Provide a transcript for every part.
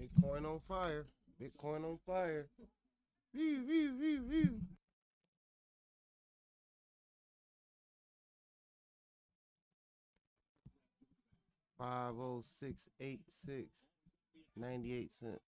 Bitcoin on fire. Bitcoin on fire. Woo, woo, woo, woo. 50686 98 cents.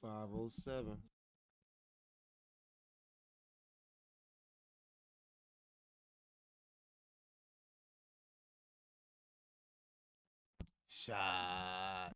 $507. Shot.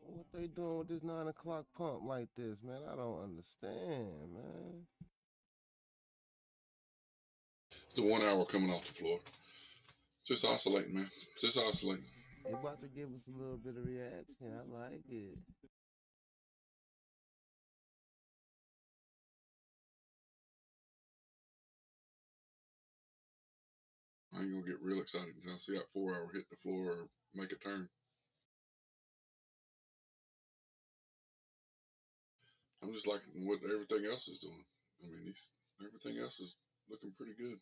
What they doing with this 9 o'clock pump like this, man? I don't understand, man. It's the 1 hour coming off the floor. Just oscillating, man. Just oscillating. It about to give us a little bit of reaction. I like it. I ain't gonna get real excited until I see that 4 hour hit the floor or make a turn. I'm just liking what everything else is doing. I mean, everything else is looking pretty good.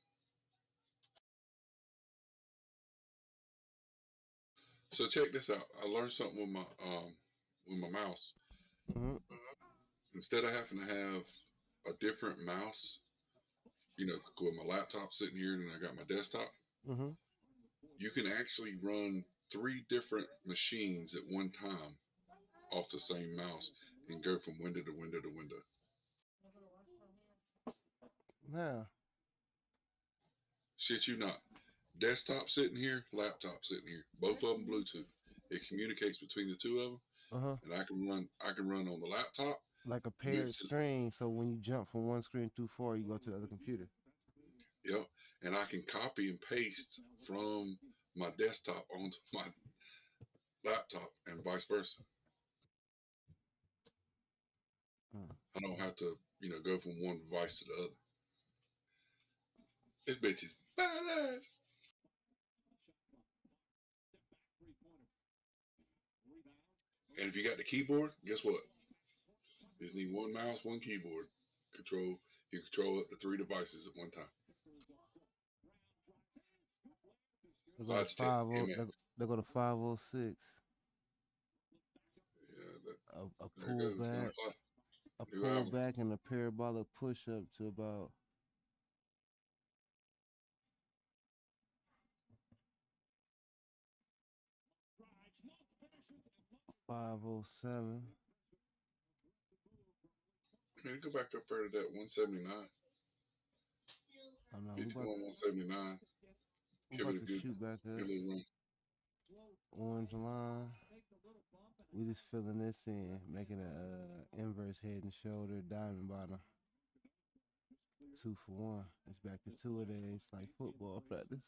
So check this out. I learned something with my mouse. Mm-hmm. Instead of having to have a different mouse, with my laptop sitting here and I got my desktop, Mm-hmm. you can actually run three different machines at one time off the same mouse and go from window to window to window. Now, Shit you not. Desktop sitting here, laptop sitting here. Both of them Bluetooth. It communicates between the two of them, uh-huh. and I can run on the laptop Like a next paired to screen, so when you jump from one screen too far, you go to the other computer. yep, and I can copy and paste from my desktop onto my laptop and vice versa. Uh, I don't have to go from one device to the other. This bitch is badass. And if you got the keyboard, guess what? You just need one mouse, one keyboard. Control You control up to three devices at one time. they go to Logitech 50. MX. They go to 506. Yeah, A there it goes. pullback, a New album. pullback, and a parabolic push up to about 507. Man, go back up there to that 179. I know Get to going 179. we Give it about a to good, shoot back good up. little run. Orange line. We just filling this in, making a inverse head and shoulder diamond bottom. 2 for 1. It's back to two of days, like football practice.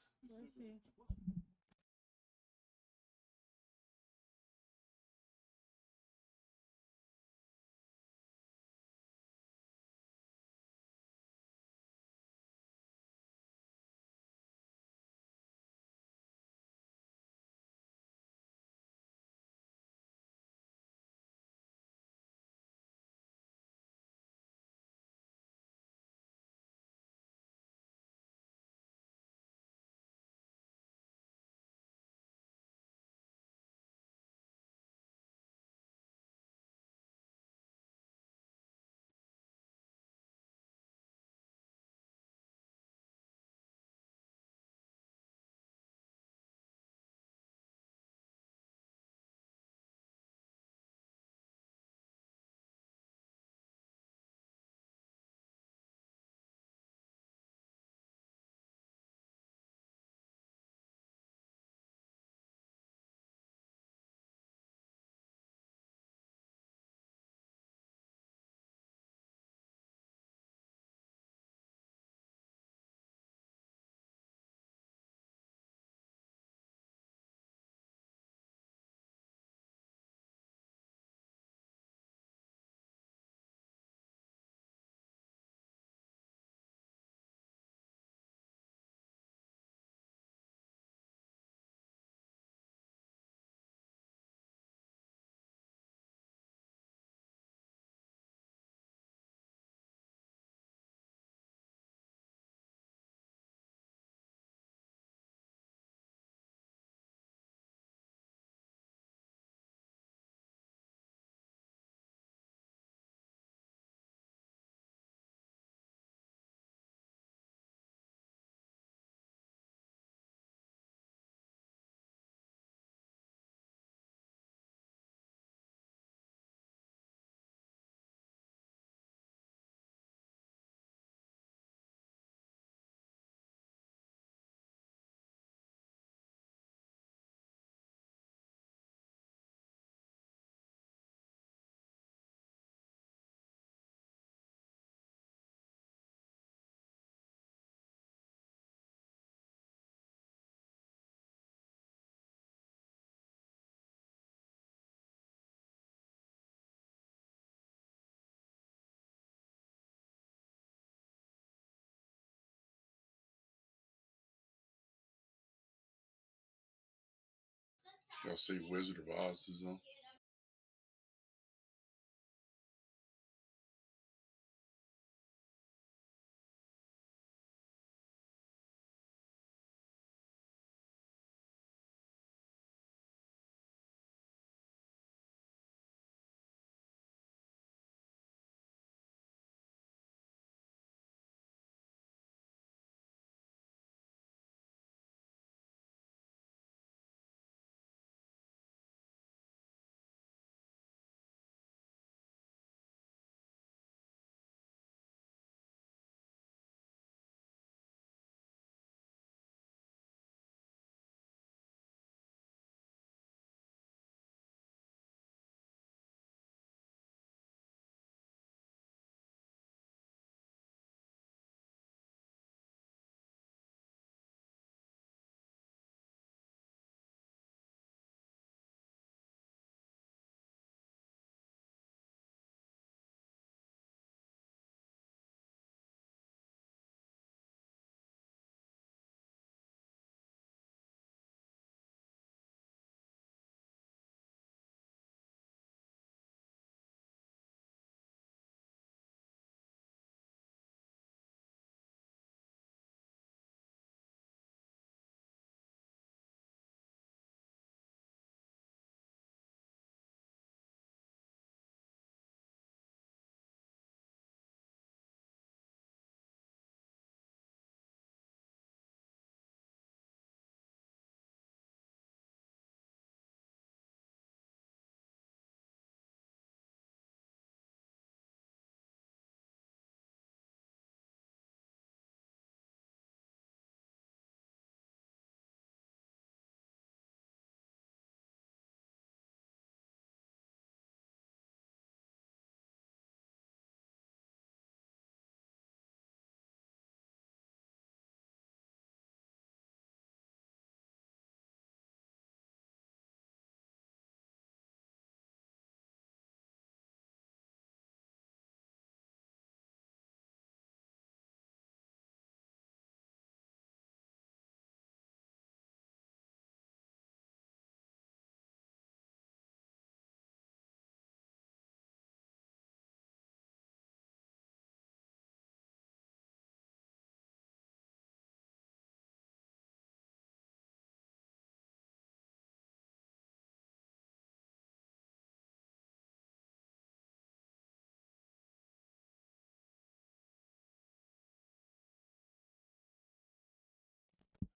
Y'all see Wizard of Oz is on?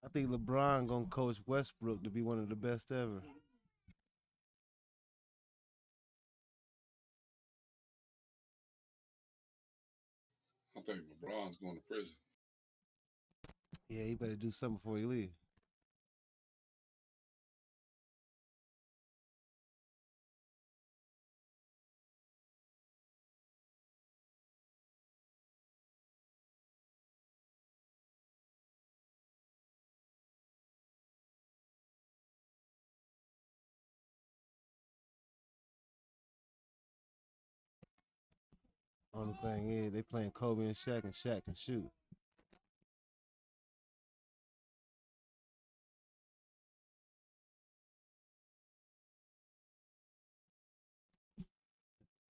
I think LeBron gonna coach Westbrook to be one of the best ever. I think LeBron's going to prison. Yeah, he better do something before he leave. Only thing is, they playing Kobe and Shaq can shoot.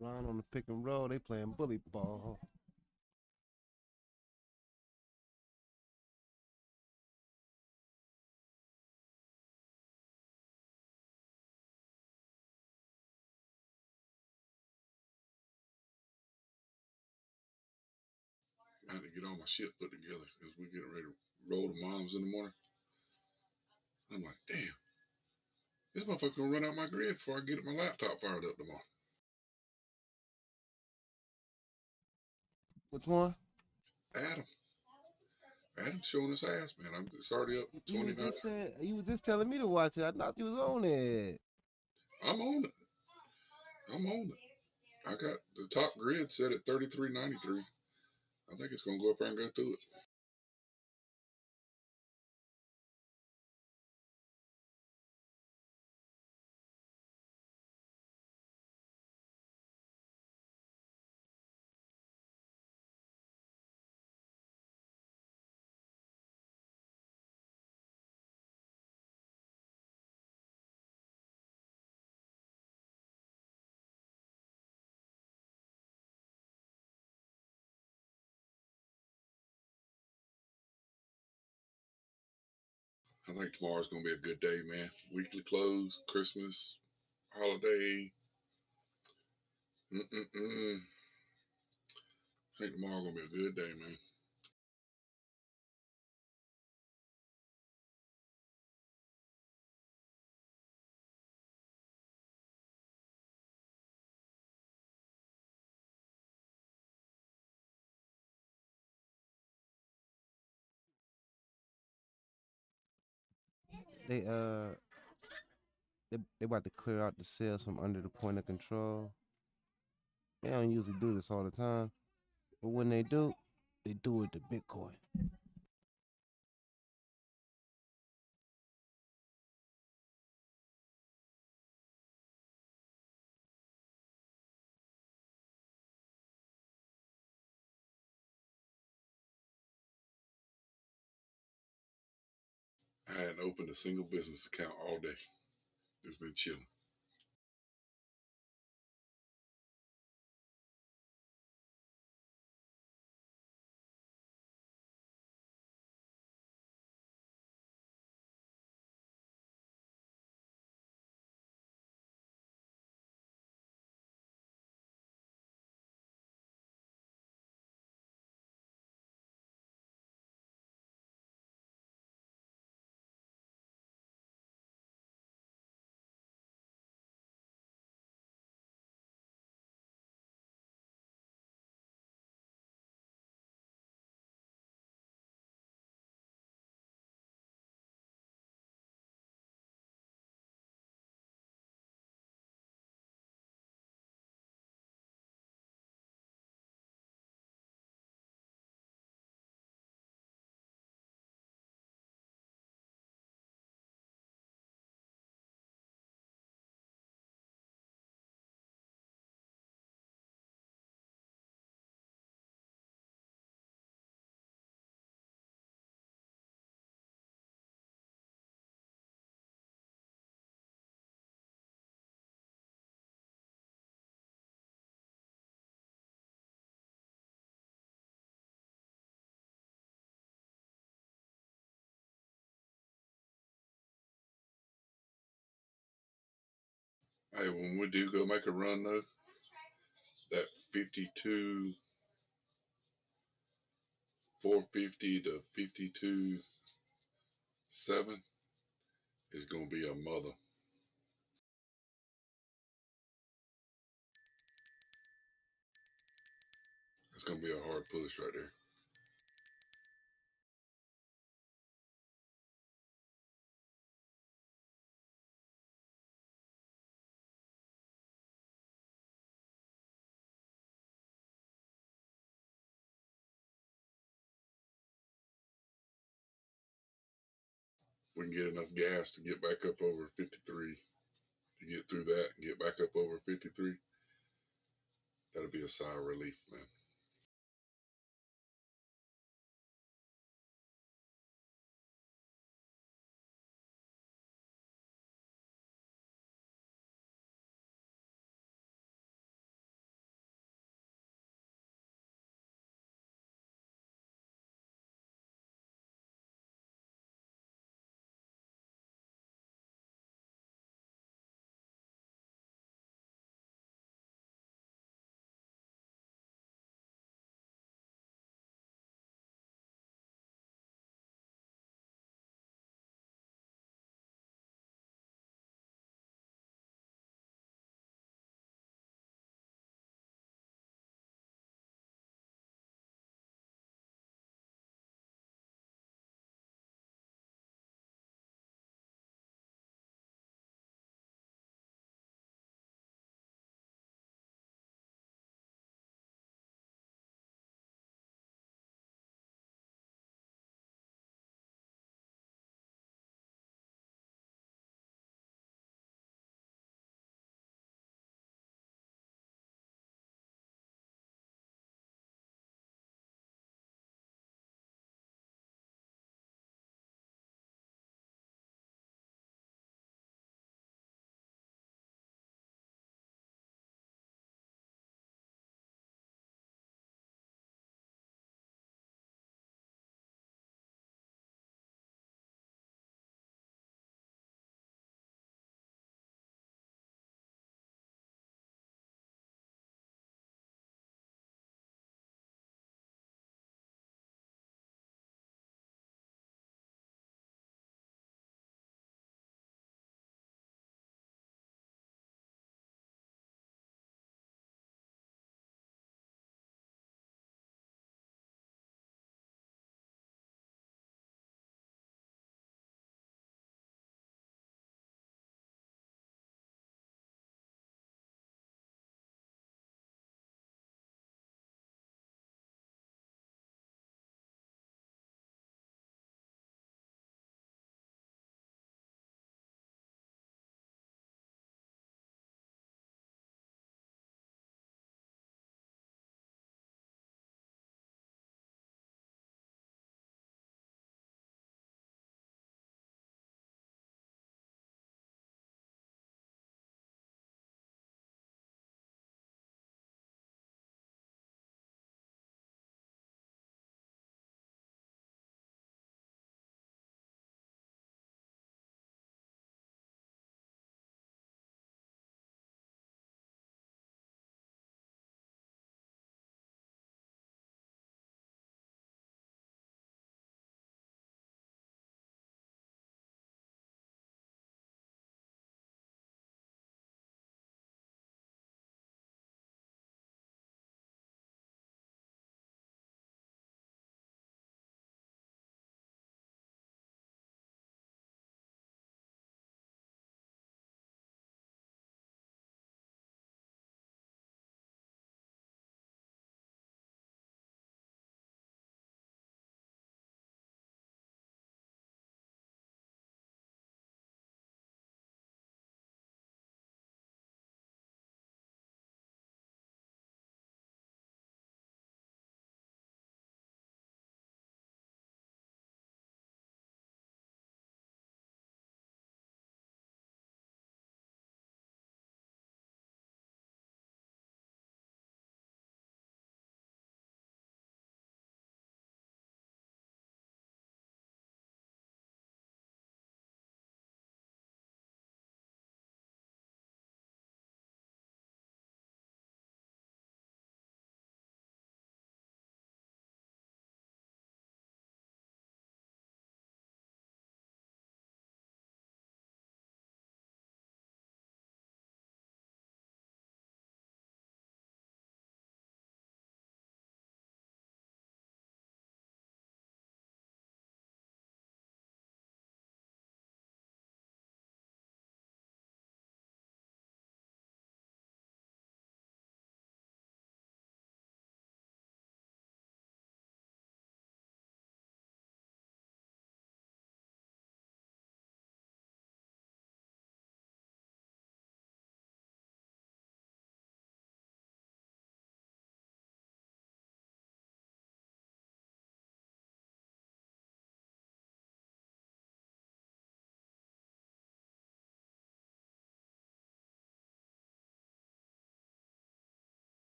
Ron on the pick and roll, they playing bully ball. I had to get all my shit put together because we're getting ready to roll the moms in the morning. I'm like, damn, this motherfucker gonna run out my grid before I get my laptop fired up tomorrow. Which one? Adam. Adam's showing his ass, man. It's already up You was 29. just saying, you was just telling me to watch it. I thought you was on it. I'm on it. I'm on it. I got the top grid set at 33.93. I think it's gonna go up there and go through it. I think tomorrow's gonna be a good day, man. Weekly close, Christmas, holiday. Mm-mm-mm. I think tomorrow's gonna be a good day, man. They they about to clear out the cells from under the point of control. They don't usually do this all the time, but when they do it to Bitcoin. I hadn't opened a single business account all day. It's been chilling. Hey, when we do go make a run though, that 52 450 to 52 7 is gonna be a mother. It's gonna be a hard push right there. We can get enough gas to get back up over 53, to get through that and get back up over 53. That'll be a sigh of relief, man.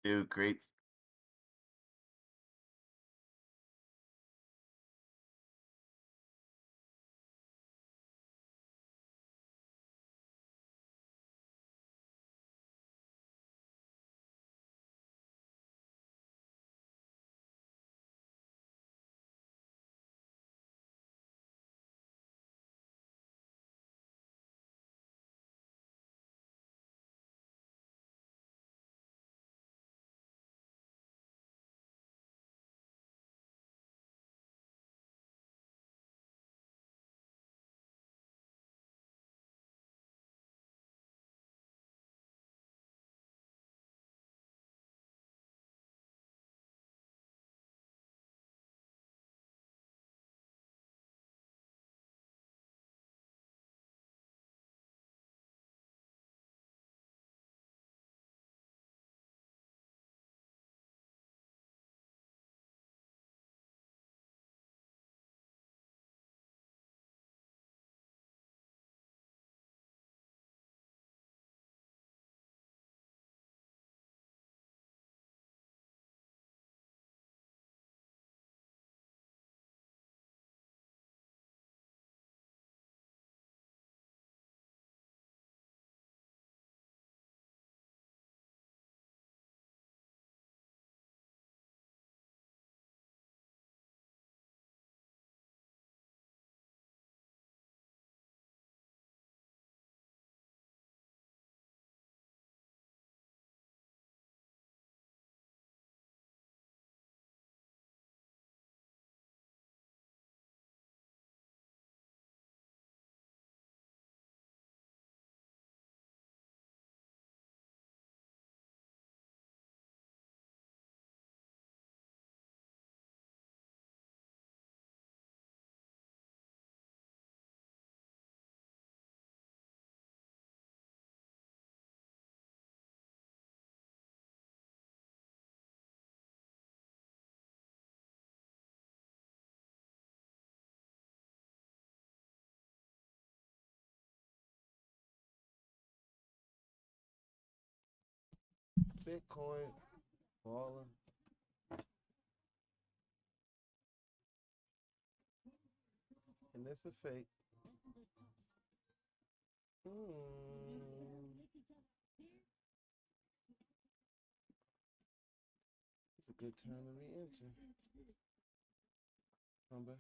Dude, great. Bitcoin falling. And it's a fake. It's a good time to re-enter. Come back.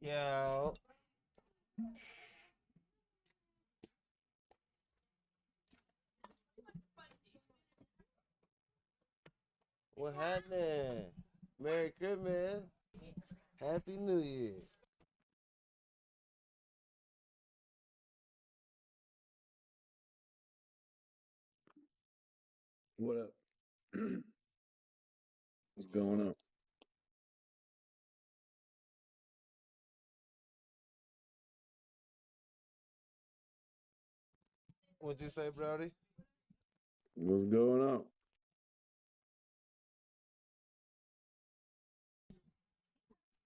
Yo. What happened? Merry Christmas. Happy New Year. What up? What's going on? What'd you say, Brody? What's going on?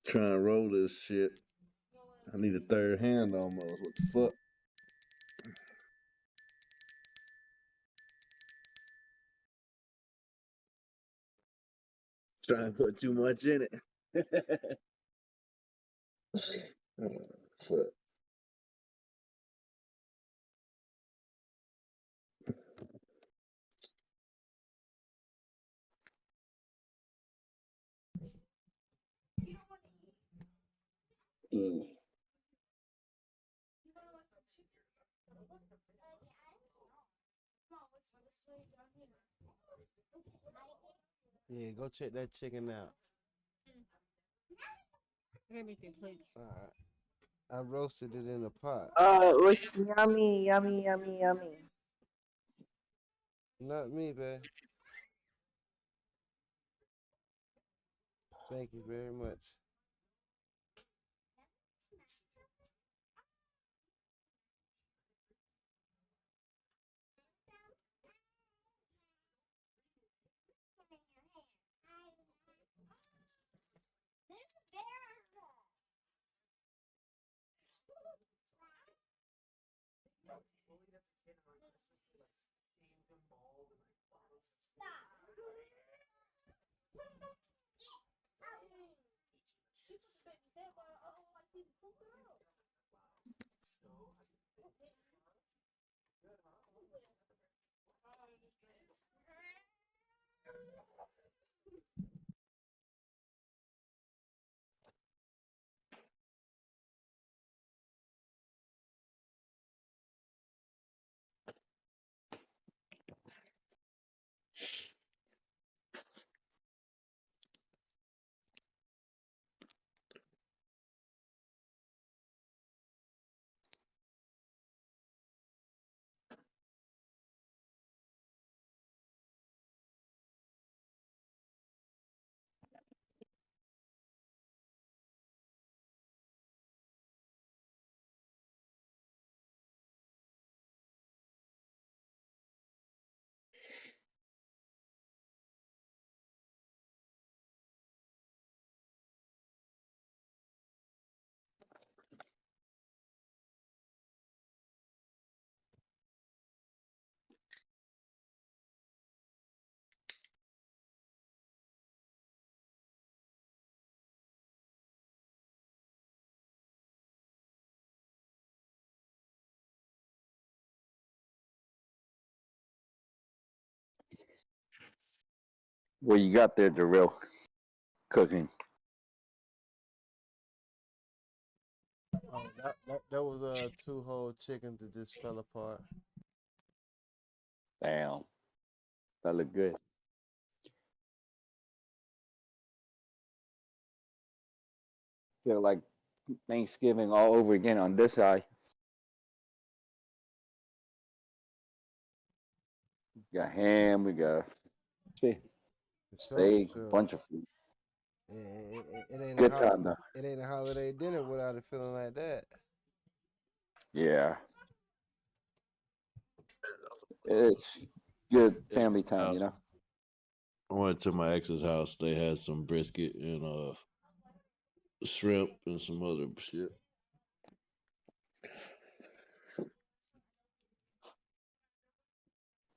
Trying to roll this shit. I need a third hand almost. What the fuck? Trying to put too much in it. Fuck. Mm. Yeah, go check that chicken out. Anything, please. Alright. I roasted it in a pot. It looks yummy, yummy, yummy, yummy. Not me, babe. Thank you very much. What you got there, Darrell? Cooking. Oh, that was a two whole chicken that just fell apart. Damn. That look good. Feel like Thanksgiving all over again on this side. We got ham, we got For sure, steak, for sure. bunch of food. It ain't Good time though. it ain't a holiday dinner without it feeling like that. Yeah. It's good family time, you know? I went to my ex's house. They had some brisket and shrimp and some other shit.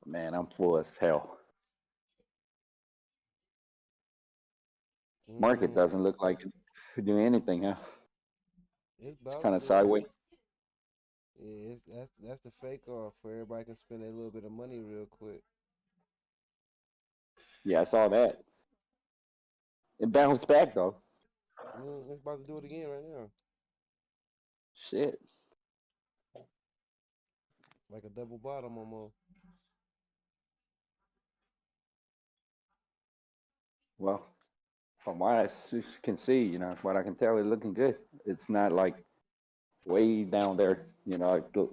Man, I'm full as hell. Market Mm-hmm. doesn't look like it doing anything, huh? It's It's about kind of to. sideways. Yeah, that's the fake off where everybody can spend a little bit of money real quick. Yeah, I saw that. It bounced back though. It's about to do it again right now. Shit. Like a double bottom almost. Well, from what I can see, what I can tell, it's looking good. It's not like way down there, like the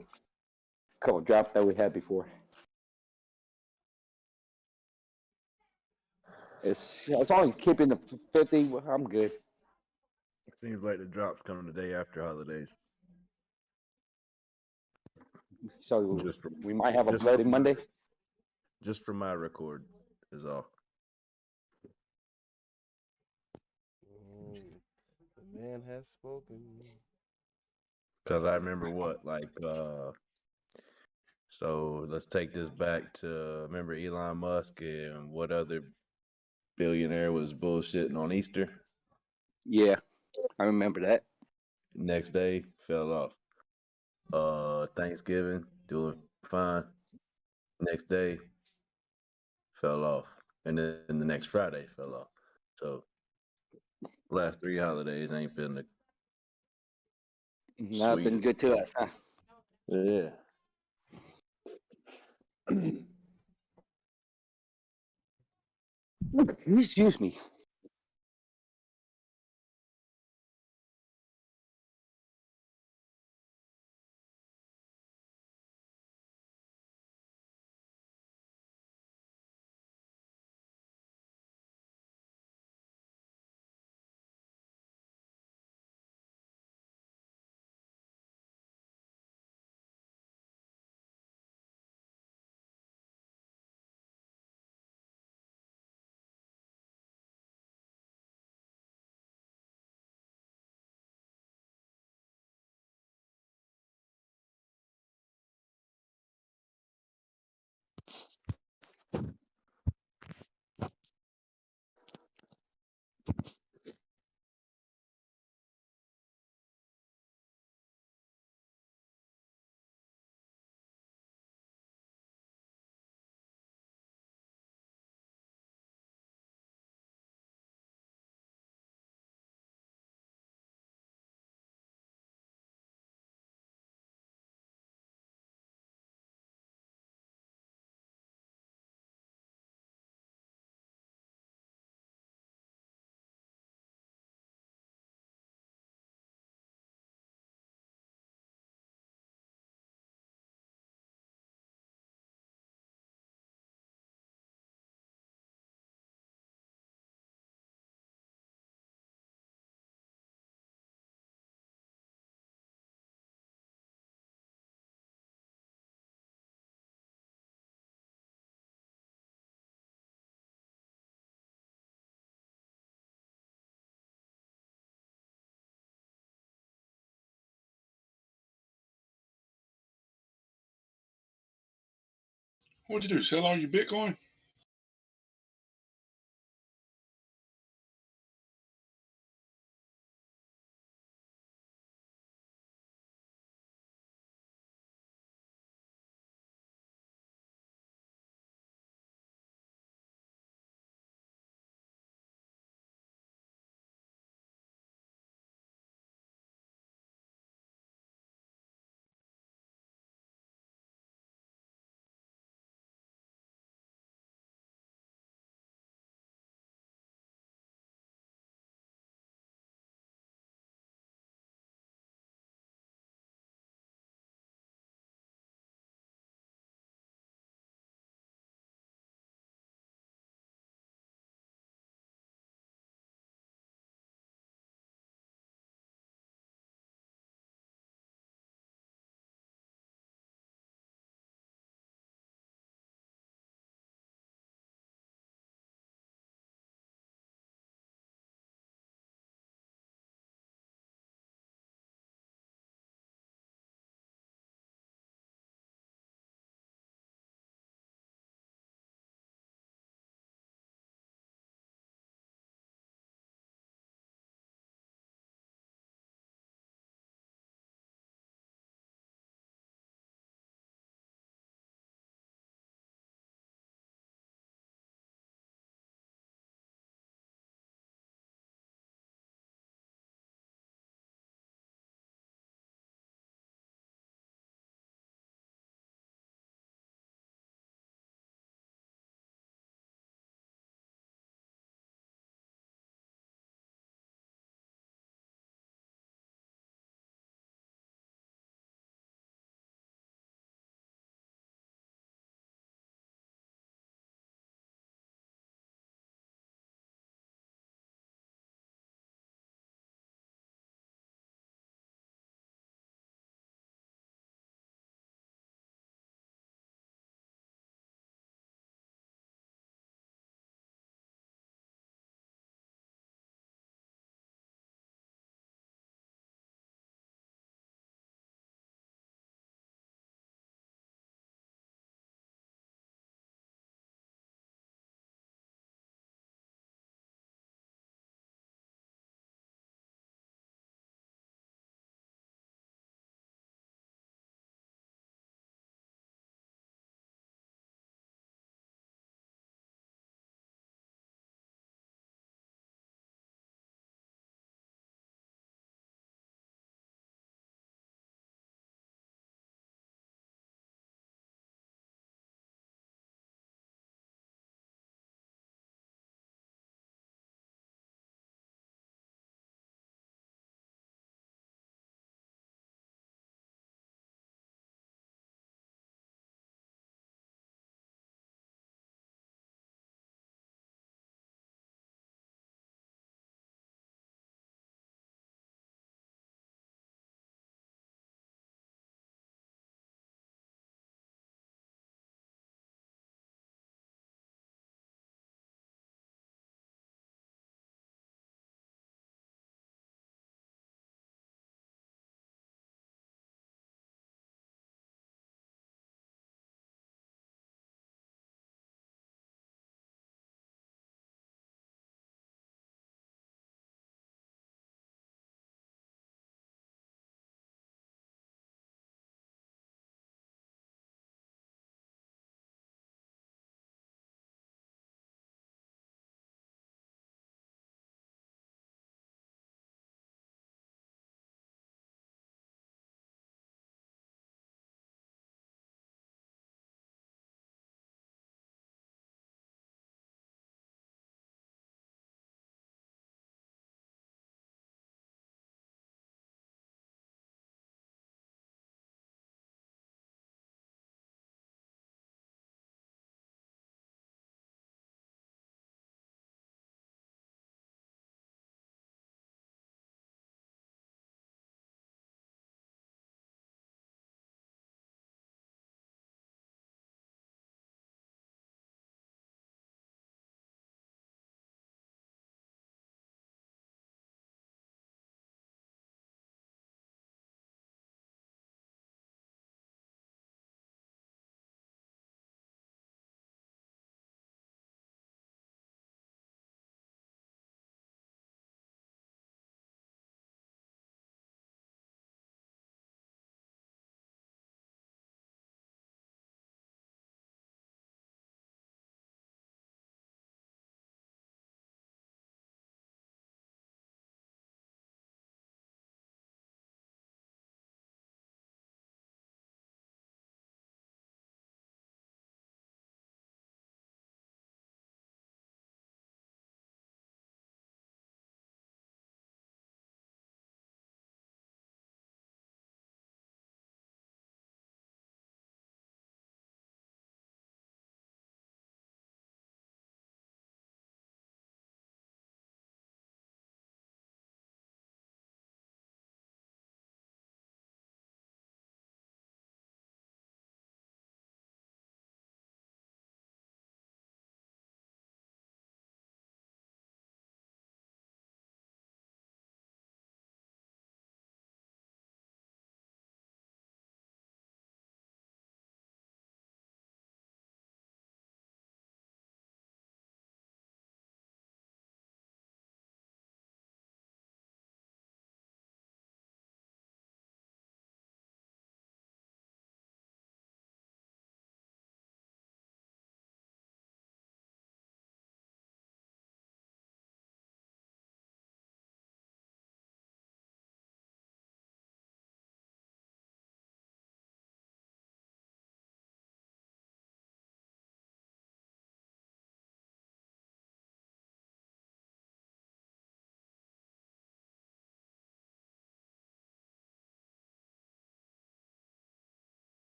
couple drops that we had before. It's as long as keeping the 50, I'm good. Seems like the drops come the day after holidays. So Just from we might have a just bloody from my, Monday. just from my record is all. Mm, the man has spoken. Cause I remember so let's take this back to remember Elon Musk and what other billionaire was bullshitting on Easter? Yeah, I remember that. Next day fell off. Thanksgiving doing fine. Next day fell off, and then the next Friday fell off. So last 3 holidays ain't been the Not been sweetest. good to us, huh? Yeah. Excuse me. What'd you do? Sell all your Bitcoin?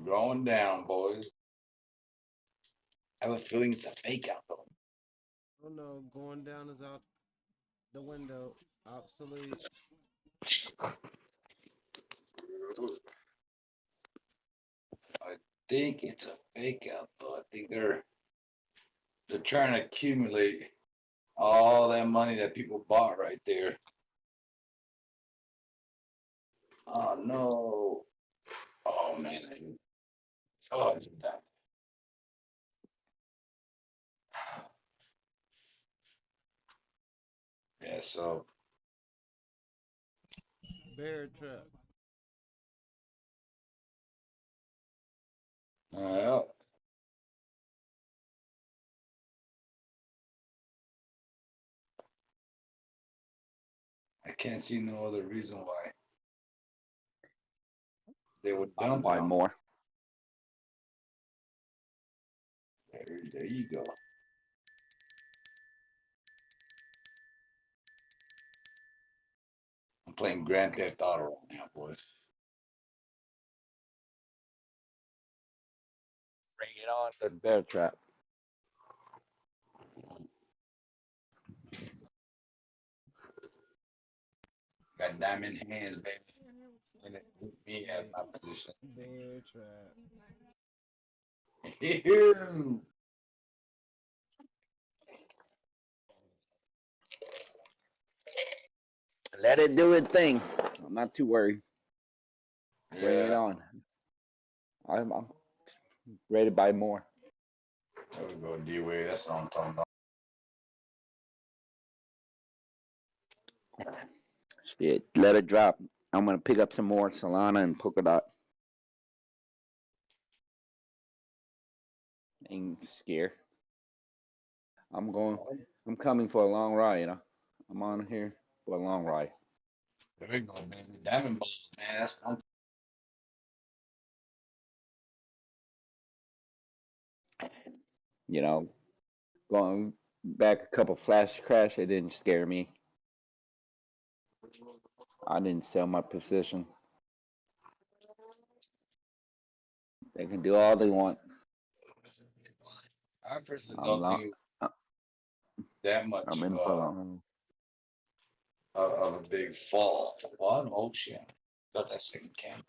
going down, boys. I have a feeling it's a fake out though. Oh no, going down is out the window. Obsolete. I think it's a fake out though. I think they're trying to accumulate all that money that people bought right there. Oh no. Oh man. Oh, it's bad. Yeah, so Bear trap. uh, I can't see no other reason why they would I'll dump it buy on. more. There you go. I'm playing Grand Theft Auto right now, boys. Bring it on. The bear trap. Got diamond hands, baby. And it put me at my position. Bear trap. Ew. Let it do its thing. I'm not too worried. Bring it Yeah. on. I'm ready to buy more. There we go, D-Way. That's what I'm talking about. Shit, let it drop. I'm gonna pick up some more Solana and polka dot. Ain't scared. I'm coming for a long ride, you know. I'm on here for a long ride. There we go, baby. Diamond balls, man. That's what You know, going back a couple flash crash, it didn't scare me. I didn't sell my position. They can do all they want. I personally I'm don't long. think that much I'm in for long. of a big fall. Oh shit. Got that second cam.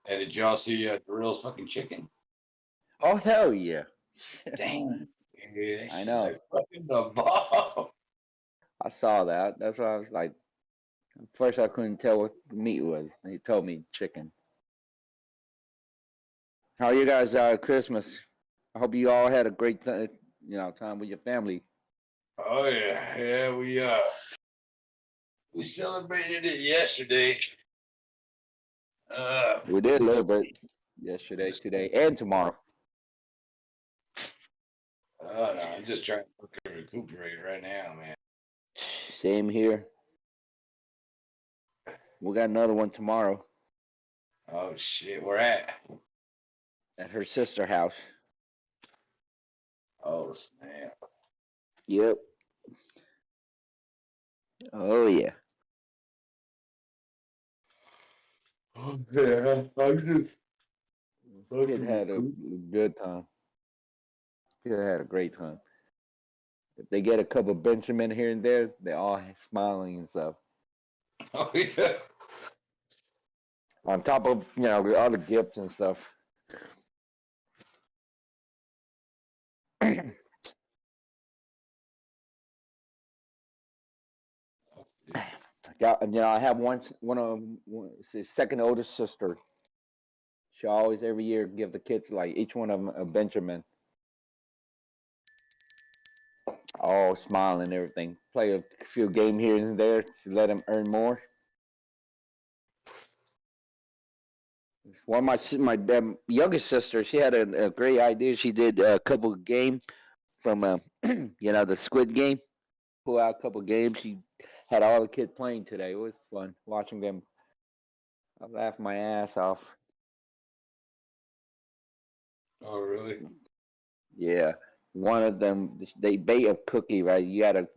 Hey, did y'all see Daryl's fucking chicken? Oh hell yeah! Damn. Yeah, I shit know. like fucking the bomb. I saw that. That's why I was like, at first I couldn't tell what the meat was. They told me chicken. How are you guys Christmas? I hope you all had a great time with your family. Oh yeah, yeah, we celebrated it yesterday. We did a Just, little bit yesterday, today, and tomorrow. no, I'm just trying to fucking recuperate right now, man. Same here. We got another one tomorrow Oh shit, where at? at her sister house. Oh snap. Yep. Oh yeah. Oh yeah, I just Kid fucking had a recoup. good time. Kid had a great time. If they get a couple Benjamin here and there, they're all smiling and stuff. Oh yeah. On top of the other gifts and stuff. I have his second oldest sister. She always every year give the kids like each one of them a Benjamin, all smiling and everything. Play a few game here and there to let them earn more. One of my youngest sister, she had a great idea. She did a couple of games from the Squid Game. Pull out a couple of games. She had all the kids playing today. It was fun watching them. I laughed my ass off. Oh really? Yeah. one of them they bake a cookie, right? You gotta,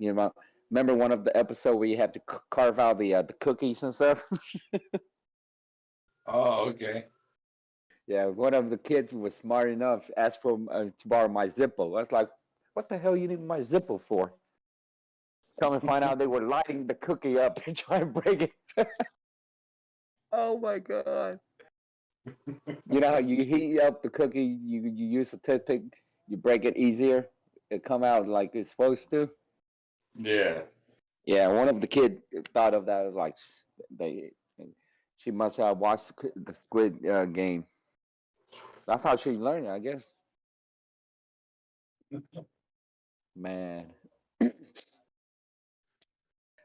remember one of the episode where you have to carve out the cookies and stuff. Oh, okay. Yeah, one of the kids was smart enough, asked for to borrow my Zippo. I was like, "What the hell you need my Zippo for?" Come and find out they were lighting the cookie up and trying to break it. Oh my god! You know how you heat up the cookie, you use a toothpick, you break it easier, it come out like it's supposed to. Yeah. Yeah, one of the kid thought of that, like they, she must have watched the Squid Game. That's how she learned, I guess. Man.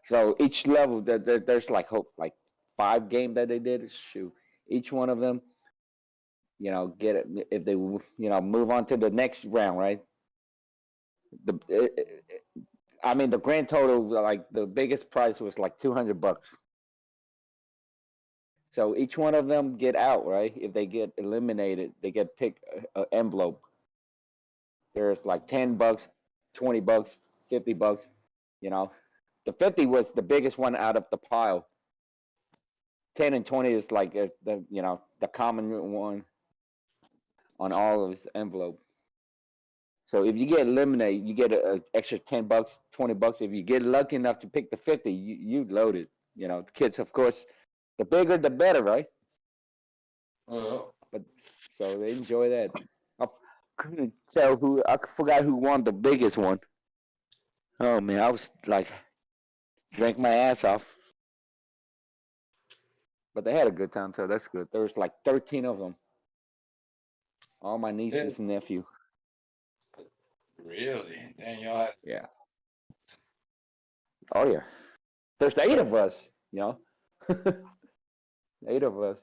So each level, there's like like 5 games that they did. Shoot, each one of them, get it if they move on to the next round, right? I mean, the grand total, like the biggest prize was like $200. So each one of them get out, right? If they get eliminated, they get picked an envelope. There's like $10, $20, $50. You know, the 50 was the biggest one out of the pile. 10 and 20 is like the common one on all of his envelope. So if you get eliminated, you get an extra $10, $20. If you get lucky enough to pick the 50, you loaded. The kids, of course, the bigger the better, right? But so they enjoy that. I couldn't tell who. I forgot who won the biggest one. Oh man, I was like, drank my ass off. But they had a good time, so that's good. There was like 13 of them. All my nieces and nephew. Really? Then y'all had. Yeah. Oh yeah. There's 8 of us. 8 of us.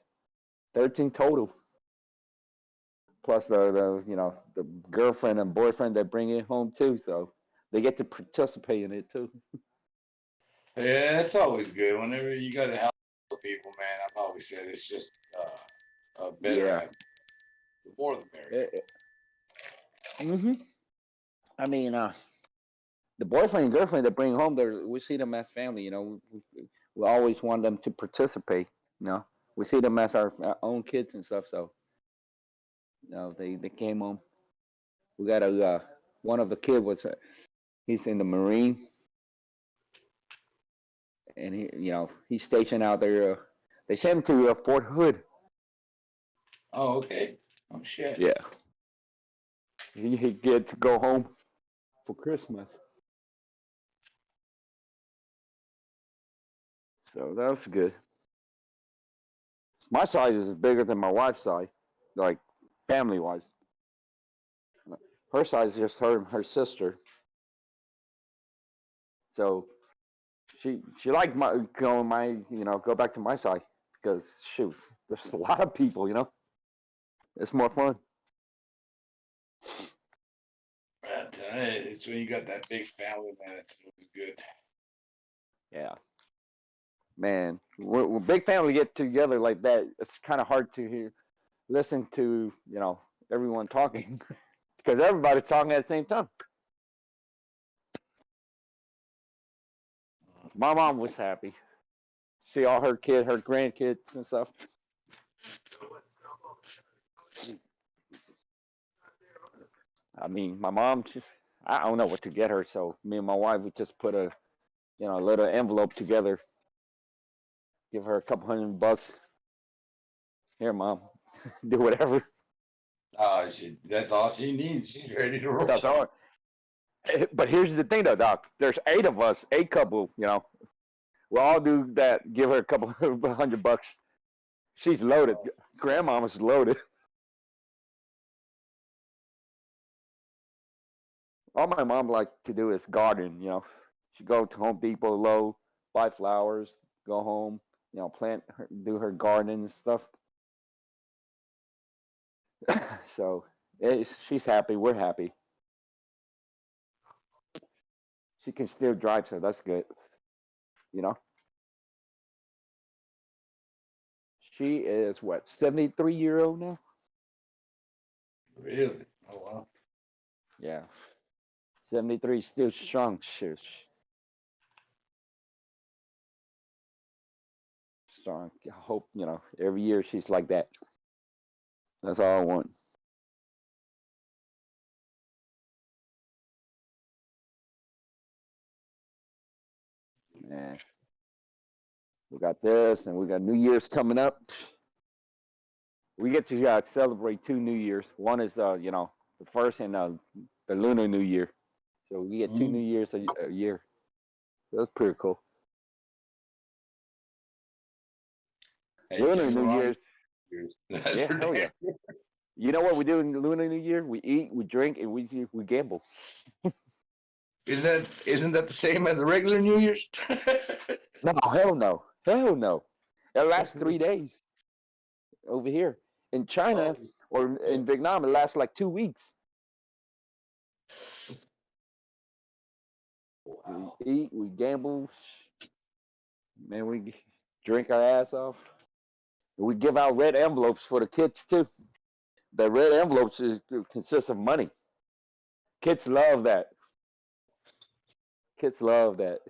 13 total. Plus the girlfriend and boyfriend that bring it home too, so they get to participate in it too. Yeah, it's always good. Whenever you got to help people, man, I've always said it's just better. Yeah. The more the merrier. I mean, the boyfriend and girlfriend that bring home, we see them as family. We always want them to participate. We see them as our own kids and stuff. So, they came home. We got one of the kid he's in the Marine, and he's stationed out there. They sent him to Fort Hood. Oh, okay. Oh shit. Yeah. He get to go home for Christmas. So that was good. My size is bigger than my wife's size, like family wise. Her size is just her and her sister. So she liked go back to my side because shoot, there's a lot of people, It's more fun. But it's when you got that big family, man. It's good. Yeah. Man, when big family get together like that, it's kind of hard to listen to, everyone talking because everybody's talking at the same time. My mom was happy. See all her grandkids and stuff. I mean, my mom, I don't know what to get her, so me and my wife would just put a little envelope together, give her a couple $100. Here, mom, do whatever. Oh, that's all she needs. She's ready to roll. That's all. But here's the thing, though, Doc. There's 8 of us, 8 couple. We'll all do that. Give her a couple $100. She's loaded. Grandmama's loaded. All my mom liked to do is garden. She go to Home Depot, Low, buy flowers, go home, plant, do her garden and stuff. So she's happy. We're happy. She can still drive, so that's good. She is what, 73-year-old now? Really? Oh wow. Yeah. 73 still strong. Shush. Strong. I hope, every year she's like that. That's all I want. Man, we got this and we got New Year's coming up. We get to celebrate two New Years. One is, the first and the Lunar New Year. So we get two New Years a year. That's pretty cool. Hey, Lunar just New wrong. Year's. That's Yeah, for hell yeah. damn. You know what we do in the Lunar New Year? We eat, we drink, and we gamble. Isn't that the same as the regular New Year's? No, hell no. Hell no. It lasts 3 days over here. In China Oh, or in Vietnam, it lasts like 2 weeks. wow. We eat, we gamble, man, we drink our ass off. We give out red envelopes for the kids too. The red envelopes consist of money. Kids love that. Kids love that.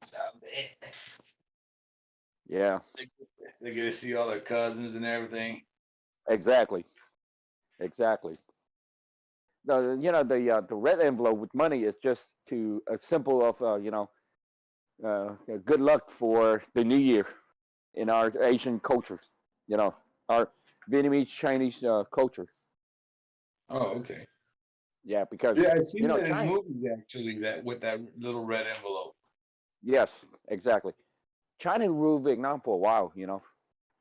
I bet. Yeah, They get to see all their cousins and everything. exactly. Exactly. The red envelope with money is just to a symbol of good luck for the new year in our Asian culture. Our Vietnamese Chinese culture. Oh, okay. Yeah, because Yeah, I've seen that in China. movies actually. That with that little red envelope. Yes, exactly. China ruled Vietnam for a while.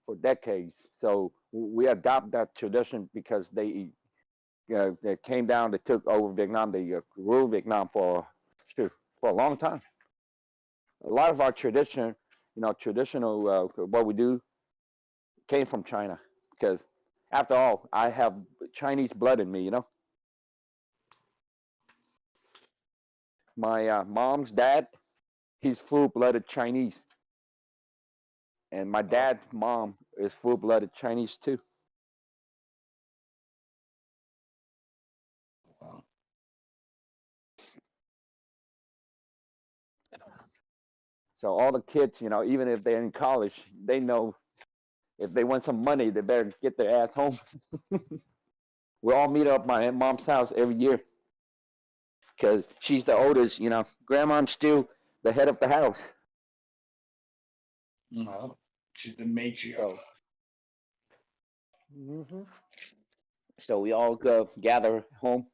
For decades. So we adopt that tradition because they came down, they took over Vietnam, they ruled Vietnam for a long time. A lot of our traditional what we do came from China because, after all, I have Chinese blood in me. My mom's dad, he's full-blooded Chinese, and my Oh, dad's mom is full-blooded Chinese too. wow. So all the kids, even if they're in college, they know if they want some money, they better get their ass home. We all meet up at my mom's house every year because she's the oldest. Grandma's still the head of the house. No, she's the matriarch. So, hmm so we all go gather home.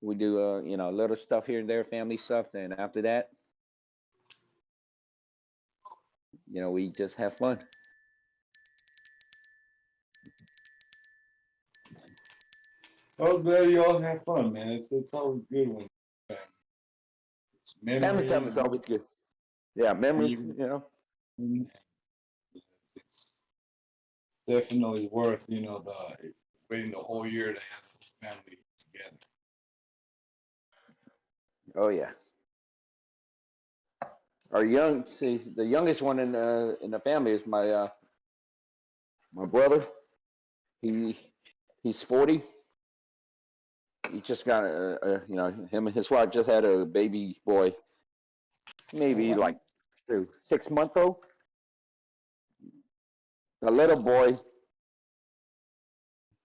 We do, little stuff here and there, family stuff. And after that, we just have fun. Oh, glad you all have fun, man. It's always good um, it's Family time memories. is always good. Yeah, When memories. you, it's definitely worth the waiting the whole year to have the whole family together. Oh yeah. See, the youngest one in the family is my brother. He he's 40. He just got him and his wife just had a baby boy, Oh maybe wow. like 6 months old. The little boy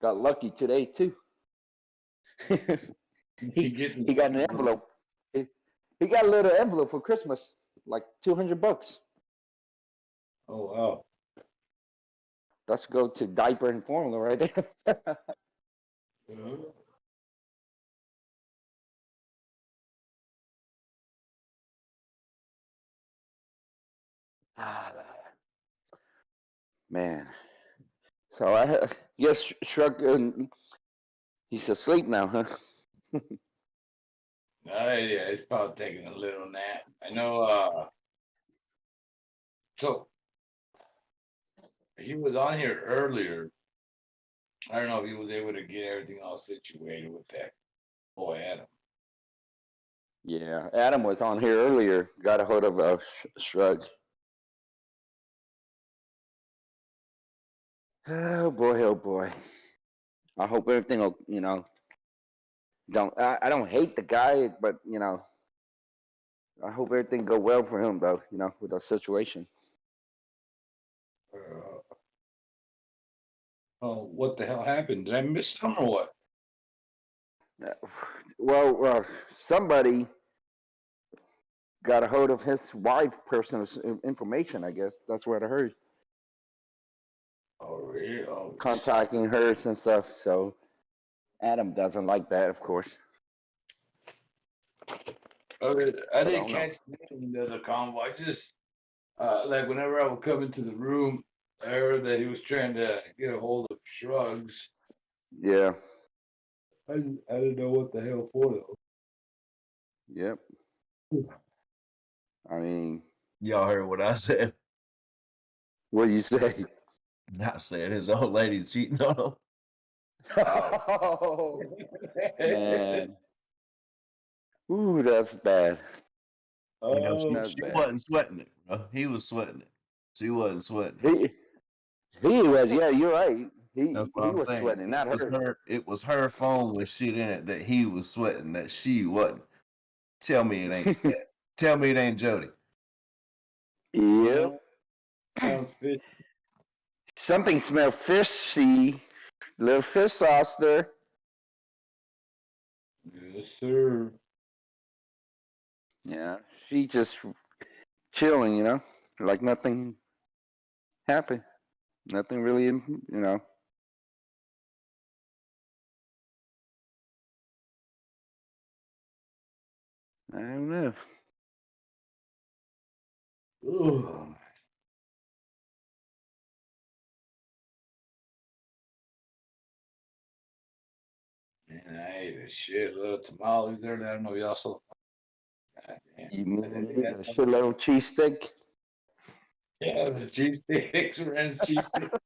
got lucky today too. He he gets he got an envelope. He, he got a little envelope for Christmas, like $200. Oh wow. Let's go to diaper and formula right there. Man, so I guess Shrug, he's asleep now, huh? Yeah, he's probably taking a little nap. I know. So he was on here earlier. I don't know if he was able to get everything all situated with that boy Adam. Yeah, Adam was on here earlier. Got a hold of Shrug. Oh boy, oh boy. I hope everything will, I don't hate the guy, but I hope everything go well for him though. With that situation. Oh, what the hell happened? Did I miss something or what? Well, somebody got a hold of his wife personal information. I guess that's what I heard. Oh, really? Oh, Contacting her and stuff. So Adam doesn't like that, of course. okay. I But I didn't don't know. catch the convo. I just like whenever I would come into the room, I heard that he was trying to get a hold of Shrugs. Yeah. I didn't know what the hell for though. Yep. I mean, Y'all heard what I said. what do you say? I said his old lady's cheating on him. Oh, man. Ooh, that's bad. You know, That's she bad. wasn't sweating it, bro. He was sweating it. She wasn't sweating it. He was. Yeah, you're right. He That's what he I'm was saying. sweating, not her. It was her phone with shit in it that he was sweating that she wasn't. Tell me it ain't. Tell me it ain't Jody. Yep. Sounds fishy. Something smelled fishy. Little fish sauce there. Yes, sir. Yeah, she just chilling, like nothing happened. Nothing really. I don't know. Ugh. Man, I ate a shit little tamales there. I don't know if y'all saw. God damn. You I mean think you that's got a shitload of cheesesteak? yeah, the cheese sticks, Ren's cheese sticks.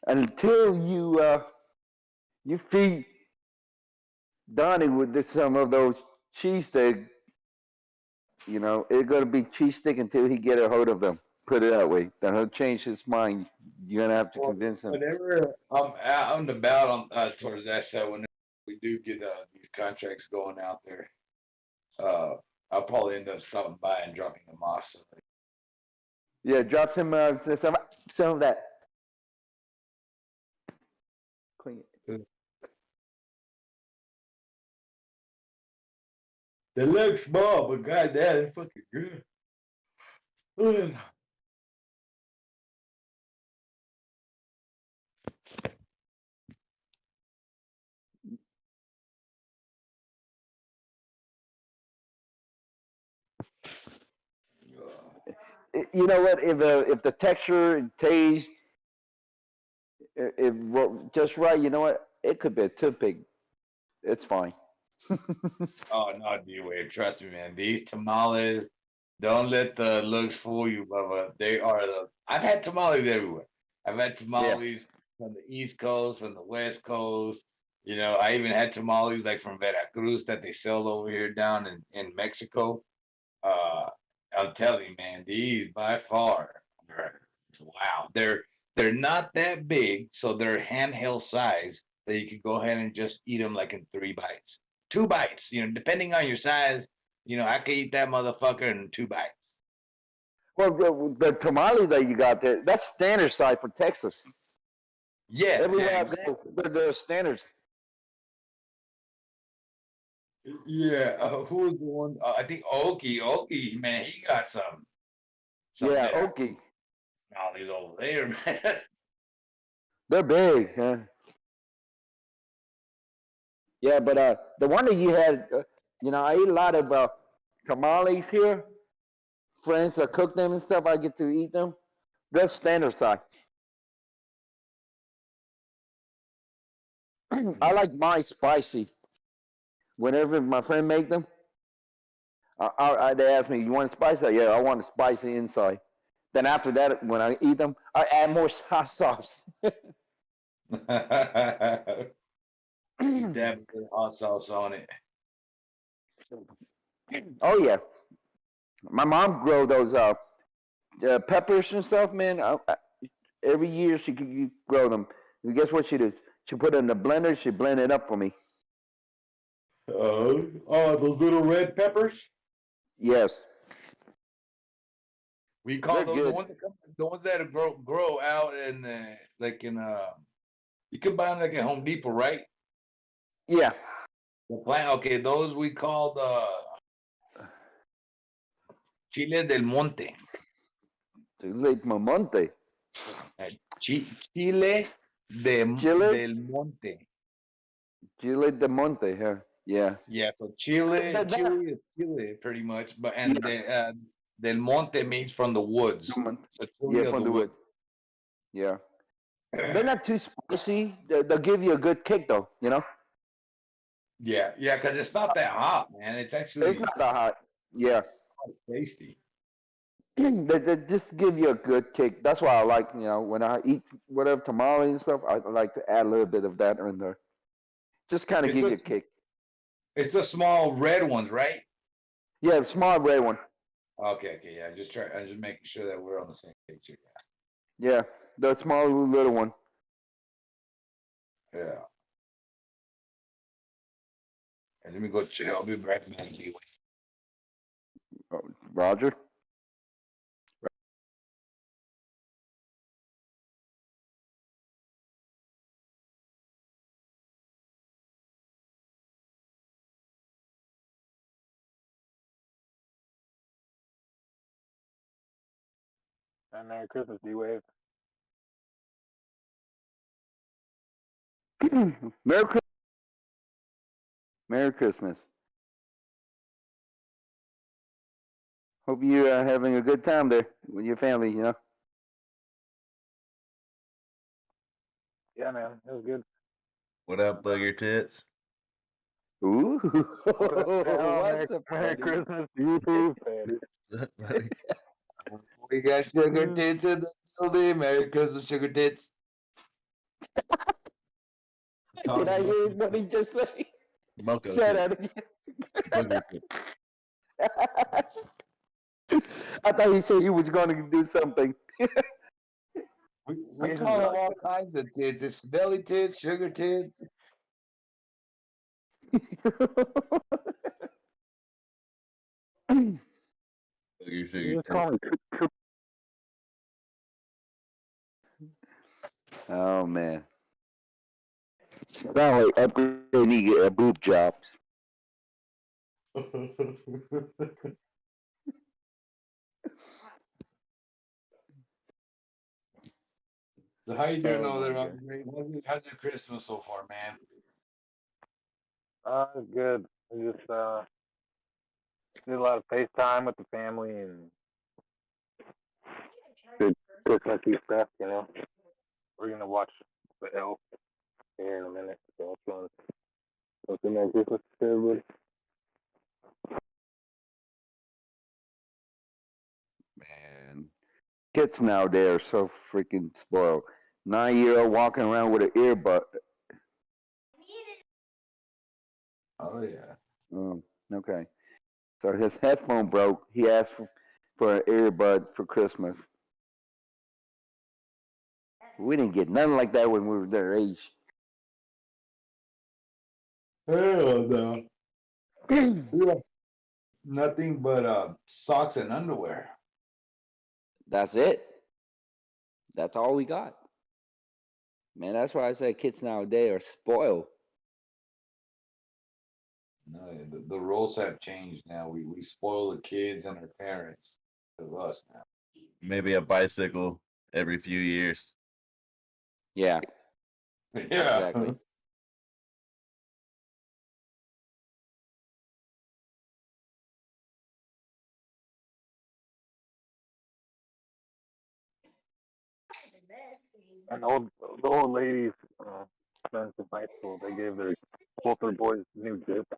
Until you feed Donnie with some of those cheesesteak, it's gonna be cheesesteak until he get a hold of them. Put it that way. Then he'll change his mind. You're gonna have to Well, convince him. whenever I'm out and about on towards that side, whenever we do get these contracts going out there, I'll probably end up stopping by and dropping them off. So, Yeah, drop some of that. Clean it. they look small, but goddamn, they're fucking good. Ugh. You know what? If the texture and taste, if just right, you know what? It could be a toothpick. It's fine. Oh no, D-Wave, trust me, man. These tamales, don't let the looks fool you, Bubba. They are the. I've had tamales everywhere. I've had Yeah. tamales from the East Coast, from the West Coast. I even had tamales like from Veracruz that they sell over here down in Mexico. Uh, I'm telling you, man, these by far are wow. They're not that big, so they're handheld size that you can go ahead and just eat them like in 3 bites, 2 bites. Depending on your size, I could eat that motherfucker in 2 bites. Well, the tamale that you got there, that's standard size for Texas. Yeah, Everywhere yeah, I exactly. go, they're standards. Yeah, who was the one? I think Okie. Okie, man, he got some Yeah, that okay. tamales over there, man. They're big, huh? Yeah, but the one that you had, I eat a lot of tamales here. Friends that cook them and stuff, I get to eat them. They're standard size. I like mine spicy. Whenever my friend make them, they ask me, "You want it spicy?" Yeah, I want it spicy inside. Then after that, when I eat them, I add more hot sauce. Dab good hot sauce on it. Oh yeah, my mom grow those peppers and stuff, man. Every year she could grow them. Guess what she did? She put it in the blender. She blended it up for me. Oh, those little red peppers. Yes. We call They're those good. the ones that grow out in like in you can buy them like at Home Depot, right? Yeah. The plant. Okay, those we call the chile del monte. Late Mamonte. Chile Chile? del monte. Chile de Monte. Yeah. Yeah, so Chile That- Chile is Chile pretty much, but and del monte means from the woods. So Chile Yeah, of from the the wood. Yeah. They're not too spicy. They'll give you a good kick, though. You know. Yeah, because it's not that hot, man. It's actually It's not that hot. Yeah. quite tasty. They just give you a good kick. That's why I like, when I eat whatever tamale and stuff, I like to add a little bit of that in there. Just kind of It's give the- you a kick. It's the small red ones, right? Yeah, the small red one. Okay, yeah. I'm just making sure that we're on the same page here. Yeah, the small little one. Yeah. And let me go check. I'll be right back. Oh, Roger. And Merry Christmas, D-Wave. Merry Christmas. Merry Christmas. Hope you're having a good time there with your family, Yeah, man, it was good. What up, booger tits? Ooh. Merry, What's up, Merry buddy? Christmas to you too, Patty. We got sugar tits in the building. Merry Christmas, sugar tits. Did I hear what he just say? Mocha Say tits. that again. Booger tits. I thought he said he was going to do something. We call them all kinds of tits. It's smelly tits, sugar tits. Booger You sugar just tits. call me Oh man. Sound like upgrade need to get boob jobs. So how you doing Oh, over there, my Uncle Ray? How's your Christmas so far, man? it's good. We just did a lot of FaceTime with the family and good Christmassy stuff, We're gonna watch the Elf here in a minute, so it's fun. So Merry Christmas to everybody. Man. Kids nowadays are so freaking spoiled. 9-year-old walking around with an earbud. Oh yeah. Okay. So his headphone broke. He asked for an earbud for Christmas. We didn't get nothing like that when we were their age. Hell no. Yeah. Nothing but socks and underwear. That's it. That's all we got. Man, that's why I say kids nowadays are spoiled. No, the roles have changed now. We spoil the kids and our parents of us now. Maybe a bicycle every few years. Yeah, Yeah. exactly. And the old ladies, friends in high school, they gave both their boys new gifts.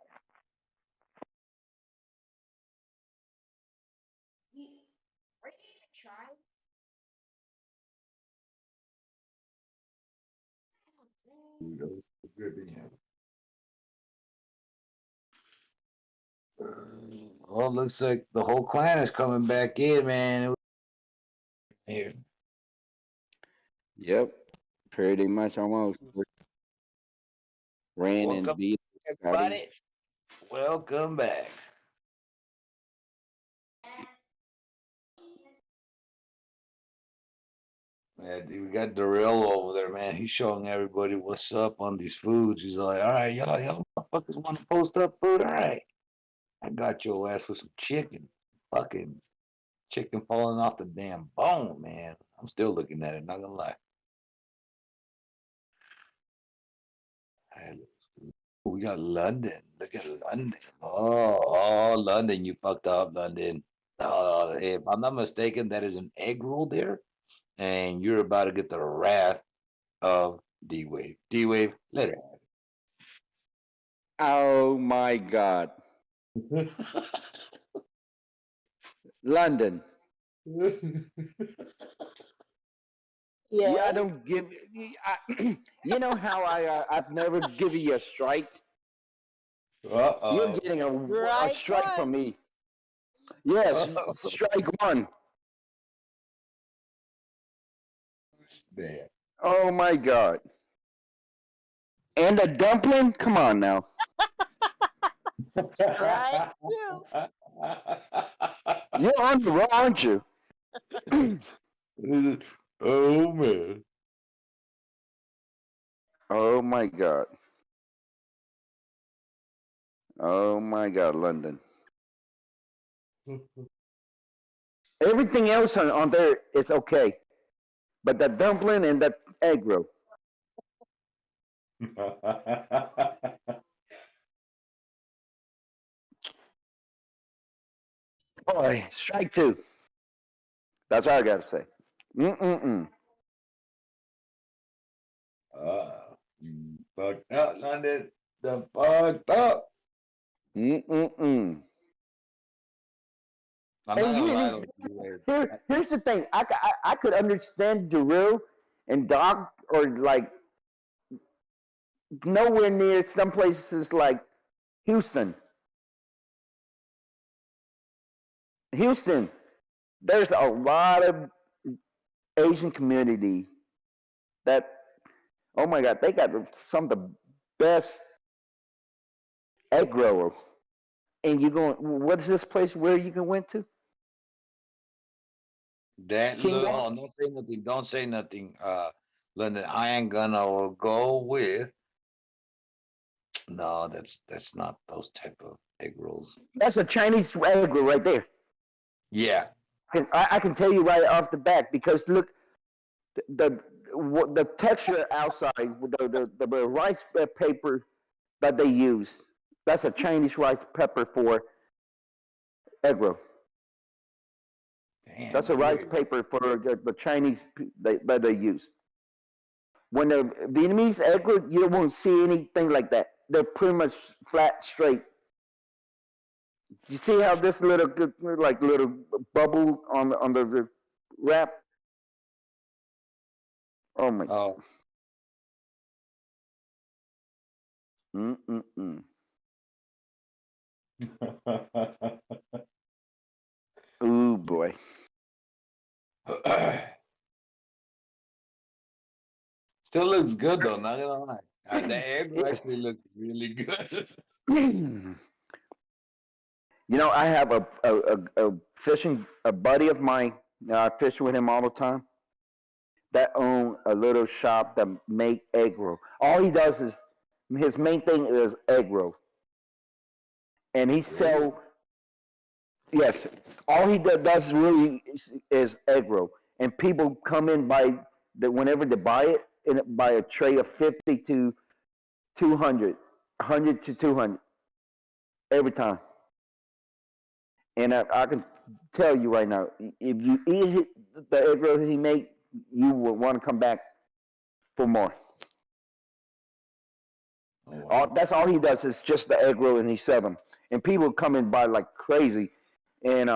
Well, it looks like the whole clan is coming back in, man. Here. Yep. Pretty much almost. Ran and Welcome, beat Scotty. everybody. Welcome back. Yeah, dude, we got Darrell over there, man. He's showing everybody what's up on these foods. He's like, all right, y'all motherfuckers want to post up food? All right. I got your ass for some chicken. Fucking chicken falling off the damn bone, man. I'm still looking at it, not gonna lie. Hey, we got London. Look at London. Oh, London, you fucked up, London. If I'm not mistaken, that is an egg roll there, and you're about to get the wrath of D Wave. D Wave, let it Oh my God, happen. London. Yeah, I Yes. don't give. You know how I've never given you a strike. You're Uh-oh. getting a Right strike from one. me. Yes, Uh-oh. strike one. There. Oh my God. And a dumpling? Come on now. Strike two. You're on the roll, aren't you? Oh man. Oh my God. Oh my God, London. Everything else on there is okay. But that dumpling and that egg roll. Boy, strike two. That's all I got to say. Mm-mm-mm. Fucked up, London. The fucked up. Mm-mm-mm. I'm And not you gonna lie didn't. to you. Here's the thing. I could understand Drew and Doc, or like nowhere near some places like Houston. Houston, there's a lot of Asian community that, oh my God, they got some of the best egg roll. And you going, what is this place where you can went to? That King look, Kong? oh, don't say nothing. Don't say nothing. London, I ain't gonna go with. No, that's not those type of egg rolls. That's a Chinese egg roll right there. Yeah. I can tell you right off the bat because look, the the texture outside, the rice paper that they use, that's a Chinese rice pepper for egg roll. Damn. That's a rice paper for the Chinese that they use. When the Vietnamese egg roll, you won't see anything like that. They're pretty much flat, straight. You see how this little like little bubble on the wrap? Oh my. Oh. Mm-mm-mm. Ooh boy. Still looks good though, not gonna lie. The egg actually looks really good. You know, I have a fishing a buddy of mine. I fish with him all the time. That own a little shop that make egg roll. All he does is his main thing is egg roll, and he sell. Yes, all he does really is egg roll, and people come in by the whenever they buy it, and buy a tray of 50 to 200, 100 to 200 every time. And I can tell you right now, if you eat the egg roll he make, you will want to come back for more. Oh, That's all he does is just the egg roll, and he sell them. And people come in by like crazy. And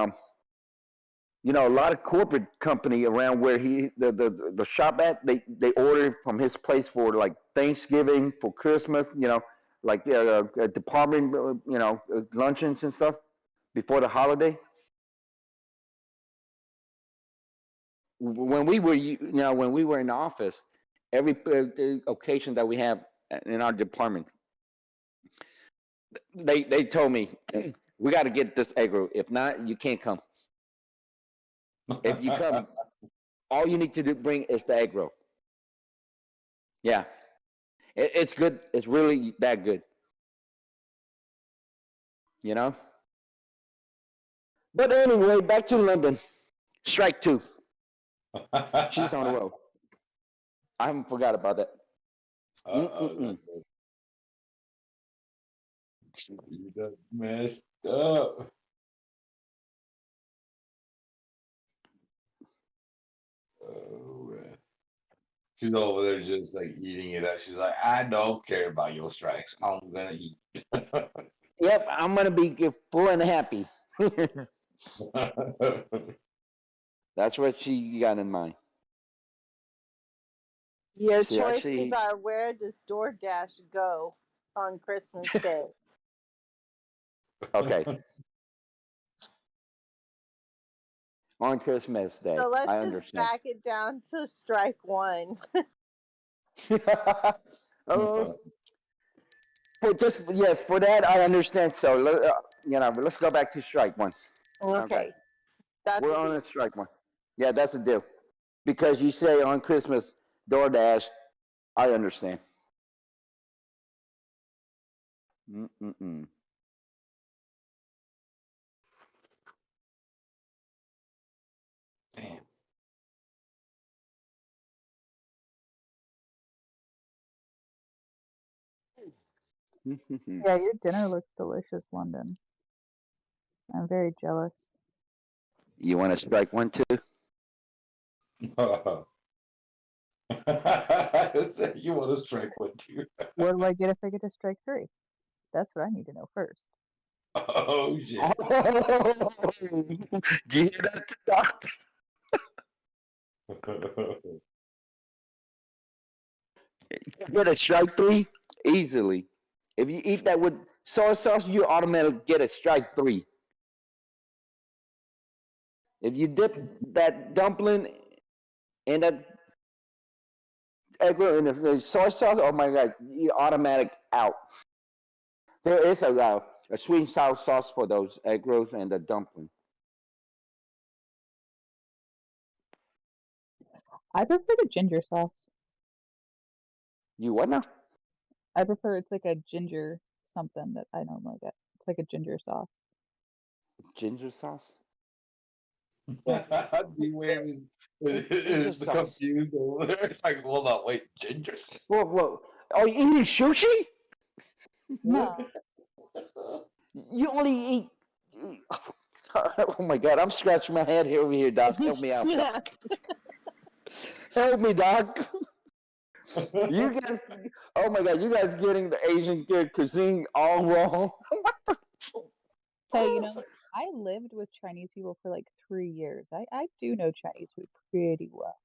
you know, a lot of corporate company around where the shop at, they order from his place for like Thanksgiving, for Christmas. You know, like department, you know, luncheons and stuff before the holiday. When we were, you know, when we were in the office, every occasion that we have in our department, they told me we got to get this egg roll. If not, you can't come. If you come, all you need to bring is the egg roll. Yeah, it's good. It's really that good. You know. But anyway, back to London. Strike 2. She's on the road. I haven't forgot about that. You done messed up. Oh man. She's over there just like eating it up. She's like, I don't care about your strikes. I'm gonna eat. Yep, I'm gonna be full and happy. That's what she got in mind. Your She choices actually, are where does DoorDash go on Christmas Day? okay, on Christmas Day. So let's I just understand. back it down to strike 1. Oh, for just yes, for that I understand. So but let's go back to strike 1. Okay, that's We're a on deal. a strike 1. Yeah, that's a deal. Because you say on Christmas DoorDash, I understand. Mm-mm-mm. Damn. Yeah, your dinner looks delicious, London. I'm very jealous. You want to strike 1 too? You want to strike 1 too? What do I get if I get to strike 3? That's what I need to know first. Oh shit. Do you hear that, Doc? Get a strike 3 easily. If you eat that with soy sauce, you automatically get a strike 3. If you dip that dumpling in that egg roll in the soy sauce, oh my god, you automatic out. There is a sweet and sour sauce for those egg rolls and the dumpling. I prefer the ginger sauce. You what now? I prefer it's like a ginger something that I don't like it. It's like a ginger sauce. Ginger sauce? D-Wave Ginger is sauce. confused over there. It's like, hold on, wait, ginger sauce? Whoa. Are you eating sushi? No. You only eat. Oh my god, I'm scratching my head here over here, Doc. Help me out. Yeah. Help me, Doc. You guys, oh my god, you guys getting the Asian cuisine all wrong. Hey, I lived with Chinese people for like 3 years. I do know Chinese food pretty well.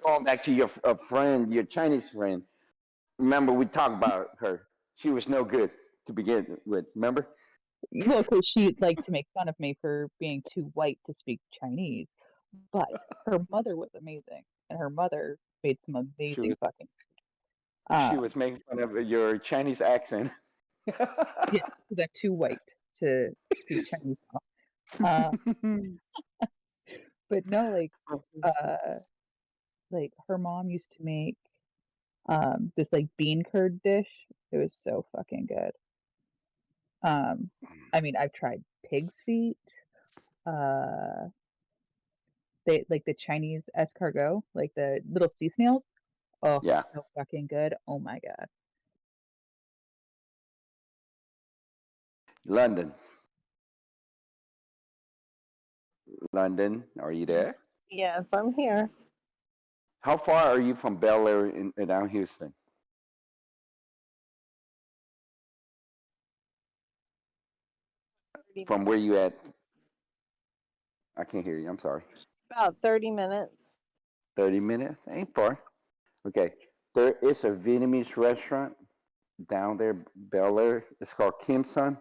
Going back to your friend, your Chinese friend. Remember, we talked about her. She was no good to begin with. Remember? Well, because she'd like to make fun of me for being too white to speak Chinese, but her mother was amazing, and her mother made some amazing fucking. She was making fun of your Chinese accent. Yes, because I'm too white to speak Chinese now. But no, like her mom used to make this like bean curd dish. It was so fucking good. I mean, I've tried pig's feet. They like the Chinese escargot, like the little sea snails. Oh, Yeah. so fucking good. Oh my god. London, are you there? Yes, I'm here. How far are you from Bel Air in down Houston? From where you at? I can't hear you. I'm sorry. About 30 minutes. 30 minutes? Ain't far. Okay. There is a Vietnamese restaurant down there, Bel Air. It's called Kim Son.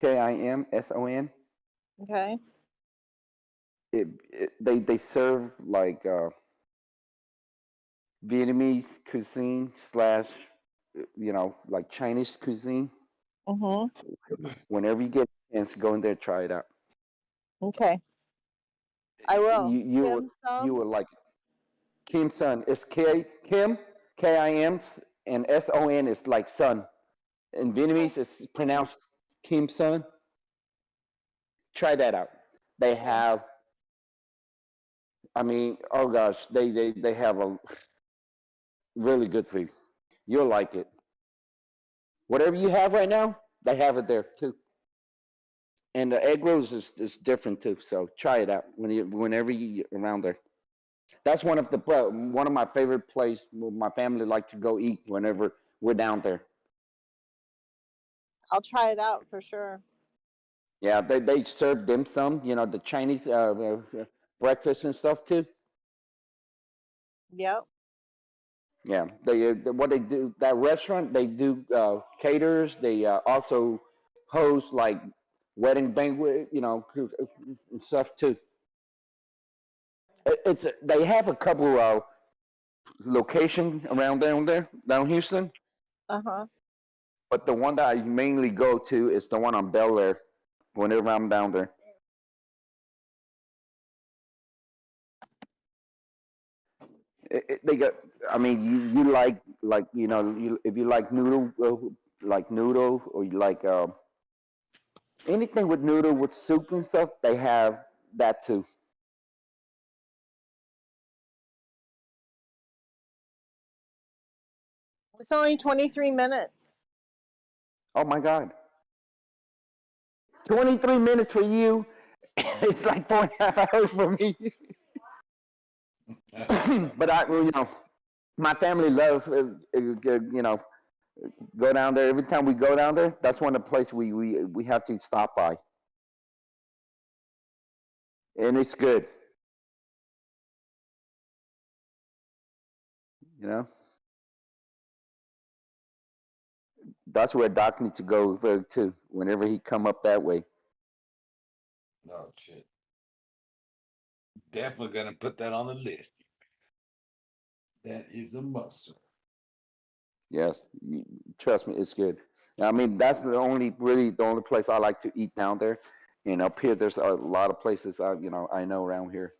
Kimson. Okay. They serve like Vietnamese cuisine slash, like Chinese cuisine. Mm-hmm. Whenever you get a chance, go in there, try it out. Okay. I will. You would Dim sum. like it. Kim Sun. It's Kim and Son is like sun. In Okay. Vietnamese, it's pronounced Kim Sun. Try that out. They Okay. have, I mean, oh gosh, they have a really good food. You'll like it. Whatever you have right now, they have it there too. And the egg rolls is different too. So try it out whenever you around there. That's one of my favorite places. My family like to go eat whenever we're down there. I'll try it out for sure. Yeah, they serve dim sum. The Chinese breakfast and stuff too. Yep. Yeah, what they do, that restaurant, they do caters. They also host like wedding banquet, and stuff too. They have a couple location around down Houston, Uh-huh. but the one that I mainly go to is the one on Bel Air whenever I'm down there. They got, I mean, you like if you like noodle, or you like anything with noodle with soup and stuff, they have that too. It's only 23 minutes. Oh my God, 23 minutes for you. It's like 4.5 hours for me. But my family loves go down there. Every time we go down there, that's one of the places we have to stop by, and it's good. You know, that's where Doc needs to go too. Whenever he come up that way. Oh shit. Definitely gonna put that on the list. That is a must, sir. Yes, trust me, it's good. I mean, that's the only place I like to eat down there. And up here, there's a lot of places I know around here.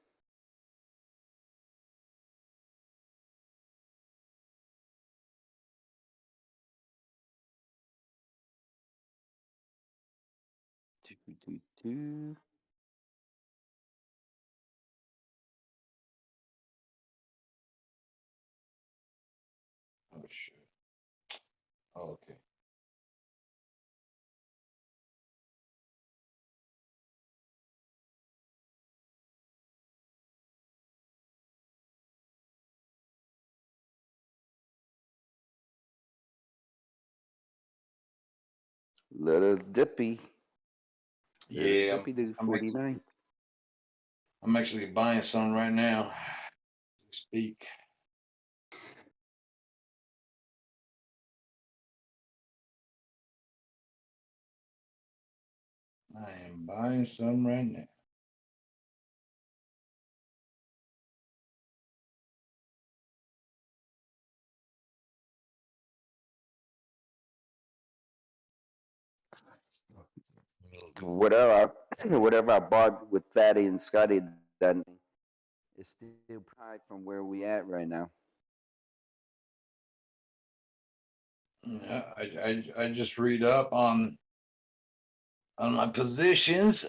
Doo, doo, doo. Oh shit. Oh, okay. Little Dippy, little Yeah, Dippy do I'm actually, 49. I'm actually buying some right now. Speak. I am buying some right now. Whatever I bought with Fatty and Scotty, that is still high from where we at right now. Yeah, I just read up on my positions.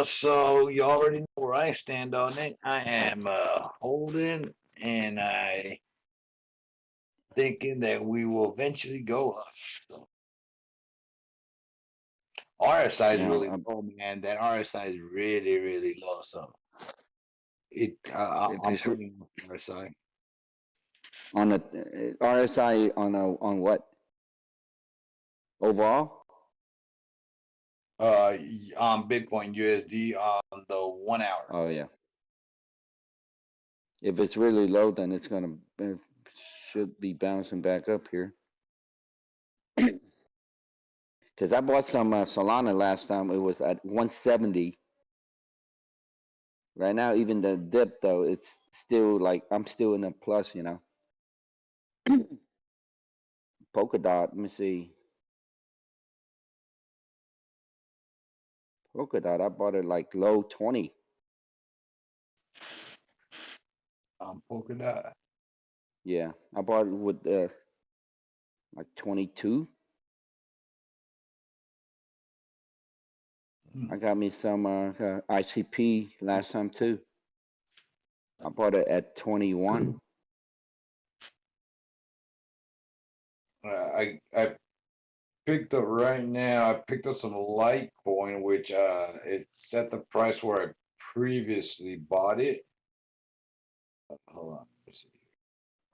So you already know where I stand on it. I am holding, and I thinking that we will eventually go up. So RSI is Now, really low, man. That RSI is really, really low. So if I'm it's putting RSI on a RSI on what overall? on Bitcoin USD on the 1 hour. Oh yeah. If it's really low, then it should be bouncing back up here. Because I bought some Solana last time. It was at 170. Right now, even the dip though, it's still like I'm still in a plus, you know. Polka dot, let me see. Polka dot, I bought it like low 20. Polka dot. Yeah, I bought it with like 22. I got me some ICP last time too. I bought it at 21. I picked up right now. I picked up some Litecoin, which it's at the price where I previously bought it. Hold on, let's see.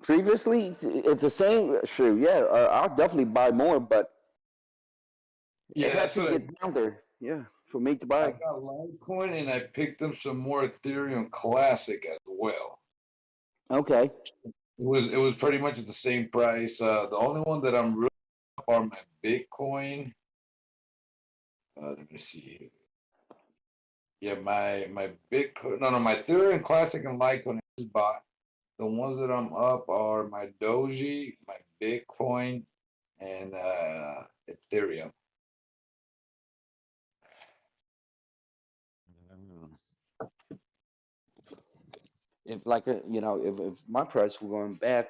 Previously, it's the same. Sure, yeah, I'll definitely buy more, but Yeah, it had that's to what I get down there. Yeah, for me to I buy. got Litecoin, and I picked up some more Ethereum Classic as well. Okay. It was pretty much at the same price. The only one that I'm really up are my Bitcoin. Let me see here. Yeah, my Bitcoin. No, my Ethereum Classic and Litecoin I just bought. The ones that I'm up are my Doji, my Bitcoin, and Ethereum. If like you know, if my price were going back,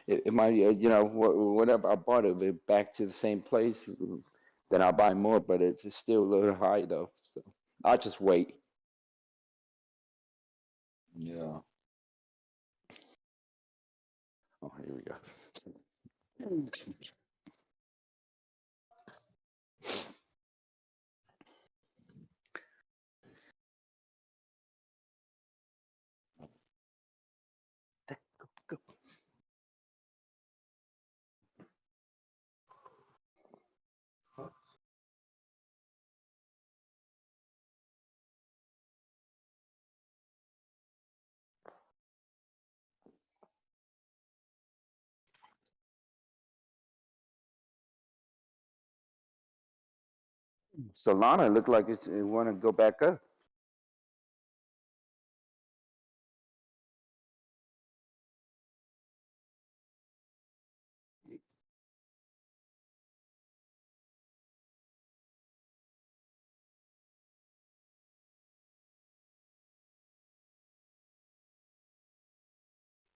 if my you know whatever I bought it, if it back to the same place, then I'll buy more. But it's still a little high though, so I'll just wait. Yeah. Oh, here we go. Go. Solana looked like it want to go back up.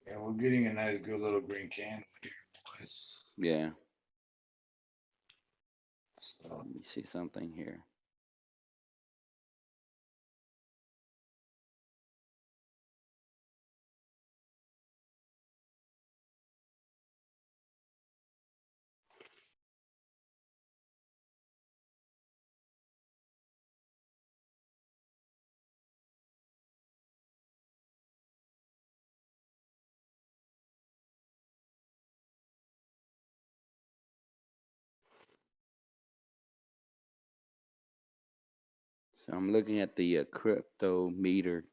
Yeah, we're getting a nice, good little green candle here, boys. Yeah. So, Let me see something here. So I'm looking at the crypto meter.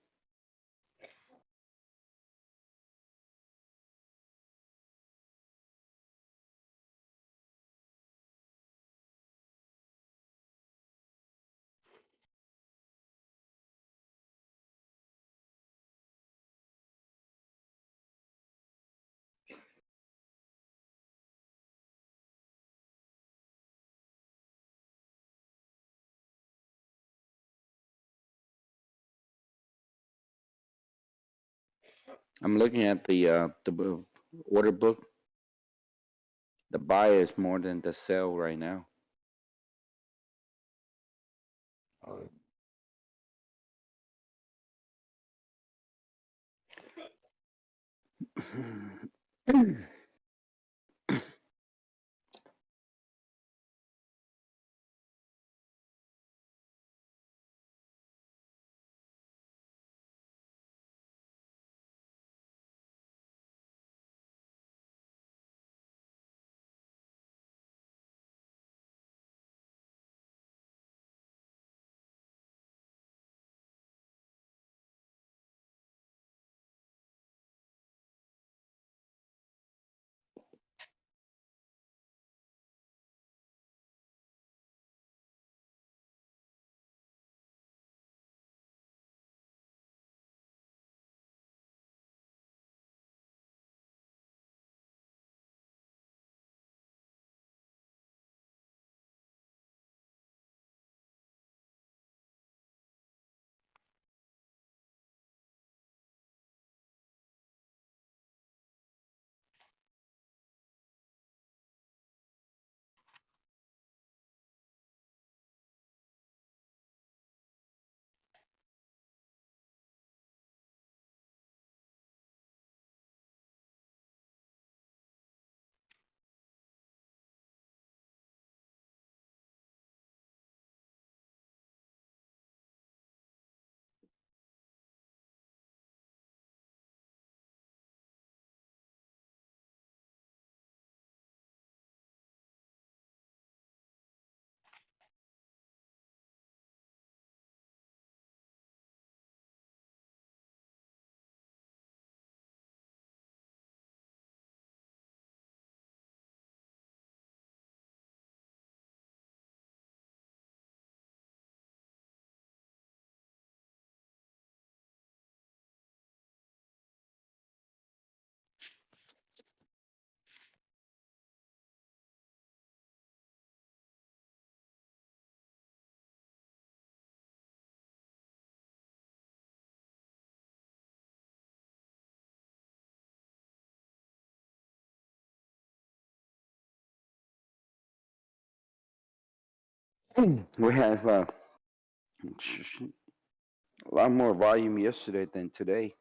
I'm looking at the order book. The buy is more than the sell right now. uh, We have a lot more volume yesterday than today.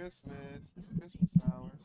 Christmas. It's Christmas hours.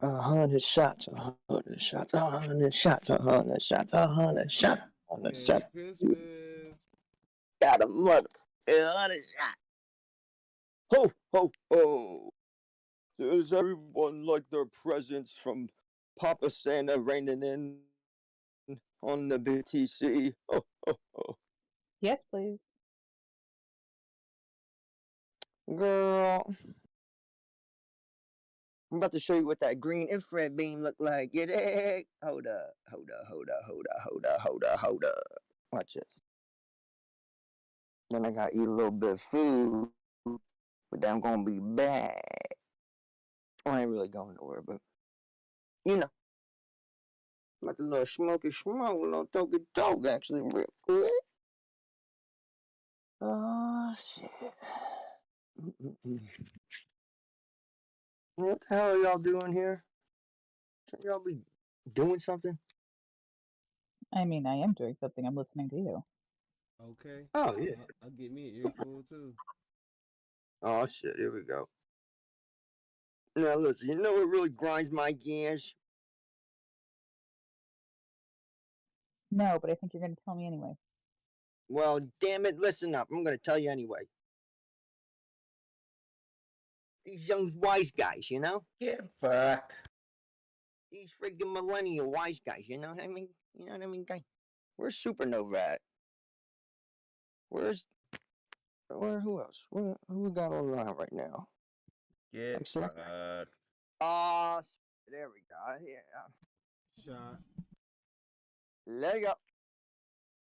100 shots, 100 shots, 100 shots, 100 shots, 100 shots, 100 Merry shots. Christmas. Got a mother, 100 shots. Ho, ho, ho. Does everyone like their presents from Papa Santa raining in on the BTC? Ho, ho, ho. Yes, please. Girl, I'm about to show you what that green infrared beam look like. You dig? Hold up, hold up, hold up, hold up, hold up, hold up, hold up. Watch this. Then I gotta eat a little bit of food, but then I'm gonna be back. I ain't really going nowhere, but you know, like a little smoky smoke, a little toky talk, actually, real quick. Oh shit. What the hell are y'all doing here? Should y'all be doing something? I mean, I am doing something. I'm listening to you. Okay. Oh yeah. I'll get me an earful too. Oh shit. Here we go. Now listen, you know what really grinds my gears? No, but I think you're going to tell me anyway. Well, damn it, listen up. I'm gonna tell you anyway. These young wise guys, you know? Get fucked. These freaking millennial wise guys, you know what I mean? You know what I mean, guy? Where's Supernova at? Who else? Who we got online right now? Get Excellent. fucked. Ah, there we go. Yeah. Shot. There you go.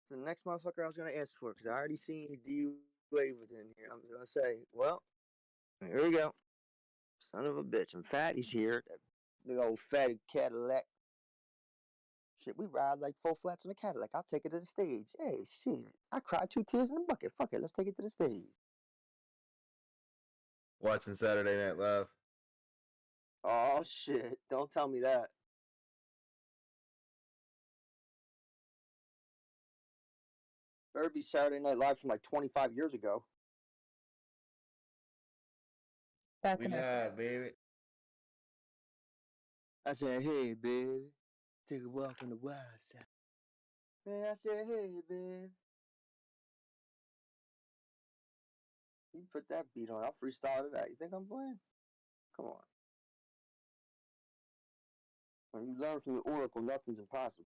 It's the next motherfucker I was gonna ask for because I already seen D Wave was in here. I'm gonna say, well, here we go. Son of a bitch. And Fatty's here. That big old fatty Cadillac. Shit, we ride like 4 flats on a Cadillac. I'll take it to the stage. Hey, shit. I cried 2 tears in a bucket. Fuck it. Let's take it to the stage. Watching Saturday Night Live. Oh, shit. Don't tell me that. Better be Saturday Night Live from like 25 years ago. Back We when live, baby. I said, hey, baby. Take a walk on the wild side. Man, I said, hey, babe. You put that beat on. I'll freestyle to that. You think I'm playing? Come on. When you learn from the oracle, nothing's impossible.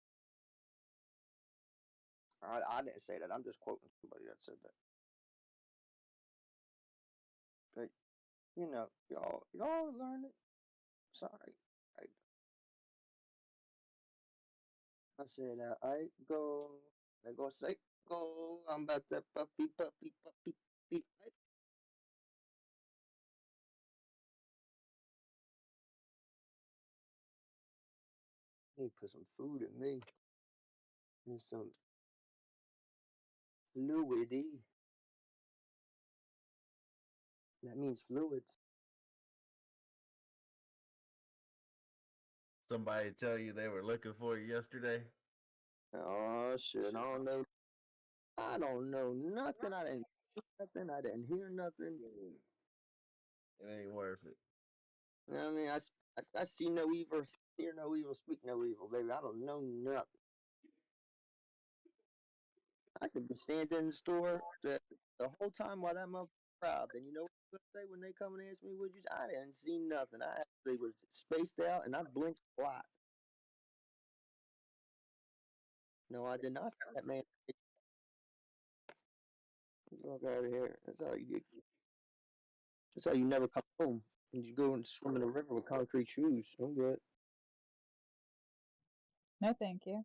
I didn't say that. I'm just quoting somebody that said that. But, you know, y'all learn it. Sorry. I said, I go say, go. I'm about to puppy. Need to put some food in me. And some fluidy. That means fluids. Somebody tell you they were looking for you yesterday? Oh shit! I don't know nothing. I didn't nothing. I didn't hear nothing. It ain't worth it. I mean, I see no evil, hear no evil, speak no evil, baby. I don't know nothing. I could be standing in the store the whole time while that motherfucker robbed. And you know what they say when they come and ask me, would you? I didn't see nothing. I actually was spaced out and I blinked a lot. No, I did not see that man. Look out of here. That's how you get. That's how you never come home. You go and swim in the river with concrete shoes. I'm good. No, thank you.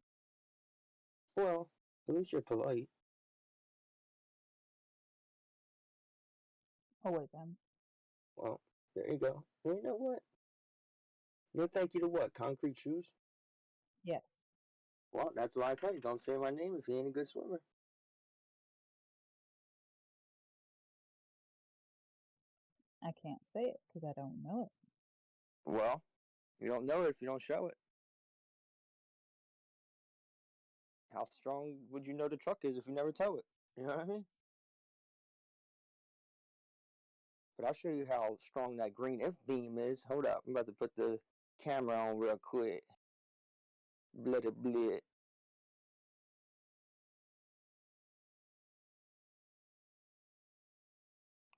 Well, at least you're polite. Always am. Well, there you go. Well, you know what? No thank you to what? Concrete shoes? Yes. Well, that's why I tell you, don't say my name if you ain't a good swimmer. I can't say it because I don't know it. Well, you don't know it if you don't show it. How strong would you know the truck is if you never tow it? You know what I mean? But I'll show you how strong that green F beam is. Hold up, I'm about to put the camera on real quick. Bloody blood.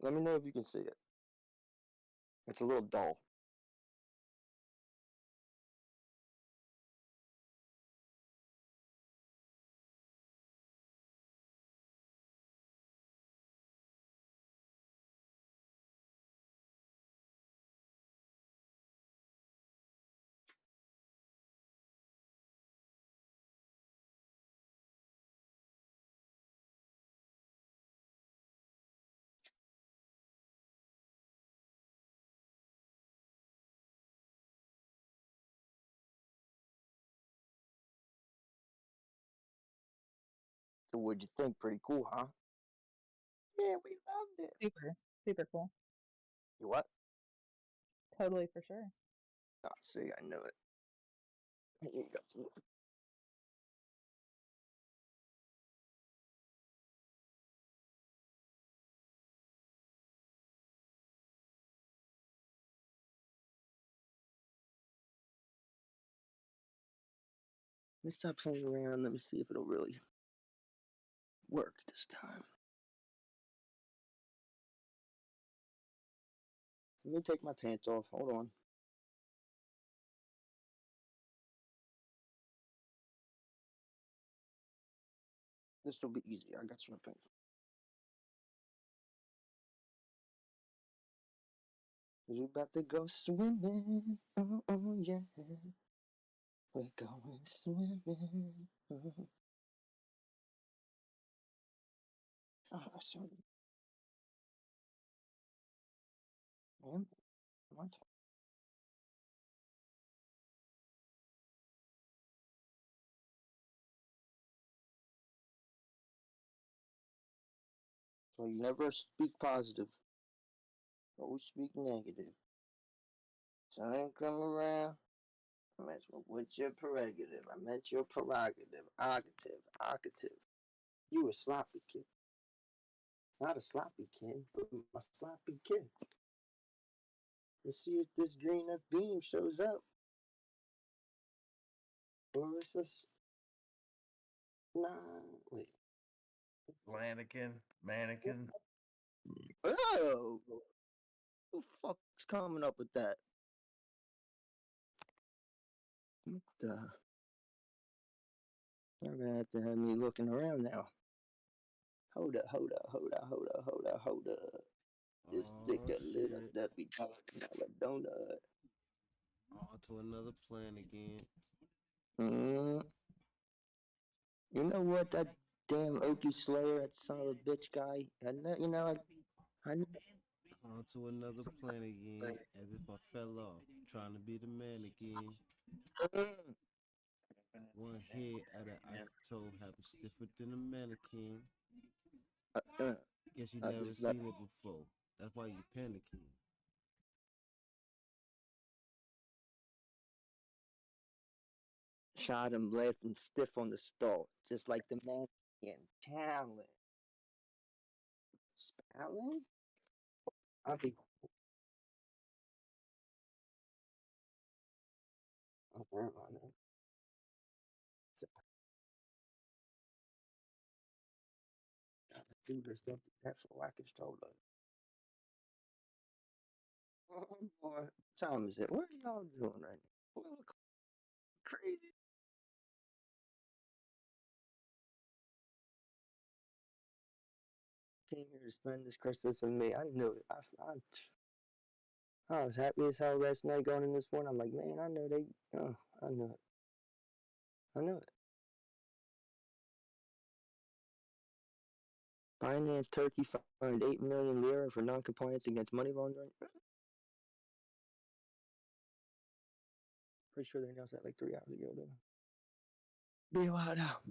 Let me know if you can see it. It's a little dull. So what'd you think? Pretty cool, huh? Yeah, we loved it. Super cool. You what? Totally for sure. Oh, see, I knew it. Here you go. Let's stop playing around. Let me see if it'll really work this time. Let me take my pants off. Hold on. This will be easy. I got some pants. We about to go swimming. Oh, oh yeah. We're going swimming. Oh, sorry. Man, what? So you never speak positive. Always speak negative. Something come around. I meant, well, what's your prerogative? I meant your prerogative. Argative. You a sloppy kid. Not a sloppy kid, but a sloppy kid. Let's see if this green F beam shows up. Or is this. Nah, wait. Mannequin. Oh! Who the fuck's coming up with that? What the? You're gonna have to have me looking around now. Hold up. Just stick Oh a little shit. duppy a donut. On to another plan again. Mm. You know what? That damn Okie Slayer, that son of a bitch guy. I know. On to another plan again. As if I fell off. Trying to be the man again. Mm. One head at an Eiffel Tower happened stiffer than a mannequin. Guess you I never just let seen it before. That's why you panicking. shot him left and stiff on the stall, just like the man in talent. Spelling? I'll be. I'll work on it. Gotta do this stuff that for I control it. Oh boy, what time is it? What are y'all doing right now? We look crazy. Came here to spend this Christmas with me. I knew it. I was happy as hell last night going in this one. I'm like, man, I know they. Oh, I knew it. I knew it. Binance Turkey fined 8 million lira for non-compliance against money laundering. Pretty sure they announced that like 3 hours ago. Be wild out.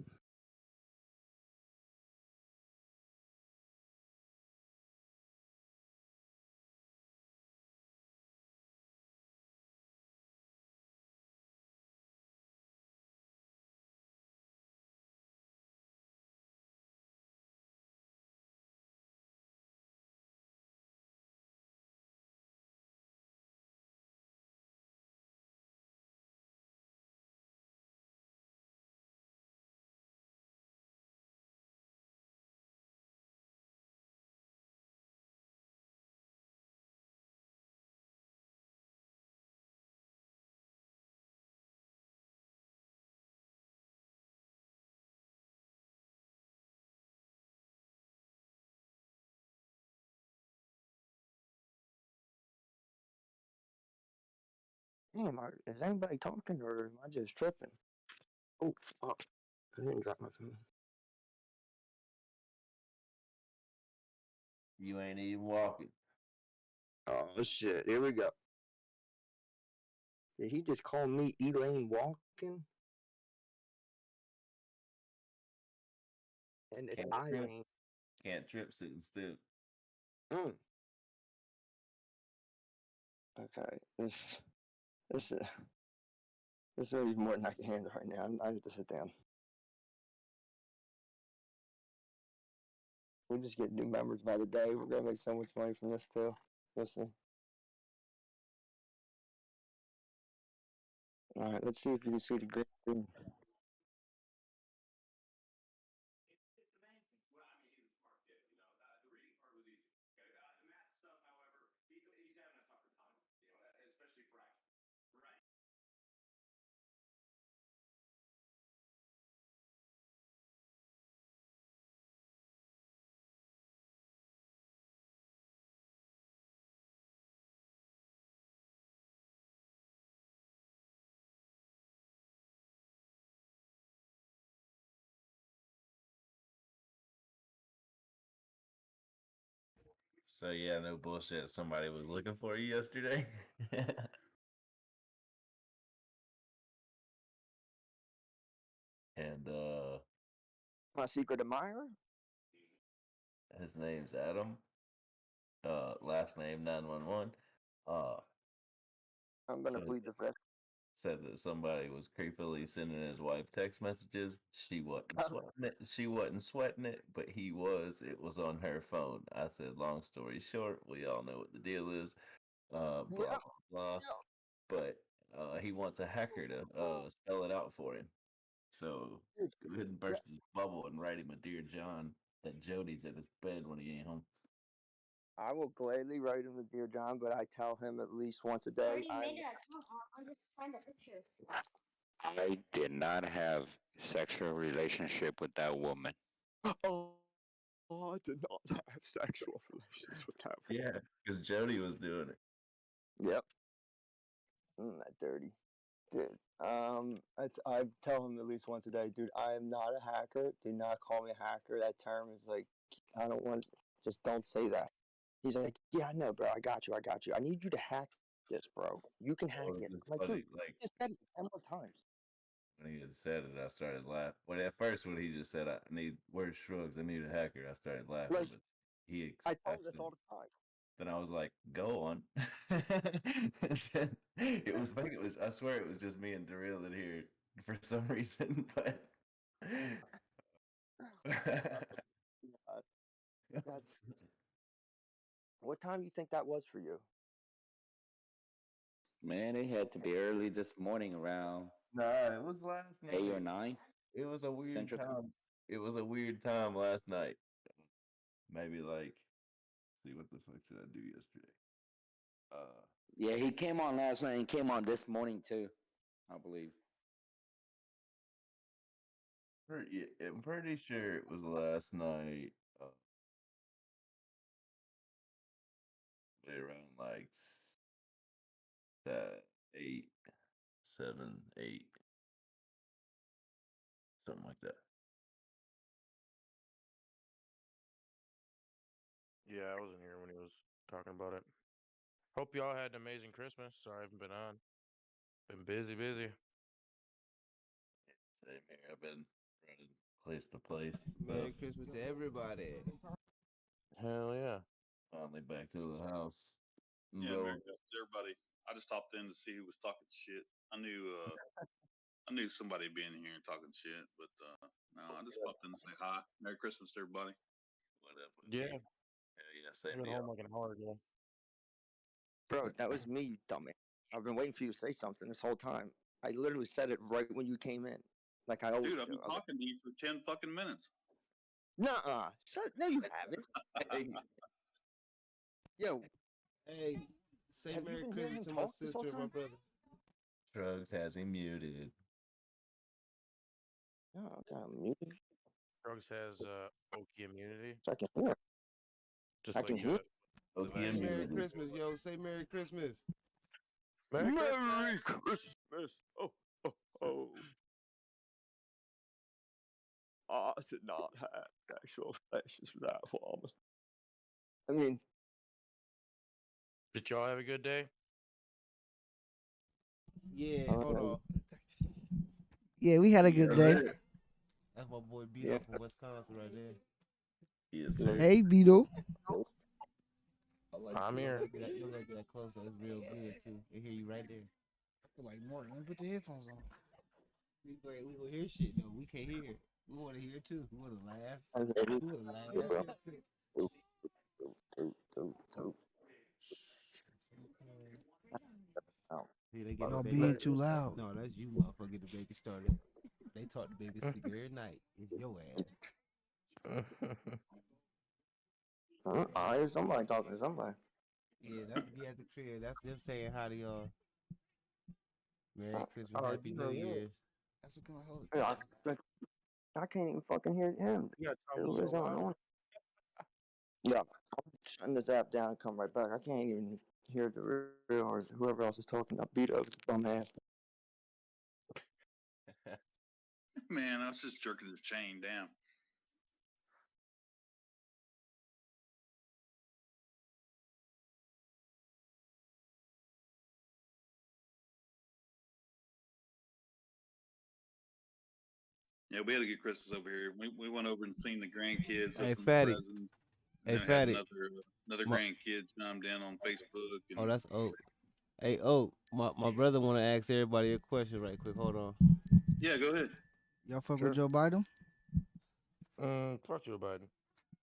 Damn, is anybody talking or am I just tripping? Oh, fuck. I didn't drop my phone. You ain't even walking. Oh, shit. Here we go. Did he just call me Elaine Walking? And it's Can't trip. Eileen. Can't trip sitting still. Mm. Okay, this is really more than I can handle right now. I have to sit down. We just get new members by the day. We're gonna make so much money from this too. Listen. All right, let's see if you can see the green. So yeah, no bullshit. Somebody was looking for you yesterday. And My secret admirer? his name's Adam. Last name 911. Uh, I'm gonna said plead the fifth. said that somebody was creepily sending his wife text messages. She wasn't Oh. sweating it. She wasn't sweating it, but he was. It was on her phone. I said, long story short, we all know what the deal is. Blah Yeah. blah blah. But he wants a hacker to spell it out for him. So go ahead and burst his bubble and write him a Dear John that Jody's at his bed when he ain't home. I will gladly write him a Dear John, but I tell him at least once a day. I did not have sexual relationship with that woman. Oh, I did not have sexual relations with that woman. Yeah, because Jody was doing it. Yep. That dirty. Dude, I tell him at least once a day, dude, I am not a hacker. Do not call me a hacker. That term is like, I don't want, just don't say that. He's like, yeah, I know, bro. I got you. I need you to hack this, bro. You can hack it. I'm like, dude, Like, just said it 10 more times. When he had said it, I started laughing. Well, at first, when he just said, "I need where's Shrugs? I need a hacker," I started laughing. Like, But he, I tell him this all the time. Then I was like, "Go on." It was like it was. I swear it was just me and Daryl in here for some reason. But That's what time do you think that was for you? Man, it had to be early this morning around Nah, it was last night. 8 or 9. It was a weird Central time. It was a weird time last night. Maybe like, see what the fuck should I do yesterday? Yeah, he came on last night and came on this morning too, I believe. I'm pretty sure it was last night. Around like 8, 7, 8, something like that. Yeah, I wasn't here when he was talking about it. Hope y'all had an amazing Christmas. Sorry I haven't been on. Been busy. Same here. I've been running place to place. Merry Christmas to everybody. Hell yeah. Finally back to the house. Yeah, Merry Christmas to everybody. I just stopped in to see who was talking shit. I knew somebody being here and talking shit, but no, I just popped in to say hi. Merry Christmas to everybody. What up? Yeah. Hell yeah, I same got deal. home like an hour ago. Bro, that was me, you dummy. I've been waiting for you to say something this whole time. I literally said it right when you came in, like I always Dude, I've do. been talking to you for 10 fucking minutes. Nuh-uh. No, you haven't. Yo. Hey, say Have Merry you been hearing Christmas him to my talk this whole sister and my time? brother. Shrugs has him muted. Oh, okay, I'm muted. Drugs has Okie immunity. So I can hear. Just I like can hear. Okay, Say Merry muted. Christmas, yo. Say Merry Christmas. Merry Christmas. Oh, oh, oh. I did not have actual flashes for that one. I mean, Did y'all have a good day? Yeah, hold on. Yeah, we had a good day. That's my boy Beto Yeah. from Wisconsin right there. Yes, sir. Hey, Beetle. I like I'm here. You like that close, so it's real good too. They hear you right there. I feel like Morton. Let me put the headphones on. We gonna hear shit though. We can't hear it. We want to hear it too. We want to laugh. I said, We want to laugh. See, they get Y'all the baby. being too loud. No, that's you, motherfucker. Get the baby started. They talk the baby secret every night. It's your ass. I hear somebody talking to somebody. Yeah, that's me at the crib. That's them saying hi to y'all. Merry Christmas, Happy New Year. That's what kind of hold it. I can't even fucking hear him. You got Who is on? Yeah, I'll shut this app down and come right back. I can't even hear the real or whoever else is talking. I beat up bum ass. Man, I was just jerking his chain down. Yeah, we had a good Christmas over here. We went over and seen the grandkids, Hey, opened Fatty. presents. Hey, Then I had Fatty. another grandkid chimed in on Facebook. And Oh, that's Oak. Hey, Oak. My brother want to ask everybody a question right quick. Hold on. yeah, go ahead. Y'all fuck with Joe Biden? Fuck Joe Biden.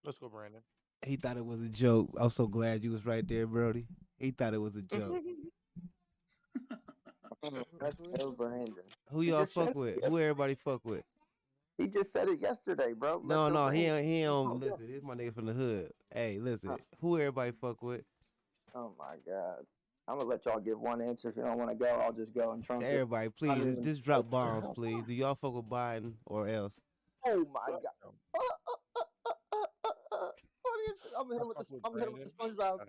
Let's go, Brandon. He thought it was a joke. I'm so glad you was right there, Brody. He thought it was a joke. That's no Brandon. Who y'all fuck with? Who everybody fuck with? He just said it yesterday, bro. No, he don't listen. This is my nigga from the hood. Hey, listen. Who everybody fuck with? Oh my god. I'm gonna let y'all give one answer. If you don't want to go, I'll just go and trunk it. Everybody, please, just drop bombs, please. Do y'all fuck with Biden or else? Oh my god. I'm gonna hit him with the SpongeBob.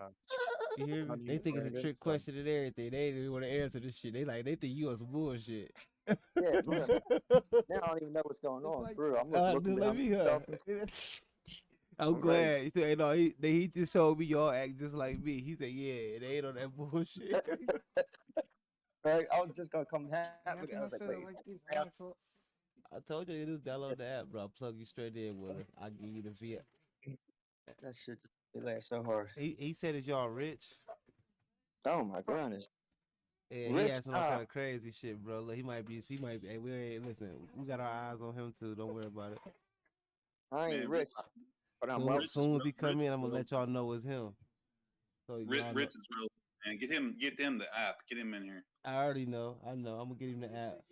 You hear me? They think it's a trick question and everything. They didn't want to answer this shit. They think you on some bullshit. Yeah, look. Now I don't even know what's going on. For real. I'm looking let me myself. I'm glad. He said, no, he just showed me y'all act just like me. He said, yeah, they ain't on that bullshit. Right, I was just gonna come happy. I was like, wait. I told you just download the app, bro. I'll plug you straight in with it. I'll give you the via. That shit just laughed so hard. He said, is y'all rich? Oh my goodness. Yeah, Rich, he had some kind of crazy shit, bro. Look, he might be. Hey, we ain't listen. We got our eyes on him too. Don't worry about it. I ain't rich, but I'm As soon as he come in, I'm gonna let y'all know it's him. So Rich is real, man. Get him the app. Get him in here. I already know. I know. I'm gonna get him the app.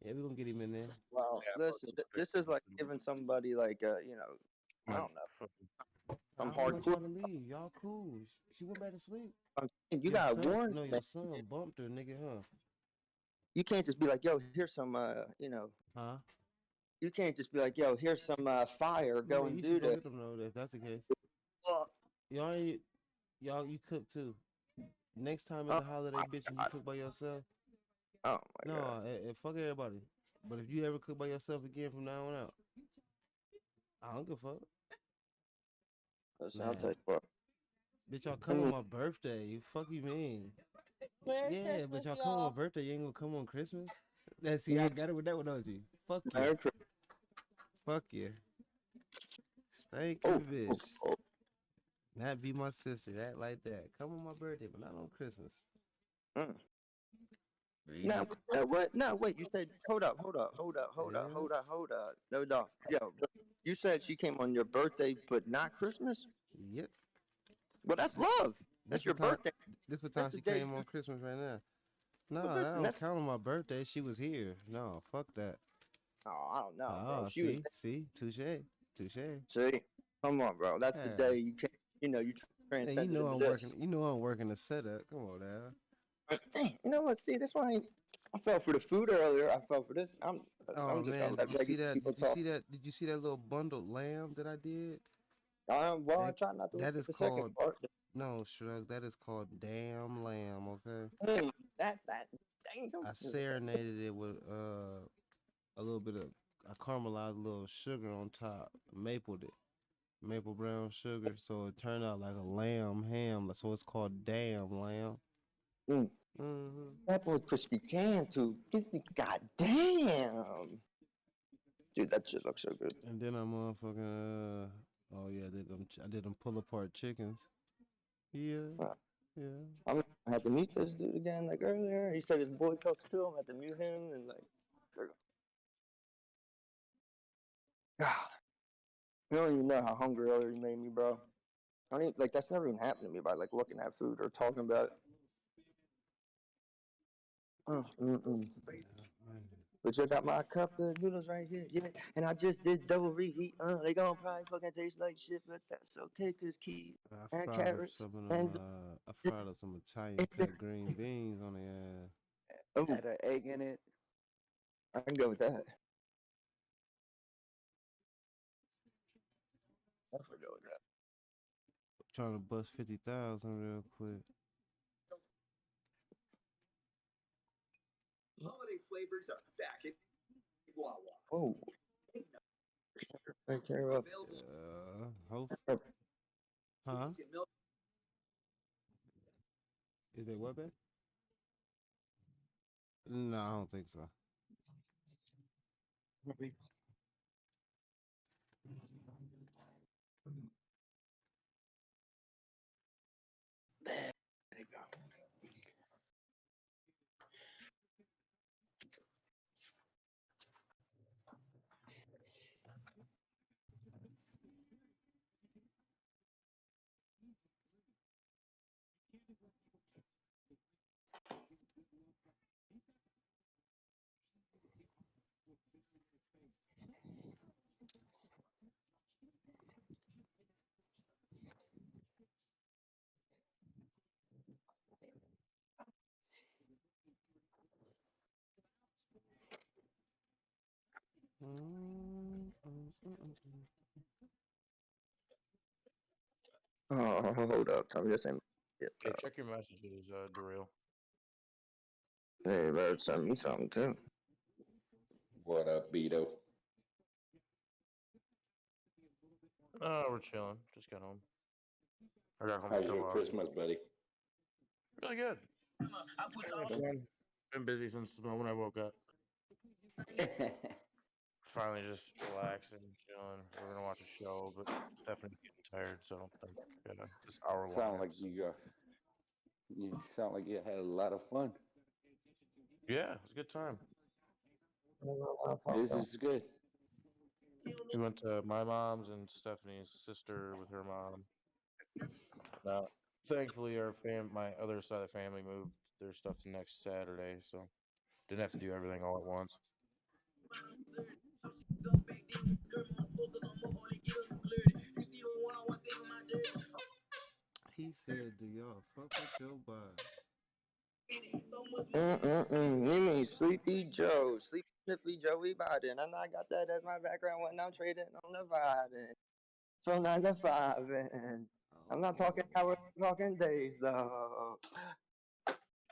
Yeah, we're gonna get him in there. Wow. Listen, this is like giving somebody like you know, I don't know. I'm hardcore. Y'all to leave. Y'all cool. She went back to sleep. You gotta warn. No, your son bumped her, nigga, huh? You can't just be like, yo, here's some, you know. Huh? You can't just be like, yo, here's some fire. Go and do Go that. get them though, if that's the case. Y'all, you cook too. Next time it's a holiday, bitch, and you cook by yourself. Oh my god. No, fuck everybody. But if you ever cook by yourself again from now on out, I don't give a fuck. Listen, I'll tell you what. Bitch, y'all come on my birthday. Fuck you mean? Merry but y'all come on my birthday. You ain't gonna come on Christmas? Let's see, I got it with that one, don't you? Fuck you. Fuck you. Thank you, bitch. That be my sister. That like that. Come on my birthday, but not on Christmas. No, what? No, wait. You said, hold up. No. Yo, you said she came on your birthday, but not Christmas? Yep. Well, that's love. That's your birthday. This what time she came on Christmas right now. No, well, listen, I don't count on my birthday. She was here. No, fuck that. Oh, I don't know, bro. See, touche. See, come on, bro. That's the day you can't. You know, you transcend. Hey, you know I'm working. You know I'm working the setup. Come on now. Dang, you know what? See, this one I fell for the food earlier. I fell for this. I'm just man, gonna let regular people talk. Did you see that little bundled lamb that I did? Well, I try not to. That is called. Second part. No, Shrug. That is called damn lamb. Okay. That's I serenaded it with a little bit of I caramelized a little sugar on top, mapled it, maple brown sugar, so it turned out like a lamb ham. So it's called damn lamb. That boy crispy can too. God damn. Dude, that shit looks so good. And then I motherfucking oh yeah, I did them pull apart chickens. Yeah, yeah. I had to meet this dude again like earlier. He said his boy cooks too. I'm had to mute him and like. You don't even know how hungry earlier made me, bro. I don't even, like that's never even happened to me by like looking at food or talking about it. But you got my cup of noodles right here, yeah. And I just did double reheat. They gonna probably fucking taste like shit, but that's okay, cause keys and carrots and I fried up some Italian cut green beans on the Had an egg in it. I can go with that. I can go with that. Trying to bust 50,000 real quick. Holiday flavors are back at Wawa. Oh. Take care of. Huh? Is they what, babe? No, I don't think so. There you go. Oh, hold up. Tell me this ain't shit, Hey, check your messages, Darrell. Hey, better send me something too. What up, Beto? We're chilling. Just got home. I got home. How's your Christmas, buddy? Really good. Been busy since the moment I woke up. Finally, just relaxing, chilling. We're gonna watch a show, but Stephanie's getting tired, so I think this hour long. Sound like you sound like you had a lot of fun. Yeah, it was a good time. This is good. We went to my mom's and Stephanie's sister with her mom. Now, thankfully, my other side of the family moved their stuff to next Saturday, so didn't have to do everything all at once. He said, "Do y'all fuck with Joe Biden?" You mean Sleepy Joe, Sleepy Sniffy Joey Biden. And I got that as my background when I'm trading on the Biden. From 9 to 5. And I'm not talking hours, I'm talking days though.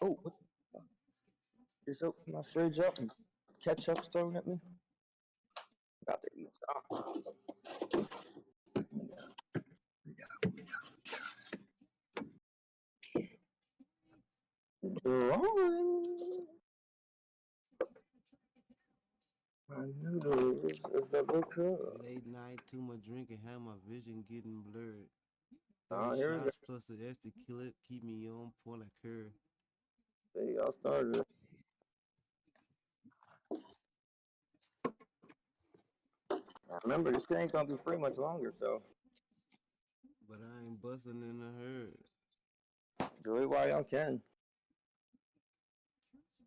Oh, what the fuck? Just open my fridge up and ketchup's thrown at me. About to eat some. My noodles is double cooked. Late night, too much drinking, have my vision getting blurred. Oh, 3 here we shots go. plus the SD clip keep me on point like curve. See, y'all started. Remember, this ain't gonna be free much longer, so. But I ain't busting in the herd. Do it while y'all can.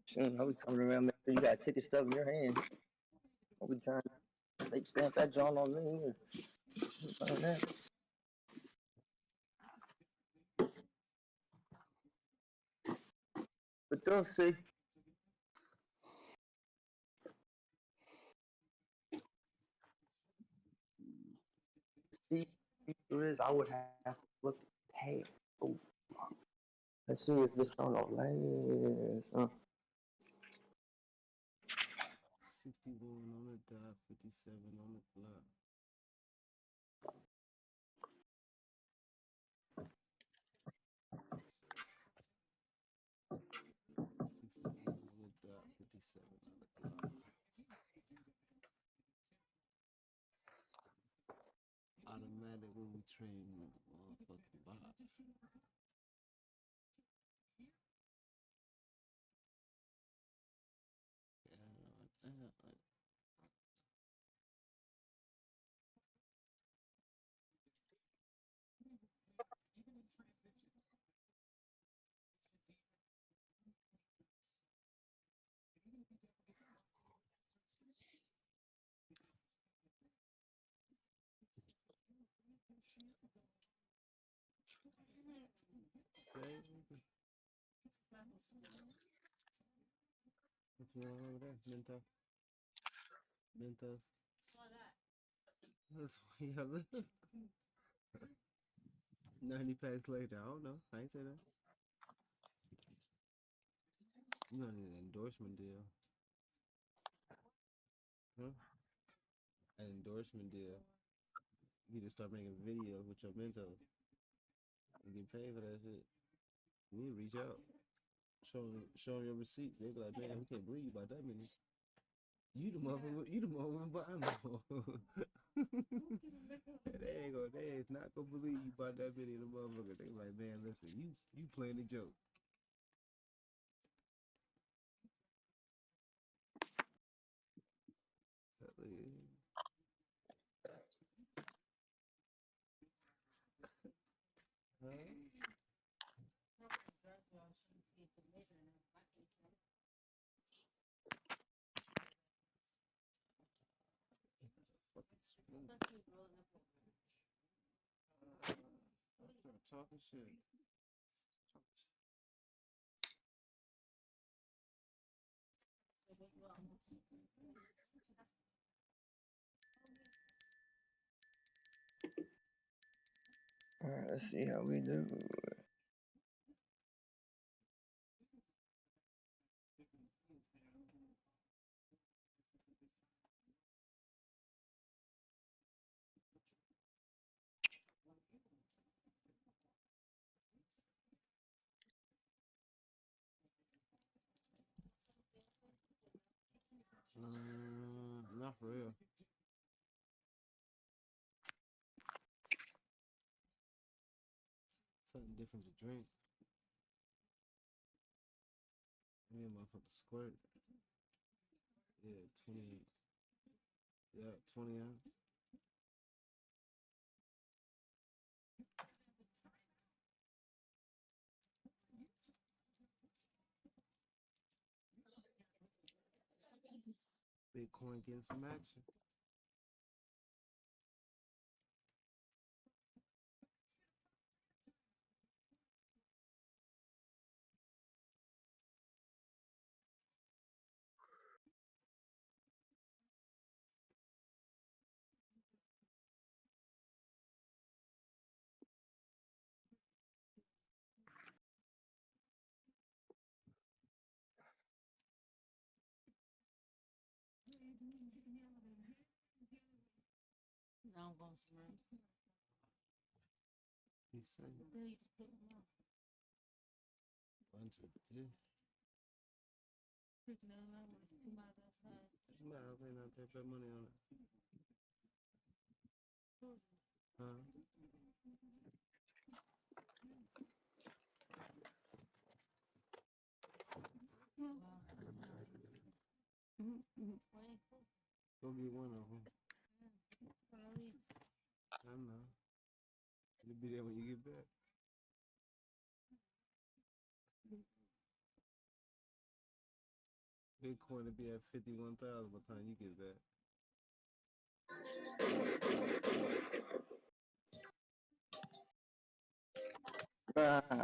Soon, I'll be coming around. Make sure you got a ticket stub in your hand. I'll be trying to fake stamp that John on me. On that. But don't see. See, is I would have to look. Hey, oh, let's see if this John will last. 57 on the clock. Automatic when we train motherfucking bot. What you want over there? Mentos? Mentos? That's what you got. 90 packs later. I don't know. I ain't say that. You don't need an endorsement deal. Huh? An endorsement deal. You need to start making videos with your Mentos. You get paid for that shit. You need to reach out. Show them your receipts. They be like, man, we can't believe you about that many. You the motherfucker buying them. They is not gonna believe you bought that many of the motherfucker. They like, man, listen, you playing the joke. Start talking shit. All right, let's see how we do. Not for real. Something different to drink. Me and motherfucker squirt. Yeah, 20. Yeah, 20 ounce. Bitcoin getting some action. Now I'm going somewhere. He's saying. What the hell you just put them on? Bunch of this. Freaking out, I was 2 miles outside. 2 miles ain't not that bad money on it. Huh? Go get one of them. When I leave. I know. You'll be there when you get back. Bitcoin will be at 51,000 by the time you get back.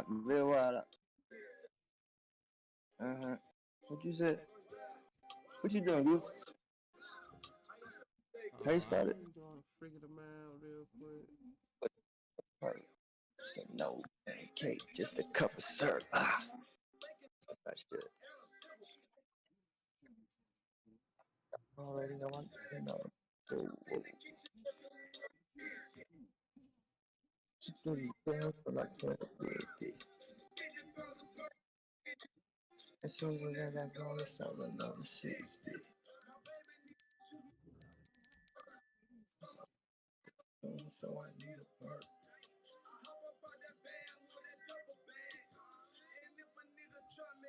Real wild. What you said? What you doing, dude? How you started? I'm doing freaking around real quick. Said no cake, just a cup of syrup. That shit. Already know what you know. Whoa, whoa. She do the dance for like 20. As soon as I got going, it's on another 60. So I need a perk.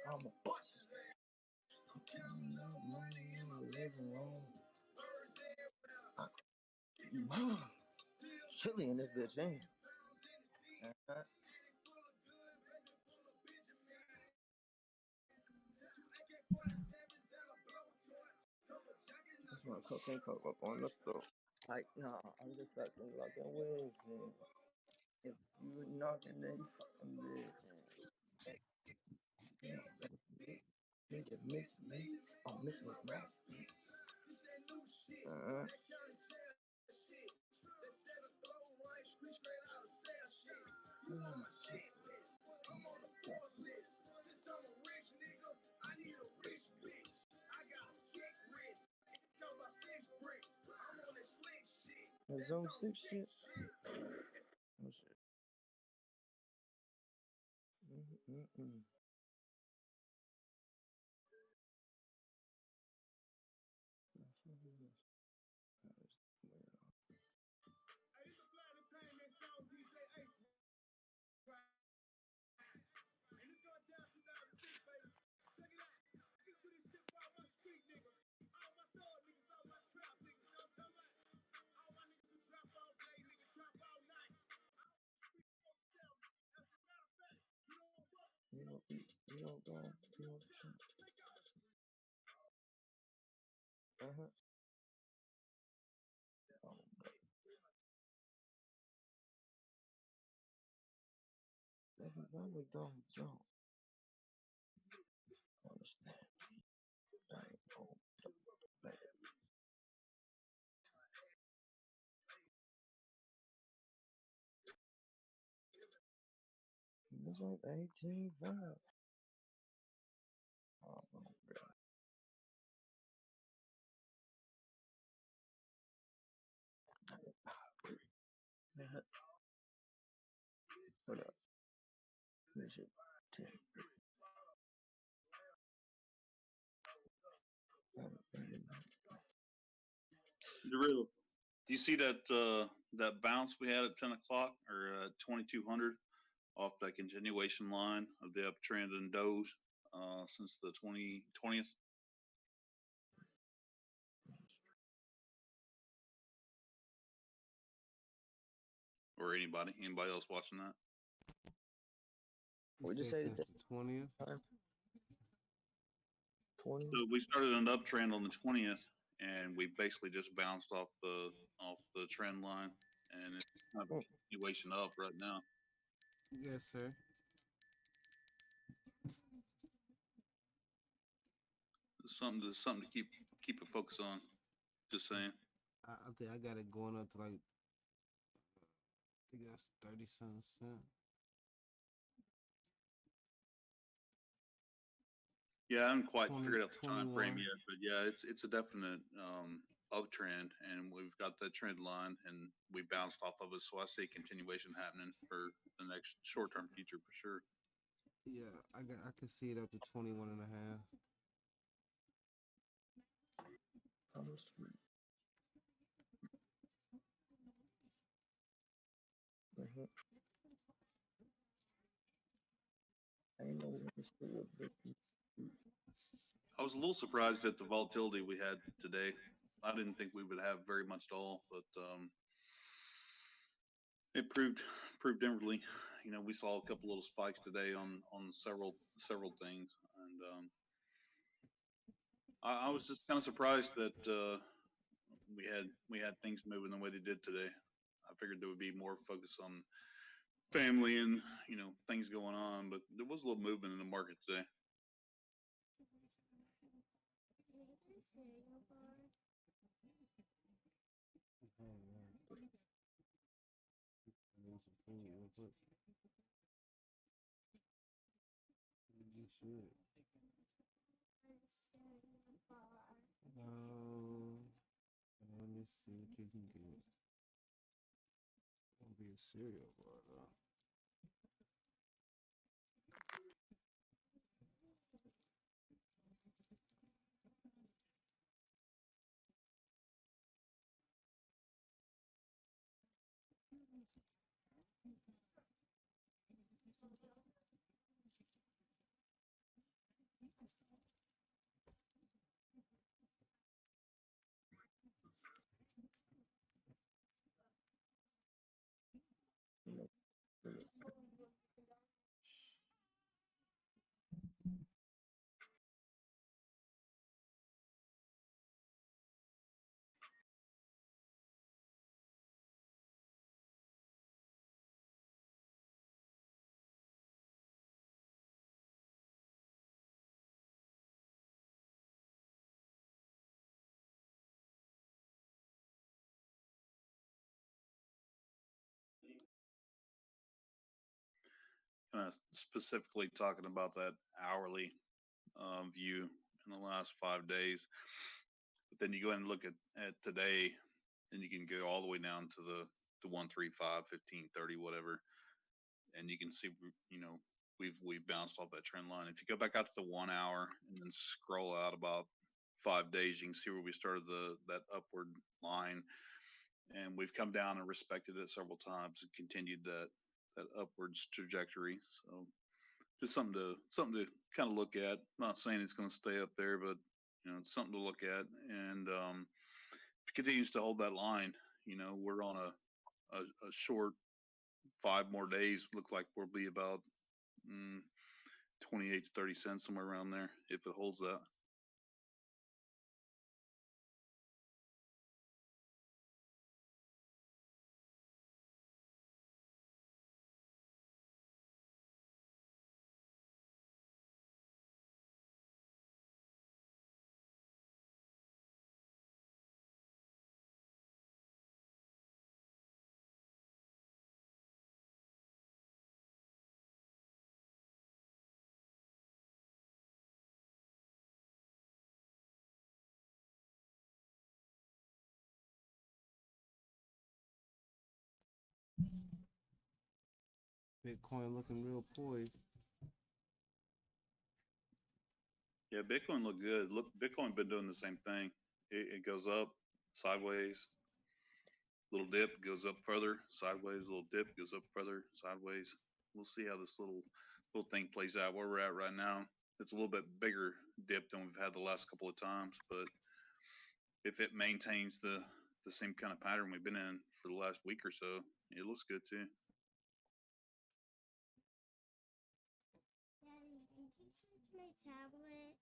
I'm a bust. I'm counting up money in my living room. Chilly in this bitch, ain't it? That's my cocaine coke up on the stove. Like, nah, I'm just fucking like a whiz. If you knocking, then you fucking bitch. Major miss me. Oh, miss my rap. Zone 6 shit. Oh shit. You don't go. You don't cheat. Oh, baby, why we don't jump? Understand? Like, oh, like, it's like 18.5. Oh, my God. What up? This shit 10. Drew, do you see that bounce we had at 10 o'clock or 2200 off that continuation line of the uptrend in Doge since the 20th? Or anybody else watching that? We just say since the 20th. 20. So we started an uptrend on the 20th, and we basically just bounced off the trend line, and it's kind of a continuation up right now. Yes, sir. It's something to keep a focus on. Just saying. I think I got it going up to like, I think that's 30 cents. Yeah, I haven't quite 20, figured out the time frame 21. yet, but yeah, it's a definite uptrend, and we've got that trend line, and we bounced off of it. So I see continuation happening for the next short term future for sure. Yeah, I can see it up to 21 and a half. I'm a street. I ain't know what this was, but I was a little surprised at the volatility we had today. I didn't think we would have very much at all, but it proved differently. You know, we saw a couple little spikes today on several things, and I was just kind of surprised that we had things moving the way they did today. I figured there would be more focus on family and things going on, but there was a little movement in the market today. You should. No. Let's see what you can get. Gonna be a cereal bar though. Specifically talking about that hourly view in the last 5 days. But then you go ahead and look at today, and you can go all the way down to the 135, 15, 30, whatever, and you can see we've bounced off that trend line. If you go back out to the 1 hour and then scroll out about 5 days, you can see where we started that upward line, and we've come down and respected it several times and continued that upwards trajectory. So just something to kind of look at. Not saying it's going to stay up there, but it's something to look at. And if it continues to hold that line, we're on a short 5 more days. Look like we'll be about 28 to 30 cents, somewhere around there, if it holds that. Bitcoin looking real poised. Yeah, Bitcoin looked good. Look, Bitcoin been doing the same thing. It goes up, sideways, little dip, goes up further, sideways, little dip, goes up further, sideways. We'll see how this little thing plays out. Where we're at right now, it's a little bit bigger dip than we've had the last couple of times, but if it maintains the same kind of pattern we've been in for the last week or so, it looks good too. Daddy, can you charge my tablet?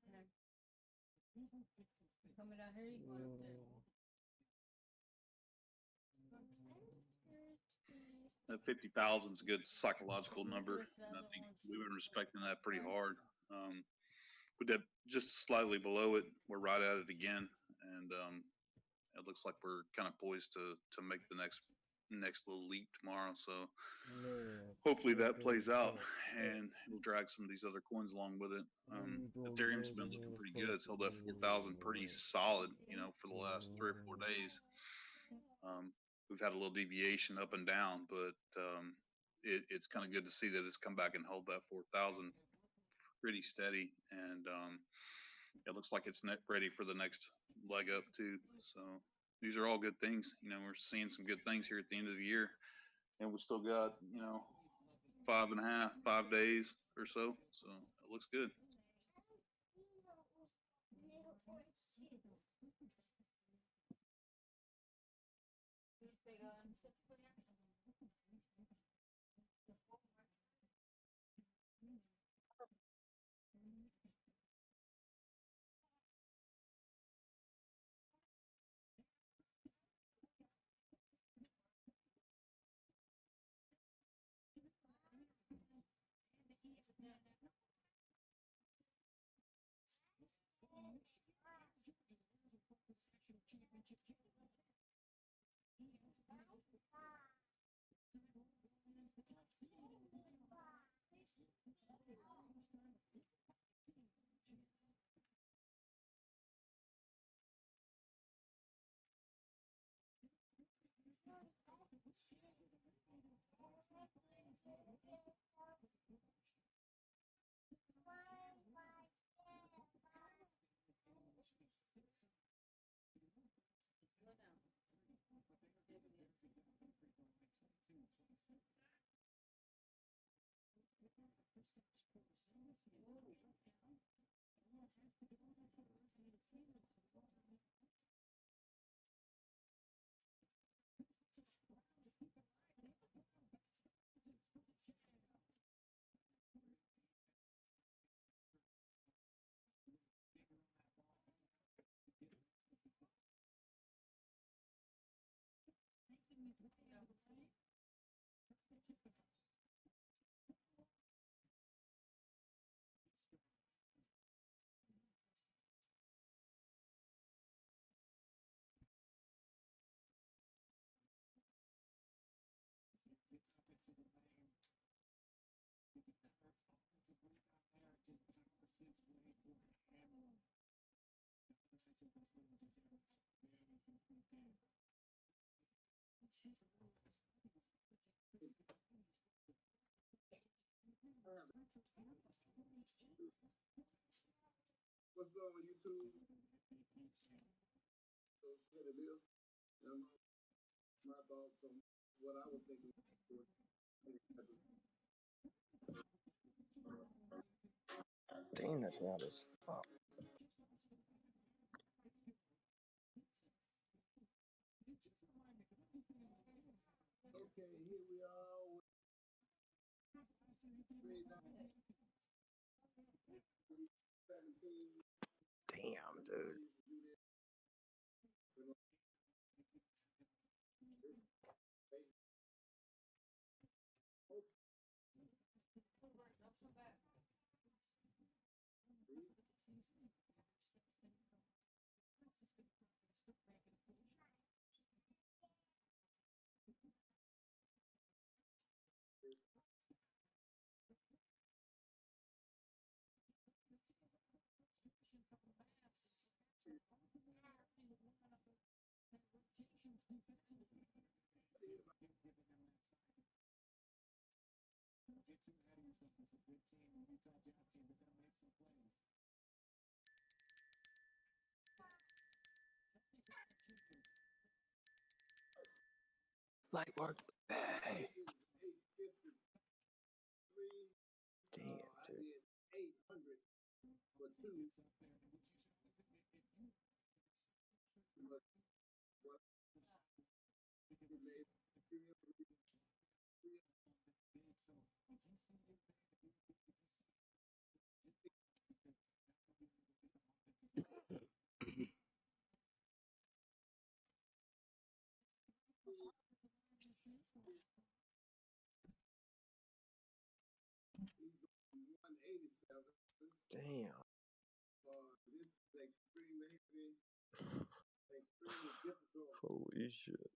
Okay. Coming down here, you going up there? That 50,000 is a good psychological number, and I think we've been respecting that pretty hard. We did just slightly below it. We're right at it again, and it looks like we're kind of poised to make the next little leap tomorrow. So hopefully that plays out, and it'll drag some of these other coins along with it. Ethereum's been looking pretty good. It's held that 4,000 pretty solid, for the last 3 or 4 days. We've had a little deviation up and down, but it's kind of good to see that it's come back and held that 4,000 pretty steady. And it looks like it's ready for the next leg up too. So these are all good things. We're seeing some good things here at the end of the year, and we still got 5 days or so. So it looks good. What's going on YouTube? So what it is, my thoughts on what I was thinking. Damn, that's loud as fuck. Okay, here we are. Damn, dude. Light work. Hey. Damn, dude. Damn. Holy shit.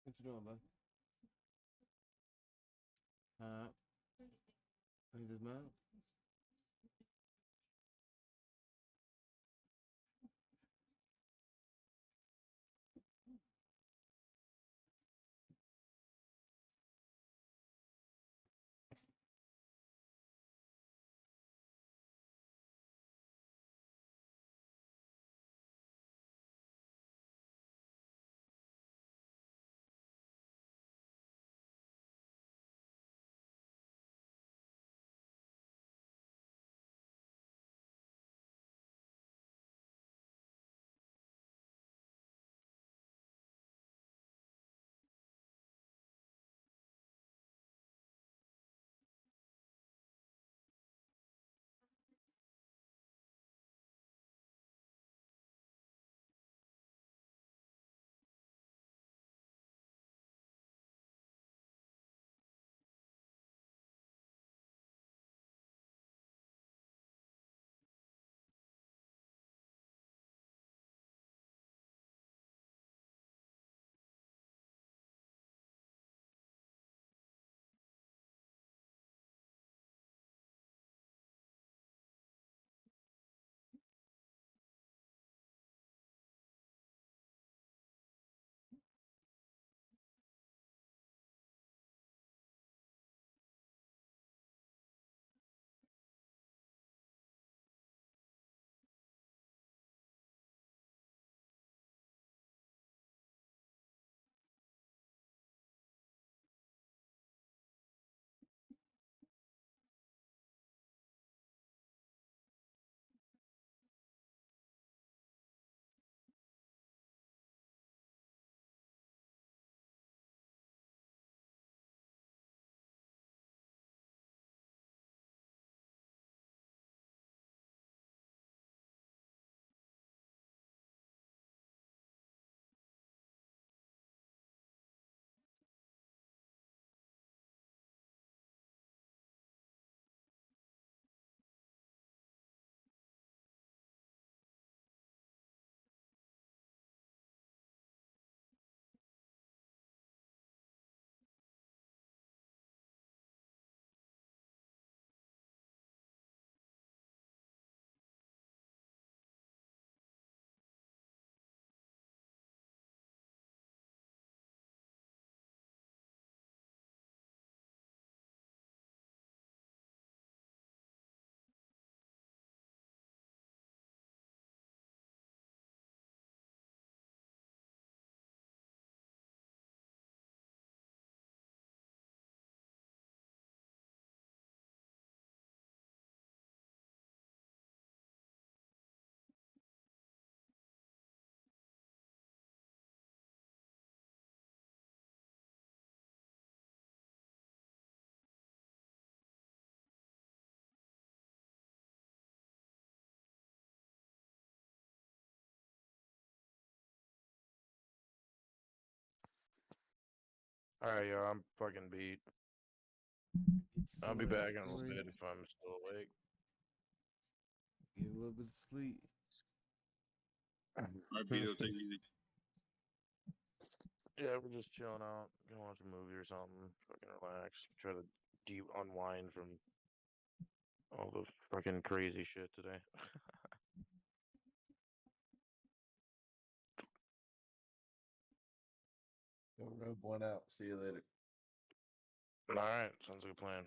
What you doing, bud? Huh? Clean his mouth? Alright, yo, I'm fucking beat. I'll be back in a little bit if I'm still awake. Get a little bit of sleep. All right, Vito, take it easy. Yeah, we're just chilling out. Gonna watch a movie or something. Fucking relax. Try to unwind from all the fucking crazy shit today. Go rub one out. See you later. Alright, sounds like a plan.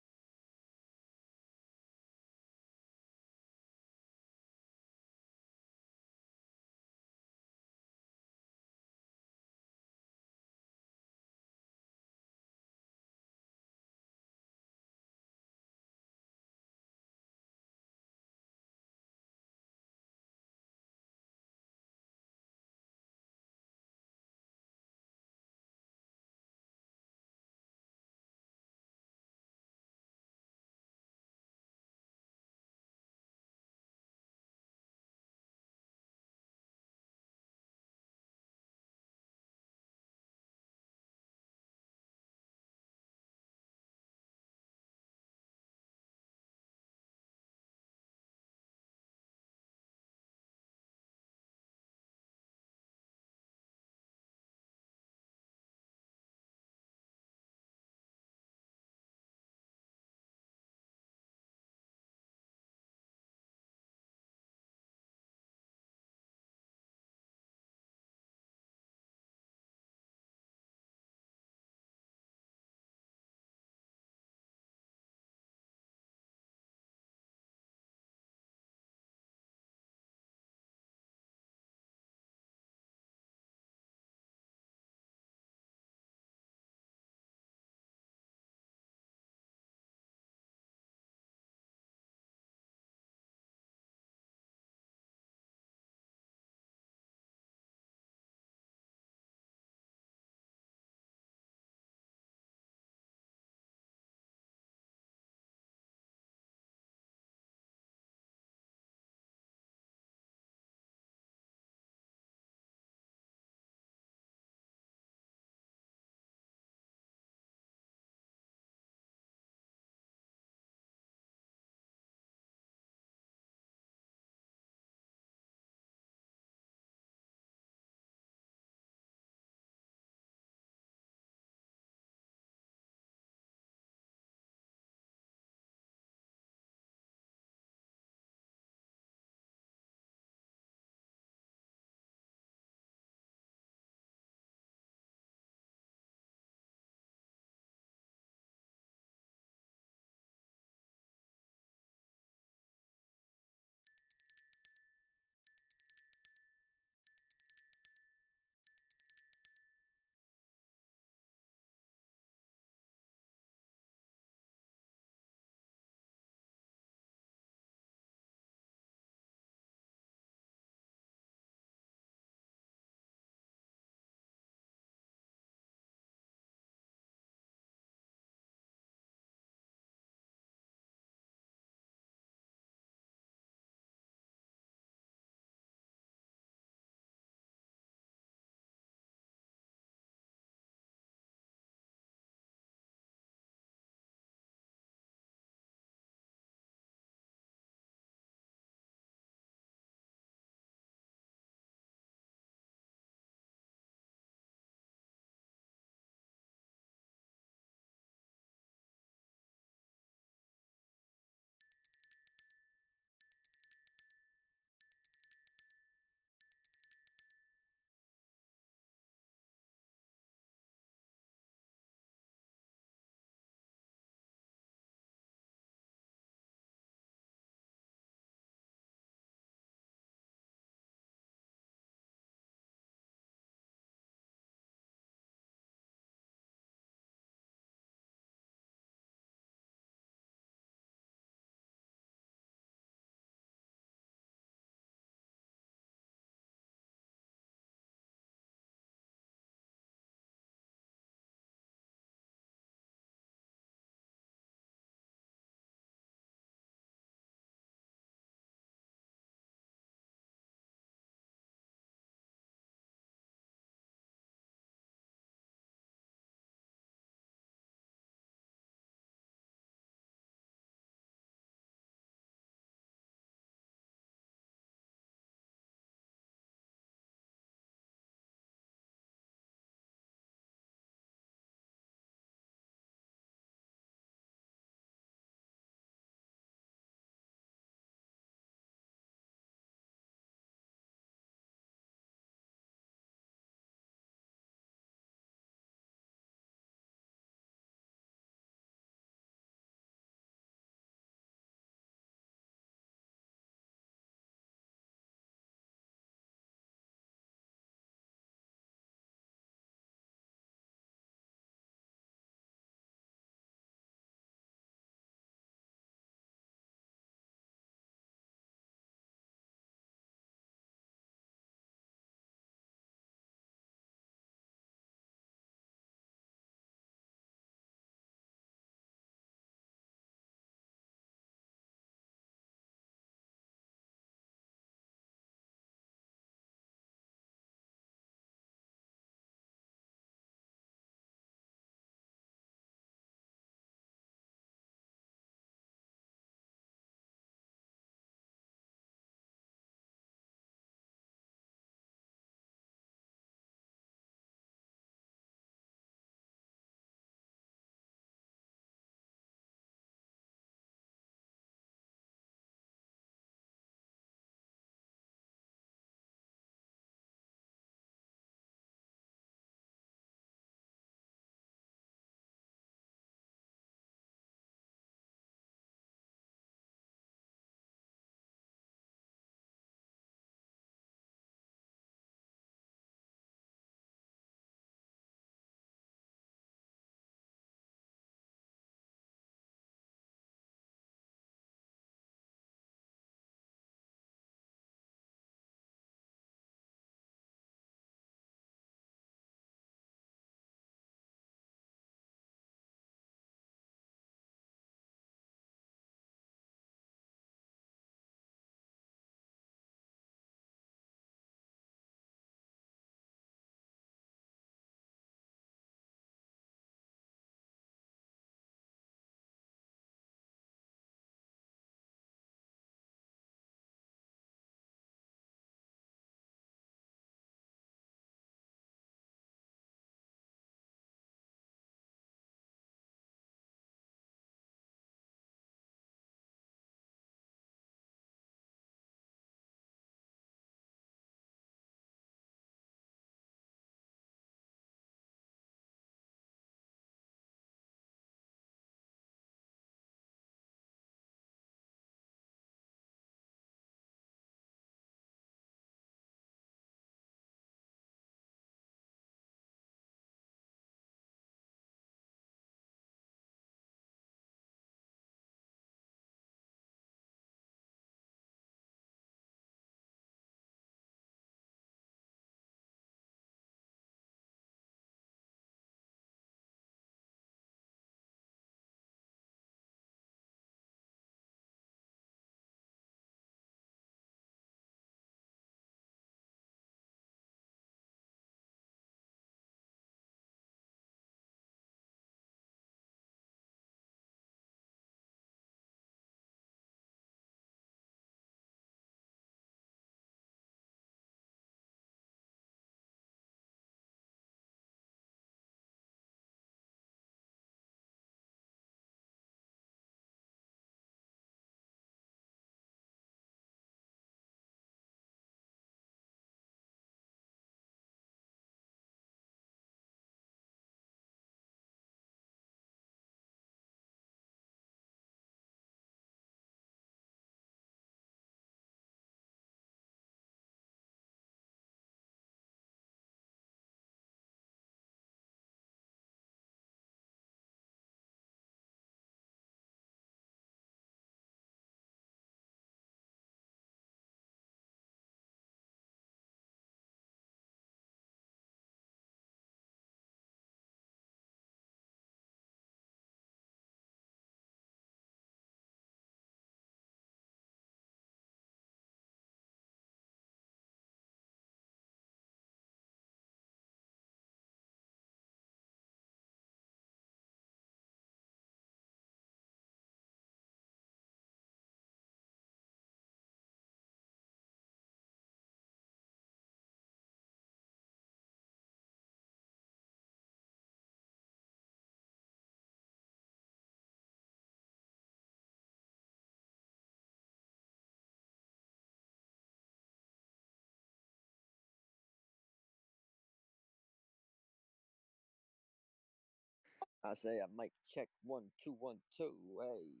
I say I might check 1 2 1 2. Hey,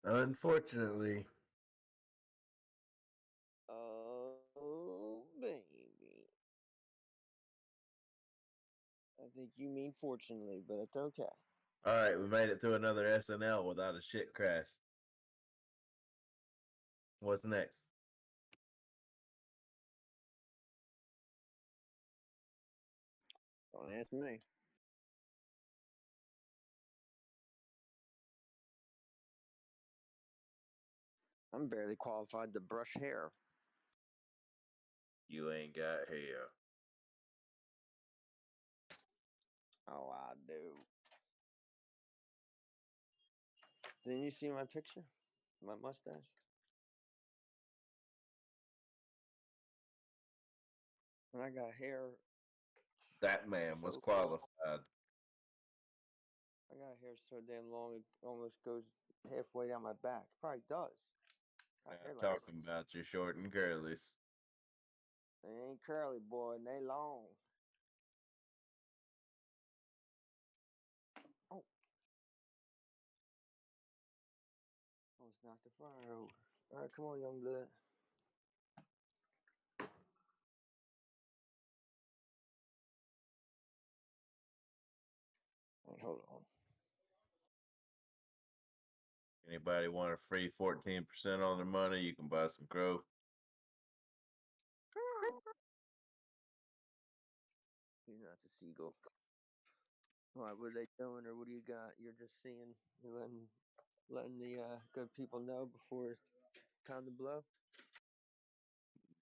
Unfortunately. oh baby. I think you mean fortunately, but it's okay. All right, we made it through another SNL without a shit crash. What's next? Don't ask me. I'm barely qualified to brush hair. You ain't got hair. Oh, I do. Didn't you see my picture? My mustache? When I got hair. That man was So qualified. I got hair so damn long it almost goes halfway down my back. Probably does. Got hair like Talking about your short and curlies. they ain't curly, boy, and they long. Oh. Almost knocked the fire over. Alright, come on, young blood. Right, hold on. Anybody want a free 14% on their money? You can buy some crow. He's not the seagull. What are they doing, or what do you got? You're just seeing, you're letting the good people know before it's time to blow.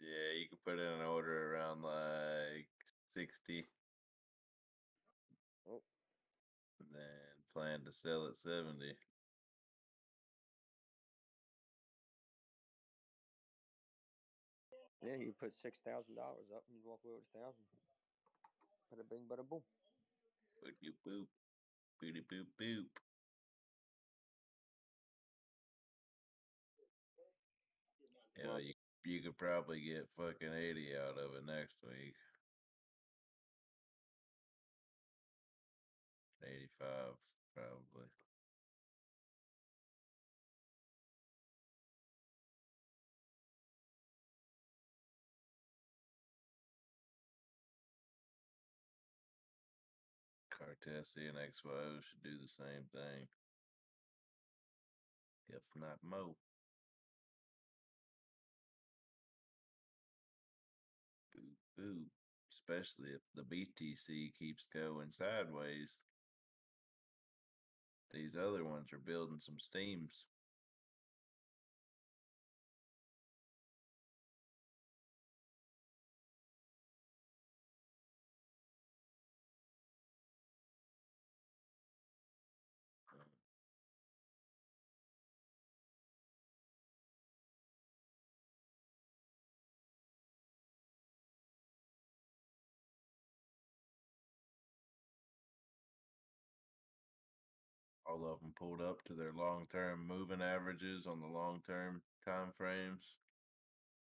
Yeah, you can put in an order around like 60. Oh. Then plan to sell at 70. Yeah, you put $6,000 up and you walk away with 1,000. Bada bing, bada boom. Boop boop, booty boop boop. Yeah, you could probably get fucking 80 out of it next week. 85 probably. Cartesi and XYO should do the same thing. If not more. Boop boop. Especially if the BTC keeps going sideways. These other ones are building some steams. All of them pulled up to their long-term moving averages on the long-term time frames.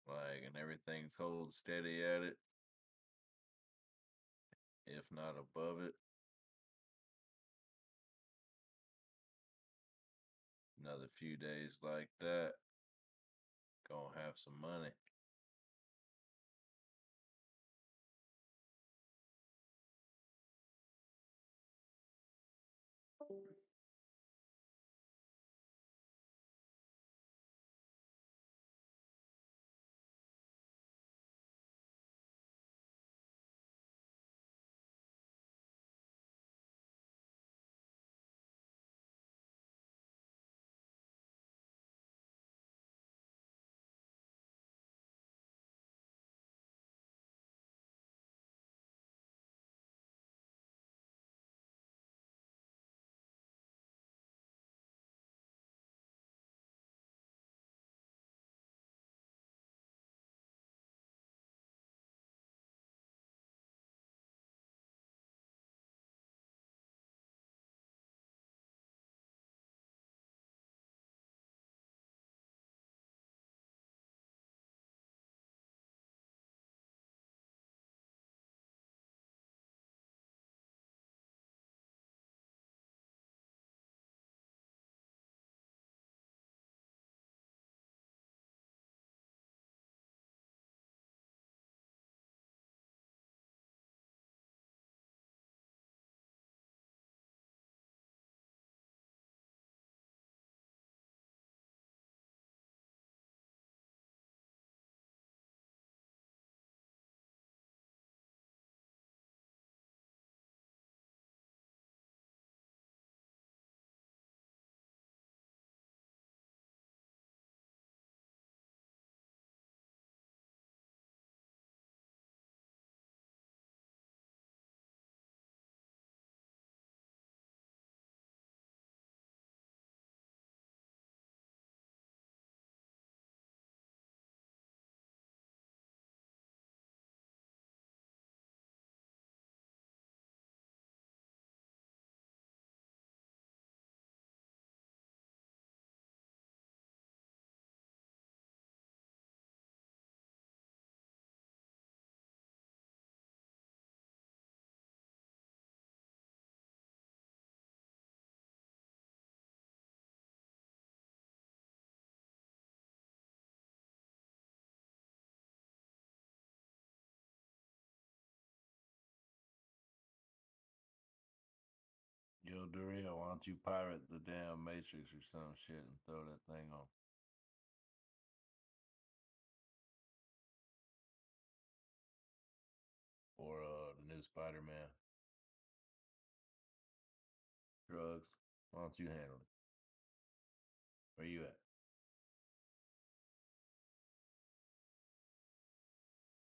Like, and everything's holding steady at it, if not above it. Another few days like that, gonna have some money. Yo, Dario, why don't you pirate the damn Matrix or some shit and throw that thing on? Or the new Spider-Man. Drugs. Why don't you handle it? Where you at?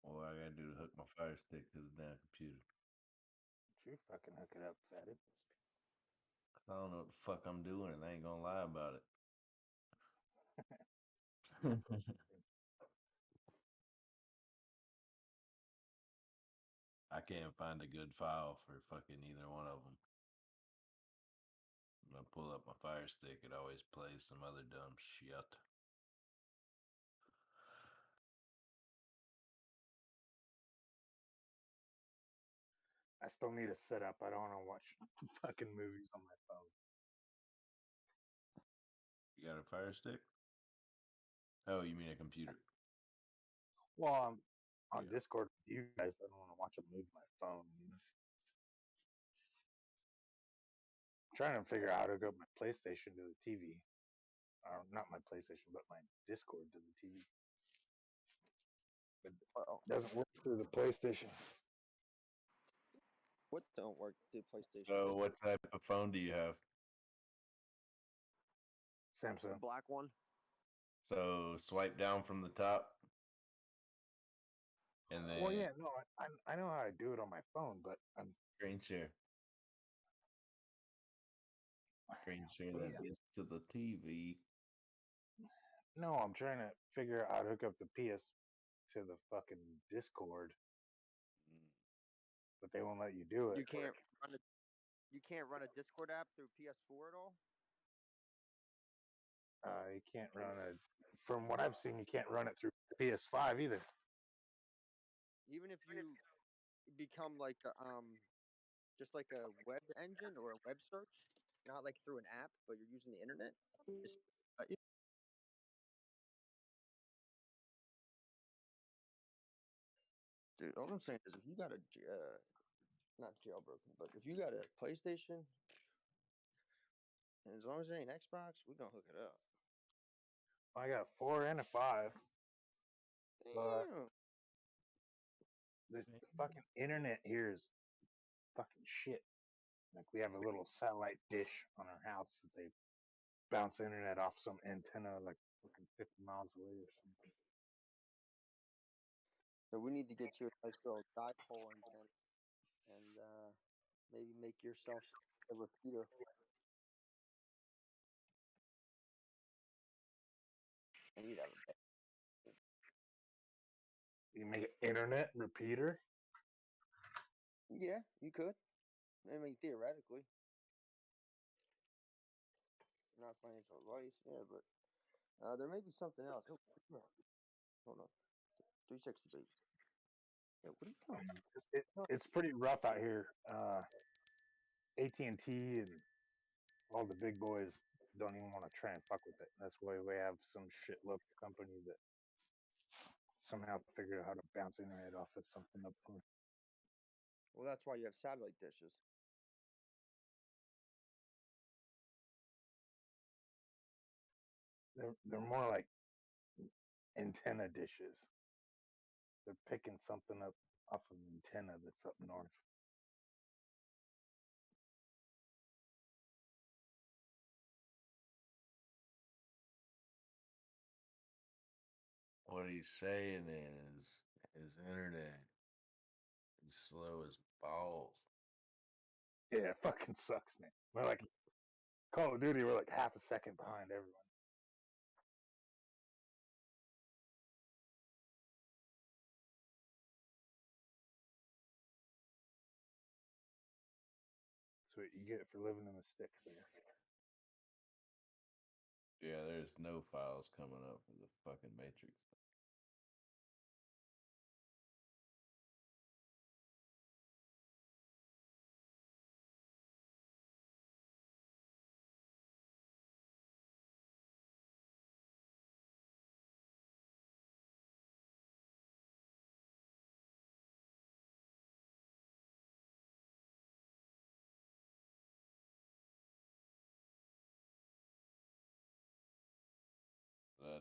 All I gotta do to hook my Fire Stick to the damn computer. You fucking hook it up, fatty. I don't know what the fuck I'm doing, and I ain't gonna lie about it. I can't find a good file for fucking either one of them. When I pull up my Fire Stick, it always plays some other dumb shit. I still need a setup. I don't want to watch fucking movies on my phone. You got a Fire Stick? Oh, you mean a computer? Well, I'm on Discord with you guys. I don't want to watch a movie on my phone. You know? I'm trying to figure out how to hook up my PlayStation to the TV. Not my PlayStation, but my Discord to the TV. It doesn't work through the PlayStation. What don't work through PlayStation? So, what type of phone do you have? Samsung. Black one. So, swipe down from the top. And then Well, yeah, no, I know how to do it on my phone, but I'm screen share. Screen share that is to the TV. No, I'm trying to figure out how to hook up the PS to the fucking Discord, but they won't let you do it. You can't run a Discord app through PS4 at all. You can't run it. From what I've seen, you can't run it through PS5 either. Even if you become like just like a web engine or a web search, not like through an app, but you're using the internet. Dude, all I'm saying is if you got a not jailbroken, but if you got a PlayStation, and as long as it ain't Xbox, we gonna hook it up. I got a 4 and a 5. But the fucking internet here is fucking shit. Like we have a little satellite dish on our house that they bounce internet off some antenna like fucking 50 miles away or something. So we need to get you a nice little dipole antenna, and maybe make yourself a repeater. And you'd have a bed. You make an internet repeater? Yeah, you could. I mean, theoretically. Not financial advice, yeah, but there may be something else. Oh, hold on. 360, baby. Yeah, what are you doing? It's pretty rough out here. AT&T and all the big boys don't even want to try and fuck with it. That's why we have some shit local company that somehow figured out how to bounce internet off of something up north. Well, that's why you have satellite dishes. They're more like antenna dishes. They're picking something up off of an antenna that's up north. What he's saying is his internet is slow as balls. Yeah, it fucking sucks, man. We're like Call of Duty, we're like half a second behind everyone. That's what you get for living in the sticks, I guess. Yeah, there's no files coming up for the fucking Matrix.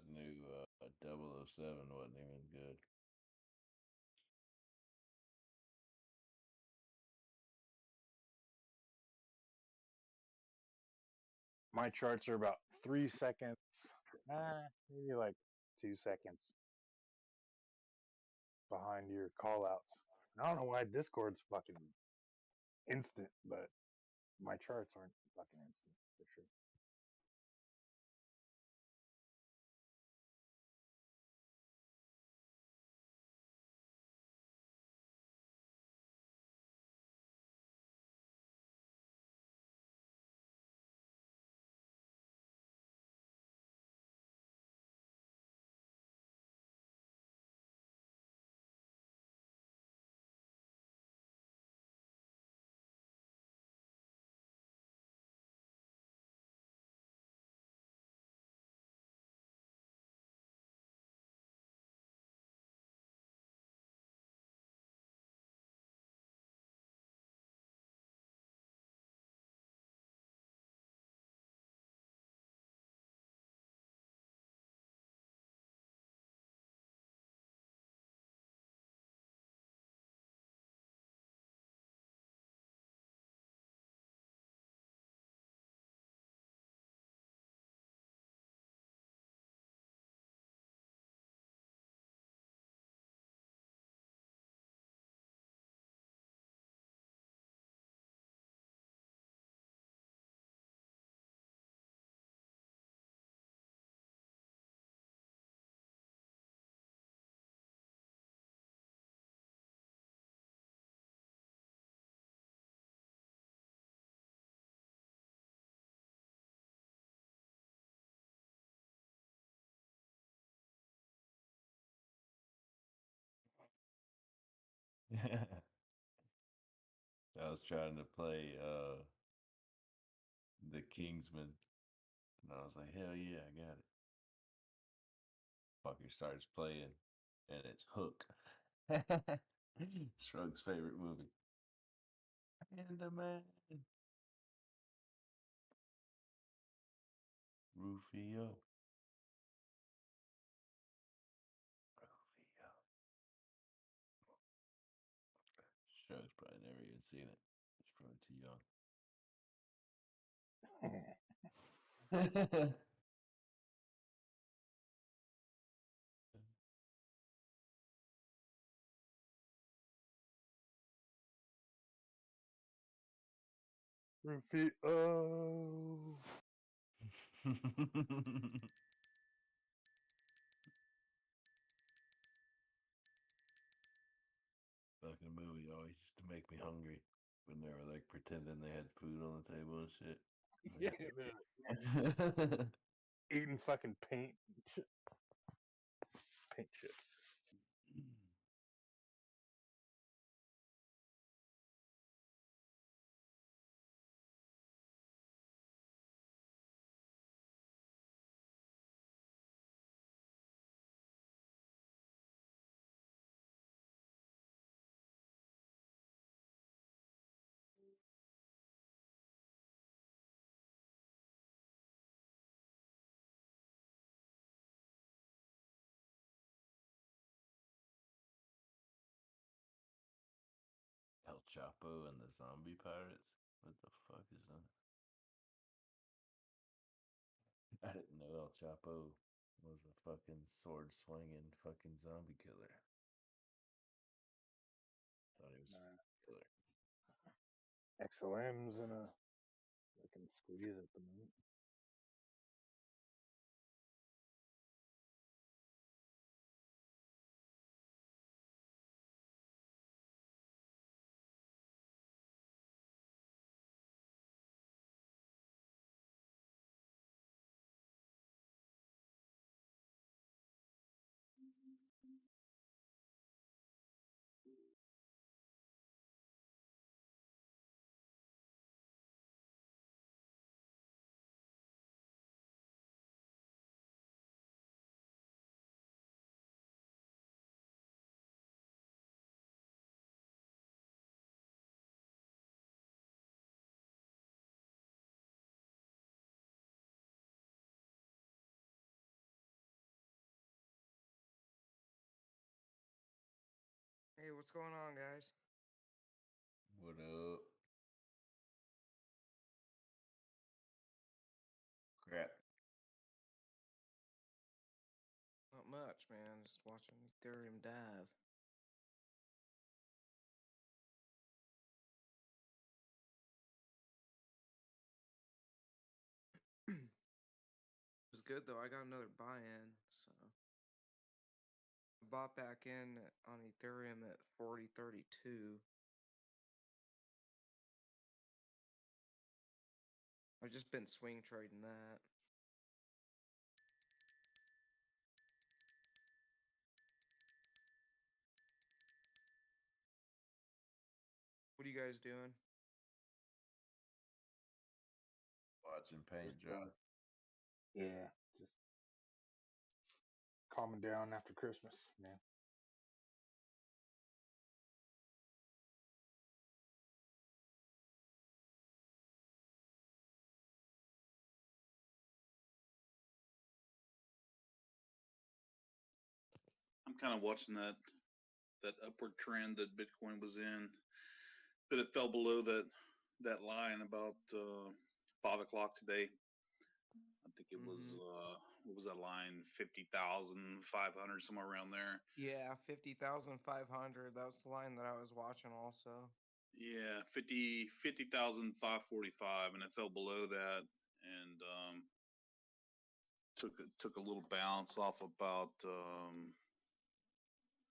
that new 007 wasn't even good. My charts are about 3 seconds, maybe like 2 seconds behind your call outs. I don't know why Discord's fucking instant, but my charts aren't fucking instant for sure. I was trying to play the Kingsman, and I was like, hell yeah, I got it. Fucker starts playing, and it's Hook. Shrug's favorite movie. And a man. Rufio. Shrug's probably never even seen it. He's probably too young. Rufio. Fucking movie always used to make me hungry when they were like pretending they had food on the table and shit. Yeah, eating fucking paint chips. El Chapo and the Zombie Pirates? What the fuck is that? I didn't know El Chapo was a fucking sword swinging fucking zombie killer. Thought he was a killer. XLM's in a fucking squeeze at the moment. what's going on, guys? What up? Crap. Not much, man. Just watching Ethereum dive. It was good though. I got another buy-in, so I bought back in on Ethereum at 40.32. I've just been swing trading that. What are you guys doing? Watching paint Just, dry. yeah, just calming down after Christmas, man. I'm kind of watching that upward trend that Bitcoin was in, that it fell below that line about 5 o'clock today. I think it was what was that line, 50,500, somewhere around there. Yeah, 50,500. That was the line that I was watching also. Yeah, 50,545, and it fell below that, and took a little bounce off about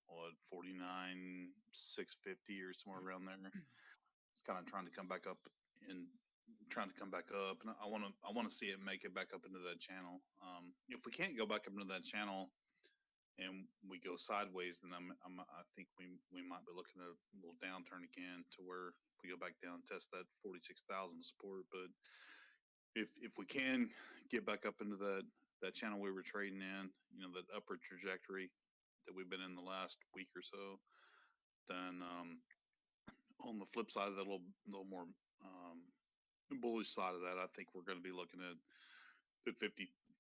what, 49,650 or somewhere around there. It's kind of trying to come back up, and I want to see it make it back up into that channel. If we can't go back up into that channel and we go sideways, then I think we might be looking at a little downturn again, to where if we go back down and test that 46,000 support. But if we can get back up into that channel we were trading in, that upward trajectory that we've been in the last week or so, then on the flip side of that, a little more bullish side of that, I think we're going to be looking at the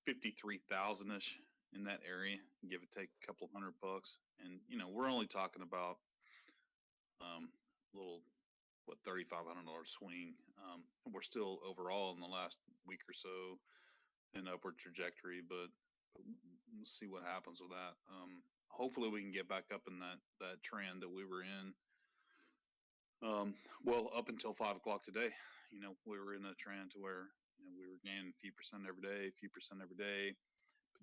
53,000 ish in that area, give or take a couple $100. And we're only talking about little, what, $3,500 swing. We're still overall in the last week or so in upward trajectory, but we'll see what happens with that. Hopefully we can get back up in that trend that we were in. Well, up until 5 o'clock today, we were in a trend to where we were gaining a few percent every day,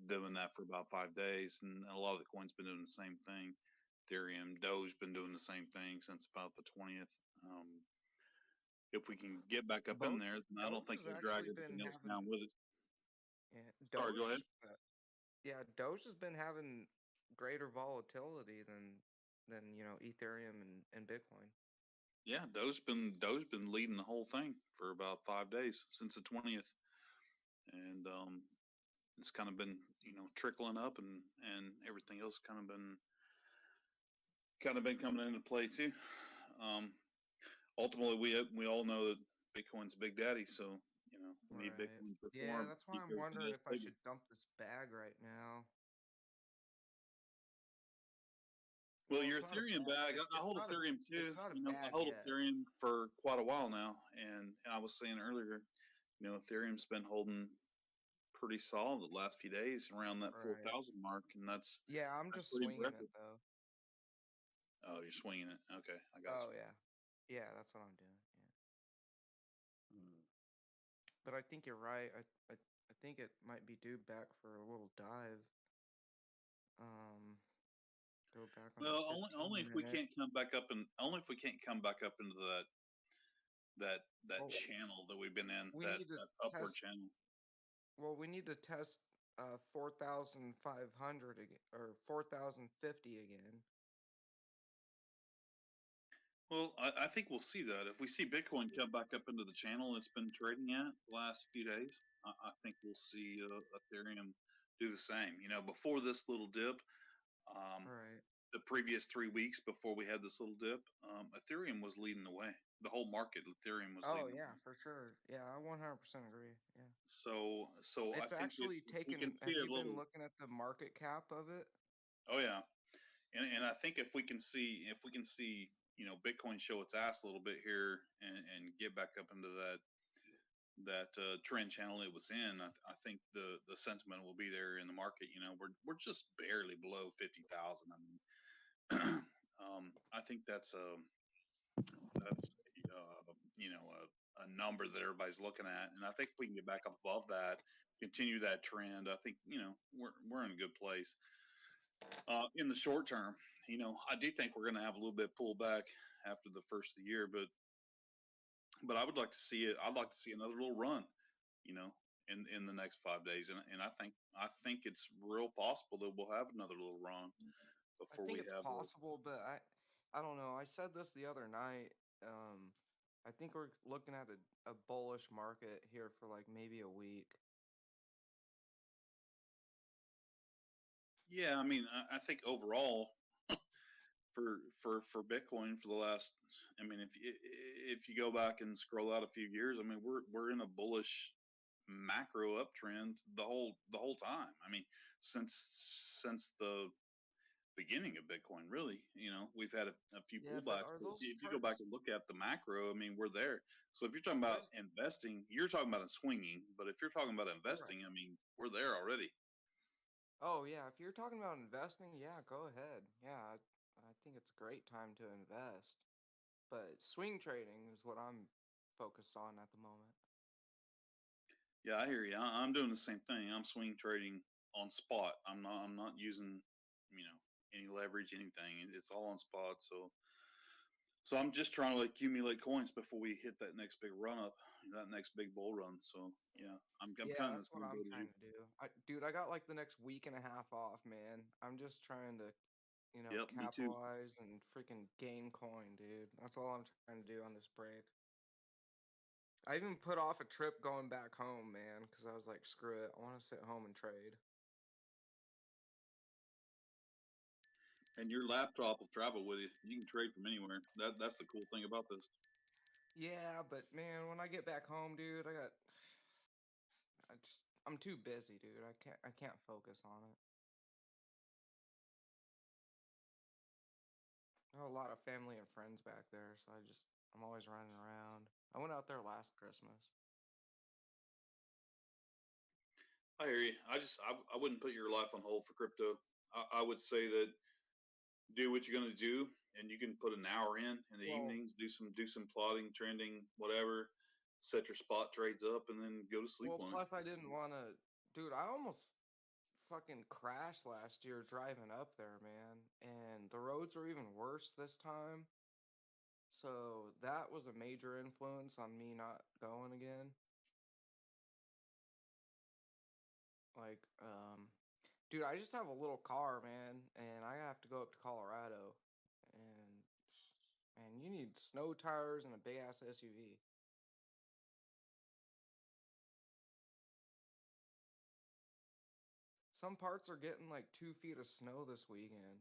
doing that for about 5 days, and a lot of the coins been doing the same thing. Ethereum, Doge been doing the same thing since about the 20th. If we can get back up in there, then I don't think we'll drag everything else down with it. Yeah, Sorry, go ahead. Yeah, Doge has been having greater volatility than Ethereum and Bitcoin. Yeah, Doge's been leading the whole thing for about 5 days since the 20th, and it's kind of been trickling up, and everything else kind of been coming into play too. Ultimately, we all know that Bitcoin's Big Daddy, so we need Bitcoin to perform. Yeah, that's why I'm wondering if I should dump this bag right now. Well, your Ethereum bag, I hold Ethereum too. I hold Ethereum for quite a while now, and I was saying earlier, Ethereum's been holding pretty solid the last few days around that 4,000 mark, and that's I'm just swinging it though. Oh, you're swinging it. Okay, I got you. Oh yeah, that's what I'm doing. Yeah. But I think you're right. I think it might be due back for a little dive. Go back on. Well, only if we can't come back up, and only if we can't come back up into that channel that we've been in, that upward channel. Well, we need to test 4,500 again, or 4,050 again. Well, I think we'll see that. If we see Bitcoin come back up into the channel it's been trading at the last few days, I think we'll see Ethereum do the same. Before this little dip, the previous 3 weeks before we had this little dip, Ethereum was leading the way. The whole market, Ethereum was leading the way. For sure. Yeah, I 100% agree. Yeah. So it's I think actually taken. Have you been looking at the market cap of it? Oh yeah, And I think if we can see Bitcoin show its ass a little bit here and get back up into that trend channel it was in, I think the sentiment will be there in the market. We're just barely below 50,000. I mean, I think that's a number that everybody's looking at, and I think if we can get back up above that, continue that trend, I think we're in a good place. In the short term, I do think we're going to have a little bit pullback after the first of the year, but I would like to see it. I'd like to see another little run, in the next 5 days, and I think it's real possible that we'll have another little run I before think we it's have possible, but I don't know. I said this the other night. I think we're looking at a bullish market here for like maybe a week. Yeah, I mean, I think overall for Bitcoin for the last, I mean, if you go back and scroll out a few years, I mean, we're in a bullish macro uptrend the whole time. I mean, since the beginning of Bitcoin, really, we've had a few Yeah, but pullbacks. are But those if you go back charts? and look at the macro, I mean, we're there. So if you're talking What about is investing, you're talking about a swinging. But if you're talking about right? investing, I mean, we're there already. Oh yeah, if you're talking about investing, yeah, go ahead. Yeah, I think it's a great time to invest. But swing trading is what I'm focused on at the moment. Yeah, I hear you. I'm doing the same thing. I'm swing trading on spot. I'm not using, any leverage, anything. It's all on spot. So I'm just trying to accumulate coins before we hit that next big run up, that next big bull run. So yeah, I'm Yeah, kind of in the that's what same I'm boat as you. trying to do. Dude, I got like the next week and a half off, man. I'm just trying to, Yep, me too. capitalize and freaking gain coin, dude. That's all I'm trying to do on this break. I even put off a trip going back home, man, because I was like, screw it. I want to sit home and trade. And your laptop will travel with you. You can trade from anywhere. That's the cool thing about this. Yeah, but man, when I get back home, dude, I'm too busy, dude. I can't focus on it. I have a lot of family and friends back there, so I'm always running around. I went out there last Christmas. I hear you. I wouldn't put your life on hold for crypto. I would say that do what you're going to do, and you can put an hour in the Well, evenings, do some plotting, trending, whatever, set your spot trades up, and then go to sleep well, on it. plus I didn't want to, dude. I almost fucking crashed last year driving up there, man. And the roads are even worse this time. So that was a major influence on me not going again. Like, dude, I just have a little car, man, and I have to go up to Colorado. And man, you need snow tires and a big ass SUV. Some parts are getting like 2 feet of snow this weekend.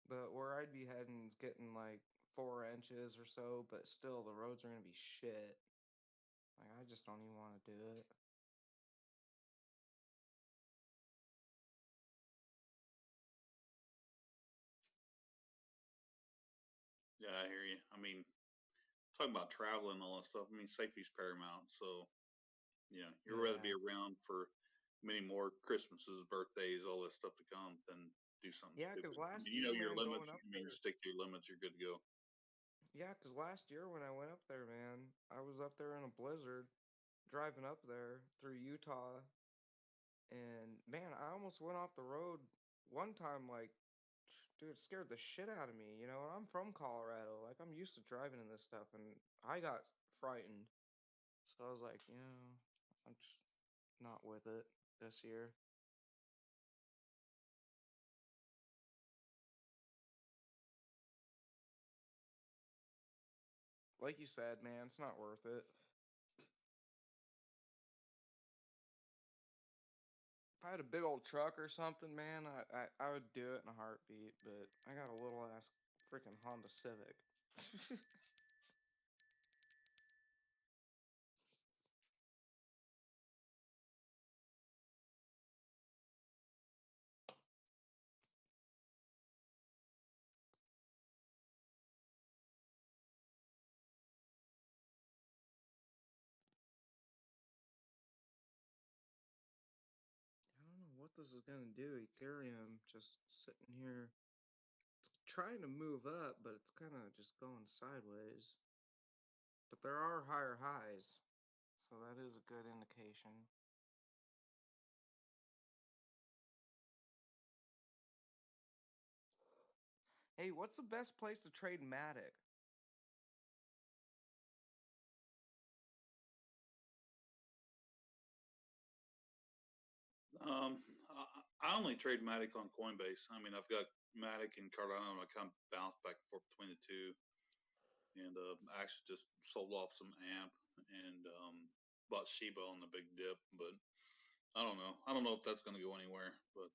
But where I'd be heading is getting like 4 inches or so, but still the roads are gonna be shit. Like I just don't even want to do it. Yeah, I hear you. I mean, talking about traveling and all that stuff. I mean, safety's paramount. So you'd rather be Yeah. around for many more Christmases, birthdays, all this stuff to come than do something Yeah, cause stupid. I mean, last you year, know your man, going limits. up I mean, you there. stick to your limits, you're good to go. Yeah, cause last year when I went up there, man, I was up there in a blizzard, driving up there through Utah, and man, I almost went off the road one time. Like, dude, it scared the shit out of me. And I'm from Colorado. Like, I'm used to driving in this stuff, and I got frightened. So I was like, I'm just not with it this year. Like you said, man, it's not worth it. If I had a big old truck or something, man, I would do it in a heartbeat. But I got a little ass freaking Honda Civic. what this is gonna do. Ethereum just sitting here. It's trying to move up, but it's kind of just going sideways. But there are higher highs, so that is a good indication. Hey, what's the best place to trade Matic? I only trade Matic on Coinbase. I mean, I've got Matic and Cardano, and I kind of bounce back and forth between the two. And I actually just sold off some AMP and bought Shiba on the big dip, but I don't know. I don't know if that's going to go anywhere, but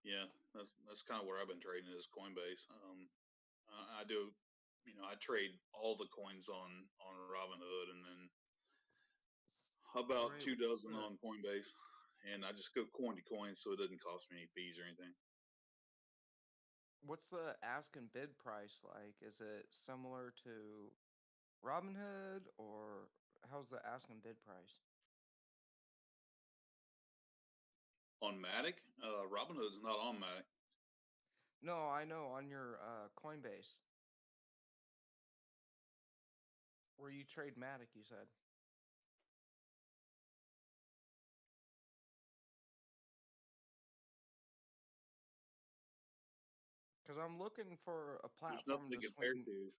yeah, that's kind of where I've been trading is Coinbase. I do, I trade all the coins on Robinhood, and then about Right. 2 dozen on Coinbase, and I just go coin to coin, so it doesn't cost me any fees or anything. What's the ask and bid price like? Is it similar to Robinhood, or how's the ask and bid price? On Matic, Robinhood's not on Matic. No, I know on your Coinbase, where you trade Matic, you said. Because I'm looking for a There's platform nothing to to compare swing. to.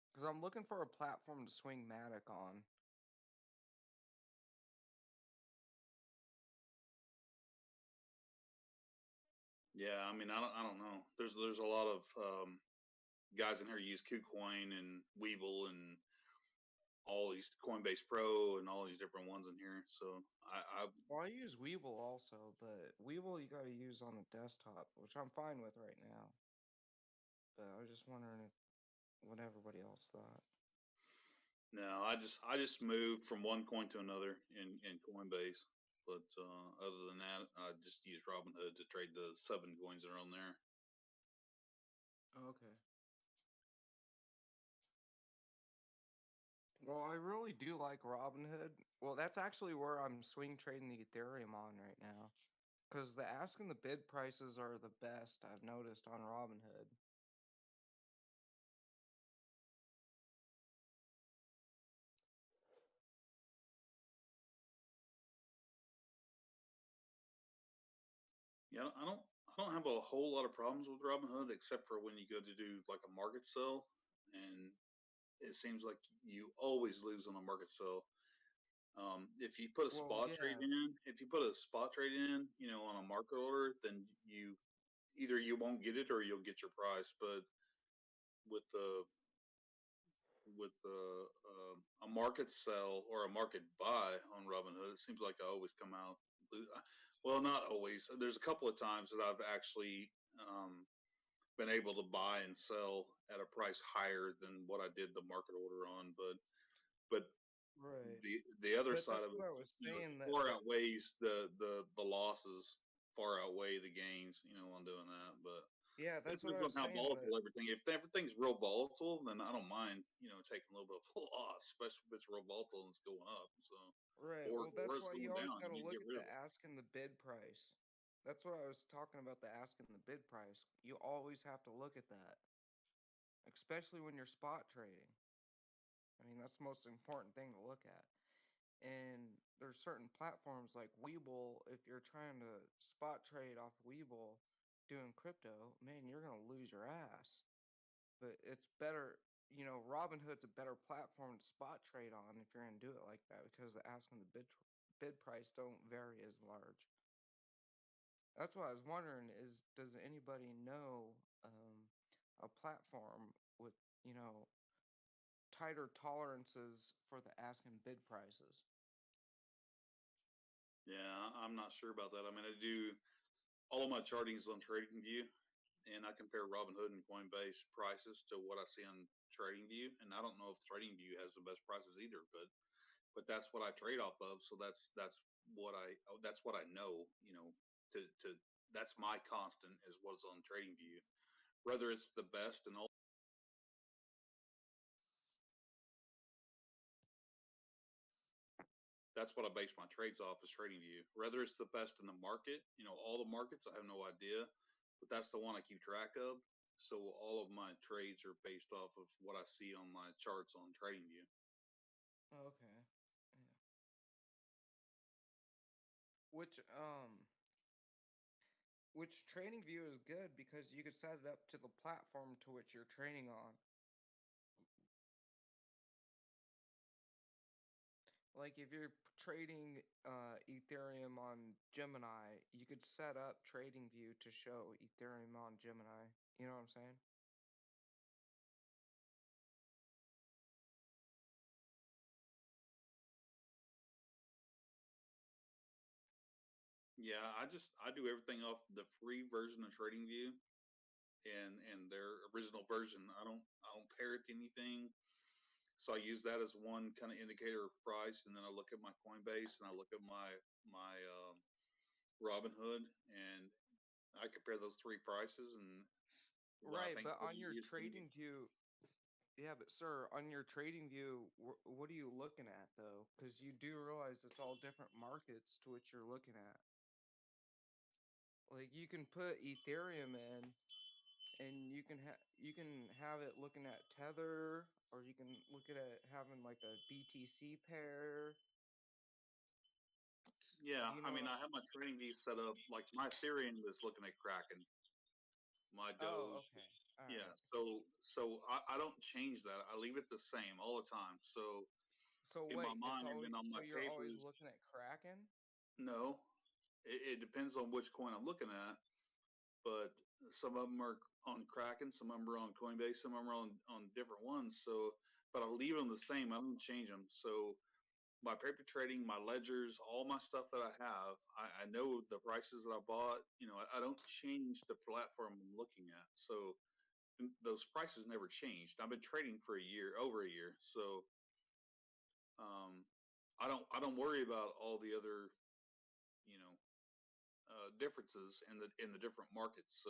Because I'm looking for a platform to swing Matic on. Yeah, I mean, I don't know. There's a lot of guys in here who use KuCoin and Weeble and all these Coinbase Pro and all these different ones in here. So Well, I use Weeble also, but Weeble you got to use on the desktop, which I'm fine with right now. But I was just wondering what everybody else thought. no, I just moved from one coin to another in Coinbase. But other than that, I just use Robinhood to trade the 7 coins that are on there. Okay. Well, I really do like Robinhood. Well, that's actually where I'm swing trading the Ethereum on right now. Because the ask and the bid prices are the best I've noticed on Robinhood. Yeah, I don't have a whole lot of problems with Robinhood except for when you go to do like a market sell, and it seems like you always lose on a market sell. If you put a Well, spot trade yeah. in, on a market order, then you either you won't get it or you'll get your price. But with the a market sell or a market buy on Robinhood, it seems like I always come out. Well, not always. There's a couple of times that I've actually been able to buy and sell at a price higher than what I did the market order on, but Right. the other But side that's of what it, I was saying that far outweighs the losses, far outweigh the gains, on doing that. But yeah, it that's what depends I on was how saying that volatile everything. If everything's real volatile, then I don't mind, taking a little bit of a loss, especially if it's real volatile and it's going up. So, right. or Well, that's it's why going you always down, got you to need to look get at rid the of it. ask and the bid price. That's what I was talking about, the ask and the bid price. You always have to look at that, especially when you're spot trading. I mean, that's the most important thing to look at. And there's certain platforms like Webull. If you're trying to spot trade off Webull doing crypto, man, you're gonna lose your ass. But it's better, Robinhood's a better platform to spot trade on if you're gonna do it like that because the ask and the bid price don't vary as large. That's what I was wondering is does anybody know a platform with, you know, tighter tolerances for the ask and bid prices? Yeah, I'm not sure about that. I mean, I do all of my charting is on TradingView, and I compare Robinhood and Coinbase prices to what I see on TradingView, and I don't know if TradingView has the best prices either, but that's what I trade off of. So that's what I know. To that's my constant is what's on TradingView. Whether it's the best and all. that's what I base my trades off, is TradingView. Whether it's the best in the market, all the markets, I have no idea, but that's the one I keep track of. So all of my trades are based off of what I see on my charts on TradingView. Okay. Yeah. Which TradingView is good because you could set it up to the platform to which you're trading on. Like if you're trading Ethereum on Gemini, you could set up TradingView to show Ethereum on Gemini. You know what I'm saying? Yeah, I do everything off the free version of TradingView and their original version. I don't pair it to anything. So I use that as one kind of indicator of price, and then I look at my Coinbase and I look at my Robinhood, and I compare those three prices, and what I Right, think but on your is going to be. TradingView, yeah, but sir, on your TradingView, what are you looking at though? Because you do realize it's all different markets to which you're looking at. Like you can put Ethereum in, and you can have it looking at Tether, or you can look at it having like a BTC pair. Yeah, Do you I know mean, what I I'm have saying? my TradingView set up. Like my Ethereum is looking at Kraken, my Oh, Doge. okay. All Yeah, right. so I don't change that. I leave it the same all the time. So So in my wait, it's mind, and always then on so my you're always papers, looking at Kraken? no, it depends on which coin I'm looking at. But some of them are on Kraken, some of them are on Coinbase, some of them are on different ones. So, but I leave them the same. I don't change them. So my paper trading, my ledgers, all my stuff that I have, I know the prices that I bought. I don't change the platform I'm looking at. So those prices never changed. I've been trading for over a year. So I don't worry about all the other, you know, differences in the different markets. So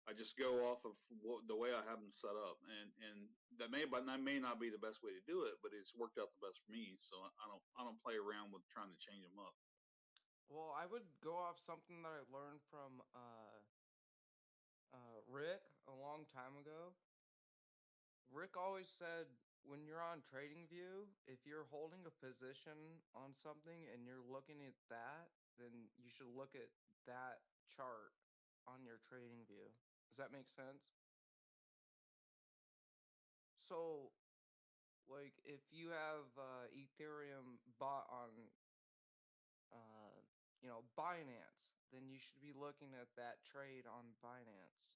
I just go off of the way I have them set up, and that may not be the best way to do it, but it's worked out the best for me. So I don't play around with trying to change them up. Well, I would go off something that I learned from Rick a long time ago. Rick always said when you're on TradingView, if you're holding a position on something and you're looking at that, then you should look at that chart on your TradingView. Does that make sense? So, like, if you have Ethereum bought on, uh, Binance, then you should be looking at that trade on Binance.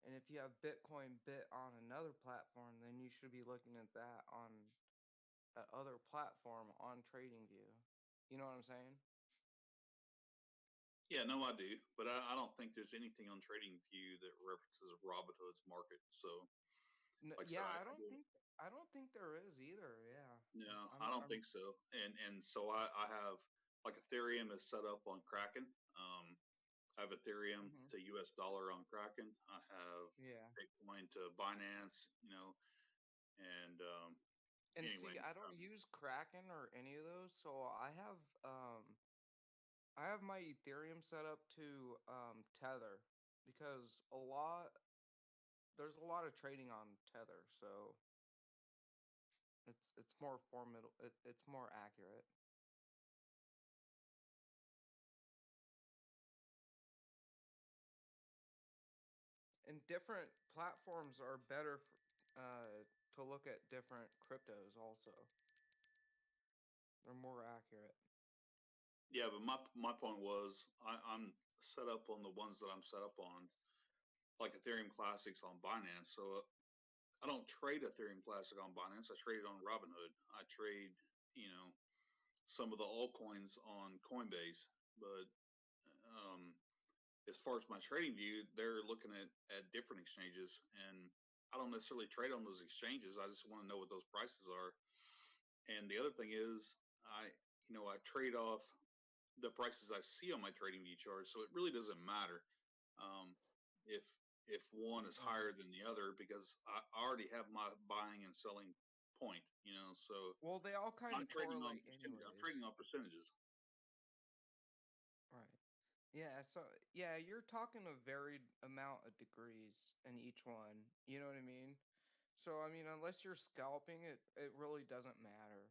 And if you have Bitcoin bit on another platform, then you should be looking at that on that other platform on TradingView. You know what I'm saying? Yeah, no, I do, but I don't think there's anything on TradingView that references Robinhood's market. So, like I said, Yeah, I do. I don't think there is either. Yeah. No, I don't I'm think so. And so I have, like, Ethereum is set up on Kraken. I have Ethereum Mhm. to US dollar on Kraken. I have Yeah. Bitcoin to Binance. And And see, anyway, I don't use Kraken or any of those, so I have my Ethereum set up to Tether because there's a lot of trading on Tether, so it's more formidable. It's more accurate. And different platforms are better to look at different cryptos also. They're more accurate. yeah, but my point was I'm set up on the ones that I'm set up on, like Ethereum Classics on Binance. So I don't trade Ethereum Classic on Binance. I trade it on Robinhood. I trade, you know, some of the altcoins on Coinbase. But um, as far as my trading view, they're looking at different exchanges, and I don't necessarily trade on those exchanges. I just want to know what those prices are. And the other thing is, I trade off the prices I see on my trading view chart, so it really doesn't matter um, if one is higher Okay. than the other because I already have my buying and selling point, you know. So Well, they all kind I'm of trading on correlate percentage. I'm anyways. trading on percentages. Right. Yeah, so yeah, you're talking a varied amount of degrees in each one. You know what I mean? So I mean, unless you're scalping, it really doesn't matter.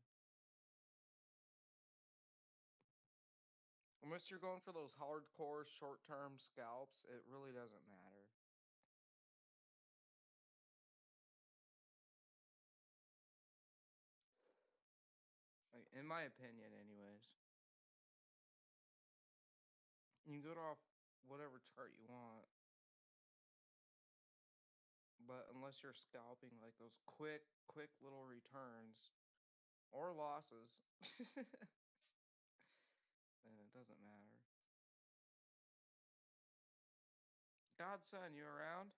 Unless you're going for those hardcore short-term scalps, it really doesn't matter. Like, in my opinion, anyways. You can go off whatever chart you want. But unless you're scalping like those quick little returns or losses, then it doesn't matter. Godson, you around?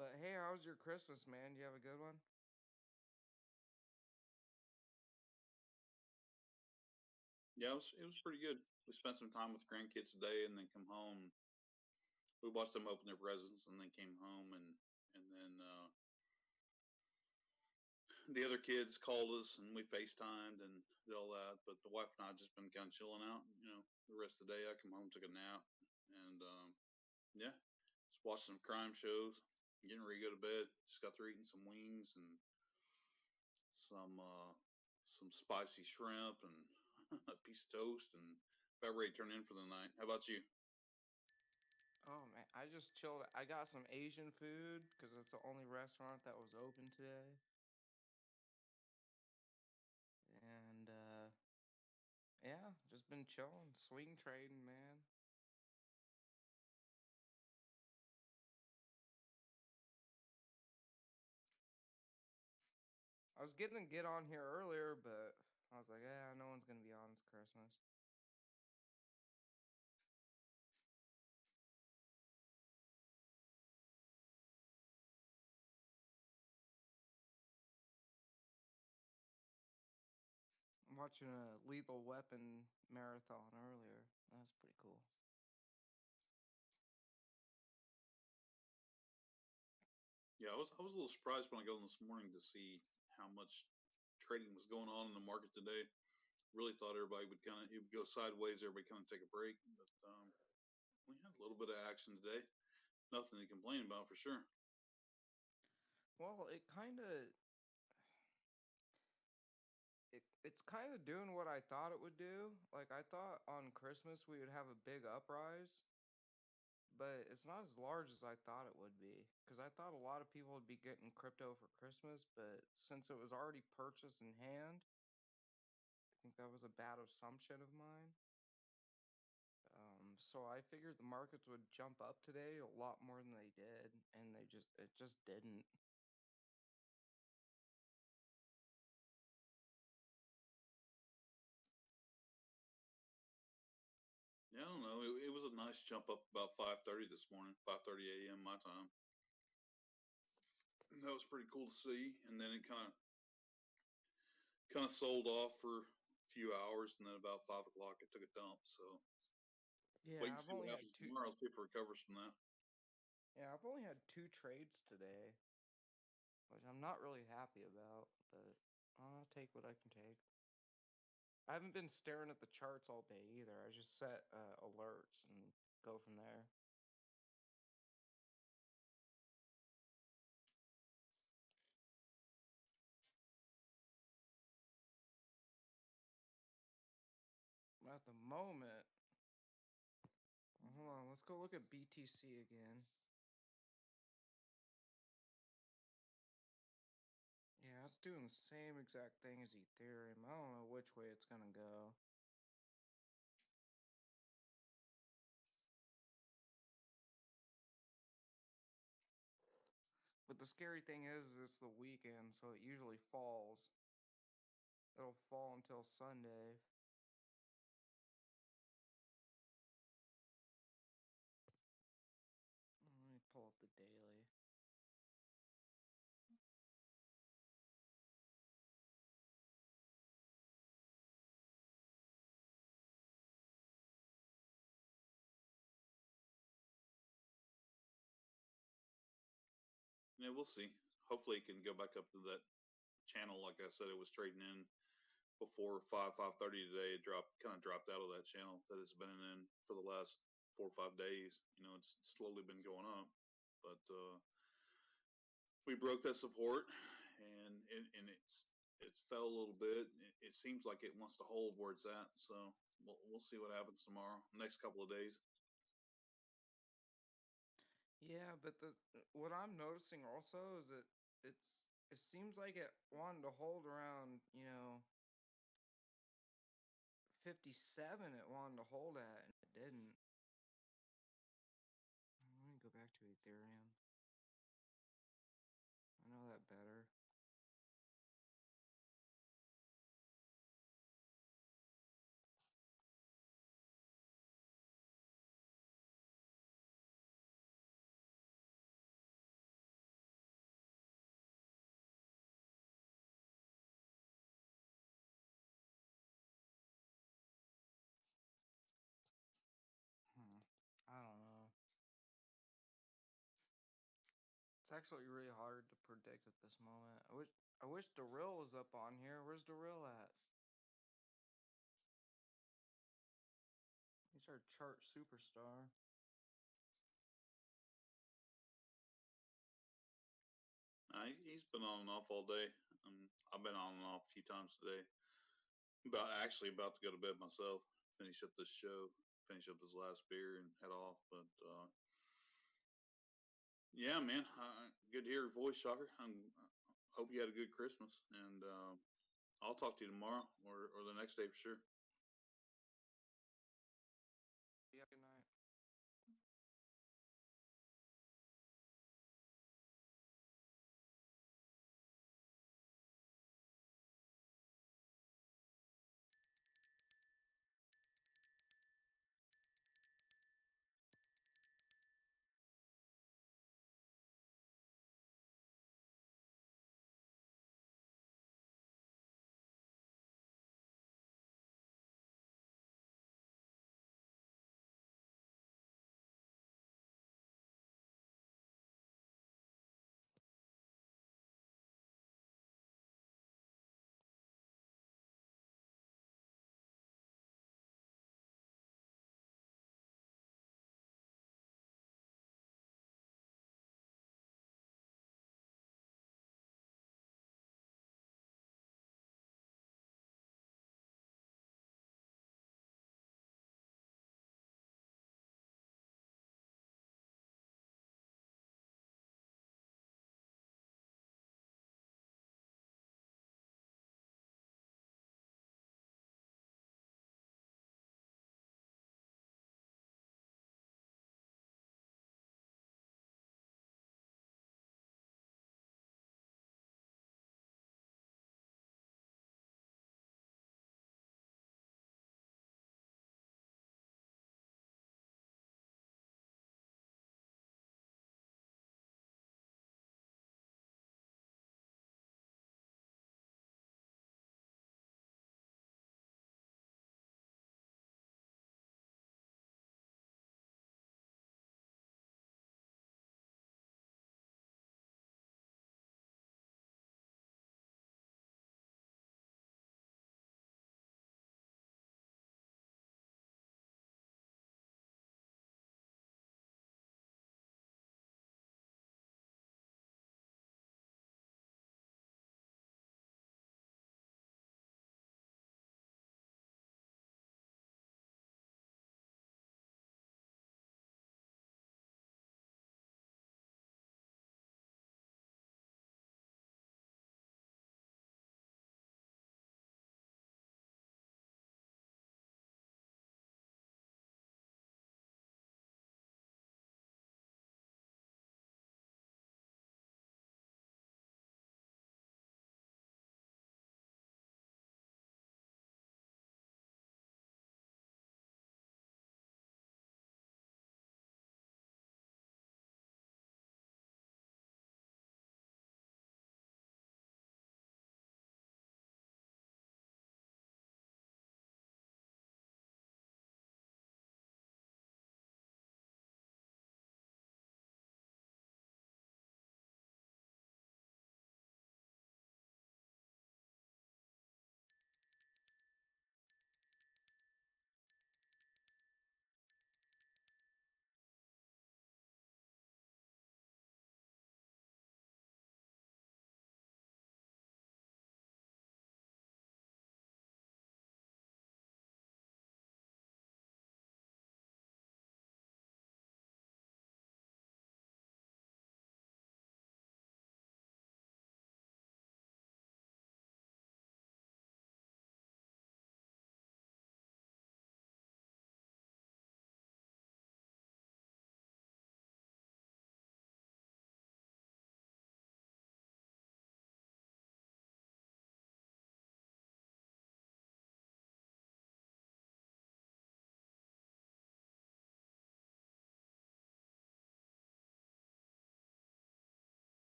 But hey, how was your Christmas, man? Do you have a good one? Yeah, it was pretty good. We spent some time with grandkids today, and then come home. We watched them open their presents, and then came home, and then the other kids called us, and we FaceTimed and did all that. But the wife and I just been kind of chilling out. You know, the rest of the day, I come home, took a nap, and yeah, just watched some crime shows. Getting ready to go to bed. Just got through eating some wings and some spicy shrimp and a piece of toast, and about ready to turn in for the night. How about you? Oh man, I just chilled. I got some Asian food because it's the only restaurant that was open today. And yeah, just been chilling, swing trading, man. I was getting to get on here earlier, but I was like, yeah, no one's gonna be on. It's Christmas. I'm watching a Lethal Weapon marathon earlier. That's pretty cool. Yeah, I was a little surprised when I got on this morning to see how much trading was going on in the market today. Really thought everybody would it would go sideways. Everybody kind of take a break, but we had a little bit of action today. Nothing to complain about for sure. Well, it's kind of doing what I thought it would do. Like I thought on Christmas we would have a big uprise, but it's not as large as I thought it would be. Because I thought a lot of people would be getting crypto for Christmas, but since it was already purchased in hand, I think that was a bad assumption of mine. So I figured the markets would jump up today a lot more than they did, and it just didn't. Yeah, I don't know. It was a nice jump up about 5:30 this morning, 5:30 a.m. my time. And that was pretty cool to see. And then it kind of sold off for a few hours, and then about 5 o'clock it took a dump. So Yeah, wait and I've see what only had happens two. tomorrow. See if it recovers from that. Yeah, I've only had 2 trades today, which I'm not really happy about, but I'll take what I can take. I haven't been staring at the charts all day either. I just set alerts and go from there. At the moment, hold on, let's go look at BTC again. Yeah, it's doing the same exact thing as Ethereum. I don't know which way it's gonna go. the scary thing is, it's the weekend, so it usually falls. It'll fall until Sunday. Let me pull up the daily. Yeah, we'll see. Hopefully, it can go back up to that channel. Like I said, it was trading in before 5:30 today. It kind of dropped out of that channel that it's been in for the last 4 or 5 days. You know, it's slowly been going up, but we broke that support, and it's fell a little bit. It seems like it wants to hold where it's at. So we'll see what happens tomorrow, next couple of days. Yeah, but what I'm noticing also is that it seems like it wanted to hold around, 57 it wanted to hold at, and it didn't. Let me go back to Ethereum. I know that better. I don't know. It's actually really hard to predict at this moment. I wish Darryl was up on here. Where's Darryl at? He's our chart superstar. He's been on and off all day. I've been on and off a few times today. About to go to bed myself. Finish up this show. Finish up this last beer and head off. But yeah, man, good to hear your voice, Shocker. I hope you had a good Christmas, and I'll talk to you tomorrow or the next day for sure. Yeah, good night.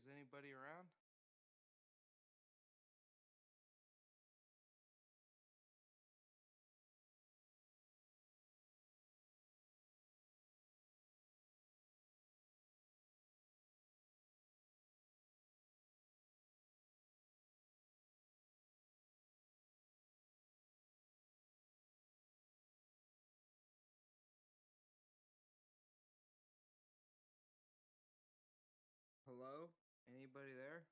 Is anybody around? Hello? Anybody there?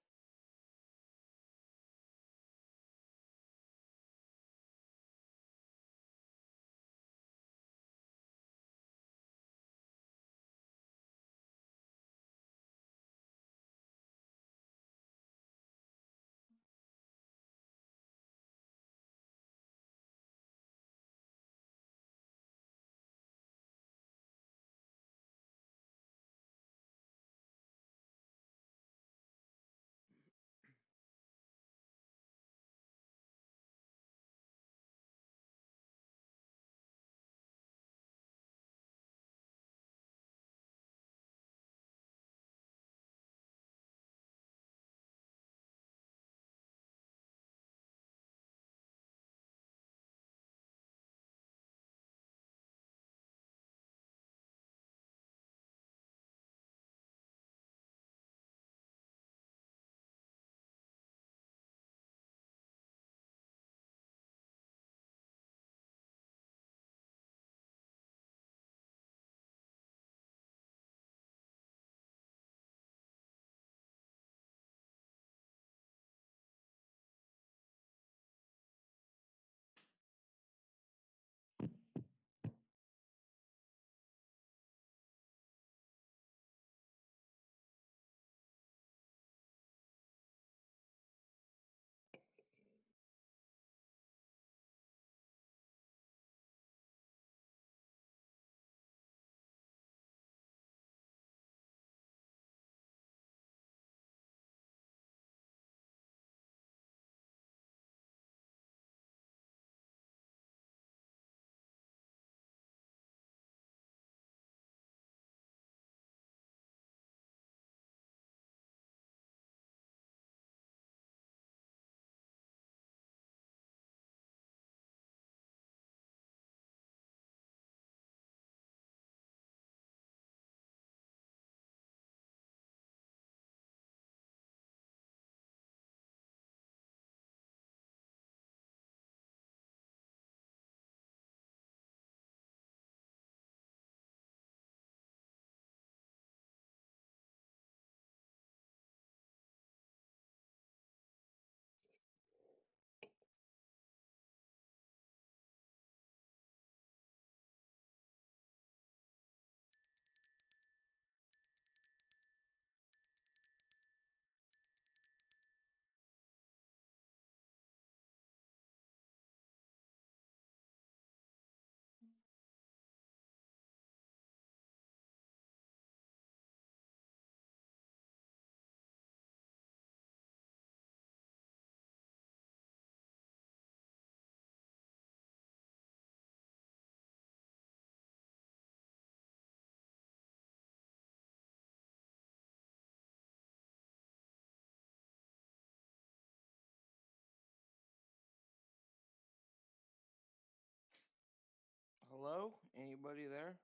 Hello? Anybody there?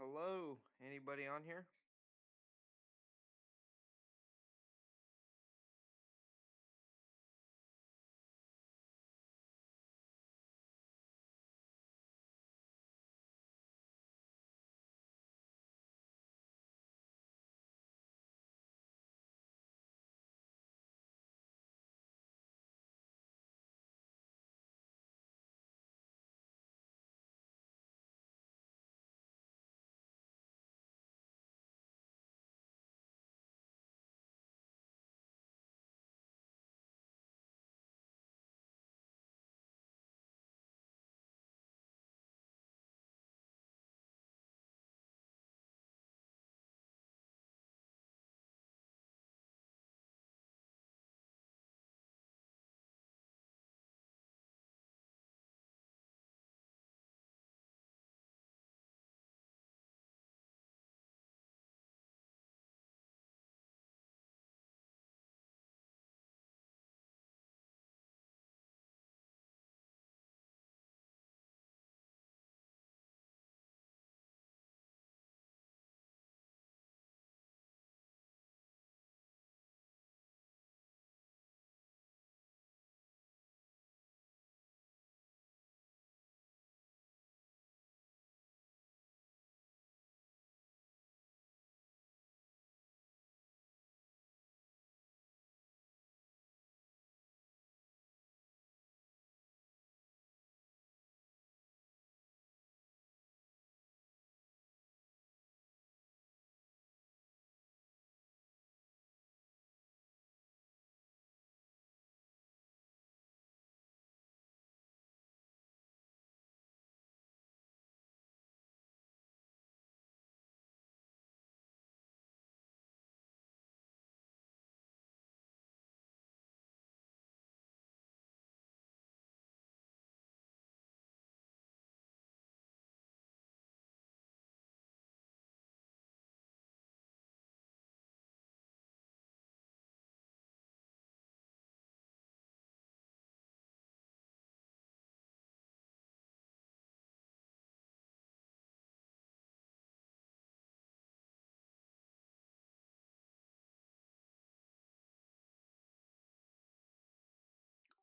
Hello, anybody on here?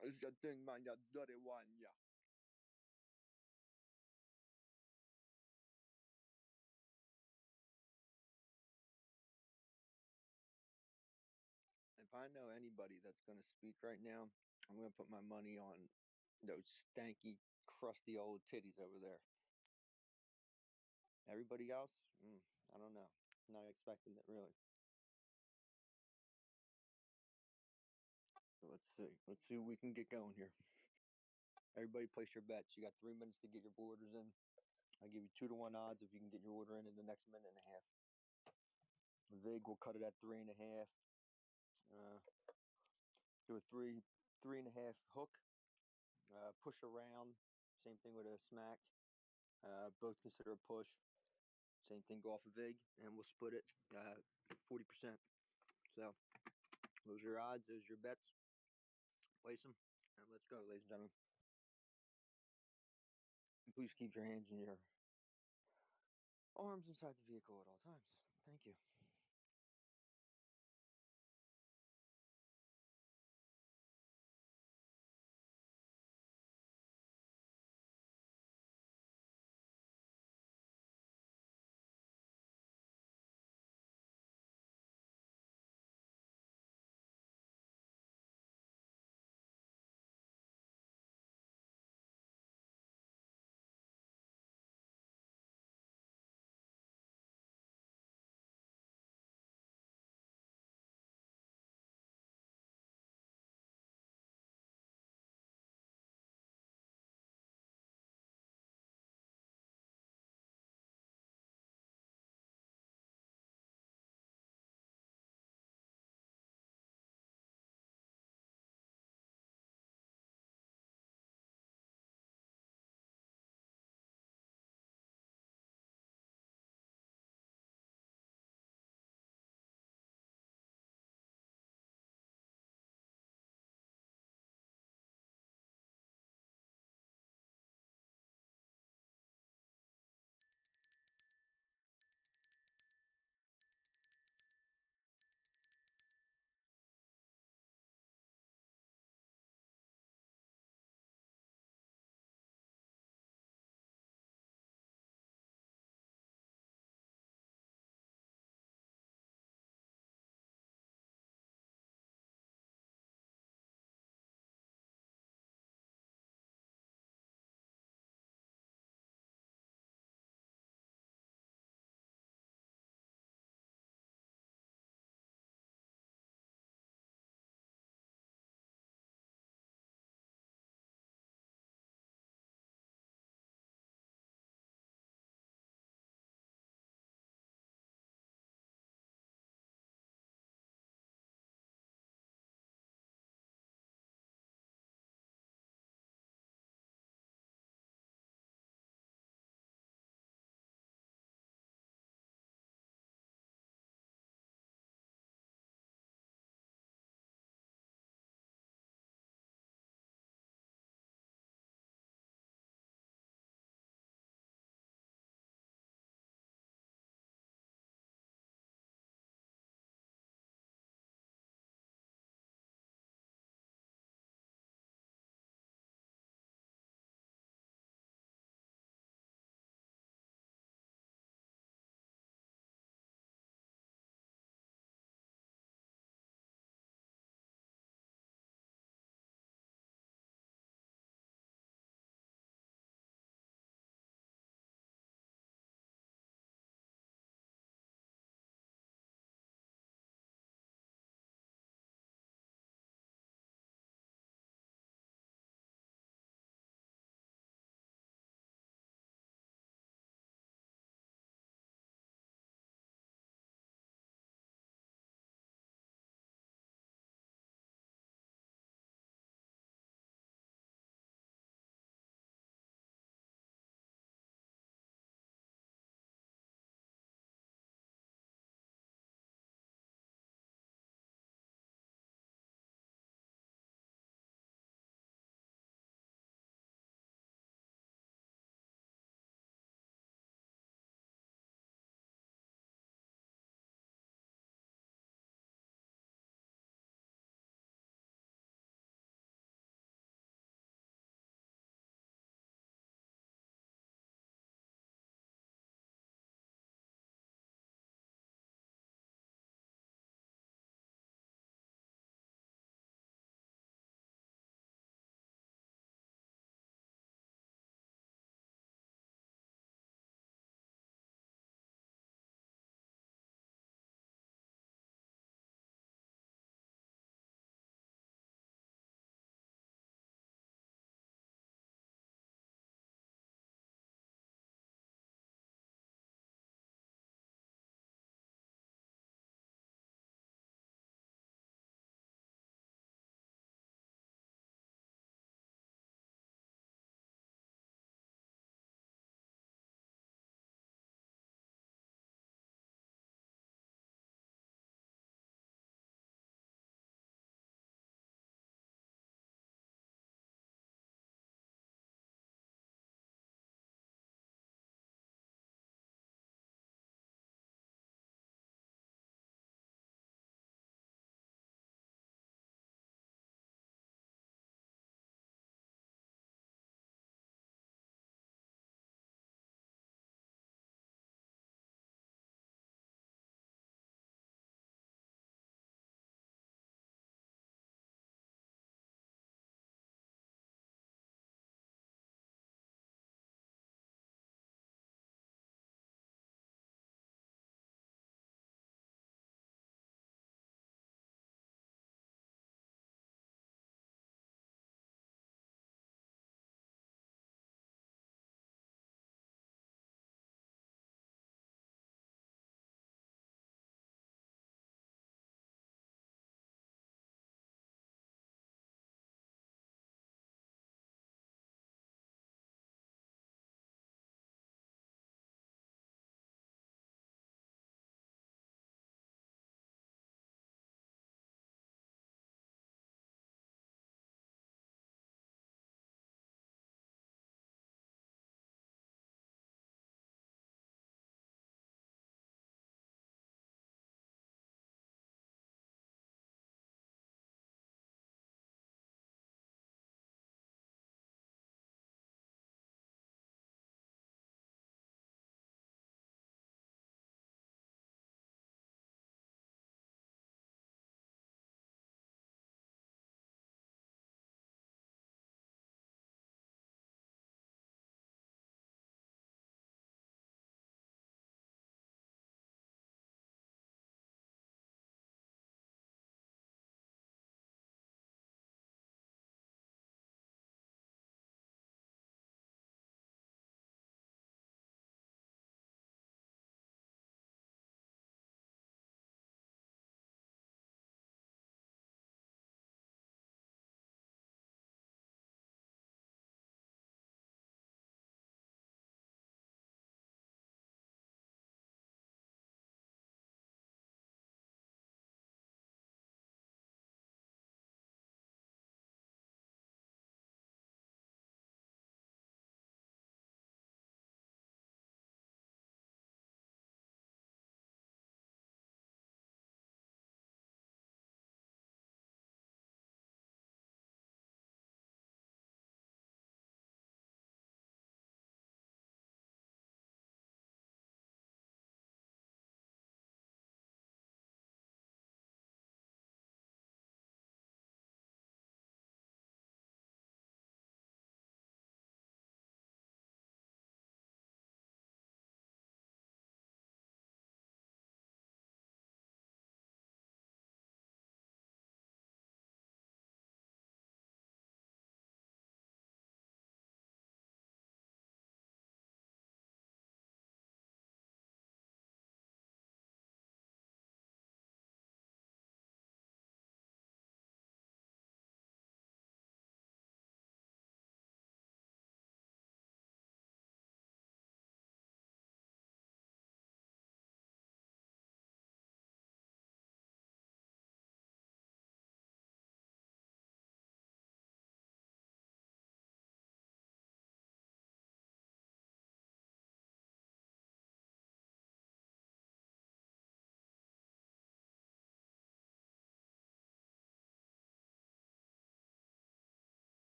Is that thing, man, that dirty one, yeah. If I know anybody that's going to speak right now, I'm going to put my money on those stanky, crusty old titties over there. Everybody else, I don't know. Not expecting it, really. So let's see. Let's see what we can get going here. Everybody place your bets. You got 3 minutes to get your orders in. I'll give you 2-to-1 odds if you can get your order in the next minute and a half. Vig will cut it at 3.5. Do a 3.5 hook. Push around. Same thing with a smack. Both consider a push. Same thing, go off a vig, and we'll split it 40%. So those are your odds. Those are your bets. Place them, and let's go, ladies and gentlemen. And please keep your hands and your arms inside the vehicle at all times. Thank you.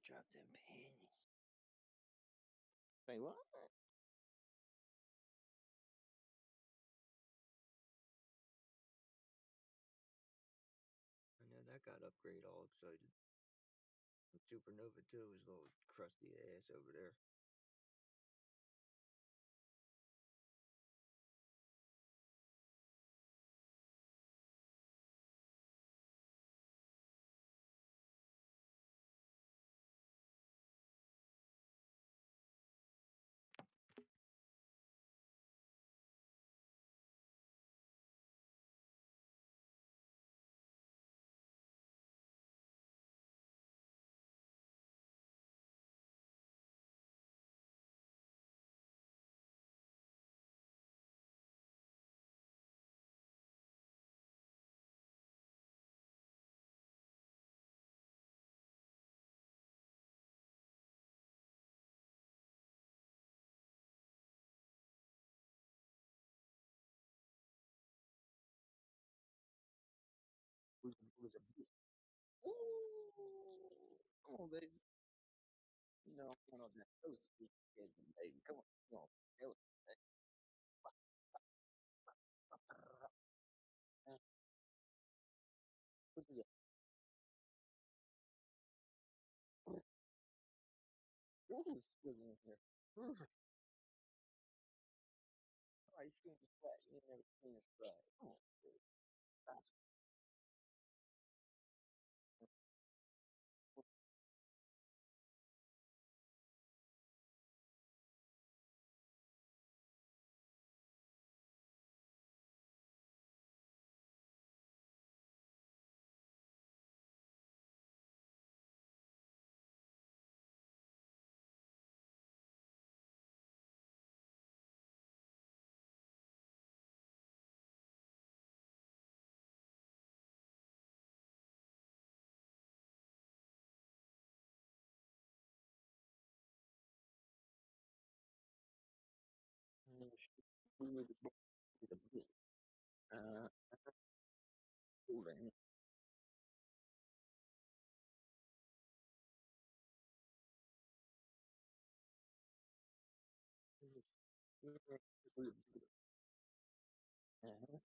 they drop them pennies. Say what? I know that got upgrade all excited. The Supernova too is a little crusty ass over there. Who's a beast? Ooh, come on, baby. You know I'm going on that toast, baby. Come on, come on. Kill it, baby. Who's the Ooh, squizzing in here. Ooh. Oh, you seen the sweat. You ain't never seen the sweat. Come on, baby. Ah. We need to book the book. Cool, man. Uh-huh.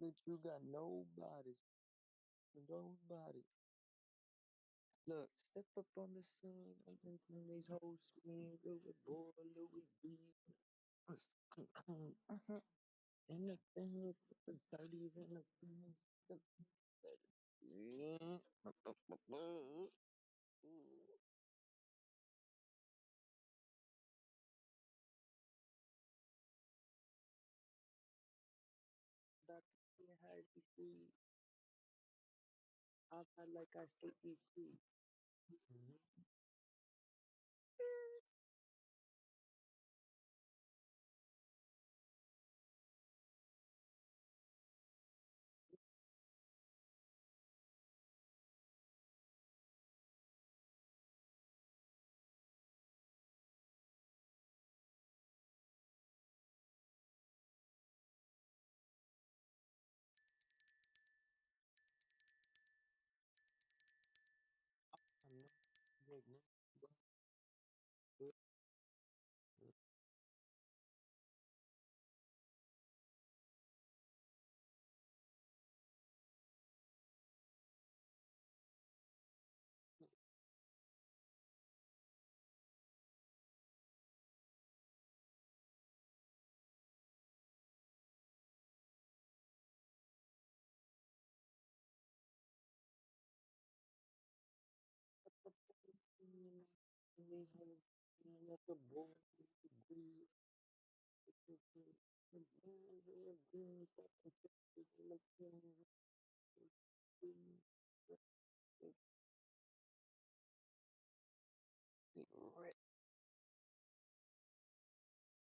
Bitch, you got nobody. Nobody. Look, step up on the scene. I'm thinking these whole screen. Louis boy, Louis V. And the thing is, the 30s and the thing. Yeah. Back here has the street. Outside like I stay DC. I'm not big, no.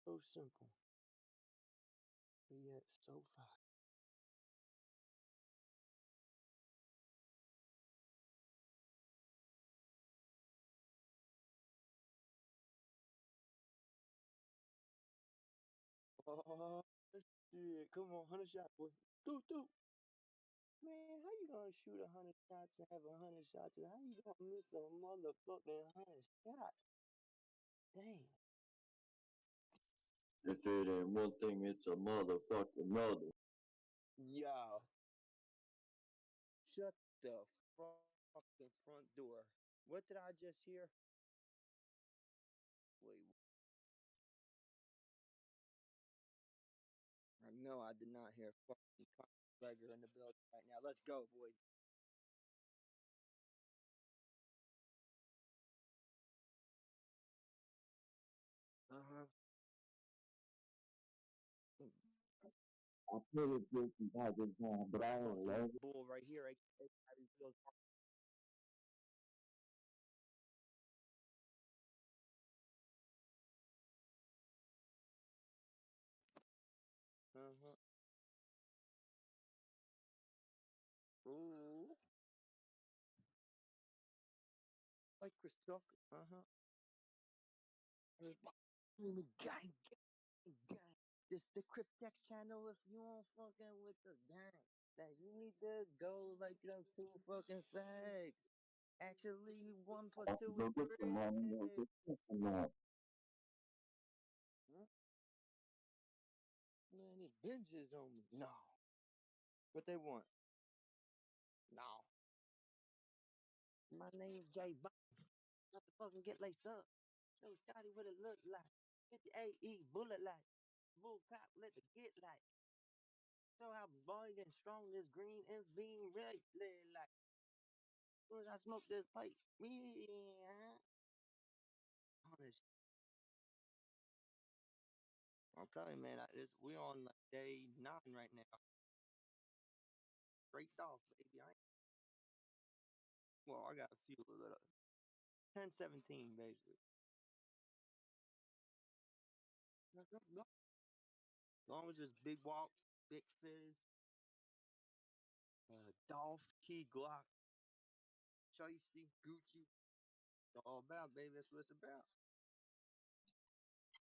So simple, but yet so fast. Oh, shit. Come on, 100 shot, boy. Do. Man, how you gonna shoot 100 shots and have 100 shots, and how you gonna miss a motherfucking 100 shots? Dang. If it ain't one thing, it's a motherfucking mother. Yo, shut the fucking front door. What did I just hear? Wait, no, I did not hear fucking Conor in the building right now. Let's go, boy. Uh-huh. I put it just about this time, but I don't Fucking love it. bull right here. Uh-huh. Ooh. Like Chris Tucker. Uh-huh. Gang. This the Cryptex channel if you don't fucking with the gang. That you need to go like those two fucking fags. Actually, 1 plus 2 Go is get some 3. money, go get some money. Huh? Man, it binges on me. No. What they want? No. My name's Jay Bond. Not to fucking get laced up. Show Scotty what it look like. 50 AE bullet like. Bull cop let the get like. Show how big and strong this green and being red like. As soon as I smoke this pipe, yeah. Honest. I'm telling you, man, we on like day 9 right now. Straight off, baby. Well, I got a few little 10, 17, basically. As long as it's big walk, big fizz, Dolph, Key Glock, Chasey, Gucci. It's all about, baby. That's what it's about.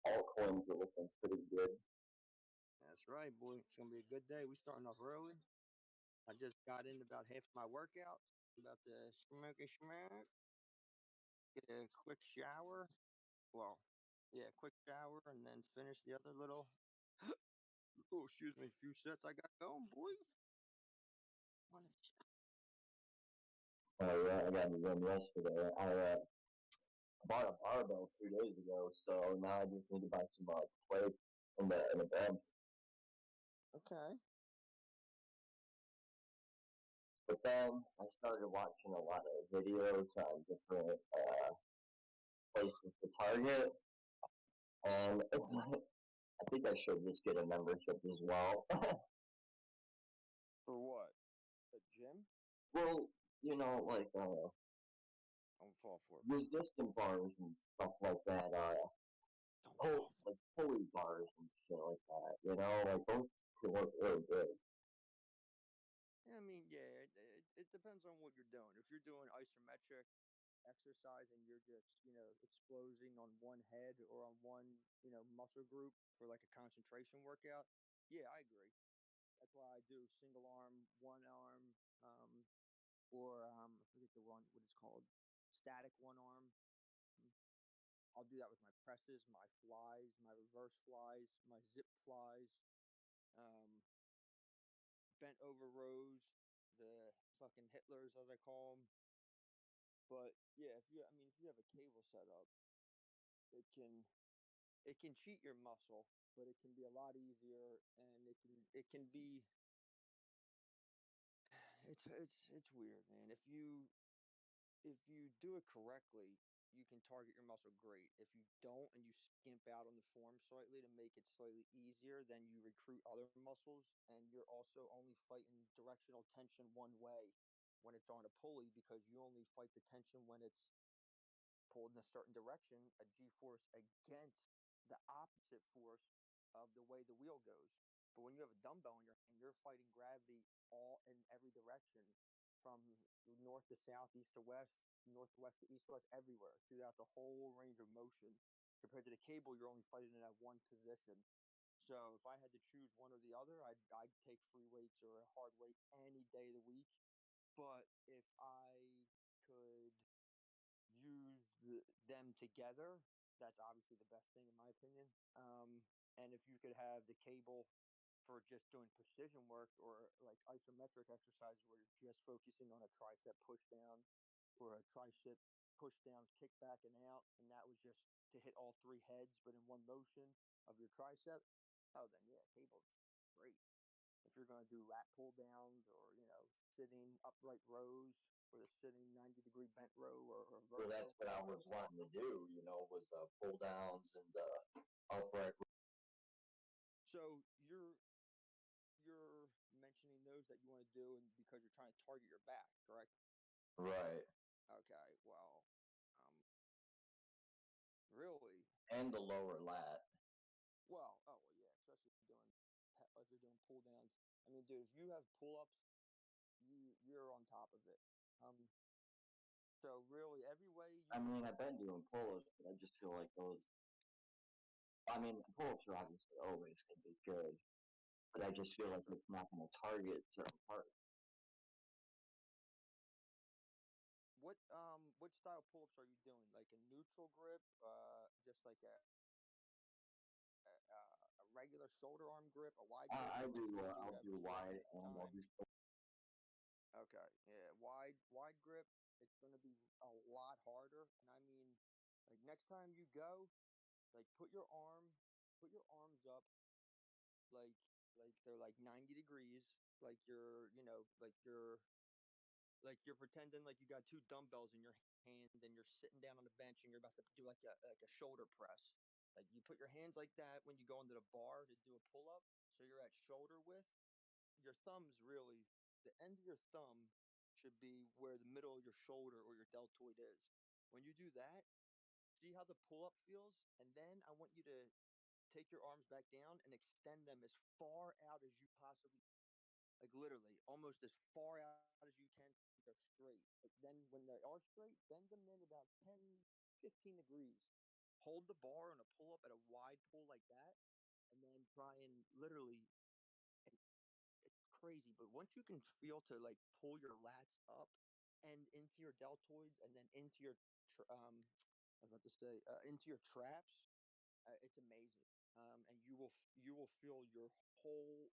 All coins are looking pretty good. That's right, boy. It's gonna be a good day. We starting off early. I just got in about half my workout. About the smoky smoke. Get a quick shower. Well, yeah, quick shower and then finish the other little Oh, excuse me, a few sets I got going, boy. Oh yeah, I got the gym yesterday. I bought a barbell 2 days ago, so now I just need to buy some plates and the bench. Okay. But then I started watching a lot of videos on different places to target, and it's like I think I should just get a membership as well. For what? A gym? Well, like I'm fall for it. resistant bars and stuff like that. Like pulley bars and shit like that. Like those could work really good. Yeah, I mean, yeah, it depends on what you're doing. If you're doing isometric exercise and you're just, exposing on one head or on one, muscle group for like a concentration workout, yeah, I agree. That's why I do single arm, one arm, or I forget the one, what it's called, static one arm. I'll do that with my presses, my flies, my reverse flies, my zip flies, um, bent over rows, the fucking Hitlers as I call them. But yeah, if you have a cable set up, it can cheat your muscle, but it can be a lot easier, and it can be it's weird, man. If you do it correctly, you can target your muscle great. If you don't and you skimp out on the form slightly to make it slightly easier, then you recruit other muscles, and you're also only fighting directional tension one way when it's on a pulley, because you only fight the tension when it's pulled in a certain direction, a G force against the opposite force of the way the wheel goes. But when you have a dumbbell in your hand, you're fighting gravity all in every direction, from north to south, east to west, northwest to east to west, everywhere throughout the whole range of motion. Compared to the cable, you're only fighting in that one position. So if I had to choose one or the other, I'd take free weights or a hard weight any day of the week. But if I could use them together, that's obviously the best thing in my opinion. And if you could have the cable for just doing precision work, or like isometric exercises where you're just focusing on a tricep push down or a tricep push down, kick back and out, and that was just to hit all three heads but in one motion of your tricep, oh then yeah, cable's great. If you're going to do lat pull downs, or sitting upright rows, or the sitting 90-degree bent row, or Well, reverse that's what I was wanting to do. Was pull downs and upright. So you're mentioning those that you want to do, and because you're trying to target your back, correct? Right. Okay, well, really, And the lower lat. well, oh well, yeah, especially if you're doing pull downs. I mean, dude, if you have pull ups, you're on top of it. So really, every way you. I mean, I've been doing pull-ups, but I just feel like those. I mean, pull-ups are obviously always going to be good, but I just feel like it's not going to target certain parts. What style pull ups are you doing? Like a neutral grip, just like a regular shoulder arm grip, a wide grip? I do. Or I'll do wide, and I'll do. Okay, yeah, wide grip. It's gonna be a lot harder, and I mean, like next time you go, like put your arms up, like they're like 90 degrees, like you're pretending like you got two dumbbells in your hand, and you're sitting down on the bench, and you're about to do like a shoulder press. Like you put your hands like that when you go into the bar to do a pull up, so you're at shoulder width. Your thumbs really, the end of your thumb should be where the middle of your shoulder or your deltoid is. When you do that, see how the pull up feels, and then I want you to take your arms back down and extend them as far out as you possibly, like literally almost as far out as you can, so they're straight. Like then when they are straight, bend them in about 10, 15 degrees. Hold the bar on a pull up at a wide pull like that, and then try and literally, it's crazy, but once you can feel to like pull your lats up and into your deltoids, and then into your I was about to say into your traps, it's amazing. And you will you will feel your whole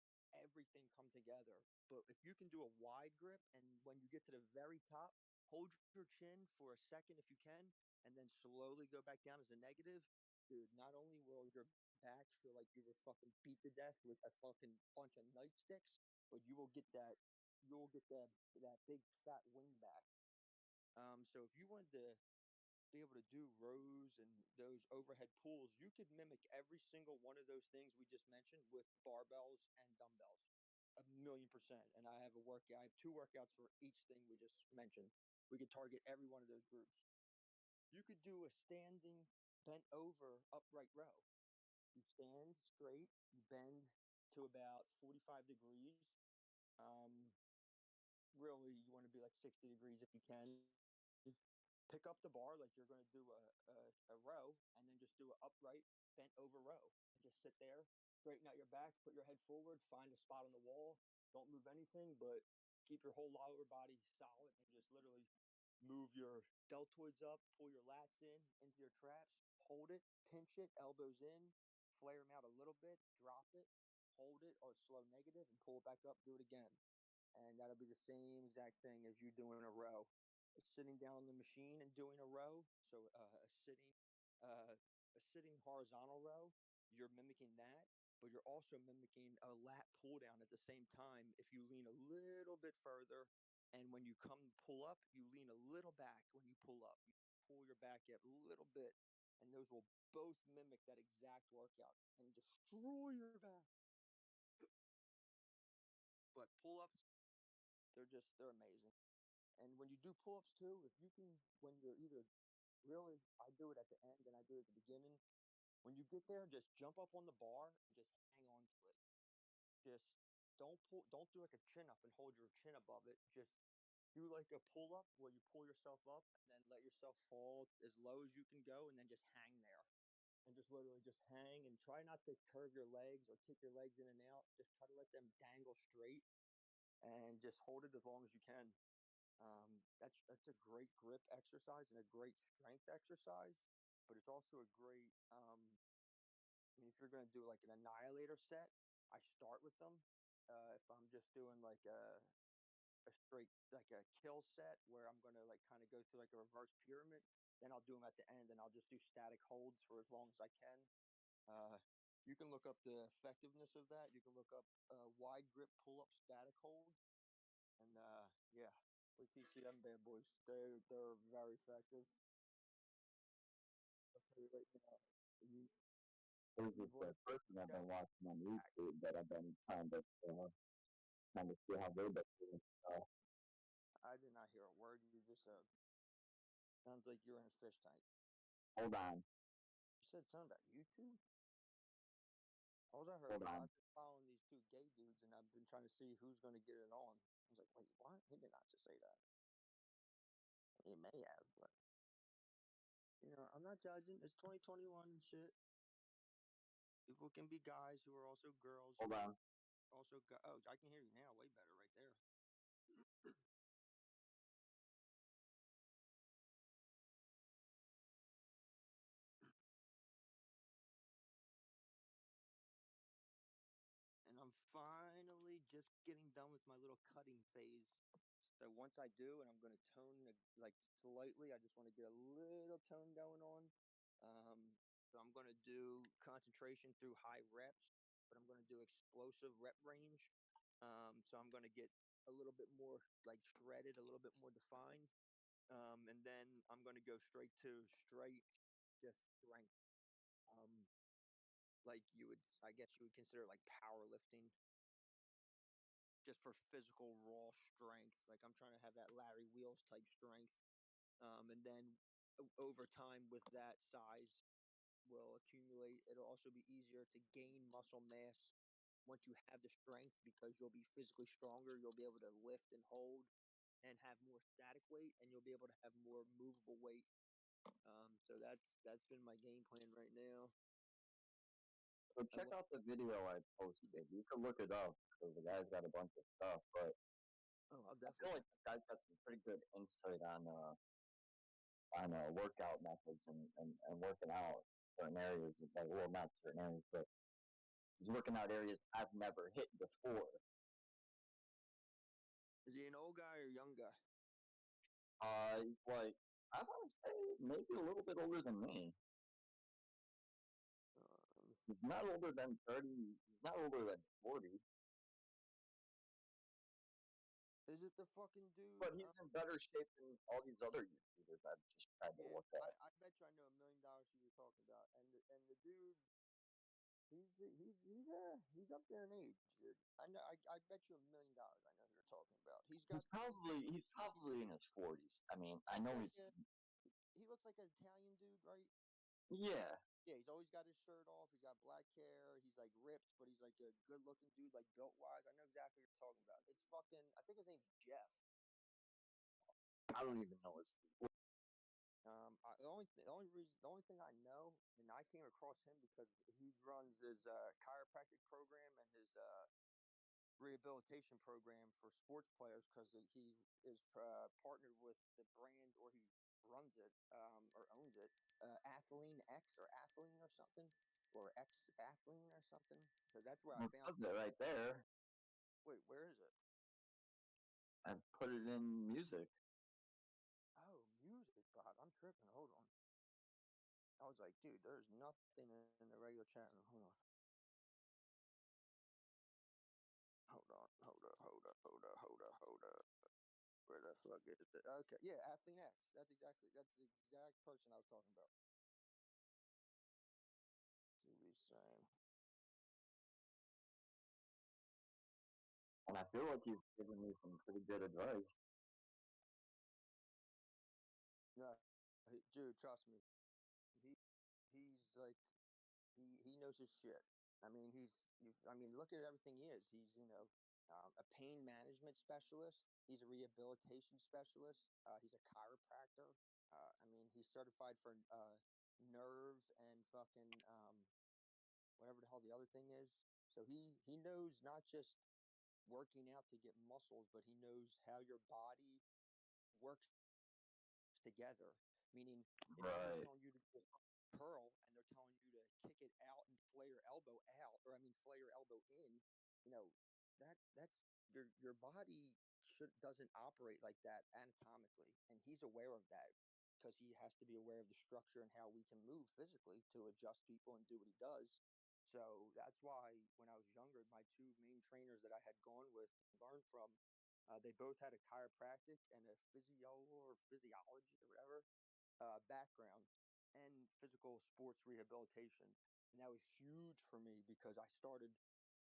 everything come together. But if you can do a wide grip, and when you get to the very top, hold your chin for a second if you can, and then slowly go back down as a negative, dude. Not only will your back feel like you were fucking beat to death with a fucking bunch of nightsticks, but you will get that big fat wing back. So if you wanted to be able to do rows and those overhead pulls, you could mimic every single one of those things we just mentioned with barbells and dumbbells. 1,000,000%. And I have I have 2 workouts for each thing we just mentioned. We could target every one of those groups. You could do a standing bent over upright row. You stand straight, you bend to about 45 degrees. Um, Really, you want to be like 60 degrees if you can. Pick up the bar like you're going to do a row, and then just do an upright bent over row. And just sit there, straighten out your back, put your head forward, find a spot on the wall. Don't move anything, but keep your whole lower body solid, and just literally move your deltoids up, pull your lats in into your traps, hold it, pinch it, elbows in, flare them out a little bit, drop it, hold it, or slow negative, and pull it back up, do it again. And that'll be the same exact thing as you doing a row. It's sitting down on the machine and doing a row. So a sitting horizontal row, you're mimicking that, but you're also mimicking a lat pull down at the same time. If you lean a little bit further, and when you come to pull up, you lean a little back. When you pull up, you pull your back up a little bit, and those will both mimic that exact workout and destroy your back. But pull ups, they're amazing. And when you do pull ups too, if you can, when you're either really, I do it at the end and I do it at the beginning. When you get there, just jump up on the bar and just hang on to it. Just don't do like a chin up and hold your chin above it. Just do like a pull up where you pull yourself up and then let yourself fall as low as you can go, and then just hang there. And just literally just hang, and try not to curve your legs or kick your legs in and out. Just try to let them dangle straight and just hold it as long as you can. That's a great grip exercise and a great strength exercise, but it's also a great. I mean, if you're going to do like an annihilator set, I start with them. If I'm just doing like a straight like a kill set where I'm going to like kind of go through like a reverse pyramid, then I'll do them at the end, and I'll just do static holds for as long as I can. Uh, you can look up the effectiveness of that. You can look up wide grip pull up static hold, and yeah, we teach you them bad boys. They're very effective. I'll tell you right now. You, There's you this boys person I've been got watching on YouTube that I've been trying to see how they've been doing. I did not hear a word you just said. Sounds like you're in a fish tank. Hold on. You said something about YouTube? All I heard Hold was on. I've been following these 2 gay dudes, and I've been trying to see who's going to get it on. I was like, wait, what? He did not just say that. He may have, but I'm not judging. It's 2021 and shit. People can be guys who are also girls. Hold on. Also, oh, I can hear you now. Way better, right there. And I'm finally just getting done with my little cutting phase. So once I do, and I'm going to tone like slightly, I just want to get a little tone going on. So I'm going to do concentration through high reps, but I'm going to do explosive rep range. So I'm going to get a little bit more like shredded, a little bit more defined. And then I'm going to go straight just strength. Um, like I guess you would consider like powerlifting, just for physical raw strength. Like I'm trying to have that Larry Wheels type strength. And then over time with that size will accumulate. It'll also be easier to gain muscle mass once you have the strength, because you'll be physically stronger. You'll be able to lift and hold and have more static weight, and you'll be able to have more movable weight. So that's been my game plan right now. So check out the video I posted. You can look it up because the guy's got a bunch of stuff. But I'll I feel like the guy's got some pretty good insight on workout methods and working out certain areas. Like, well, not certain areas, but He's working out areas I've never hit before. Is he an old guy or young guy? Like I want to say maybe a little bit older than me. He's not older than 30. He's not older than 40. Is it the fucking dude? But he's in better shape than all these other YouTubers I've just tried to look at. I bet you I know $1 million who you're talking about, and the dude, he's up there in age, dude. I know. I bet you $1 million I know who you're talking about. He's Probably in his 40s. I mean, I know he's. He looks like an Italian dude, right? Yeah. Yeah, he's always got his shirt off. He's got black hair. He's like ripped, but he's like a good-looking dude, like built-wise. I know exactly what you're talking about. It's fucking. I think his name's Jeff. I don't even know his. The only thing I know, and I came across him because he runs his chiropractic program and his rehabilitation program for sports players because he is partnered with the brand, or he runs it or owns it, Athlean X or Athlean or something, or X Athlean or something. So that's where I found it right there. Wait, where is it? I put it in music. Oh, music bot. I'm tripping. Hold on. I was like, dude, there's nothing in the regular chat room. Hold on. Hold up. Where the fuck is it? Okay, yeah, Athlean X. That's the exact person I was talking about. Let's see what he's saying. And I feel like he's giving me some pretty good advice. No, dude, trust me. He's like he knows his shit. I mean, look at everything he is. He's a pain management specialist. He's a rehabilitation specialist. He's a chiropractor. I mean, he's certified for nerve and fucking whatever the hell the other thing is. So he knows not just working out to get muscles, but he knows how your body works together. Meaning, if someone's telling you to do a curl and they're telling you to kick it out and flay your elbow out, or flay your elbow in, that's your body doesn't operate like that anatomically, and he's aware of that because he has to be aware of the structure and how we can move physically to adjust people and do what he does. So that's why when I was younger, my two main trainers that I had gone with and learned from, they both had a chiropractic and a physiology or whatever background and physical sports rehabilitation. And that was huge for me because I started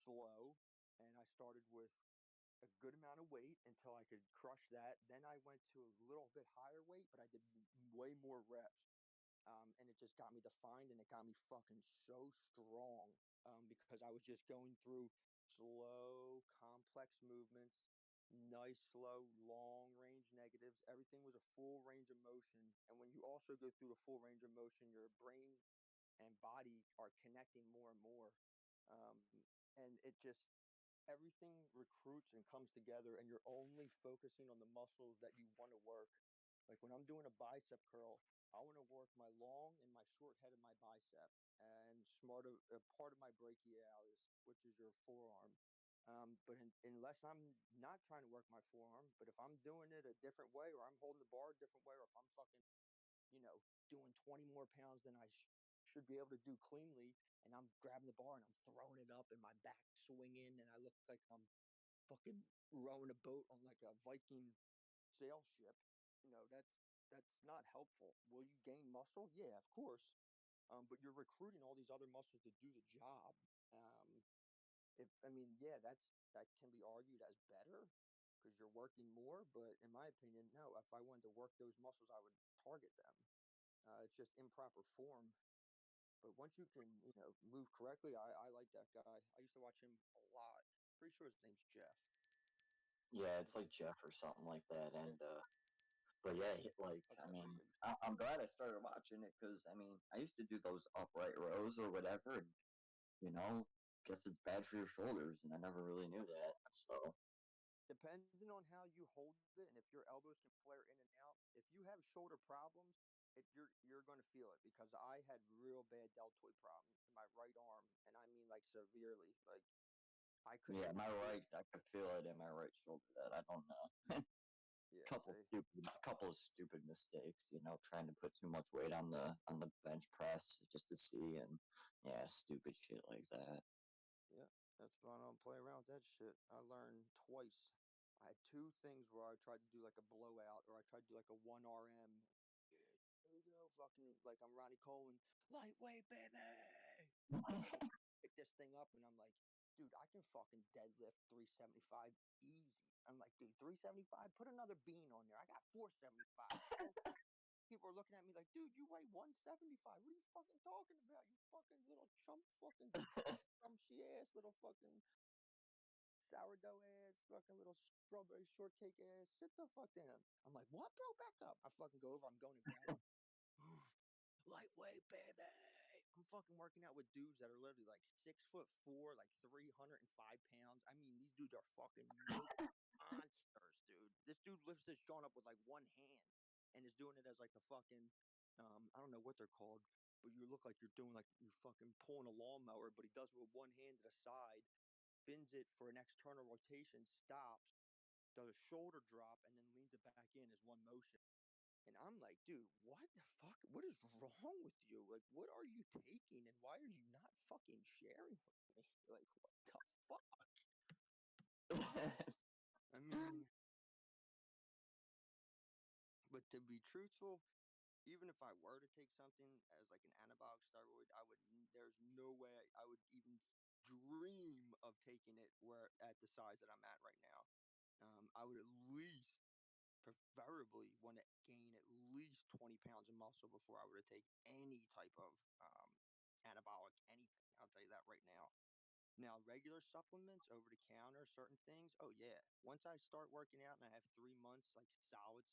slow and I started with a good amount of weight until I could crush that. Then I went to a little bit higher weight, but I did way more reps. And it just got me defined and it got me fucking so strong because I was just going through slow, complex movements, nice, slow, long range negatives. Everything was a full range of motion. And when you also go through the full range of motion, your brain and body are connecting more and more. Um, and it just, everything recruits and comes together, and you're only focusing on the muscles that you want to work. Like when I'm doing a bicep curl, I want to work my long and my short head of my bicep and part of my brachialis, which is your forearm. But unless I'm not trying to work my forearm, but if I'm doing it a different way, or I'm holding the bar a different way, or if I'm fucking, doing 20 more pounds than I should be able to do cleanly, and I'm grabbing the bar and I'm throwing it up and my back swinging and I look like I'm fucking rowing a boat on like a Viking sail ship, that's not helpful. Will you gain muscle? Yeah, of course. But you're recruiting all these other muscles to do the job. That can be argued as better because you're working more. But in my opinion, no. If I wanted to work those muscles, I would target them. It's just improper form. But once you can, move correctly, I like that guy. I used to watch him a lot. Pretty sure his name's Jeff. Yeah, it's like Jeff or something like that. And but yeah, I'm glad I started watching it because I used to do those upright rows or whatever, and guess it's bad for your shoulders, and I never really knew that. So depending on how you hold it and if your elbows can flare in and out, if you have shoulder problems, you're gonna feel it because I had real bad deltoid problem in my right arm, and I mean like severely. Like I couldn't. Yeah, I could feel it in my right shoulder. That I don't know. Yeah, couple of stupid mistakes. Trying to put too much weight on the bench press just to see, and yeah, stupid shit like that. Yeah, that's why I don't play around with that shit. I learned twice. I had two things where I tried to do like a blowout, or I tried to do like a 1 RM. Yeah, here we go, fucking like I'm Ronnie Coleman, lightweight baby. Pick this thing up, and I'm like, dude, I can fucking deadlift 375 easy. I'm like, dude, 375. Put another bean on there. I got 475. People are looking at me like, dude, you weigh 175. What are you fucking talking about? You fucking little chump, fucking scrumptious ass, little fucking sourdough ass, fucking little strawberry shortcake ass. Sit the fuck down. I'm like, what, bro? Back up. I fucking go over. I'm going to grab him. Lightweight, baby. I'm fucking working out with dudes that are literally like 6'4", like 305 pounds. I mean, these dudes are fucking monsters, dude. This dude lifts this joint up with like one hand and is doing it as like a fucking, I don't know what they're called, but you look like you're doing like you're fucking pulling a lawnmower, but he does it with one hand to the side, spins it for an external rotation, stops, does a shoulder drop, and then leans it back in as one motion. And I'm like, dude, what the fuck? What is wrong with you? Like, what are you taking, and why are you not fucking sharing with me? Like, what the fuck? I mean, but to be truthful, even if I were to take something as like an anabolic steroid, there's no way I would even dream of taking it where at the size that I'm at right now. I would at least preferably want to gain at least 20 pounds of muscle before I were to take any type of anabolic anything. I'll tell you that right now. Now, regular supplements, over the counter, certain things. Oh yeah. Once I start working out and I have 3 months like solid,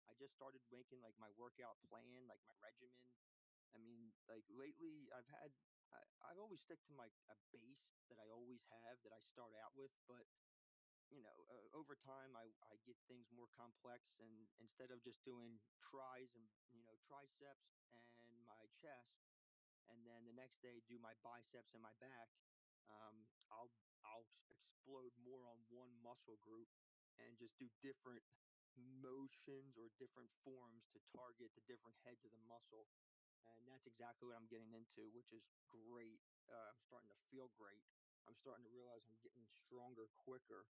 I just started making like my workout plan, like my regimen. I mean, like lately I've always stick to a base that I always have that I start out with, but over time, I get things more complex, and instead of just doing tries and triceps and my chest, and then the next day do my biceps and my back, um, I'll I'll explode more on one muscle group and just do different motions or different forms to target the different heads of the muscle, and that's exactly what I'm getting into, which is great. I'm starting to feel great. I'm starting to realize I'm getting stronger quicker,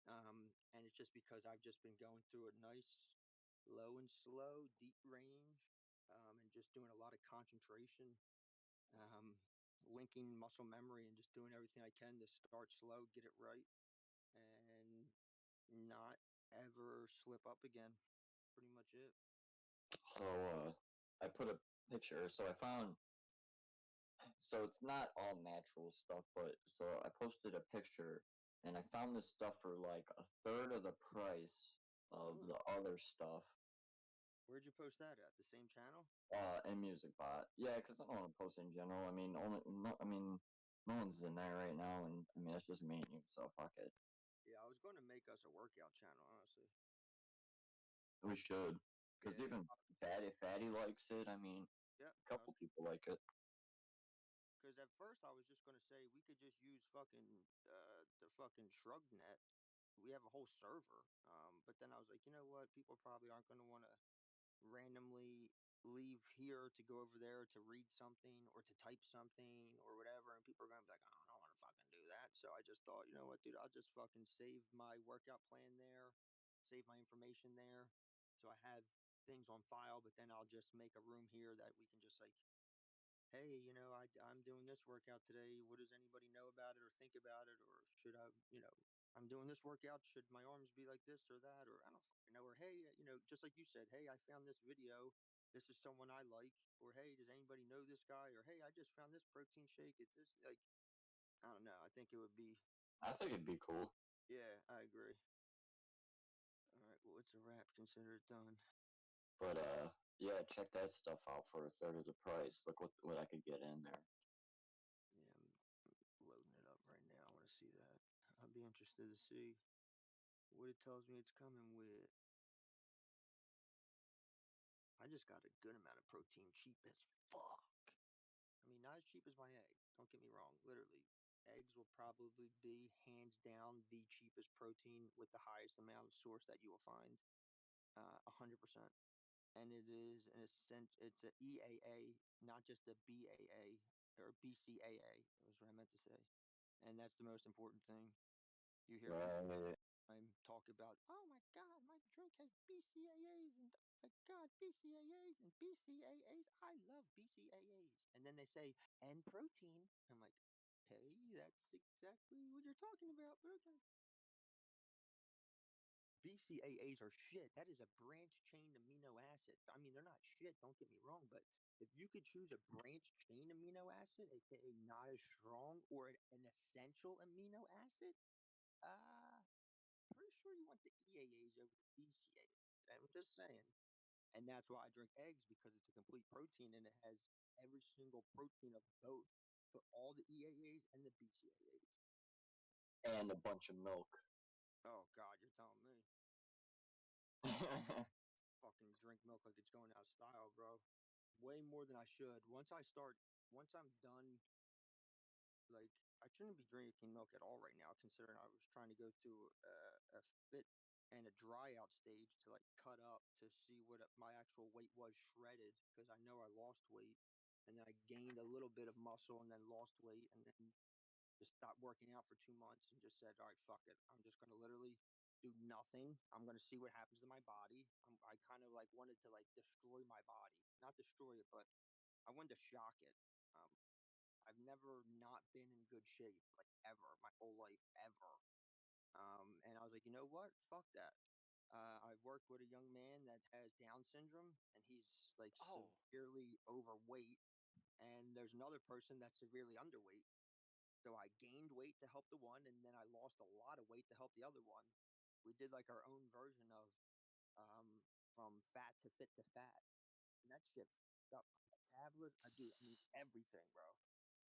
and it's just because I've just been going through a nice low and slow, deep range, and just doing a lot of concentration, um, linking muscle memory, and just doing everything I can to start slow, get it right, and not ever slip up again. Pretty much it. So I put a picture. So I found. So it's not all natural stuff, but so I posted a picture, and I found this stuff for like a third of the price of the other stuff. Where'd you post that at? The same channel? And Music Bot. Yeah, because I don't want to post in general. I mean, no one's in there right now, and I mean, it's just me and you, so fuck it. Yeah, I was going to make us a workout channel, honestly. We should, because even Fatty likes it. I mean, Yep, a couple people like it. Because at first I was just going to say we could just use fucking the fucking shrug net. We have a whole server. But then I was like, you know what? People probably aren't going to want to randomly leave here to go over there to read something or to type something or whatever. And people are going to be like, oh, I don't want to fucking do that. So I just thought, you know what, dude, I'll just fucking save my workout plan there, save my information there. So I have things on file, but then I'll just make a room here that we can just like, hey, I'm doing this workout today. What does anybody know about it or think about it? Or should I, I'm doing this workout. Should my arms be like this or that? Or I don't fucking know. Or, hey, just like you said, hey, I found this video. This is someone I like. Or, hey, does anybody know this guy? Or, hey, I just found this protein shake. It's this, like, I don't know. I think it would be. I think it'd be cool. Yeah, I agree. All right. Well, it's a wrap. Consider it done. But, yeah, check that stuff out for a third of the price. Look what I could get in there. Yeah, I'm loading it up right now. I want to see that. I'd be interested to see what it tells me it's coming with. I just just got a good amount of protein, cheap as fuck. I mean, not as cheap as my egg. Don't get me wrong. Literally, eggs will probably be hands down the cheapest protein with the highest amount of source that you will find. 100%. And it is an it's a EAA, not just a BAA or BCAA. Was what I meant to say, and that's the most important thing. You hear people talk about, oh my god, my drink has BCAAs, and oh my god, BCAAs and BCAAs. I love BCAAs, and then they say and protein. I'm like, hey, that's exactly what you're talking about, but okay. BCAAs are shit. That is a branched chain amino acid. I mean, they're not shit, don't get me wrong, but if you could choose a branched chain amino acid, aka not as strong, or an essential amino acid, pretty sure you want the EAAs over the BCAAs. I'm just saying. And that's why I drink eggs, because it's a complete protein and it has every single protein of both, but all the EAAs and the BCAAs. And a bunch of milk. Oh God, you're telling me. Fucking drink milk like it's going out of style, bro. Way more than I should. Once I'm done, like, I shouldn't be drinking milk at all right now, considering I was trying to go through a fit and a dry out stage to like cut up to see what my actual weight was shredded, because I know I lost weight, and then I gained a little bit of muscle and then lost weight, and then just stopped working out for 2 months and just said, all right, fuck it. I'm just going to literally do nothing. I'm going to see what happens to my body. I kind of like wanted to like destroy my body, not destroy it, but I wanted to shock it. Um, I've never not been in good shape, like ever, my whole life, ever. And I was like, you know what? Fuck that. I work with a young man that has Down syndrome, and he's like severely overweight. And there's another person that's severely underweight. So I gained weight to help the one, and then I lost a lot of weight to help the other one. We did like our own version of from fat to fit to fat, and that shit fucked up my metabolism. I mean everything, bro.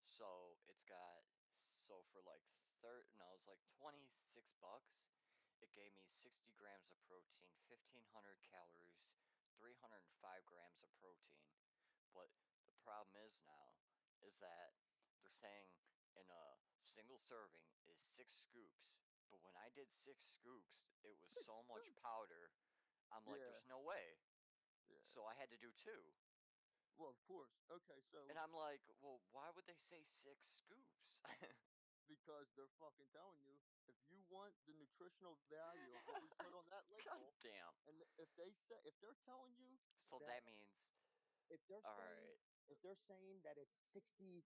So it's got for like it's like $26. It gave me 60 grams of protein, 1,500 calories, 305 grams of protein. But the problem is now is that they're saying in a single serving is 6 scoops. But when I did 6 scoops, it was so much powder. I'm like, Yeah, there's no way. yeah. So I had to do 2. Well, of course. Okay, so And I'm like, well, why would they say 6 scoops? because they're fucking telling you, if you want the nutritional value of what we put on that God label, damn. and if they're telling you So that, that means, if they're all saying right. if they're saying that it's 60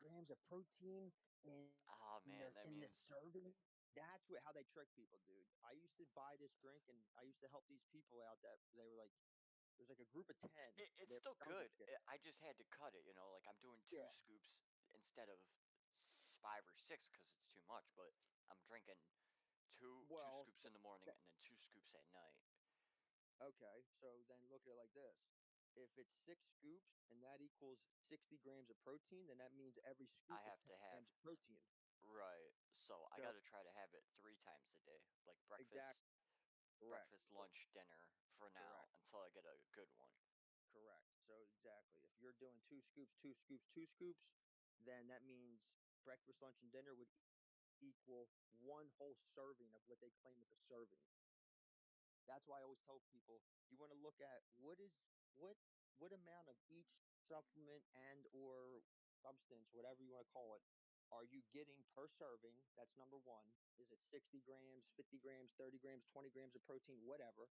grams of protein Oh man, that in the means serving, that's how they trick people, dude. I used to buy this drink, and I used to help these people out that they were like, it was like a group of 10. it's They were still younger good. kids. I just had to cut it, like I'm doing 2 Yeah. scoops instead of 5 or 6 because it's too much. But I'm drinking two Well, scoops in the morning and then 2 scoops at night. okay, so then look at it like this. If it's 6 scoops and that equals 60 grams of protein, then that means every I scoop is have 10 to have grams of protein. right. So I So, got to try to have it 3 times a day, like exactly. Correct. lunch, dinner for now Correct. until I get a good one. Correct. So, exactly. If you're doing 2 scoops, 2 scoops, 2 scoops, then that means breakfast, lunch, and dinner would equal one whole serving of what they claim is a serving. That's why I always tell people, you want to look at what amount of each supplement and or substance, whatever you want to call it, are you getting per serving? That's number one. Is it 60 grams, 50 grams, 30 grams, 20 grams of protein, whatever?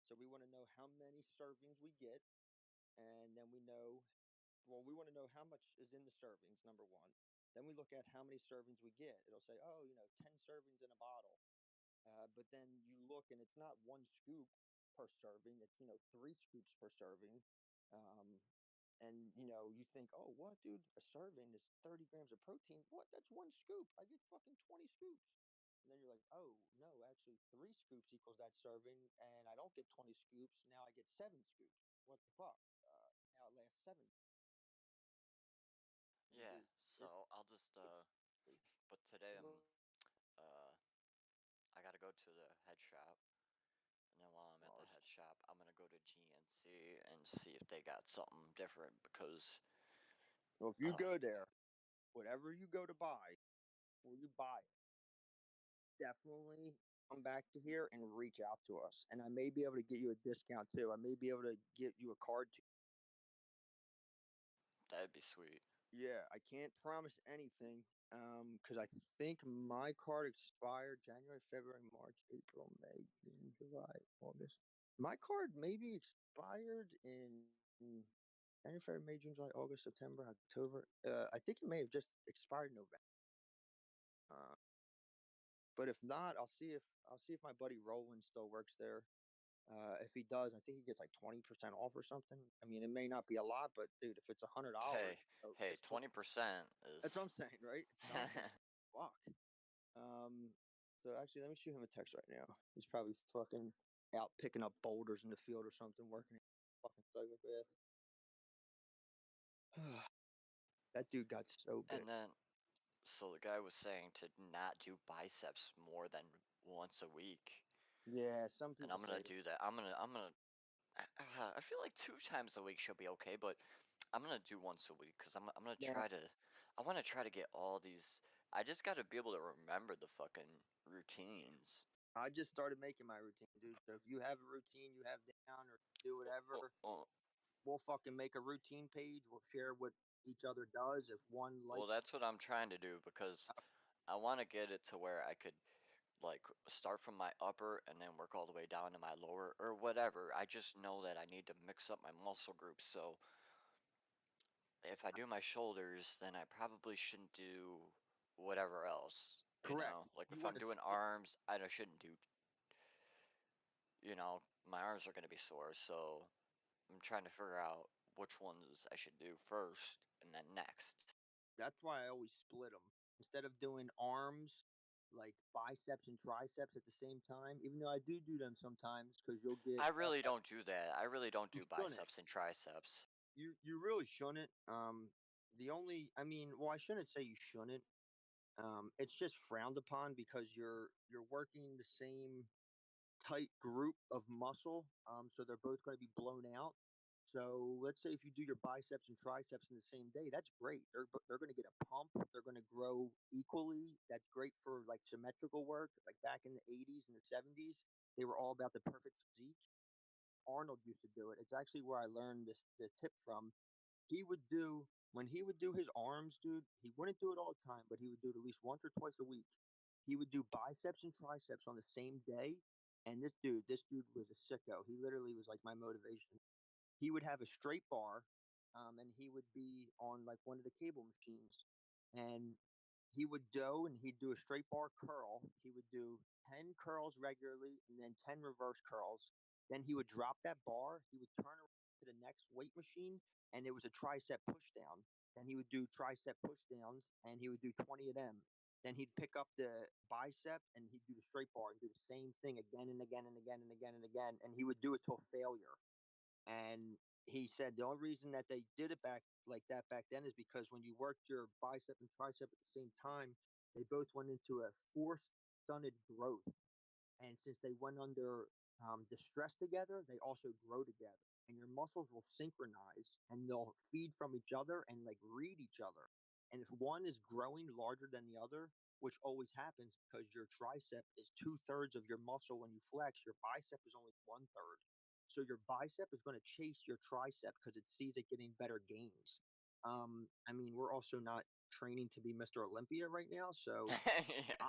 So we want to know how many servings we get, and then we want to know how much is in the servings, number one. Then we look at how many servings we get. It'll say, oh, 10 servings in a bottle. But then you look, and it's not 1 scoop per serving. It's 3 scoops per serving. Um, and you think, oh, what, dude? A serving is 30 grams of protein. What? That's 1 scoop. I get fucking 20 scoops. And then you're like, oh no, actually 3 scoops equals that serving, and I don't get 20 scoops. Now I get 7 scoops. What the fuck? Now it lasts 7. And Yeah, dude, so I'll just but today I'm uh I gotta go to the head shop And while I'm at the head shop, I'm gonna go to GNC and see if they got something different because. Well, if you go there, whatever you go to buy, before you buy it, definitely come back to here and reach out to us. And I may be able to get you a discount too. I may be able to get you a card too. That'd be sweet. Yeah, I can't promise anything because I think my card expired January, February, March, April, May, June, July, August. My card maybe expired in January, February, May, June, July, August, September, October. I think it may have just expired in November. But if not, I'll see if my buddy Roland still works there. If he does, I think he gets like 20% off or something. I mean, it may not be a lot, but dude, if it's $100, Hey, 20% that's what is. I'm saying, right? It's nothing. Fuck. So actually, let me shoot him a text right now. He's probably fucking out picking up boulders in the field or something, working. Fucking psychopath. That dude got so big. And then, so the guy was saying to not do biceps more than once a week. Yeah, some And people I'm gonna say do that. I'm gonna. I feel like 2 times a week should be okay, but I'm gonna do once a week because I'm gonna now. try to. I want to try to get all these. I just got to be able to remember the fucking routines. I just started making my routine, dude. So if you have a routine you have down or do whatever, we'll fucking make a routine page. We'll share what each other does. If one Well, likes, that's what I'm trying to do because I want to get it to where I could like start from my upper and then work all the way down to my lower or whatever. I just know that I need to mix up my muscle groups. So if I do my shoulders, then I probably shouldn't do whatever else. You correct. know, like You if want I'm to doing arms, I shouldn't do. You know, my arms are gonna be sore, so I'm trying to figure out which ones I should do first and then next. That's why I always split them instead of doing arms, like biceps and triceps at the same time. Even though I do them sometimes, because you'll get I really don't do that. I really don't you do shouldn't. biceps and triceps. You really shouldn't. The only I mean, well, I shouldn't say you shouldn't. It's just frowned upon because you're working the same tight group of muscle. So they're both going to be blown out. So let's say if you do your biceps and triceps in the same day, that's great. They're going to get a pump. They're going to grow equally. That's great for like symmetrical work. Like back in the 80s and the 70s, they were all about the perfect physique. Arnold used to do it. It's actually where I learned the tip from. He would do when he would do his arms, dude. He wouldn't do it all the time, but he would do it at least once or twice a week. He would do biceps and triceps on the same day. And this dude was a sicko. He literally was like my motivation. He would have a straight bar, and he would be on like one of the cable machines, and he would go and he'd do a straight bar curl. He would do 10 curls regularly and then 10 reverse curls. Then he would drop that bar. He would turn around to the next weight machine, and it was a tricep push down. Then he would do tricep push downs, and he would do 20 of them. Then he'd pick up the bicep and he'd do the straight bar and do the same thing again and again and again and again and again. And he would do it till failure. And he said the only reason that they did it back like that back then is because when you worked your bicep and tricep at the same time, they both went into a forced stunted growth. And since they went under distress together, they also grow together. And your muscles will synchronize and they'll feed from each other and like read each other. And if one is growing larger than the other, which always happens because your tricep is 2/3 of your muscle when you flex, your bicep is only 1/3. So your bicep is going to chase your tricep because it sees it getting better gains. I mean, we're also not training to be Mr. Olympia right now, so Yeah.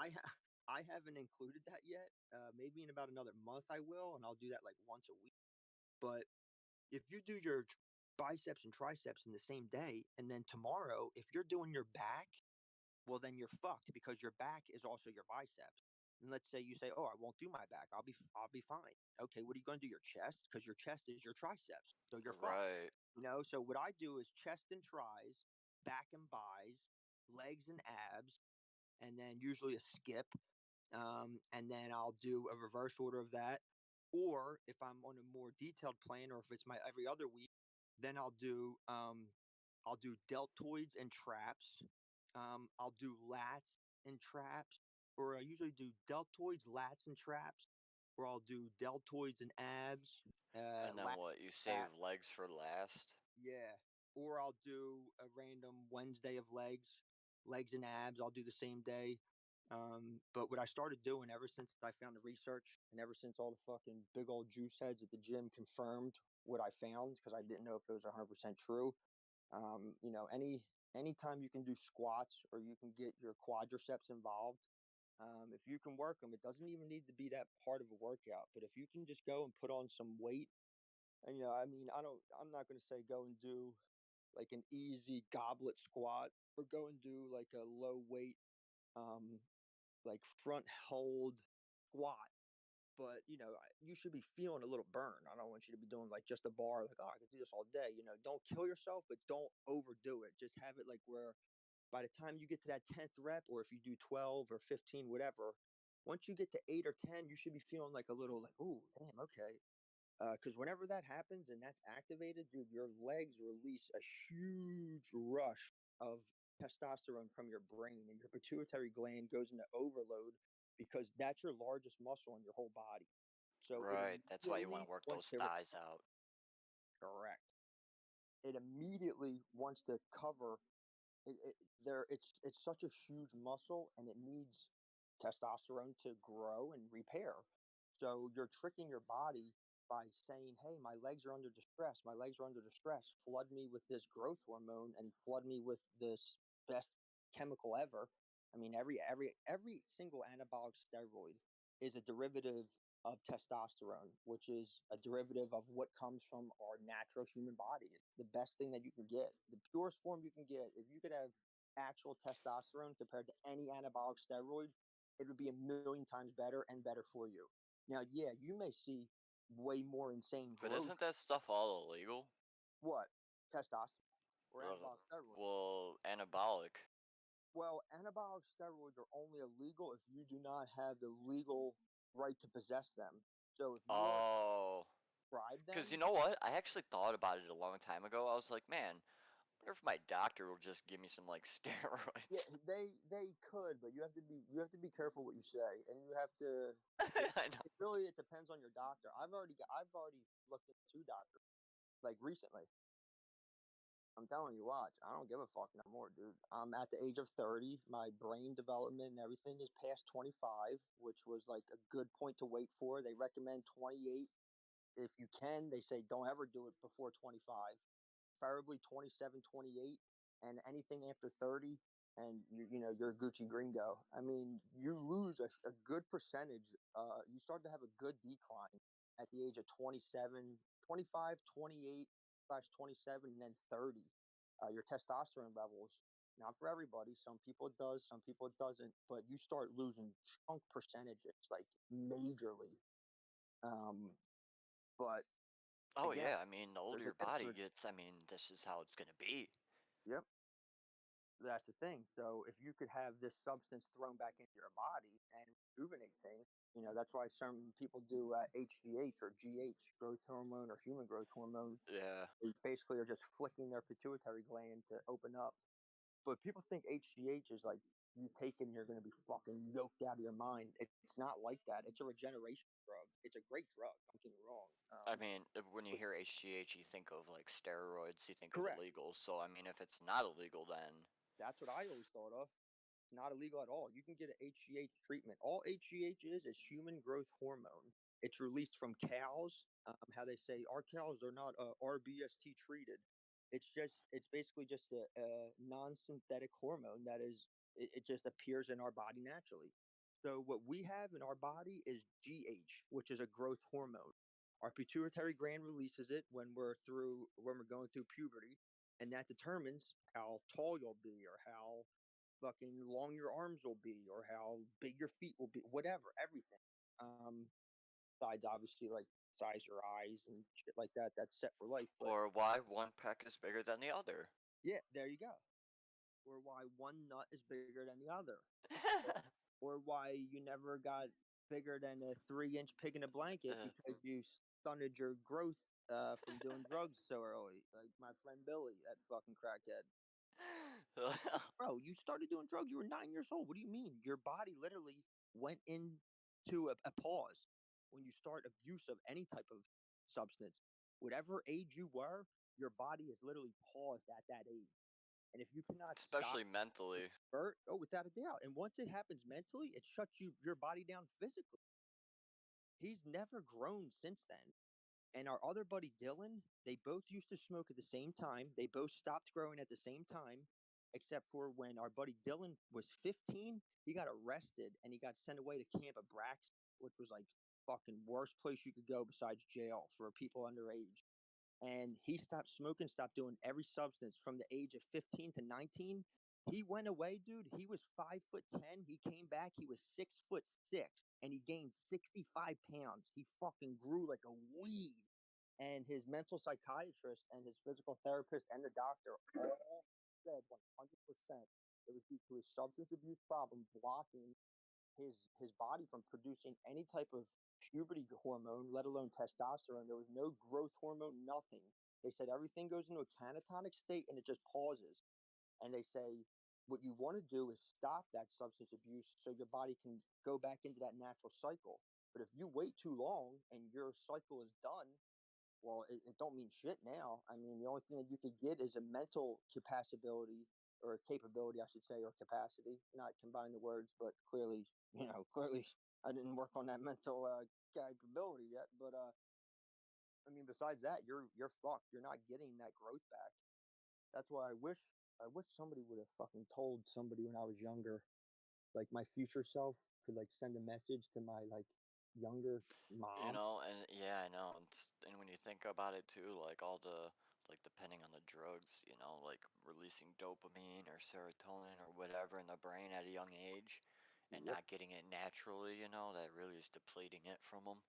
I haven't included that yet. Maybe in about another month I will, and I'll do that like once a week. But if you do your biceps and triceps in the same day, and then tomorrow, if you're doing your back, well, then you're fucked because your back is also your biceps. And let's say you say, "Oh, I won't do my back. I'll be fine." Okay, what are you going to do? Your chest, because your chest is your triceps, so you're fucked. Right. So what I do is chest and tries, back and bis, legs and abs, and then usually a skip, and then I'll do a reverse order of that. Or if I'm on a more detailed plan, or if it's my every other week, then I'll do deltoids and traps. I'll do lats and traps, or I usually do deltoids, lats, and traps. or I'll do deltoids and abs. And then what? You save legs for last? Yeah. Or I'll do a random Wednesday of legs and abs. I'll do the same day. But what I started doing ever since I found the research and ever since all the fucking big old juice heads at the gym confirmed what I found, because I didn't know if it was 100% true. Anytime you can do squats or you can get your quadriceps involved, if you can work them, it doesn't even need to be that part of a workout. But if you can just go and put on some weight, and I'm not going to say go and do like an easy goblet squat or go and do like a low weight, like front hold squat. But you should be feeling a little burn. I don't want you to be doing like just a bar, like, oh, I could do this all day. Don't kill yourself, but don't overdo it. Just have it like where by the time you get to that 10th rep, or if you do 12 or 15, whatever, once you get to 8 or 10, you should be feeling like a little like, oh, damn, okay. Because whenever that happens and that's activated, dude, your legs release a huge rush of testosterone from your brain, and your pituitary gland goes into overload because that's your largest muscle in your whole body. So it Right, that's why you want immediately to work wants those to thighs out. correct. It immediately wants to cover it's such a huge muscle, and it needs testosterone to grow and repair. So you're tricking your body by saying, hey, my legs are under distress, my legs are under distress, flood me with this growth hormone and flood me with this best chemical ever. I mean, every single anabolic steroid is a derivative of testosterone, which is a derivative of what comes from our natural human body. It's the best thing that you can get, the purest form you can get. If you could have actual testosterone compared to any anabolic steroid, it would be a million times better and better for you. Now, yeah, you may see way more insane But growth. isn't that stuff all illegal? What? Testosterone or anabolic steroids? Well, anabolic. Well, anabolic steroids are only illegal if you do not have the legal right to possess them. So if you are Oh. prescribed Because you them, know what? I actually thought about it a long time ago. I was like, man, I wonder if my doctor will just give me some like yeah, steroids. they could, but you have to be careful what you say, and you have to. I know. It depends on your doctor. I've already looked into two doctors like recently. I'm telling you, watch. I don't give a fuck no more, dude. I'm at the age of 30. My brain development and everything is past 25, which was like a good point to wait for. They recommend 28. If you can, they say don't ever do it before 25. Preferably 27, 28, and anything after 30, and you're a Gucci gringo. I mean, you lose a good percentage. You start to have a good decline at the age of 27, 25, 28 slash 27, and then 30. Your testosterone levels, not for everybody. Some people it does, some people it doesn't. But you start losing chunk percentages like majorly. Um, but Oh again, yeah, I mean, the older there's a your body difference. gets, I mean, this is how it's gonna be. Yep. That's the thing. So if you could have this substance thrown back into your body and rejuvenate things, that's why some people do HGH or GH, growth hormone or human growth hormone. Yeah. They basically are just flicking their pituitary gland to open up. But people think HGH is like you take and you're going to be fucking yoked out of your mind. It's not like that. It's a regeneration drug. It's a great drug. Don't get me wrong. I mean, when you hear HGH, you think of like steroids, you think of Correct. illegal. So I mean, if it's not illegal, then That's what I always thought of. It's not illegal at all. You can get an HGH treatment. All HGH is human growth hormone. It's released from cows. How they say our cows are not RBST treated. It's basically just a non-synthetic hormone that it just appears in our body naturally. So what we have in our body is GH, which is a growth hormone. Our pituitary gland releases it when we're going through puberty, and that determines how tall you'll be or how fucking long your arms will be or how big your feet will be, whatever, everything. Besides obviously like size your eyes and shit like that. That's set for life. But or why one peck is bigger than the other. yeah, there you go. Or why one nut is bigger than the other. Or, or why you never got bigger than a 3-inch pig in a blanket because you stunted your growth from doing drugs so early. Like my friend Billy, that fucking crackhead. Bro, you started doing drugs. You were 9 years old. What do you mean? Your body literally went into a pause. when you start abuse of any type of substance, whatever age you were, your body is literally paused at that age. And if you cannot stop Especially mentally. oh, without a doubt. And once it happens mentally, it shuts your body down physically. He's never grown since then. And our other buddy Dylan, they both used to smoke at the same time. They both stopped growing at the same time, except for when our buddy Dylan was 15, he got arrested and he got sent away to Camp of Braxton, which was like fucking worst place you could go besides jail for people underage. And he stopped smoking, stopped doing every substance from the age of 15 to 19. He went away, dude. He was 5'10". He came back. He was 6'6", and he gained 65 pounds. He fucking grew like a weed. And his mental psychiatrist and his physical therapist and the doctor all said 100% it was due to his substance abuse problem blocking his body from producing any type of puberty hormone, let alone testosterone. There was no growth hormone, nothing. They said everything goes into a catatonic state and it just pauses. And they say what you want to do is stop that substance abuse so your body can go back into that natural cycle. But if you wait too long and your cycle is done, well, it don't mean shit now. I mean, the only thing that you could get is a mental capacity or capability, I should say, or capacity. Not combine the words, but clearly, clearly, I didn't work on that mental capability yet. But I mean, besides that, you're fucked. You're not getting that growth back. That's why I wish somebody would have fucking told somebody when I was younger, like my future self could like send a message to my like younger You mom. know, and yeah, I know. And when you think about it too, like all the like depending on the drugs, like releasing dopamine or serotonin or whatever in the brain at a young age, and Yep. not getting it naturally, that really is depleting it from them.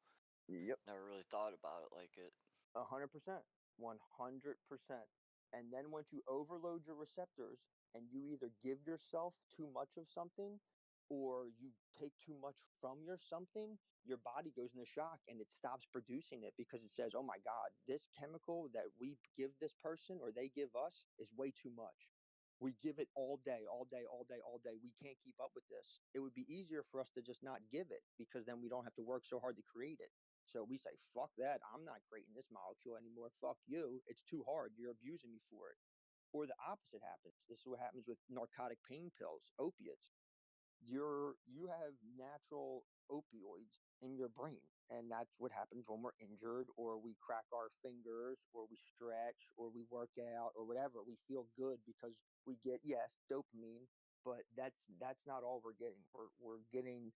Yep. Never really thought about it like it. 100%, 100%. And then once you overload your receptors and you either give yourself too much of something or you take too much from your something, your body goes into shock and it stops producing it because it says, oh my God, this chemical that we give this person or they give us is way too much. We give it all day, all day, all day, all day. We can't keep up with this. It would be easier for us to just not give it because then we don't have to work so hard to create it. So we say, fuck that. I'm not creating this molecule anymore. Fuck you. It's too hard. You're abusing me for it. Or the opposite happens. This is what happens with narcotic pain pills, opiates. You have natural opioids in your brain. And that's what happens when we're injured or we crack our fingers or we stretch or we work out or whatever. We feel good because we get, yes, dopamine, but that's not all we're getting. We're getting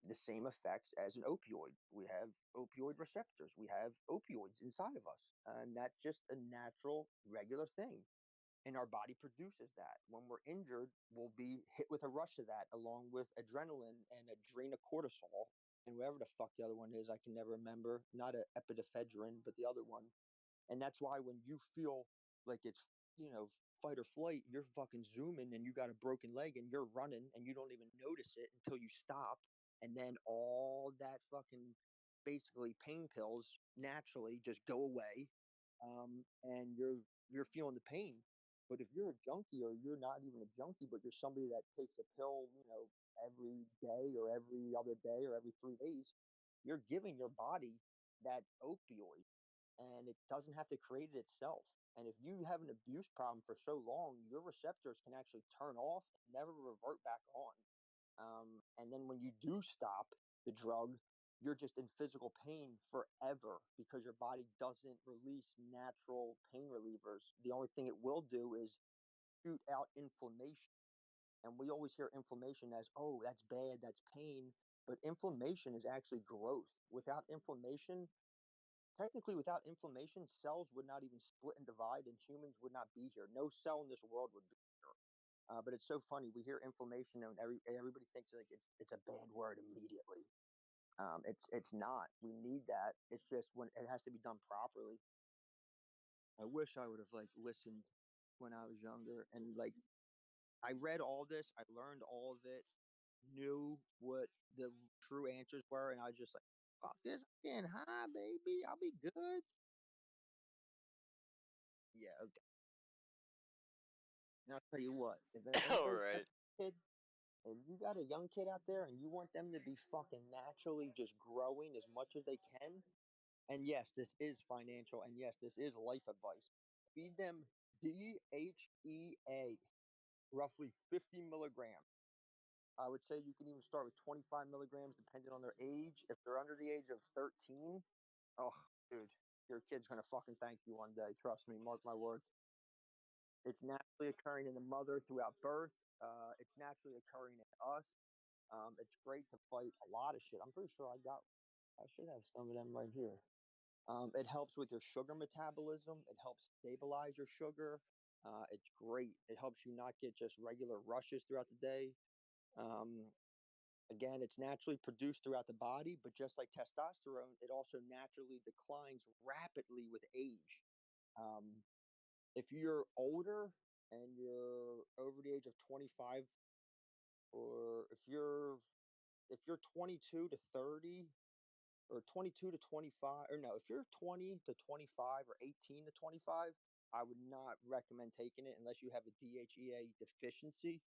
the same effects as an opioid. We have opioid receptors. We have opioids inside of us. And that's just a natural, regular thing. And our body produces that. When we're injured, we'll be hit with a rush of that, along with adrenaline and adrenocortisol, and whatever the fuck the other one is, I can never remember. Not a epinephrine, but the other one. And that's why when you feel like it's, fight or flight, you're fucking zooming and you got a broken leg and you're running and you don't even notice it until you stop. And then all that fucking basically pain pills naturally just go away. And you're feeling the pain. But if you're a junkie or you're not even a junkie, but you're somebody that takes a pill, every day or every other day or every 3 days, you're giving your body that opioid and it doesn't have to create it itself. And if you have an abuse problem for so long, your receptors can actually turn off and never revert back on. And then when you do stop the drug, you're just in physical pain forever because your body doesn't release natural pain relievers. The only thing it will do is shoot out inflammation. And we always hear inflammation as, oh, that's bad, that's pain. But inflammation is actually growth. Without inflammation, technically, without inflammation, cells would not even split and divide, and humans would not be here. No cell in this world would be here. But it's so funny. We hear inflammation, and everybody thinks like it's a bad word immediately. It's not. We need that. It's just when it has to be done properly. I wish I would have like listened when I was younger, and like I read all this, I learned all of it, knew what the true answers were, and I was just like, fuck this, I'm getting high, baby. I'll be good. Yeah, okay. And I'll tell you what, if All anybody's got right. a kid, and you got a young kid out there and you want them to be fucking naturally just growing as much as they can, and yes, this is financial, and yes, this is life advice. Feed them DHEA, roughly 50 milligrams. I would say you can even start with 25 milligrams depending on their age. If they're under the age of 13, oh, dude, your kid's going to fucking thank you one day. Trust me, mark my words. It's naturally occurring in the mother throughout birth. It's naturally occurring in us. It's great to fight a lot of shit. I'm pretty sure I should have some of them right here. It helps with your sugar metabolism. It helps stabilize your sugar. It's great. It helps you not get just regular rushes throughout the day. Um, Again, it's naturally produced throughout the body, but just like testosterone, it also naturally declines rapidly with age. Um, if you're older and you're over the age of 25, or if you're 22 to 30, or 22 to 25, or no, if you're 20 to 25 or 18 to 25, I would not recommend taking it unless you have a DHEA deficiency.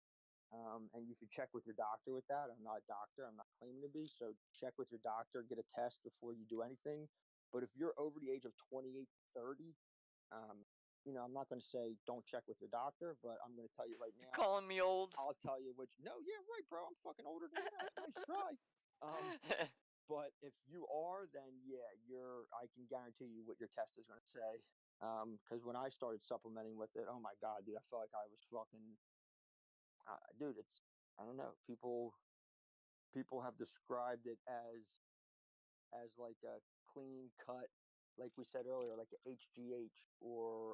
And you should check with your doctor with that. I'm not a doctor. I'm not claiming to be. So check with your doctor, get a test before you do anything. But if you're over the age of 28 to 30, I'm not going to say don't check with your doctor, but I'm going to tell you right You're now. calling me old? I'll tell you which. No, yeah, right, bro. I'm fucking older than you. Nice try. But if you are, then yeah, I can guarantee you what your test is going to say. Because when I started supplementing with it, oh my god, dude, I felt like I was fucking, dude. I don't know. People have described it as like a clean cut, like we said earlier, like a HGH, or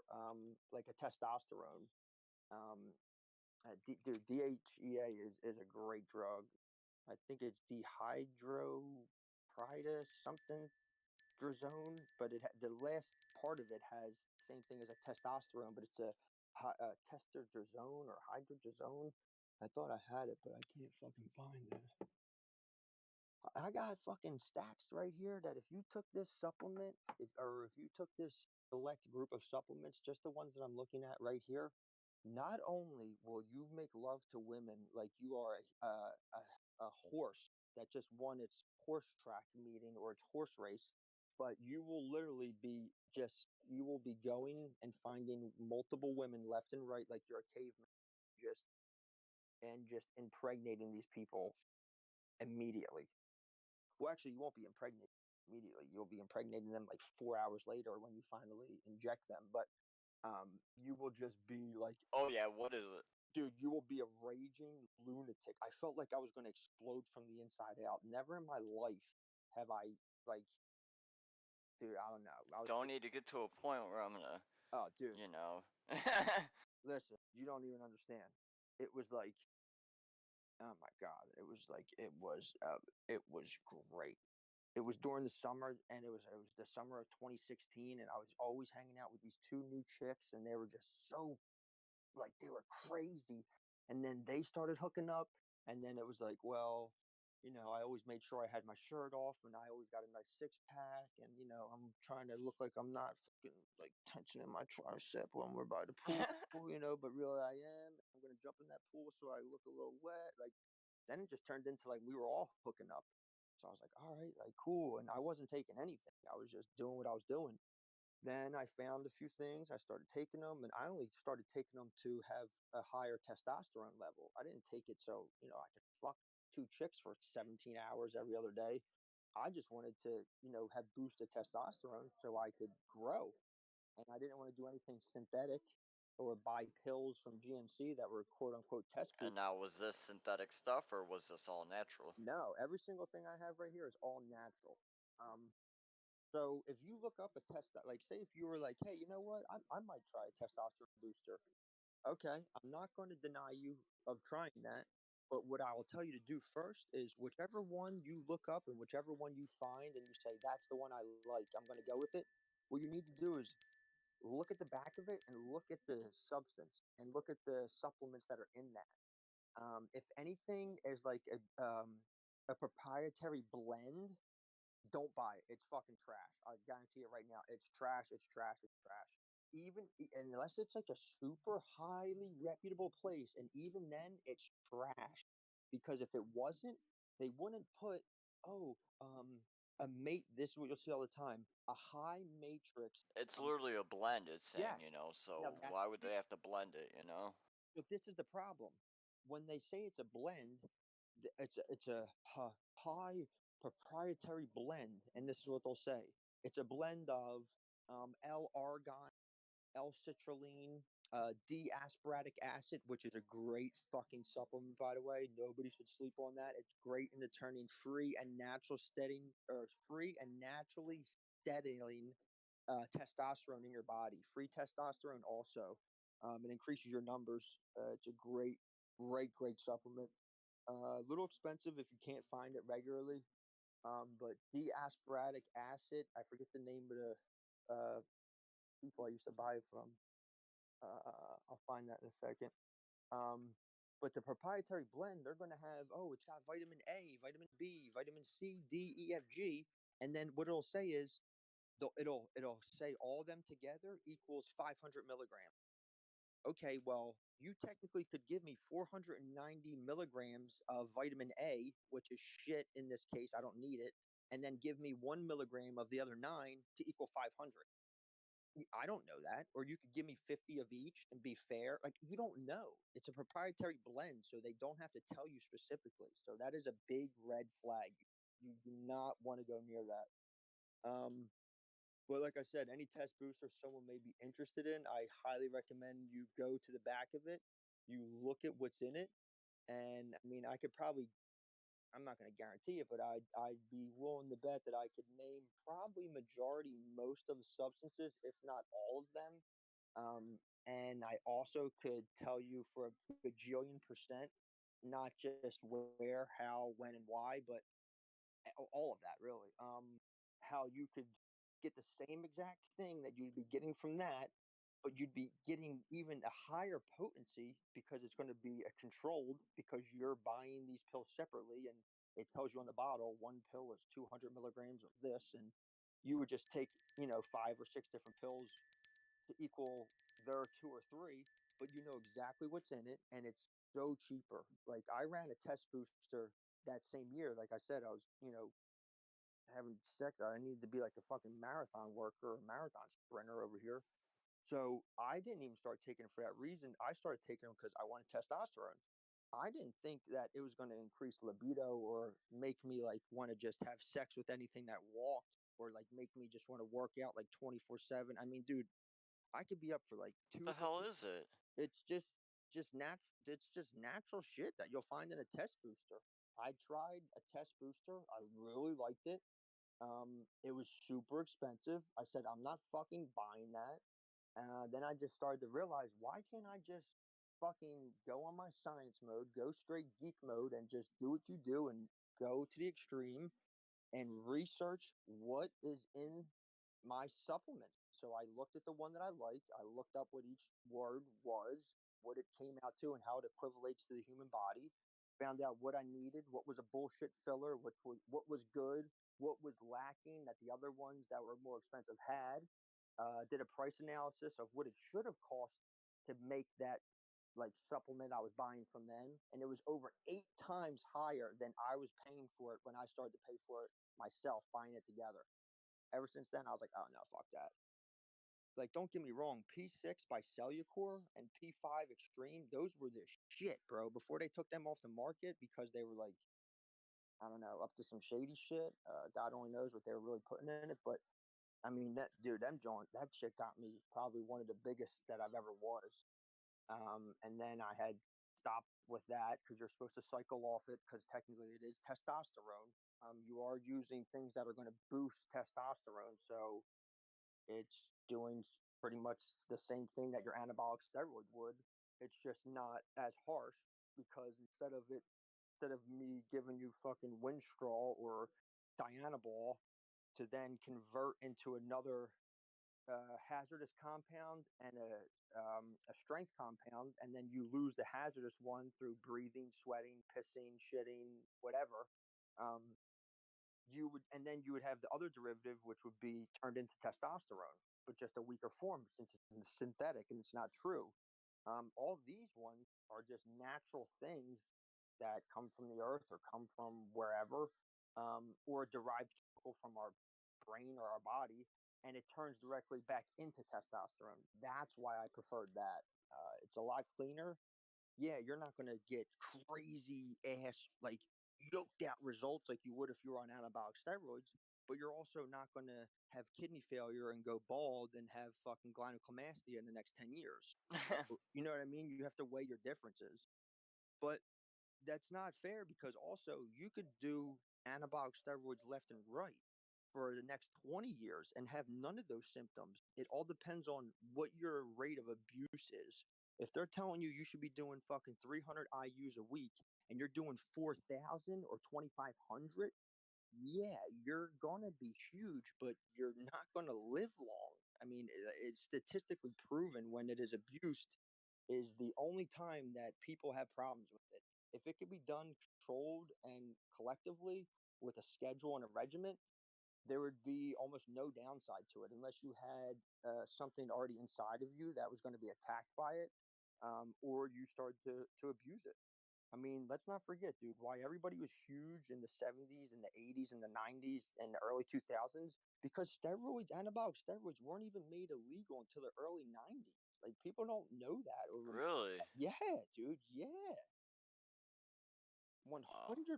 like a testosterone. Um, Dude, DHEA is a great drug. I think it's dehydropritis something drazone, but the last part of it has the same thing as a testosterone, but it's a testerdrazone or hydrodrazone. I thought I had it, but I can't fucking find it. I got fucking stacks right here that if you took this supplement, or if you took this select group of supplements, just the ones that I'm looking at right here, not only will you make love to women like you are a horse that just won its horse track meeting or its horse race, but you will literally be you will be going and finding multiple women left and right like you're a caveman, just just impregnating these people immediately. Well, actually, you won't be impregnated immediately. You'll be impregnating them like 4 hours later when you finally inject them. But you will just be like, Oh yeah, what is it? dude, you will be a raging lunatic. I felt like I was going to explode from the inside out. Never in my life have I, like, dude, I don't know. Don't need to get to a point where I'm gonna, Oh, dude, you know. listen, you don't even understand. It was like, oh my god, it was great. It was during the summer, and it was the summer of 2016, and I was always hanging out with these two new chicks, and they were just so, like, they were crazy. And then they started hooking up, and then it was like, well, I always made sure I had my shirt off, and I always got a nice six pack, and I'm trying to look like I'm not fucking like tensioning my tricep when we're by the pool, but really I am. I'm gonna jump in that pool so I look a little wet. Like, then it just turned into like we were all hooking up. So I was like, all right, like cool. And I wasn't taking anything. I was just doing what I was doing. Then I found a few things. I started taking them, and I only started taking them to have a higher testosterone level. I didn't take it so, I could fuck two chicks for 17 hours every other day. I just wanted to, have boosted testosterone so I could grow. And I didn't want to do anything synthetic or buy pills from GMC that were quote unquote test And group. now, was this synthetic stuff or was this all natural? No, every single thing I have right here is all natural. Um, So if you look up a like say if you were like, hey, you know what, I might try a testosterone booster. Okay, I'm not going to deny you of trying that, but what I will tell you to do first is whichever one you look up and whichever one you find and you say that's the one I like, I'm going to go with it. What you need to do is look at the back of it and look at the substance and look at the supplements that are in that. If anything is like a proprietary blend, don't buy it. It's fucking trash. I guarantee it right now. It's trash. It's trash. It's trash. Unless it's like a super highly reputable place, and even then, it's trash because if it wasn't, they wouldn't put a mate. This is what you'll see all the time: a high matrix. It's literally a blend, it's saying, Yes. you know, Now so that's why would they have to blend it, you know? but this is the problem. When they say it's a blend, it's a high proprietary blend, and this is what they'll say: it's a blend of L-argine, L-citrulline, D-aspartic acid, which is a great fucking supplement, by the way. Nobody should sleep on that. It's great in determining free and naturally steadying testosterone in your body. Free testosterone also. It increases your numbers. It's a great supplement. A little expensive if you can't find it regularly. But D-aspartic acid, I forget the name of the people I used to buy it from. I'll find that in a second. But the proprietary blend, they're going to have, it's got vitamin A, vitamin B, vitamin C, D, E, F, G, and then what it'll say is, it'll say all of them together equals 500 milligrams. Okay, well, you technically could give me 490 milligrams of vitamin A, which is shit in this case. I don't need it, and then give me 1 milligram of the other 9 to equal 500. I don't know that. Or you could give me 50 of each and be fair. Like, you don't know. It's a proprietary blend, so they don't have to tell you specifically. So that is a big red flag. You do not want to go near that. But like I said, any test booster someone may be interested in, I highly recommend you go to the back of it. You look at what's in it. And I mean, I'm not going to guarantee it, but I'd be willing to bet that I could name probably majority most of the substances, if not all of them. And I also could tell you for a bajillion percent, not just where, how, when, and why, but all of that really. How you could get the same exact thing that you'd be getting from that, but you'd be getting even a higher potency because it's going to be a controlled, because you're buying these pills separately, and it tells you on the bottle one pill is 200 milligrams of this, and you would just take 5 or 6 different pills to equal their 2 or 3, but you know exactly what's in it, and it's so cheaper. Like, I ran a test booster that same year. Like I said, I was having sex. I needed to be like a fucking marathon worker, a marathon sprinter over here. So I didn't even start taking it for that reason. I started taking them because I wanted testosterone. I didn't think that it was going to increase libido or make me like want to just have sex with anything that walked, or like make me just want to work out like 24/7. I mean, dude, I could be up for like What the hell is it? it's just natural. It's just natural shit that you'll find in a test booster. I tried a test booster. I really liked it. It was super expensive. I said, I'm not fucking buying that. Then I just started to realize, why can't I just fucking go on my science mode, go straight geek mode, and just do what you do and go to the extreme and research what is in my supplements. So I looked at the one that I liked. I looked up what each word was, what it came out to, and how it equivalates to the human body. Found out what I needed, what was a bullshit filler, what was good, what was lacking that the other ones that were more expensive had. Did a price analysis of what it should have cost to make that like supplement I was buying from them, and it was over 8 times higher than I was paying for it when I started to pay for it myself, buying it together. Ever since then, I was like, oh no, fuck that. Like, don't get me wrong, P6 by Cellucor and P5 Extreme, those were the shit, bro. Before they took them off the market because they were like, I don't know, up to some shady shit. God only knows what they were really putting in it, but I mean, that dude, that shit got me probably one of the biggest that I've ever was. And then I had stopped with that because you're supposed to cycle off it because technically it is testosterone. You are using things that are going to boost testosterone, so it's doing pretty much the same thing that your anabolic steroid would. It's just not as harsh, because instead of me giving you fucking Winstrol or Dianabol to then convert into another hazardous compound and a strength compound, and then you lose the hazardous one through breathing, sweating, pissing, shitting, whatever. Um, you would have the other derivative, which would be turned into testosterone, but just a weaker form since it's synthetic and it's not true. All these ones are just natural things that come from the earth or come from wherever, or derived chemical from our brain or our body, and it turns directly back into testosterone. That's why I preferred that. It's a lot cleaner. Yeah, you're not gonna get crazy ass like yoked out results like you would if you were on anabolic steroids, but you're also not gonna have kidney failure and go bald and have fucking gynecomastia in the next 10 years. You know what I mean? You have to weigh your differences. But that's not fair because also you could do anabolic steroids left and right for the next 20 years and have none of those symptoms. It all depends on what your rate of abuse is. If they're telling you you should be doing fucking 300 IUs a week and you're doing 4,000 or 2,500, yeah, you're gonna be huge, but you're not gonna live long. I mean, it's statistically proven when it is abused is the only time that people have problems with it. If it could be done controlled and collectively with a schedule and a regiment, there would be almost no downside to it unless you had something already inside of you that was going to be attacked by it, or you started to abuse it. I mean, let's not forget, dude, why everybody was huge in the 70s and the 80s and the 90s and the early 2000s because steroids, anabolic steroids, weren't even made illegal until the early 90s. Like, people don't know that or remember Really? that. Yeah, dude, yeah. Wow. 100%.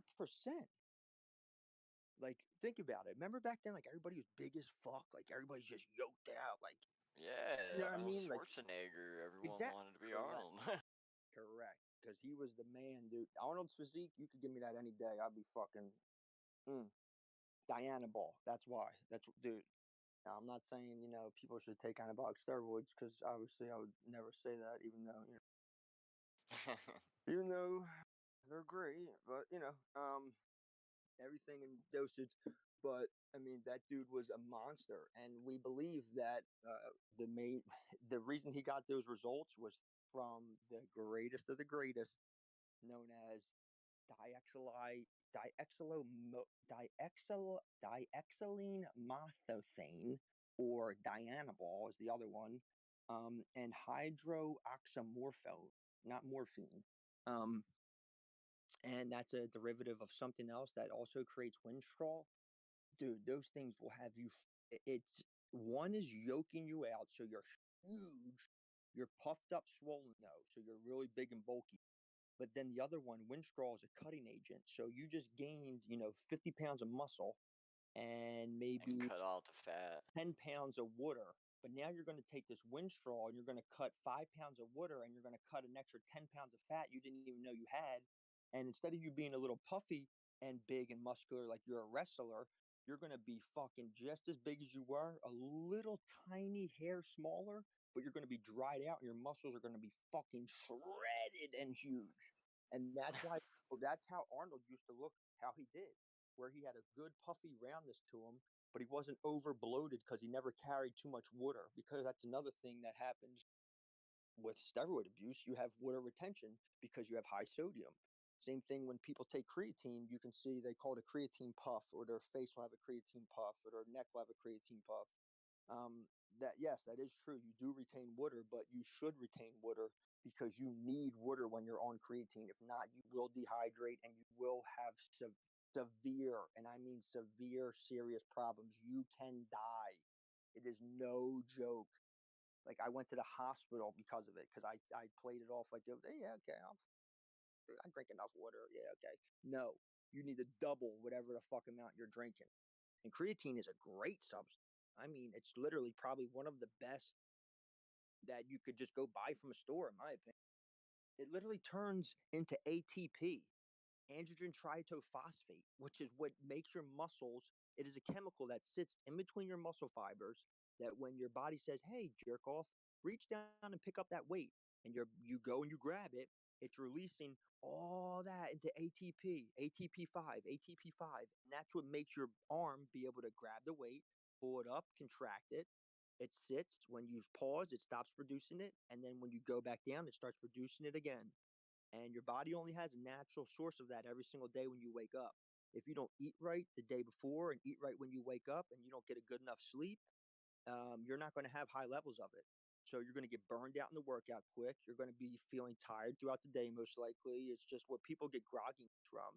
Like, think about it. Remember back then, like, everybody was big as fuck. Like, everybody's just yoked out. Like, you know Yeah, what I Arnold mean? Like, Schwarzenegger. Everyone exact. wanted to be Correct. Arnold. Correct. Because he was the man, dude. Arnold's physique, you could give me that any day. I'd be fucking Diana Ball. That's why. That's dude. Now, I'm not saying people should take anabolic steroids because obviously I would never say that, even though they're great, but everything in dosage. But I mean, that dude was a monster, and we believe that the reason he got those results was from the greatest of the greatest, known as diexyli diexylo diexyl diexylene methothane, or Dianabol is the other one, and hydroxymorphone, not morphine. Um, and that's a derivative of something else that also creates winstrol. Dude, those things will have you. It's one is yoking you out, so you're huge, you're puffed up, swollen though, so you're really big and bulky. But then the other one, Winstrol, is a cutting agent, so you just gained 50 pounds of muscle and And maybe cut out the fat. 10 pounds of water. But now you're going to take this Winstrol and you're going to cut 5 pounds of water and you're going to cut an extra 10 pounds of fat you didn't even know you had. And instead of you being a little puffy and big and muscular like you're a wrestler, you're going to be fucking just as big as you were, a little tiny hair smaller, but you're going to be dried out and your muscles are going to be fucking shredded and huge. And that's how Arnold used to look, how he did, where he had a good puffy roundness to him, but he wasn't over bloated because he never carried too much water. Because that's another thing that happens with steroid abuse. You have water retention because you have high sodium. Same thing when people take creatine, you can see they call it a creatine puff, or their face will have a creatine puff, or their neck will have a creatine puff. That yes, that is true. You do retain water, but you should retain water because you need water when you're on creatine. If not, you will dehydrate and you will have severe, and I mean severe, serious problems. You can die. It is no joke. Like, I went to the hospital because of it because I played it off like, hey, yeah, okay, I drink enough water. Yeah, okay. No, you need to double whatever the fuck amount you're drinking. And creatine is a great substance. I mean, it's literally probably one of the best that you could just go buy from a store, in my opinion. It literally turns into ATP, androgen tritophosphate, which is what makes your muscles. It is a chemical that sits in between your muscle fibers that when your body says, hey, jerk off, reach down and pick up that weight, and you go and you grab it, it's releasing all that into ATP, ATP5, ATP5. And that's what makes your arm be able to grab the weight, pull it up, contract it. It sits. When you pause, it stops producing it. And then when you go back down, it starts producing it again. And your body only has a natural source of that every single day when you wake up. If you don't eat right the day before and eat right when you wake up and you don't get a good enough sleep, you're not going to have high levels of it. So you're going to get burned out in the workout quick. You're going to be feeling tired throughout the day, most likely. It's just what people get groggy from.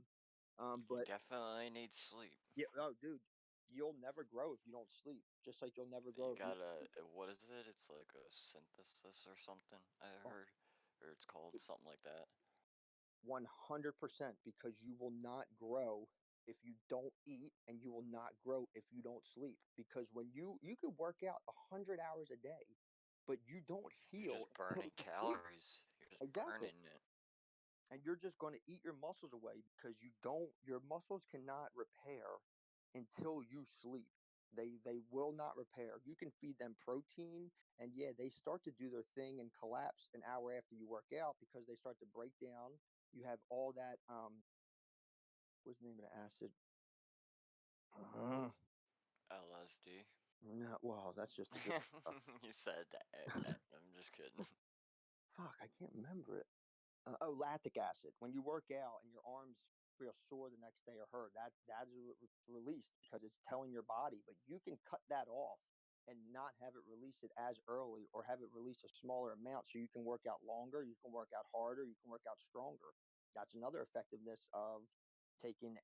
You But definitely need sleep. yeah, oh, dude, you'll never grow if you don't sleep. Just like you'll never You grow if you. gotta, what is it? It's like a synthesis or something, I heard. Or it's called something like that. 100%, because you will not grow if you don't eat, and you will not grow if you don't sleep. Because when you could work out 100 hours a day, but you don't You're heal just until burning you sleep. calories. You're just Exactly. burning it. And you're just going to eat your muscles away, because your muscles cannot repair until you sleep. They will not repair. You can feed them protein, and yeah, they start to do their thing and collapse an hour after you work out, because they start to break down. You have all that what's the name of the acid? LSD. No, well, that's just the good stuff. You said that. I'm just kidding. Fuck, I can't remember it. Oh, lactic acid. When you work out and your arms feel sore the next day or hurt, that's released because it's telling your body. But you can cut that off and not have it release it as early, or have it release a smaller amount, so you can work out longer, you can work out harder, you can work out stronger. That's another effectiveness of taking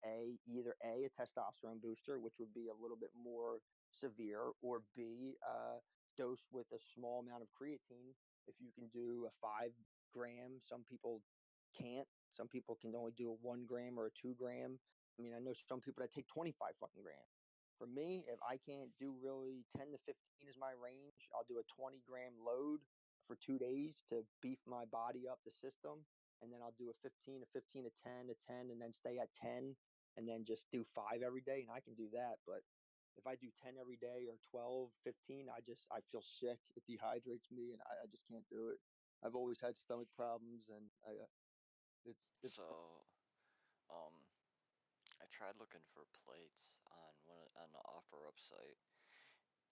either a testosterone booster, which would be a little bit more severe, or B, dose with a small amount of creatine. If you can do a 5 gram, some people can't. Some people can only do a 1 gram or a 2 gram. I mean, I know some people that take 25 fucking grams. For me, if I can't do really 10 to 15 is my range, I'll do a 20 gram load for 2 days to beef my body up, the system. And then I'll do a 15, a 15, a 10, a 10, and then stay at 10, and then just do 5 every day. And I can do that. But if I do 10 every day, or 12, 15, I feel sick. It dehydrates me, and I just can't do it. I've always had stomach problems, and it's So, um, I tried looking for plates on the OfferUp site.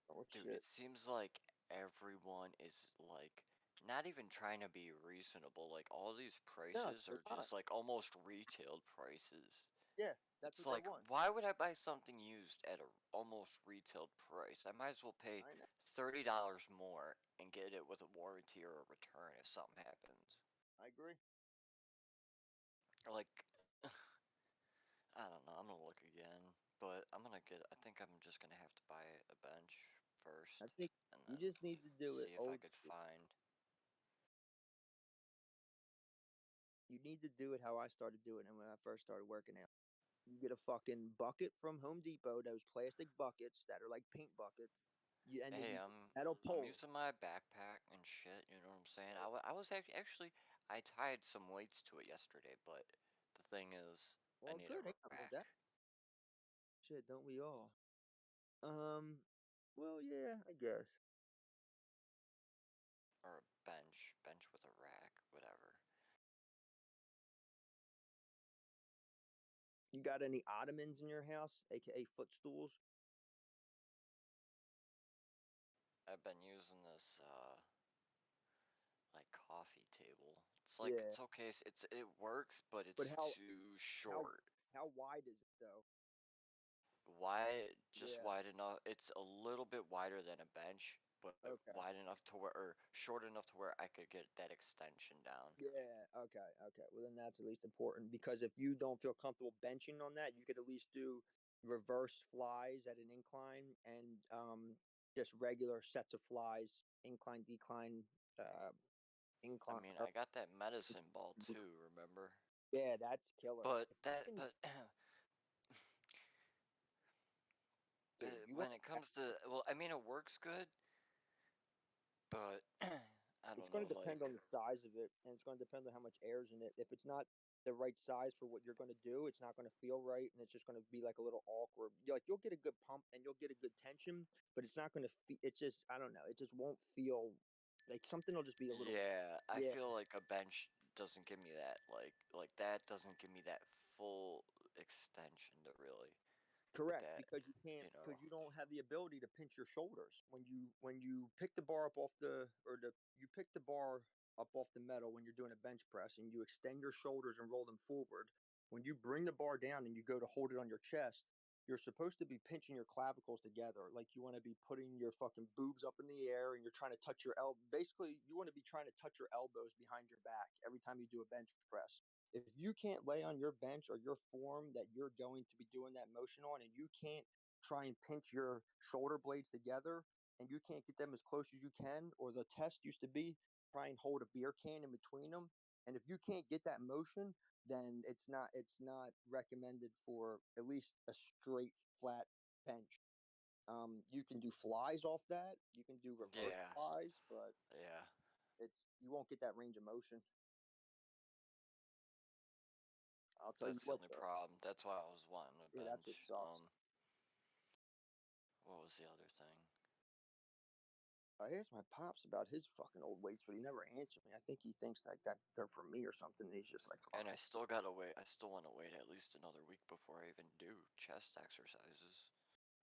oh Dude, shit. it seems like everyone is like not even trying to be reasonable. Like all these No, prices they're are not. just like almost retailed prices. Yeah, that's It's what they like, want. why would I buy something used at a almost retailed price? I might as well pay I know. $30 more and get it with a warranty or a return if something happens. I agree. Like, I don't know. I'm gonna look again, but I'm gonna get. I think I'm just gonna have to buy a bench I first, think and you then just need to do it see if I old could school. find. You need to do it how I started doing it when I first started working out. You get a fucking bucket from Home Depot, those plastic buckets that are like paint buckets. And then Hey, you I'm get metal I'm poles. using my backpack and shit. You know what I'm saying? I was actually I tied some weights to it yesterday, but the thing is, I Well, need a good. Ain't nothing wrong with rack that. Shit, don't we all? Um, well, yeah, I guess. or a bench with a rack, whatever. You got any ottomans in your house, aka footstools? I've been using this like coffee table. It's like Yeah, it's okay. It works, but but it's too how short. how wide is it though? Wide, just Yeah. wide enough. It's a little bit wider than a bench, but Okay. wide enough to where, or short enough to where I could get that extension down. Yeah. Okay. Okay. Well, then that's at least important, because if you don't feel comfortable benching on that, you could at least do reverse flies at an incline, and just regular sets of flies, incline, decline, I incline. mean, I got that medicine ball too, remember? Yeah, that's killer. But If you that, can, but dude, you when want it comes to, well, I mean, it works good, but I it's don't going know, to like, depend on the size of it, and it's going to depend on how much air's in it. If it's not the right size for what you're going to do, it's not going to feel right, and it's just going to be like a little awkward. Like, you'll get a good pump and you'll get a good tension, but it's not going to feel. It's just, I don't know. It just won't feel like something will just be a little. yeah, I Yeah, feel like a bench doesn't give me that, like that doesn't give me that full extension to really with correct, that, because you can't, you know. because you don't have the ability to pinch your shoulders when you pick the bar up off the or the you pick the bar up off the metal when you're doing a bench press, and you extend your shoulders and roll them forward. When you bring the bar down and you go to hold it on your chest, you're supposed to be pinching your clavicles together. Like you want to be putting your fucking boobs up in the air and you're trying to touch your basically you want to be trying to touch your elbows behind your back every time you do a bench press. If you can't lay on your bench or your form that you're going to be doing that motion on, and you can't try and pinch your shoulder blades together and you can't get them as close as you can, or the test used to be try and hold a beer can in between them. And if you can't get that motion, then it's not recommended for at least a straight flat bench. You can do flies off that. You can do reverse Yeah. flies, but Yeah. you won't get that range of motion. I'll tell you That's the what only though. problem. That's why I was wanting a Yeah, that's what bench. sucks. What was the other thing? I asked my pops about his fucking old weights, but he never answered me. I think he thinks like that they're for me or something. He's just like, fuck. And I still gotta wait. I still want to wait at least another week before I even do chest exercises.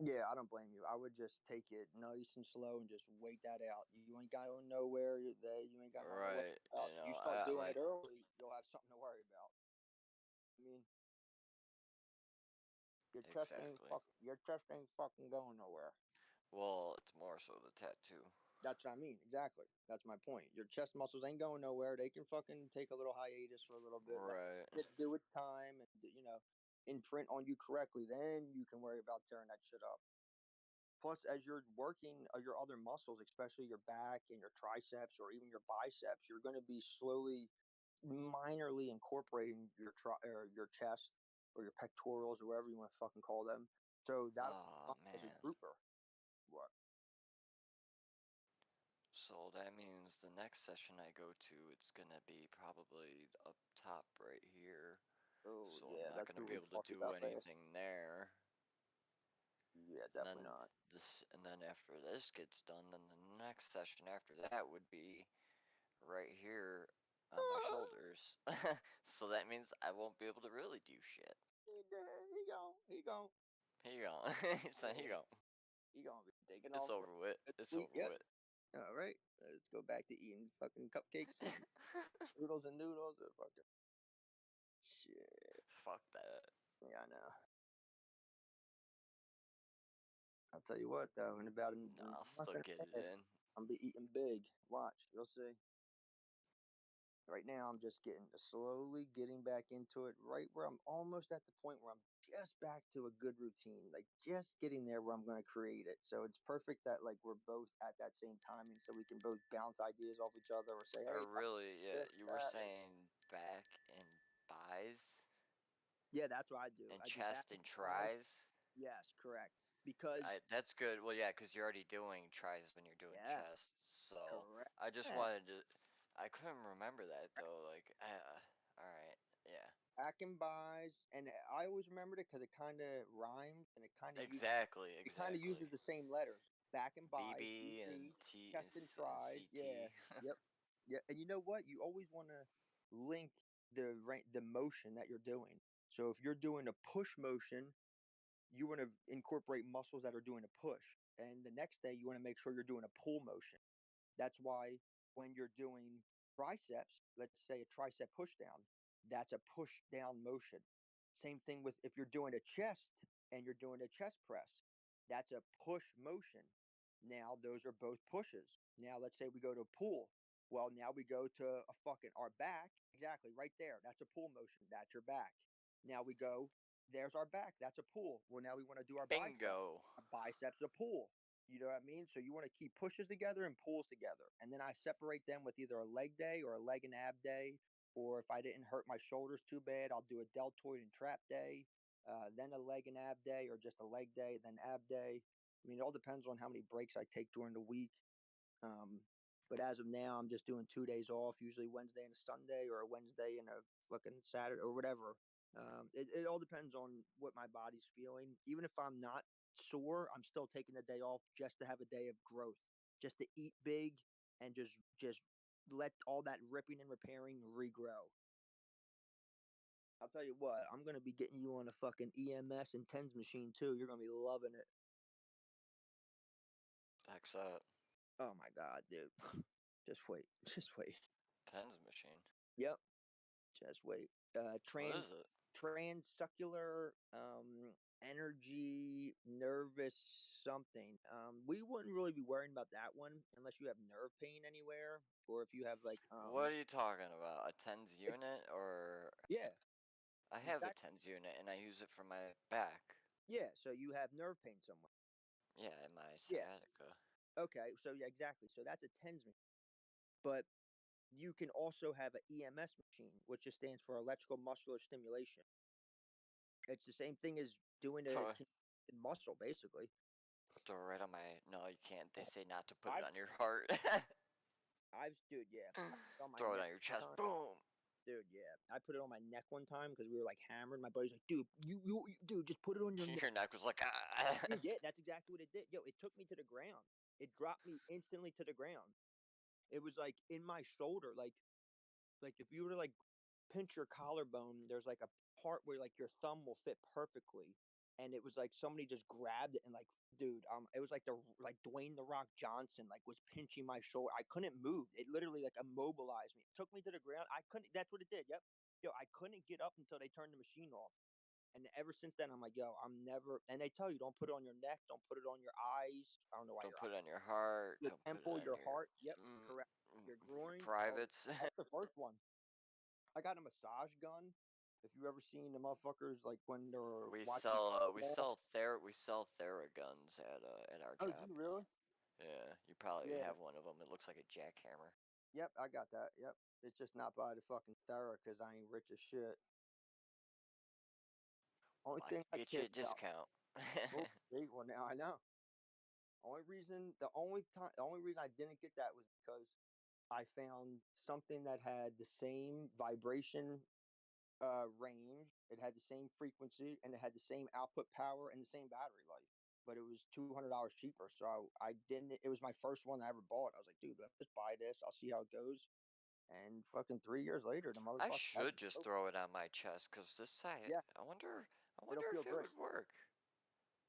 Yeah, I don't blame you. I would just take it nice and slow and just wait that out. You ain't going nowhere. You ain't got nothing to worry Right. about. You You know, start I doing my it early, you'll have something to worry about. I mean, exactly. your chest ain't fucking going nowhere. Well, it's more so the tattoo. That's what I mean. Exactly. That's my point. Your chest muscles ain't going nowhere. They can fucking take a little hiatus for a little bit. Let Right. it do its time and imprint on you correctly. Then you can worry about tearing that shit up. Plus, as you're working your other muscles, especially your back and your triceps or even your biceps, you're going to be slowly, minorly incorporating or your chest or your pectorals or whatever you want to fucking call them. So that Oh as a man. grouper. What? So that means the next session I go to, it's gonna be probably up top right here. Oh So I'm yeah, not that's gonna what be we able to talked do about last. anything there. Yeah, And then definitely not. after this gets done, then the next session after that would be right here on my shoulders. So that means I won't be able to really do shit. He gone. He gone. So he Yeah, gone. he gonna be taking It's off over with. this It's week. over Yep. with. All right, let's go back to eating fucking cupcakes and noodles and fucking shit. Fuck that. Yeah, I know. I'll tell you what though, in about a No, I'll month still and get a it half, in. I'm be eating big. Watch, you'll see. Right now, I'm just slowly getting back into it. Right where I'm almost at the point where I'm just back to a good routine, like just getting there where I'm going to create it. So it's perfect that like we're both at that same timing, so we can both bounce ideas off each other or say, Or hey, really, yeah, this, you were that. saying back and buys Yeah, that's what I do. and I do back chest and and thighs. tries. Yes, correct. Because That's good. Well, yeah, because you're already doing tries when you're doing yes, chest. So correct. I just wanted to. I couldn't remember that though. Like, all right, yeah, Back and buys, and I always remembered it because it kind of rhymes and exactly, it kind of exactly. uses the same letters. Back and buys, BB and BB, T chest and tries. Yeah, CT. yep, yeah. And you know what? You always want to link the motion that you're doing. So if you're doing a push motion, you want to incorporate muscles that are doing a push, and the next day you want to make sure you're doing a pull motion. That's why when you're doing triceps, let's say a tricep push down, that's a push down motion. Same thing with if you're doing a chest and you're doing a chest press, that's a push motion. Now those are both pushes. Now let's say we go to a pull. Well, now we go to a fucking our back. Exactly, right there. That's a pull motion. That's your back. Now we go, there's our back. That's a pull. Well, now we want to do our bicep. Bingo. A bicep's a pull. You know what I mean? So you want to keep pushes together and pulls together. And then I separate them with either a leg day or a leg and ab day. Or if I didn't hurt my shoulders too bad, I'll do a deltoid and trap day, then a leg and ab day, or just a leg day, then ab day. I mean, it all depends on how many breaks I take during the week. But as of now, I'm just doing 2 days off, usually Wednesday and a Sunday, or a Wednesday and a fucking Saturday, or whatever. It all depends on what my body's feeling. Even if I'm not sore, I'm still taking the day off just to have a day of growth, just to eat big and just let all that ripping and repairing regrow. I'll tell you what, I'm gonna be getting you on a fucking EMS and TENS machine too. You're gonna be loving it. Heck's that? Oh my god, dude. Just wait. Just wait. Tens machine. Yep. Just wait. What is it? Transsuccular energy, nervous something. We wouldn't really be worrying about that one unless you have nerve pain anywhere, or if you have like What are you talking about? A TENS It's unit or? yeah, I have a exact. TENS unit and I use it for my back. Yeah, so you have nerve pain somewhere. Yeah, in my Yeah. sciatica. Okay, so yeah, exactly. So that's a TENS machine. But you can also have an EMS machine, which just stands for electrical muscular stimulation. It's the same thing as doing a Throw, muscle, basically. throw it right on my. No, you can't. They say not to put it I've, on your heart. dude, yeah, I put it on my Throw it neck on your one chest. time. Boom. Dude, yeah, I put it on my neck one time because we were like hammered. My buddy's like, dude, dude, just put it on your neck. Your neck was like, ah. Dude, yeah, that's exactly what it did. Yo, it took me to the ground. It dropped me instantly to the ground. It was like in my shoulder, like if you were to like pinch your collarbone, there's like a part where like your thumb will fit perfectly. And it was like somebody just grabbed it and like, dude, it was like Dwayne the Rock Johnson like was pinching my shoulder. I couldn't move. It literally like immobilized me. It took me to the ground. I couldn't. That's what it did. Yep. Yo, I couldn't get up until they turned the machine off. And ever since then, I'm like, yo, I'm never. And they tell you, don't put it on your neck, don't put it on your eyes. I don't know why Don't your put it eyes. on your heart. Your Don't put it temple, on your your heart. Yep, correct. Your your groin. Oh, privates. that's the first one. I got a massage gun. If you ever seen the motherfuckers like when they're watching We football. sell Theraguns at our Oh, do job. you really? Yeah, you probably Yeah. have one of them. It looks like a jackhammer. Yep, I got that. Yep. It's just not by the fucking Thera because I ain't rich as shit. Only I thing can I get you care a about. discount. Oh, see, well now I know. The only reason I didn't get that was because I found something that had the same vibration range, it had the same frequency, and it had the same output power and the same battery life. But it was $200 cheaper, so I didn't. It was my first one I ever bought. I was like, dude, let's just buy this. I'll see how it goes. And fucking 3 years later, the I motherfucker has should just no. throw it on my chest because this side. Yeah, I it'll wonder feel if it great. would work.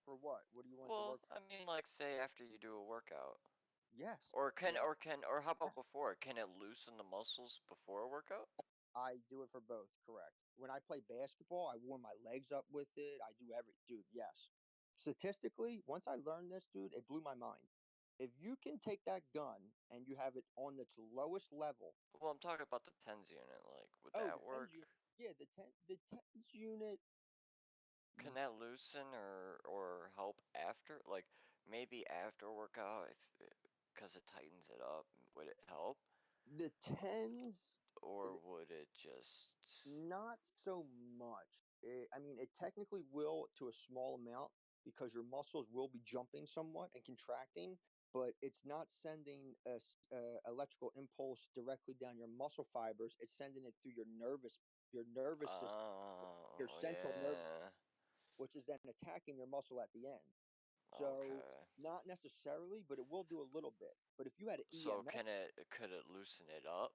For what? What do you want it to Well, work I for? mean, like say after you do a workout, Yes. or how Yeah. about before? Can it loosen the muscles before a workout? I do it for both, correct. When I play basketball, I warm my legs up with it. I do dude, yes. Statistically, once I learned this, dude, it blew my mind. If you can take that gun and you have it on its lowest level. Well, I'm talking about the TENS unit. Like, would Oh, that the tens work? unit. Yeah, the tens unit. Can that loosen or help after? Like, maybe after a workout, if because it tightens it up, would it help? The tens. Or would it just? Not so much. I mean, it technically will to a small amount because your muscles will be jumping somewhat and contracting, but it's not sending a electrical impulse directly down your muscle fibers. It's sending it through your nervous system, your Oh central nervous, yeah. which is then attacking your muscle at the end. So Okay. not necessarily, but it will do a little bit. But if you had an So EMS, could it loosen it up?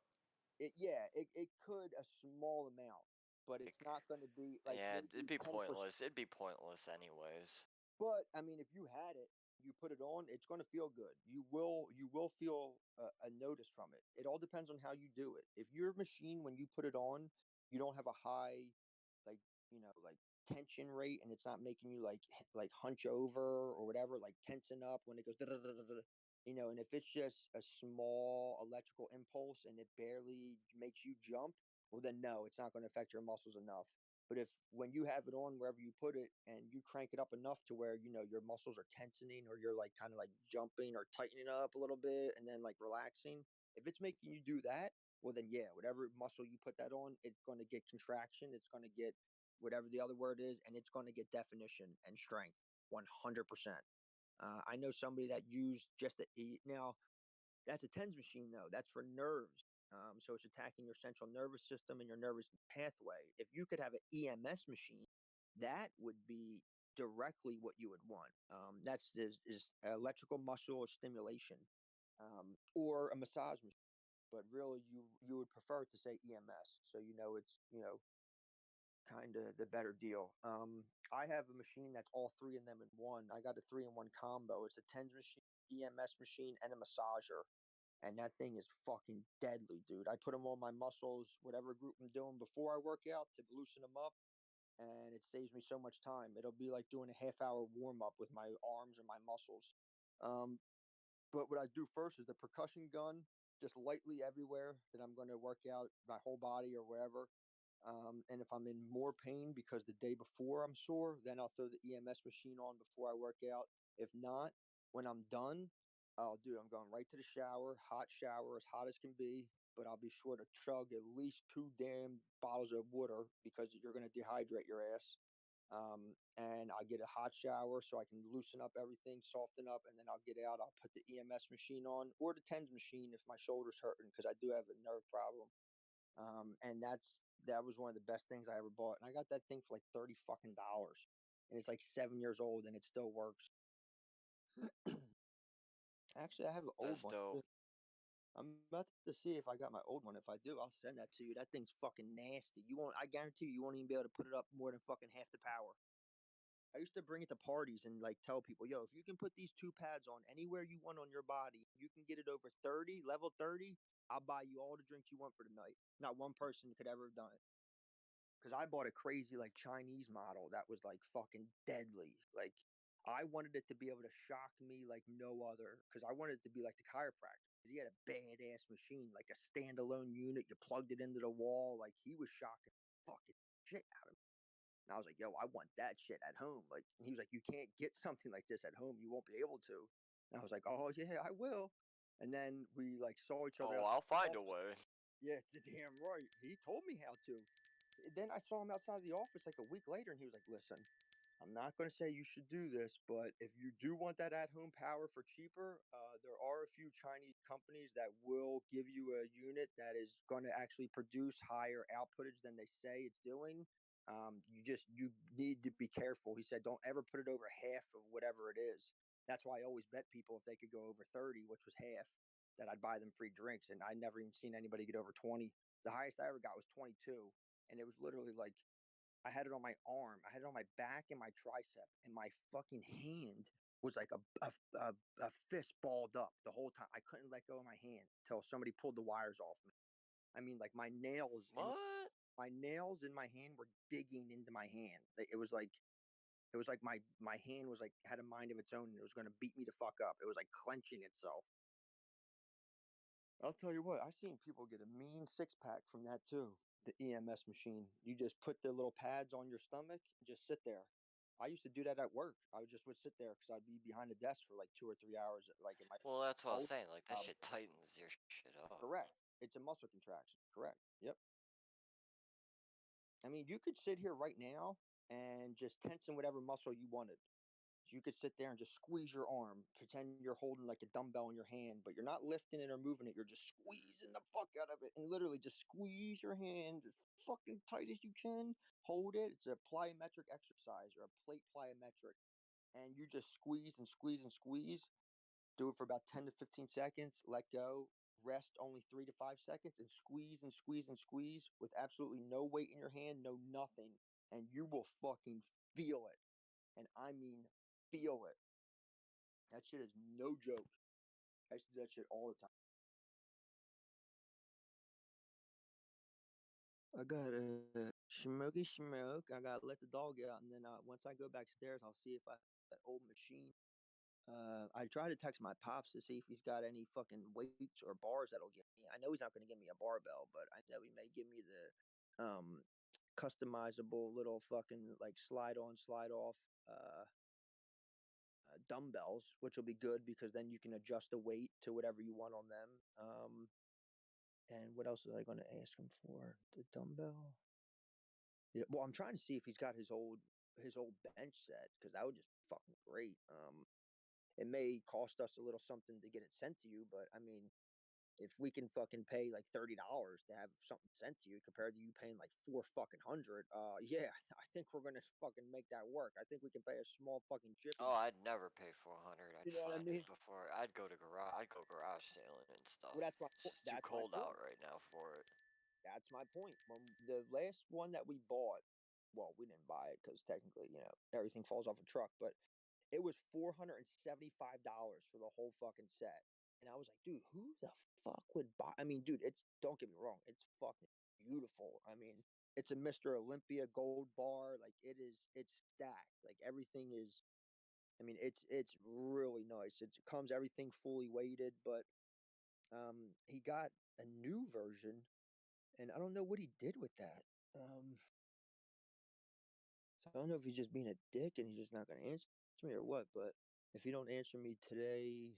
it could a small amount, but It, it's not going to be like yeah, it'd maybe be 10%. pointless. It'd be pointless anyways. But I mean, if you had it, you put it on, it's going to feel good. You will feel a notice from it. It all depends on how you do it. If your machine, when you put it on, you don't have a high, like like tension rate, and it's not making you like hunch over or whatever, like tensing up when it goes, and if it's just a small electrical impulse and it barely makes you jump, well then no, it's not going to affect your muscles enough. But if when you have it on wherever you put it and you crank it up enough to where your muscles are tensing or you're like kind of like jumping or tightening up a little bit and then like relaxing, if it's making you do that, well then yeah, whatever muscle you put that on, it's going to get contraction, it's going to get whatever the other word is, and it's going to get definition and strength 100%. I know somebody that used just now that's a TENS machine, though. That's for nerves. So it's attacking your central nervous system and your nervous pathway. If you could have an EMS machine, that would be directly what you would want. That's is electrical muscle stimulation, or a massage machine. But really, you would prefer to say EMS, so it's kind of the better deal. I have a machine that's all three of them in one. I got a 3-in-1 combo. It's a TENS machine, EMS machine, and a massager. And that thing is fucking deadly, dude. I put them on my muscles, whatever group I'm doing before I work out to loosen them up. and it saves me so much time. It'll be like doing a half-hour warm-up with my arms or my muscles. But what I do first is the percussion gun, just lightly everywhere that I'm going to work out my whole body or wherever. And if I'm in more pain because the day before I'm sore, then I'll throw the EMS machine on before I work out. If not, when I'm done, I'm going right to the shower, hot shower, as hot as can be. But I'll be sure to chug at least 2 damn bottles of water because you're going to dehydrate your ass. And I get a hot shower so I can loosen up everything, soften up, and then I'll get out. I'll put the EMS machine on or the TENS machine if my shoulder's hurting because I do have a nerve problem. And that was one of the best things I ever bought. And I got that thing for like $30 fucking dollars, and it's like 7 years old and it still works. Actually, I have an old That's one. dope. I'm about to see if I got my old one. If I do, I'll send that to you. That thing's fucking nasty. You won't. I guarantee you won't even be able to put it up more than fucking half the power. I used to bring it to parties and like tell people, yo, if you can put these 2 pads on anywhere you want on your body, you can get it over 30, level 30. I'll buy you all the drinks you want for the night. Not one person could ever have done it. Because I bought a crazy like Chinese model that was like fucking deadly. Like I wanted it to be able to shock me like no other. Because I wanted it to be like the chiropractor. Because he had a badass machine, like a standalone unit. You plugged it into the wall. Like he was shocking fucking shit out of me. And I was like, yo, I want that shit at home. Like, and he was like, you can't get something like this at home. You won't be able to. And I was like, oh yeah, I will. And then we like saw each other Oh, outside I'll the find a office. way. Yeah, damn right. He told me how to. Then I saw him outside the office like a week later, and he was like, listen, I'm not going to say you should do this, but if you do want that at-home power for cheaper, there are a few Chinese companies that will give you a unit that is going to actually produce higher outputage than they say it's doing. You need to be careful. He said, don't ever put it over half of whatever it is. That's why I always bet people if they could go over 30, which was half, that I'd buy them free drinks. And I never even seen anybody get over 20. The highest I ever got was 22, and it was literally like I had it on my arm, I had it on my back and my tricep, and my fucking hand was like a fist balled up the whole time. I couldn't let go of my hand until somebody pulled the wires off me. I mean, like What? my nails in my hand were digging into my hand. It was like my hand was like had a mind of its own and it was going to beat me the fuck up. It was like clenching itself. I'll tell you what, I seen people get a mean 6-pack from that too. The EMS machine. You just put the little pads on your stomach and just sit there. I used to do that at work. I would sit there because I'd be behind the desk for like 2 or 3 hours, like in my Well, that's what I was old saying. Like that job. shit tightens your shit up. Correct. It's a muscle contraction. Correct. Yep. I mean, you could sit here right now and just tension whatever muscle you wanted. You could sit there and just squeeze your arm, pretend you're holding like a dumbbell in your hand, but you're not lifting it or moving it. You're just squeezing the fuck out of it, and literally just squeeze your hand as fucking tight as you can. Hold it. It's a plyometric exercise or a plate plyometric, and you just squeeze and squeeze and squeeze. Do it for about 10 to 15 seconds. Let go. Rest only 3 to 5 seconds, and squeeze and squeeze and squeeze with absolutely no weight in your hand, no nothing, and you will fucking feel it. And I mean, feel it. That shit is no joke. I used to do that shit all the time. I got a smoky smoke. I got to let the dog out, and then once I go backstairs, I'll see if I have that old machine. I try to text my pops to see if he's got any fucking weights or bars that'll give me. I know he's not going to give me a barbell, but I know he may give me the customizable little fucking like slide on, slide off dumbbells, which will be good because then you can adjust the weight to whatever you want on them. And what else was I going to ask him for? The dumbbell. Yeah, well, I'm trying to see if he's got his old bench set because that would just be fucking great. It may cost us a little something to get it sent to you, but I mean, if we can fucking pay like $30 to have something sent to you compared to you paying like 4 fucking 100, yeah, I think we're gonna fucking make that work. I think we can pay a small fucking shipping. Oh, I'd never pay 400. I'd You know what I find it mean? before. I'd go to garage. I'd go garage sailing and stuff. Well, that's my It's just too that's my cold point. out right now for it. That's my point. When the last one that we bought, well, we didn't buy it because technically, everything falls off a truck, but it was $475 for the whole fucking set. And I was like, dude, who the fuck would buy? I mean, dude, don't get me wrong, it's fucking beautiful. I mean, it's a Mr. Olympia gold bar. Like it's stacked. Like everything is. I mean, it's really nice. It comes everything fully weighted, but he got a new version, and I don't know what he did with that. So I don't know if he's just being a dick and he's just not going to answer me or what. But if he don't answer me today,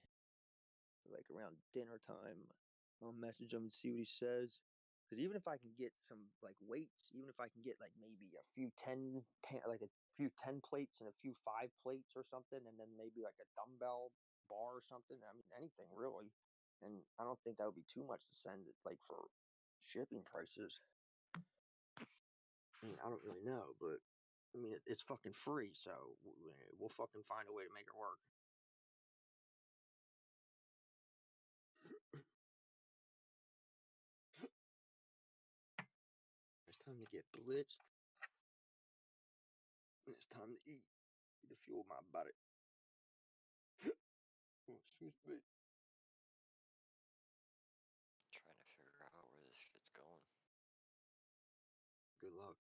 like around dinner time, I'll message him and see what he says. Because even if I can get some like weights, even if I can get like maybe a few like a few 10 plates and a few 5 plates or something, and then maybe like a dumbbell bar or something. I mean, anything really. And I don't think that would be too much to send it like for shipping prices. I mean, I don't really know, but I mean, it's fucking free, so we'll fucking find a way to make it work. It's time to get blitzed. It's time to eat to fuel my body. Oh, excuse me. Trying to figure out where this shit's going. Good luck.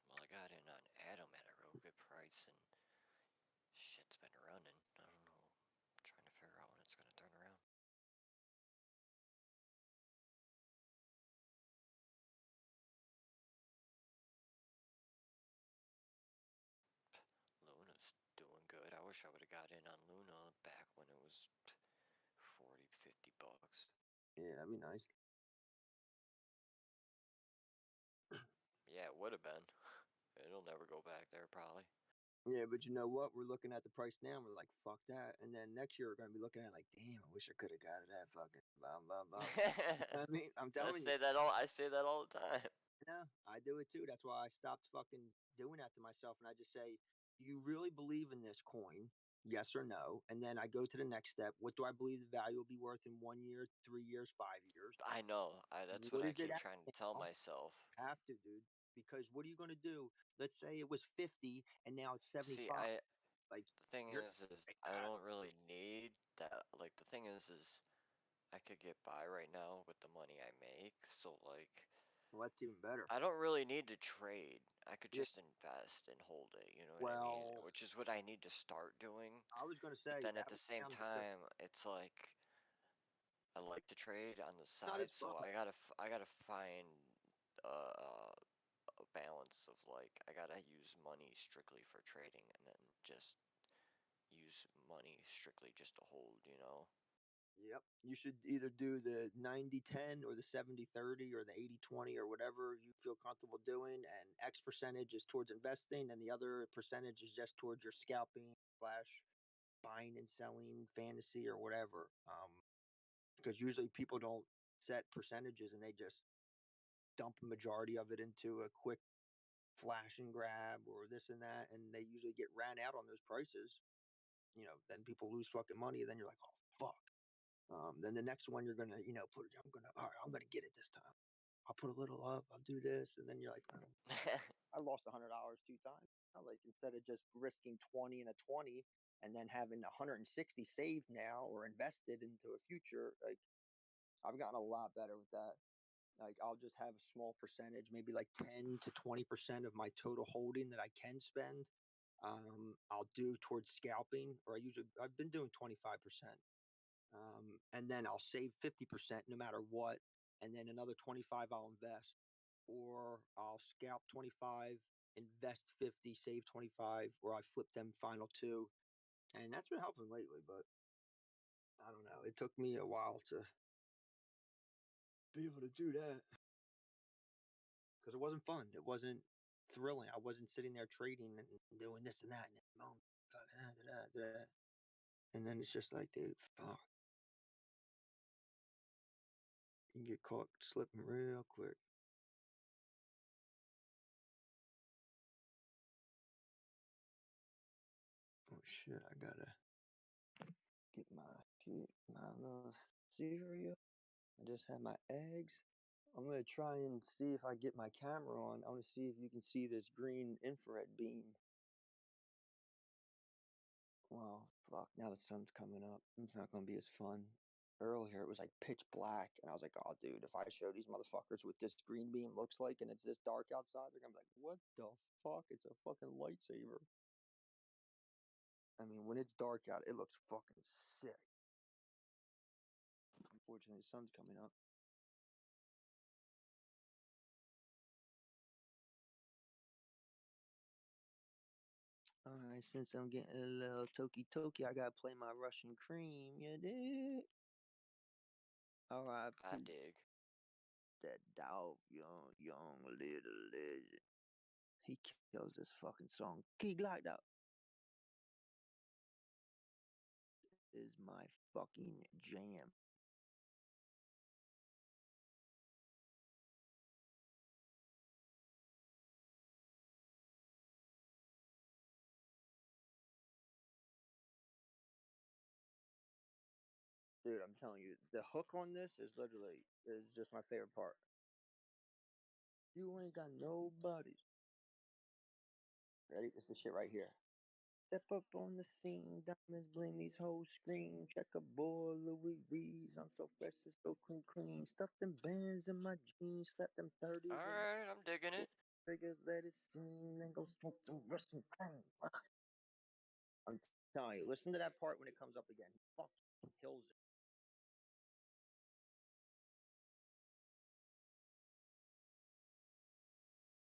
Well, I got in on Adam at a real good price, and shit's been running. I don't know. I'm trying to figure out when it's gonna turn around. Luna's doing good. I wish I would have got in on Luna back when it was 40, 50 bucks. Yeah, that'd be nice. Yeah, it would have been. It'll never go back there, probably. Yeah, but you know what? We're looking at the price now. And we're like, fuck that. And then next year we're gonna be looking at it like, damn, I wish I could have got it at fucking blah blah blah. I mean, I'm telling you. I say that all the time. Yeah, I do it too. That's why I stopped fucking doing that to myself, and I just say, "Do you really believe in this coin? Yes or no?" And then I go to the next step. What do I believe the value will be worth in 1 year, 3 years, 5 years? I know. That's what What I is it keep at trying to tell now? myself. Have to, dude. Because what are you gonna do? Let's say it was 50 and now it's See, 75. Like the thing you're is I don't really need that. Like, the thing is I could get by right now with the money I make. So, like, well, that's even better. I don't really need to trade. I could Yeah. just invest and hold it. You know what I mean? Well, Which is what I need to start doing. I was gonna But say then at that the would same sound better. time, it's like I like to trade on the Not side, as so fun. I gotta find a balance of, like, I gotta use money strictly for trading, and then just use money strictly just to hold. You know? Yep. You should either do the 90-10 or the 70-30 or the 80-20 or whatever you feel comfortable doing. And X percentage is towards investing, and the other percentage is just towards your scalping slash buying and selling fantasy or whatever. Because usually people don't set percentages and they just dump a majority of it into a quick flash and grab or this and that. And they usually get ran out on those prices. Then people lose fucking money. And then you're like, oh, fuck. Then the next one you're gonna, I'm gonna get it this time. I'll put a little up. I'll do this, and then you're like, oh, I lost $100 2 times. Like instead of just risking 20 and a 20, and then having 160 saved now or invested into a future, like I've gotten a lot better with that. Like I'll just have a small percentage, maybe like 10 to 20% of my total holding that I can spend. I'll do towards scalping, or I've been doing 25%. And then I'll save 50% no matter what, and then another 25 I'll invest, or I'll scalp 25, invest 50, save 25, or I flip them final two, and that's been helping lately. But I don't know, it took me a while to be able to do that because it wasn't fun. It wasn't thrilling. I wasn't sitting there trading and doing this and that in the moment. And then it's just like, dude, fuck. You can get caught slipping real quick. Oh shit, I gotta get my little cereal. I just had my eggs. I'm gonna try and see if I get my camera on. I want to see if you can see this green infrared beam. Well, fuck, now the sun's coming up. It's not gonna be as fun. earlier. It was like pitch black, and I was like, "Oh, dude, if I show these motherfuckers what this green beam looks like, and it's this dark outside, they're gonna be like, what the fuck? It's a fucking lightsaber." I mean, when it's dark out, it looks fucking sick. Unfortunately, the sun's coming up. Alright, since I'm getting a little toki, I gotta play my Russian cream, you dig? Alright, I dig. that dog, young little legend. He kills this fucking song. Keep like that. Is my fucking jam. Dude, I'm telling you, the hook on this is just my favorite part. You ain't got nobody. Ready? It's the shit right here. Step up on the scene, diamonds bling, these hoes scream. Check a boy, Louis Reeves, I'm so fresh, it's so clean. Stuff them bands in my jeans, slap them 30s in my Alright, I'm digging it. figures, let it sing, then go smoke some Russian cream. I'm telling you, listen to that part when it comes up again. He fucking kills it.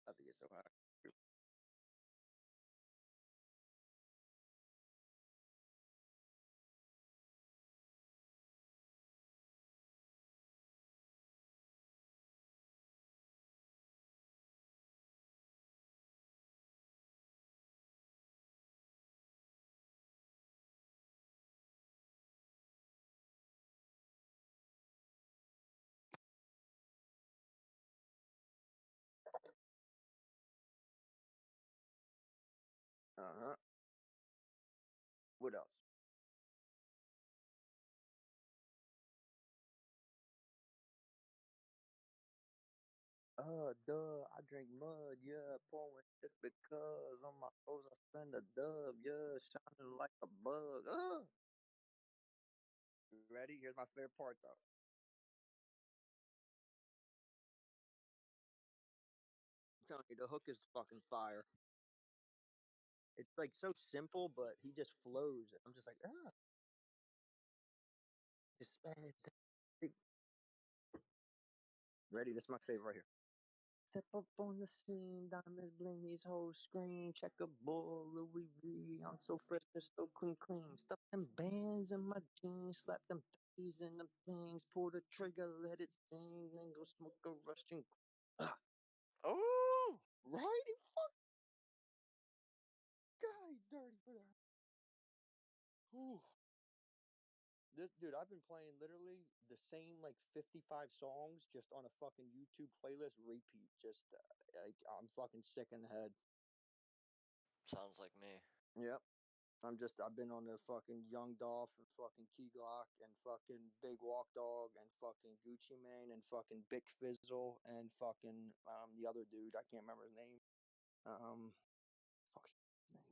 I think it's so high. Uh-huh. What else? Duh, I drink mud, yeah, pouring just because on my toes I spend a dub, yeah, shining like a bug. You ready? Here's my favorite part though. I'm telling you, the hook is fucking fire. It's like so simple, but he just flows. I'm just like, just ready? This is my favorite right here. Step up on the scene, diamonds bling, these hoes scream. Check a ball, Louis V. I'm so fresh, they're so clean. Stuff them bands in my jeans, slap them threes in them things. Pull the trigger, let it sing, then go smoke a Russian. Ah. Oh, Right? He fuck. God, he's dirty for that. Whew. This dude, I've been playing literally the same like 55 songs just on a fucking YouTube playlist repeat. Just like I'm fucking sick in the head. sounds like me. Yep. I've been on the fucking Young Dolph and fucking Key Glock and fucking Big Walk Dog and fucking Gucci Mane and fucking Big Fizzle and fucking the other dude, I can't remember his name. Fuck his name.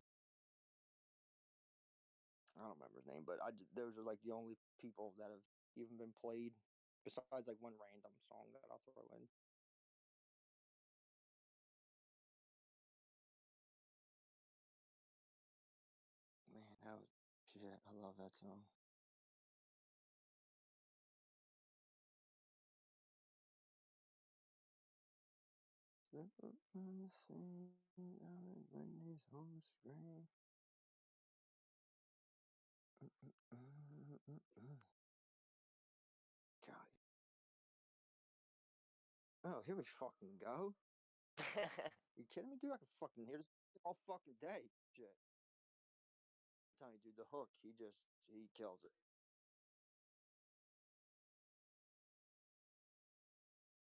I don't remember his name, but those are like the only people that have even been played besides like one random song that I'll throw in. Man, that was shit. I love that song. Step up on the scene, when these hoes scream. God. Oh, here we fucking go. You kidding me, dude? I can fucking hear this all fucking day. Shit. I'm telling you, dude, the hook, he kills it.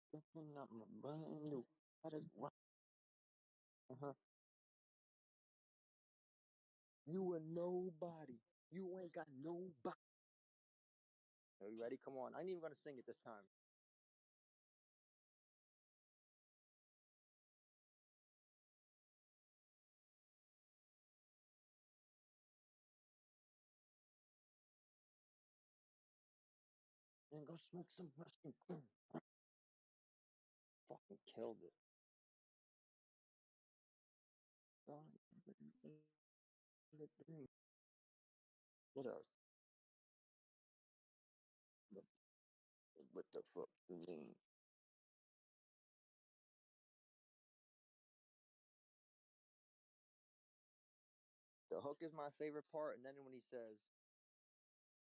Stepping up my brand new. Uh-huh. You a nobody. You ain't got nobody. Are you ready? Come on. I ain't even gonna sing it this time. And go smoke some Russian cream. Fucking killed it. What else? What the fuck you mean? The hook is my favorite part, and then when he says,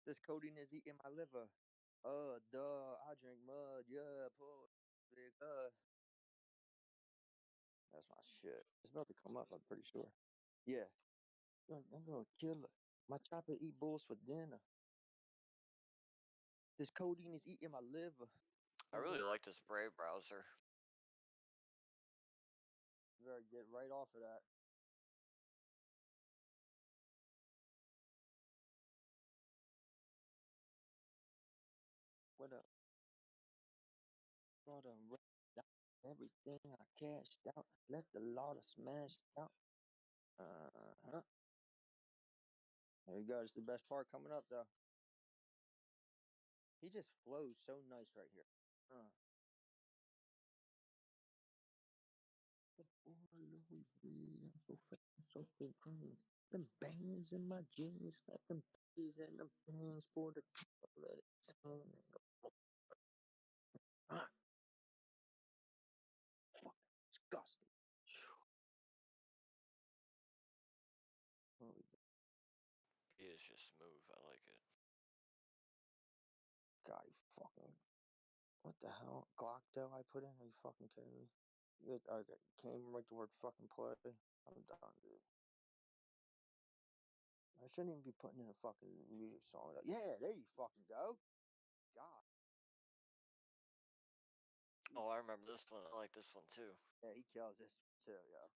"This codeine is eating my liver," duh, I drink mud, yeah, pull, that's my shit. It's about to come up, I'm pretty sure. Yeah, I'm gonna kill her. My chopper eat bulls for dinner. This codeine is eating my liver. I really like this Brave browser. You better get right off of that. What up? Brought everything I cashed out. Left a lot of smashed out. Uh-huh. There you go. It's the best part coming up, though. He just flows so nice right here. I'm so freaking so clean. Them bands in my jeans, like them bands and them bands for the let it fuck, disgusting. It is just smooth. I like it. God, he fucking. What the hell? Glock though I put in? Are you fucking kidding me? Okay, can't even write the word fucking play. I'm done, dude. I shouldn't even be putting in a fucking music song. Yeah, there you fucking go. God. Oh, I remember this one. I like this one too. Yeah, he kills this too, yo.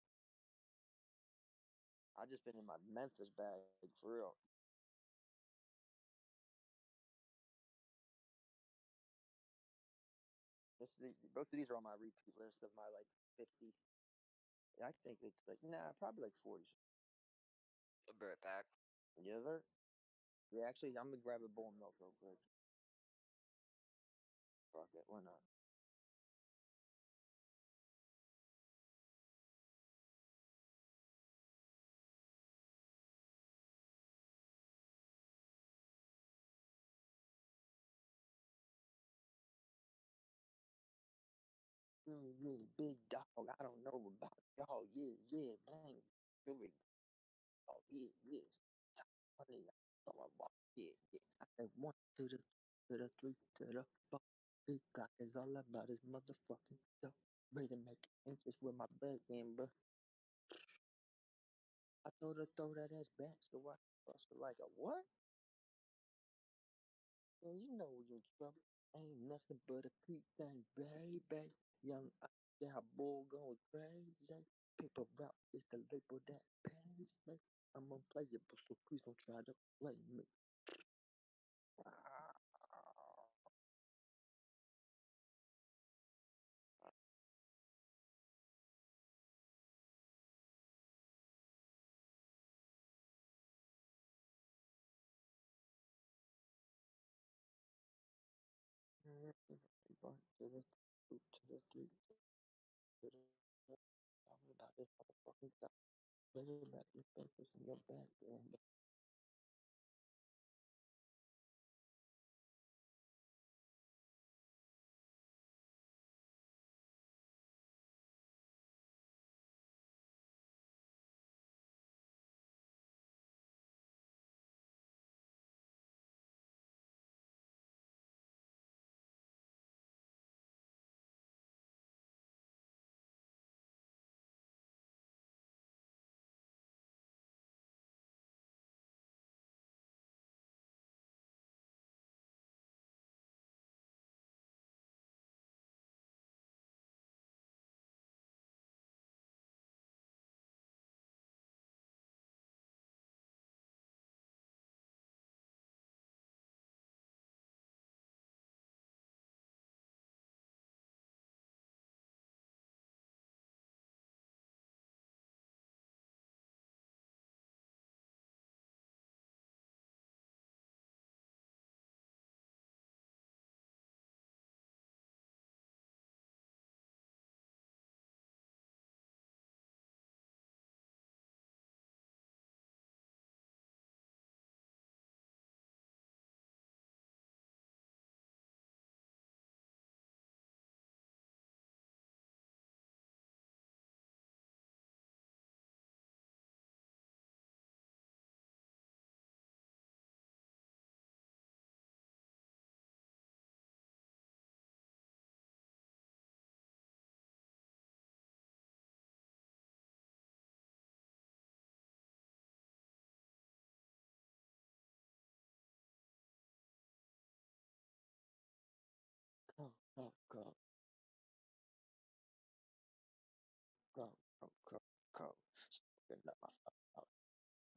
I just been in my Memphis bag for real. Both of these are on my repeat list of my like 50. I think it's like probably like 40s. I'll be right back. Yes, sir. Yeah, actually, I'm gonna grab a bowl of milk real quick. Fuck it, why not? Yeah, big dog. I don't know about y'all. Yeah, yeah, man. Big dog. Yeah, yeah. Honey, yeah, yeah. I said 1 to the 3 to the 4. Big Glock is all about his motherfucking stuff. Ready to make inches with my bag in, bro. I told her throw that ass back, so I busted like a what? Man, you know you're in trouble. Ain't nothing but a creep thing, baby. Young that bull going crazy. Paper route is the label that pays me. I'm unplayable, so please don't try to play me. One to the 2 to the 3 to the 4. Talk about this motherfucking stuff. Play it back in papers in your background.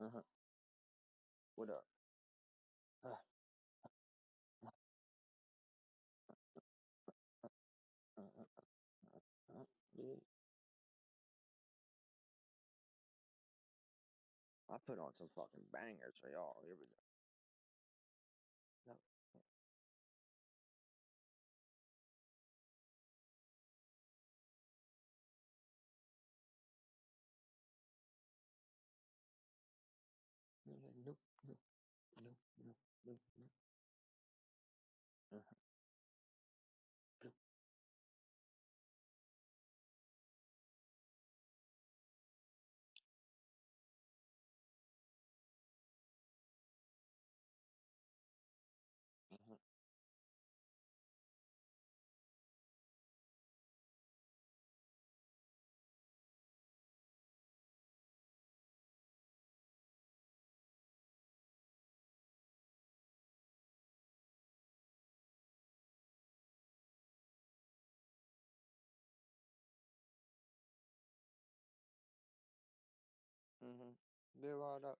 Uh-huh. What up? Uh, yeah. I put on some fucking bangers for y'all. Here we go. No. Nope, nope, nope, nope, nope, nope. Uh-huh. Nope. Uh-huh. Mm-hmm. Be right up.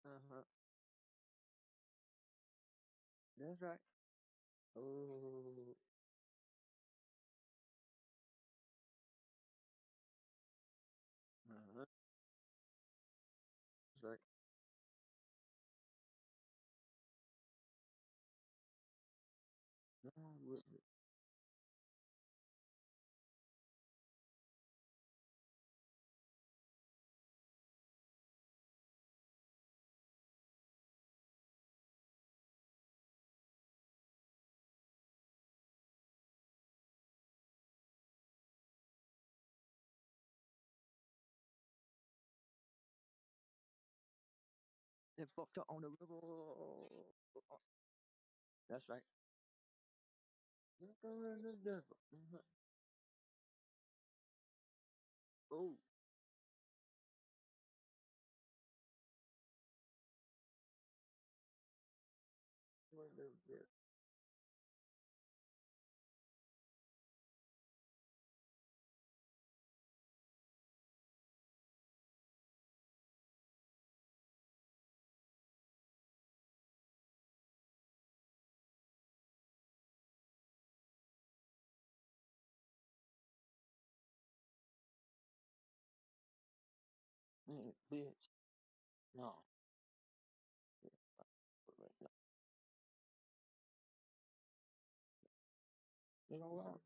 Uh-huh. That's right. Oh. Uh-huh. That's right. No, they fucked up on the river. That's right. Uh-huh. Oh. Bitch. No. You know what?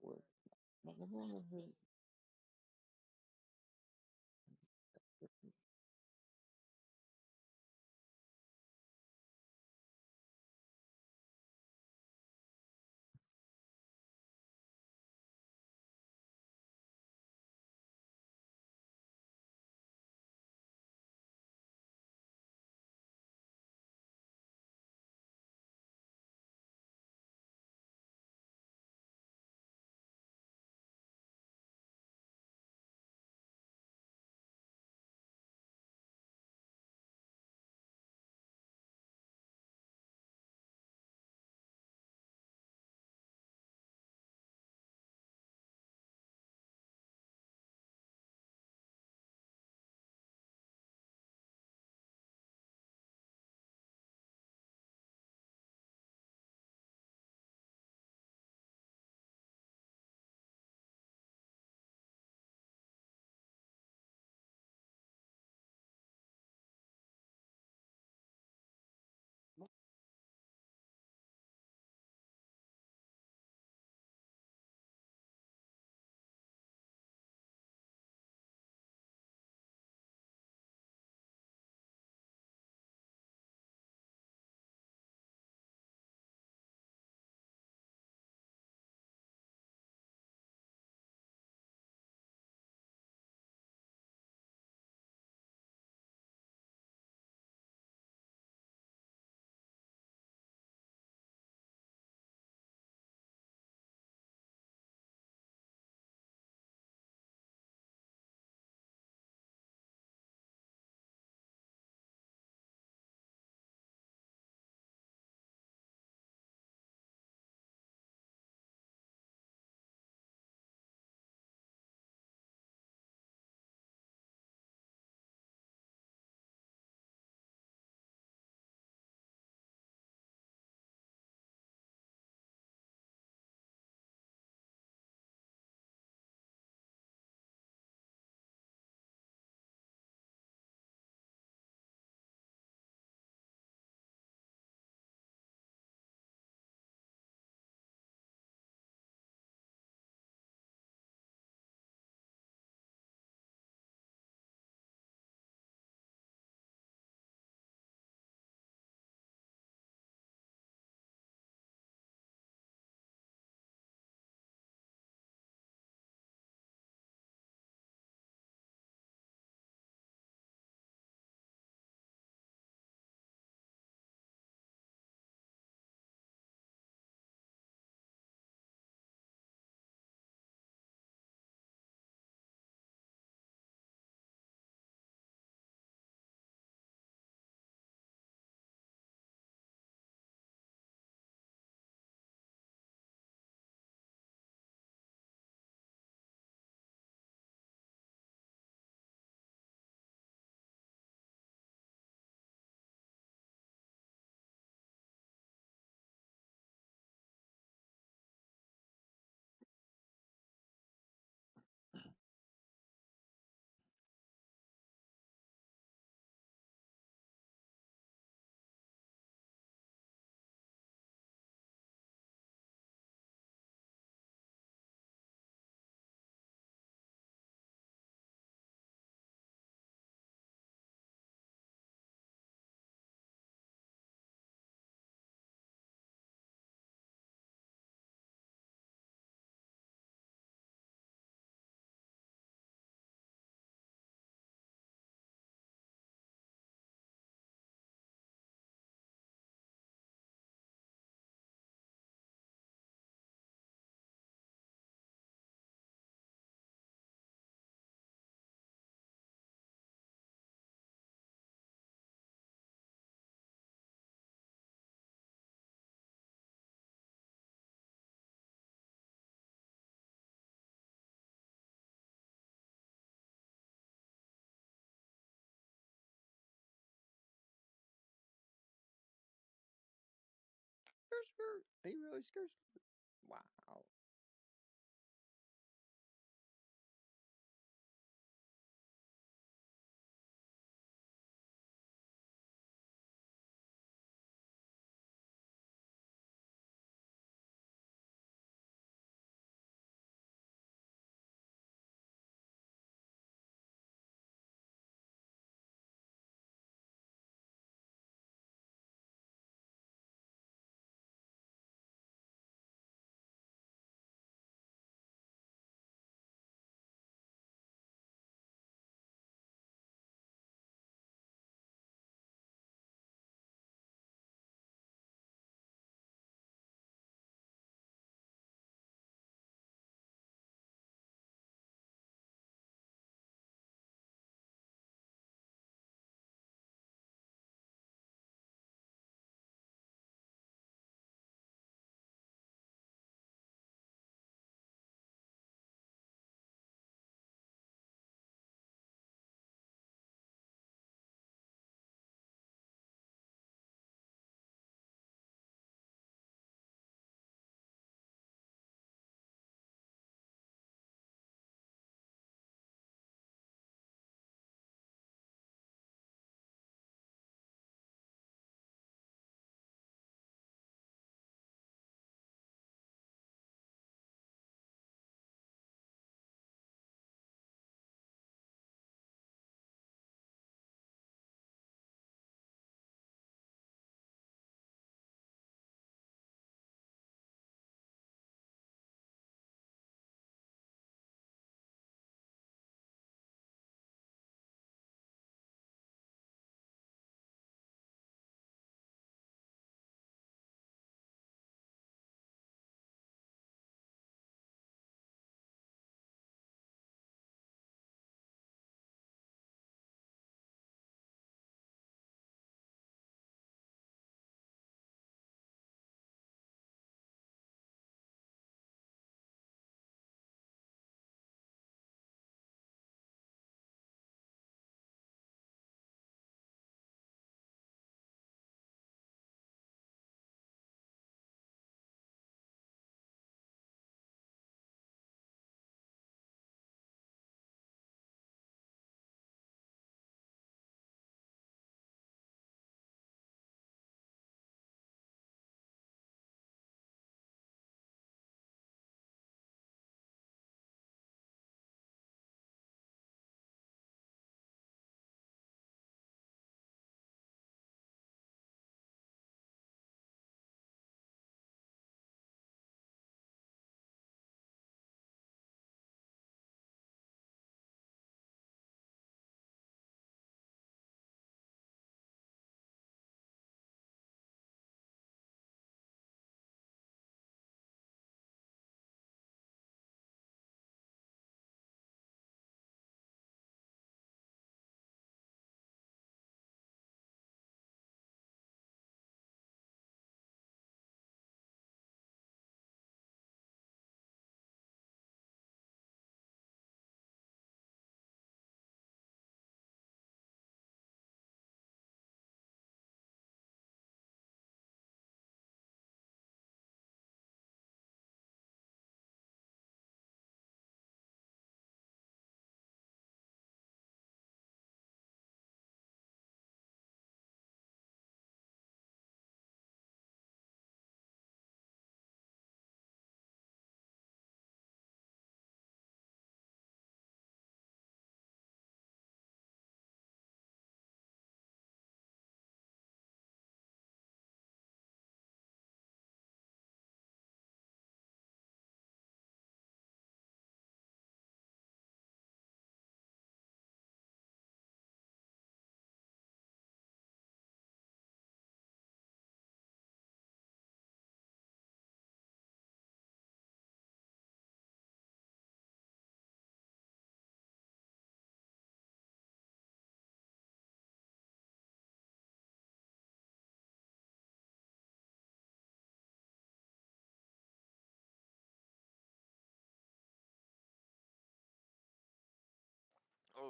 Skirt. Are you really skirt? Wow.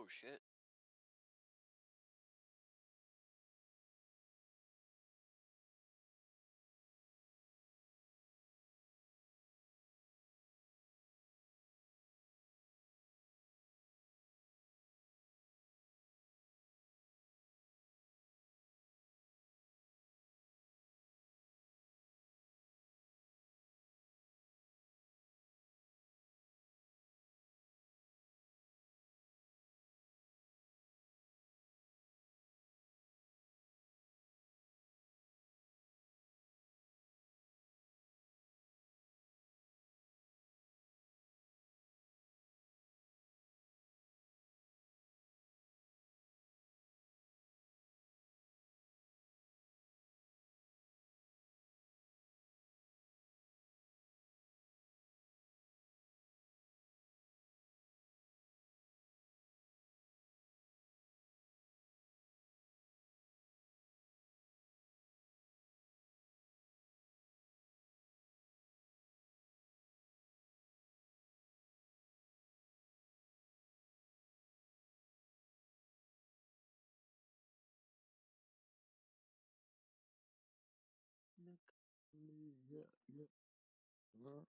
Oh shit. Yeah, yeah. Huh?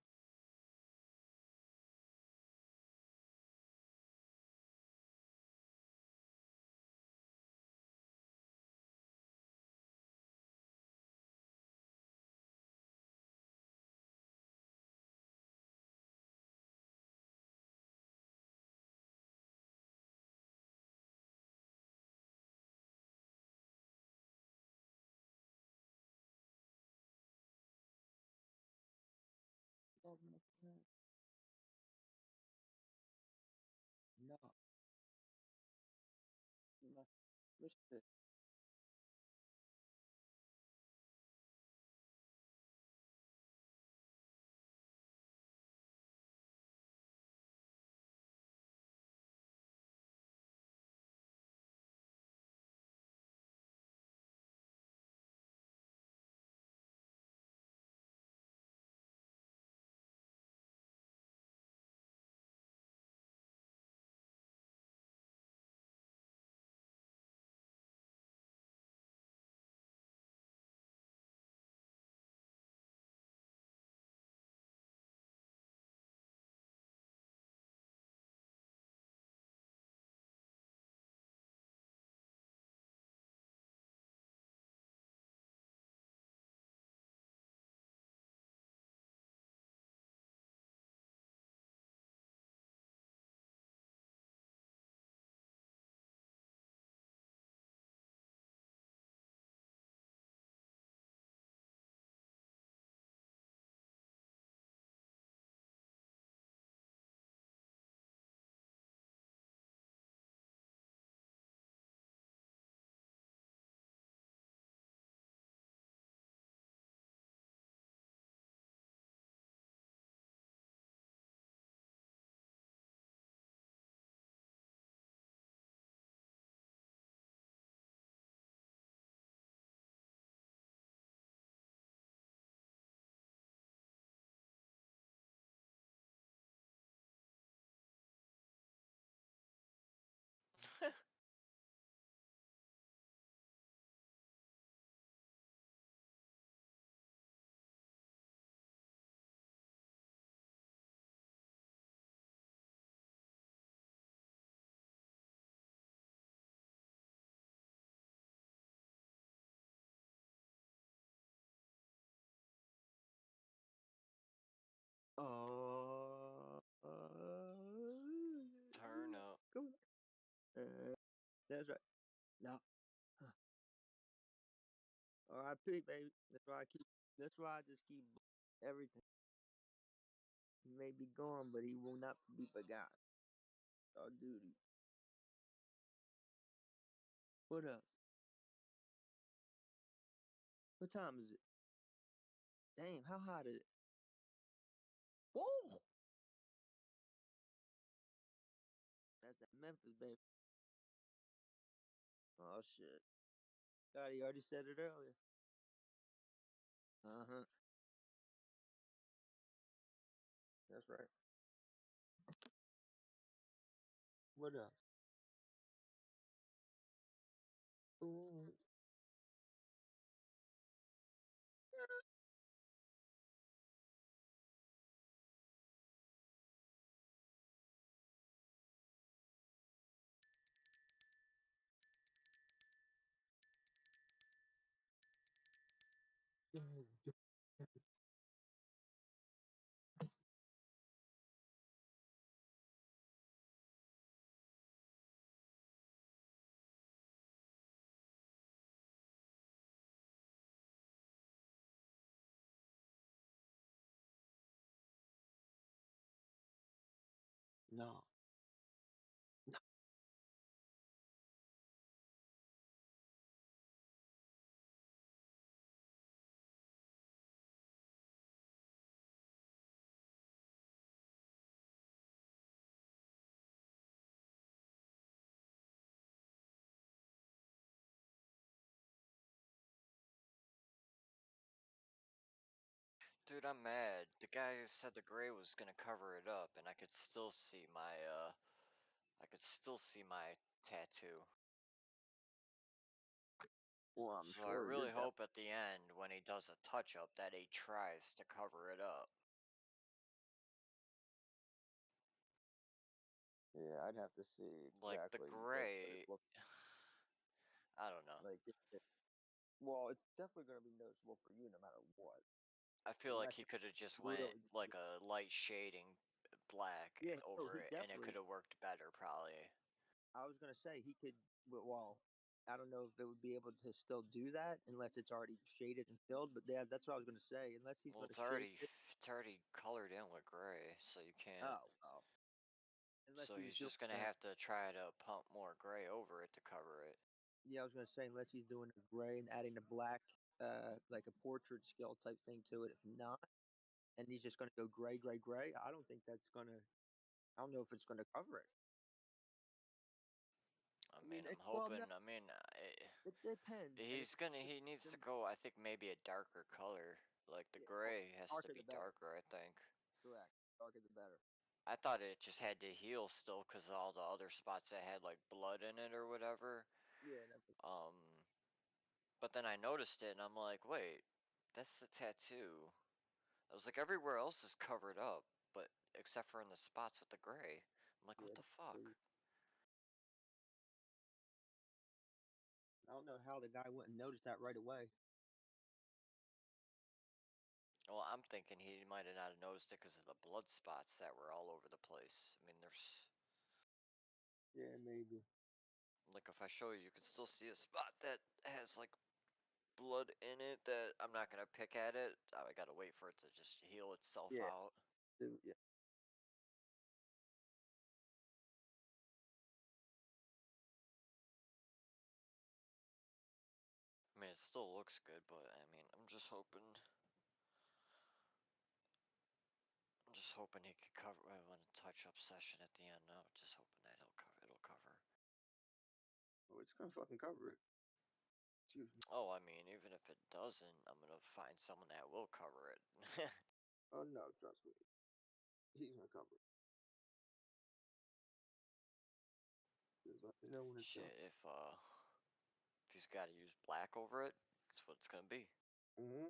Oh, my God. No, no. Mister. Turn up. Come on. That's right. No. Huh. R.I.P. baby. That's why I keep. That's why I just keep everything. He may be gone, but he will not be forgotten. All duty. What else? What time is it? Damn, how hot is it? Whoa! That's that Memphis, baby. Oh shit. God, he already said it earlier. Uh huh. That's right. What else? No. Dude, I'm mad. The guy said the gray was gonna cover it up, and I could still see my tattoo. Well, I'm So I sure you're really hope at the end, when he does a touch-up, that he tries to cover it up. Yeah, I'd have to see Like, the exactly what it gray... looks I don't know. like. Well, it's definitely going to be noticeable for you no matter what. I feel like Unless he it's could have just went, really. like, a light shading black Yeah, no, over he it, and it could definitely. have worked better, probably. I was going to say he could. Well, I don't know if it would be able to still do that unless it's already shaded and filled. But yeah, that's what I was going to say. Unless he's Well, going to shade it. it's already colored in with gray, so you can't... Oh, well. Unless So he was he's doing just gonna that. have to try to pump more gray over it to cover it. Yeah, I was going to say unless he's doing a gray and adding a black, like a portrait scale type thing to it. If not, and he's just going to go gray, gray, gray. I don't think that's going to. I don't know if it's going to cover it. I I mean, mean, I'm well, no, hoping. I mean, it depends, and he's gonna. He needs to go. I think maybe a darker color. Like the yeah, well, gray has to darker the be better. darker. I think. Correct, darker the better. I thought it just had to heal still, cause all the other spots that had like blood in it or whatever. Yeah, that's Um, but then I noticed it, and I'm like, wait, that's the tattoo. I was like, everywhere else is covered up, but except for in the spots with the gray. I'm like, what yeah. the fuck? I don't know how the guy wouldn't notice that right away. Well, I'm thinking he might have not noticed it because of the blood spots that were all over the place. I mean, there's Yeah, maybe. like if I show you, you can still see a spot that has like blood in it that I'm not gonna pick at it. I gotta wait for it to just heal itself Yeah, out. yeah. I mean, it still looks good, but I mean, I'm just hoping he could cover. I want a touch-up session at the end. No, just hoping that it'll cover. Oh, it's gonna fucking cover it. Excuse me. Oh, I mean, even if it doesn't, I'm gonna find someone that will cover it. Oh no, trust me. He's gonna cover it. Just let me know when it's done. Shit, if he's got to use black over it, that's what it's gonna be. Mm-hmm.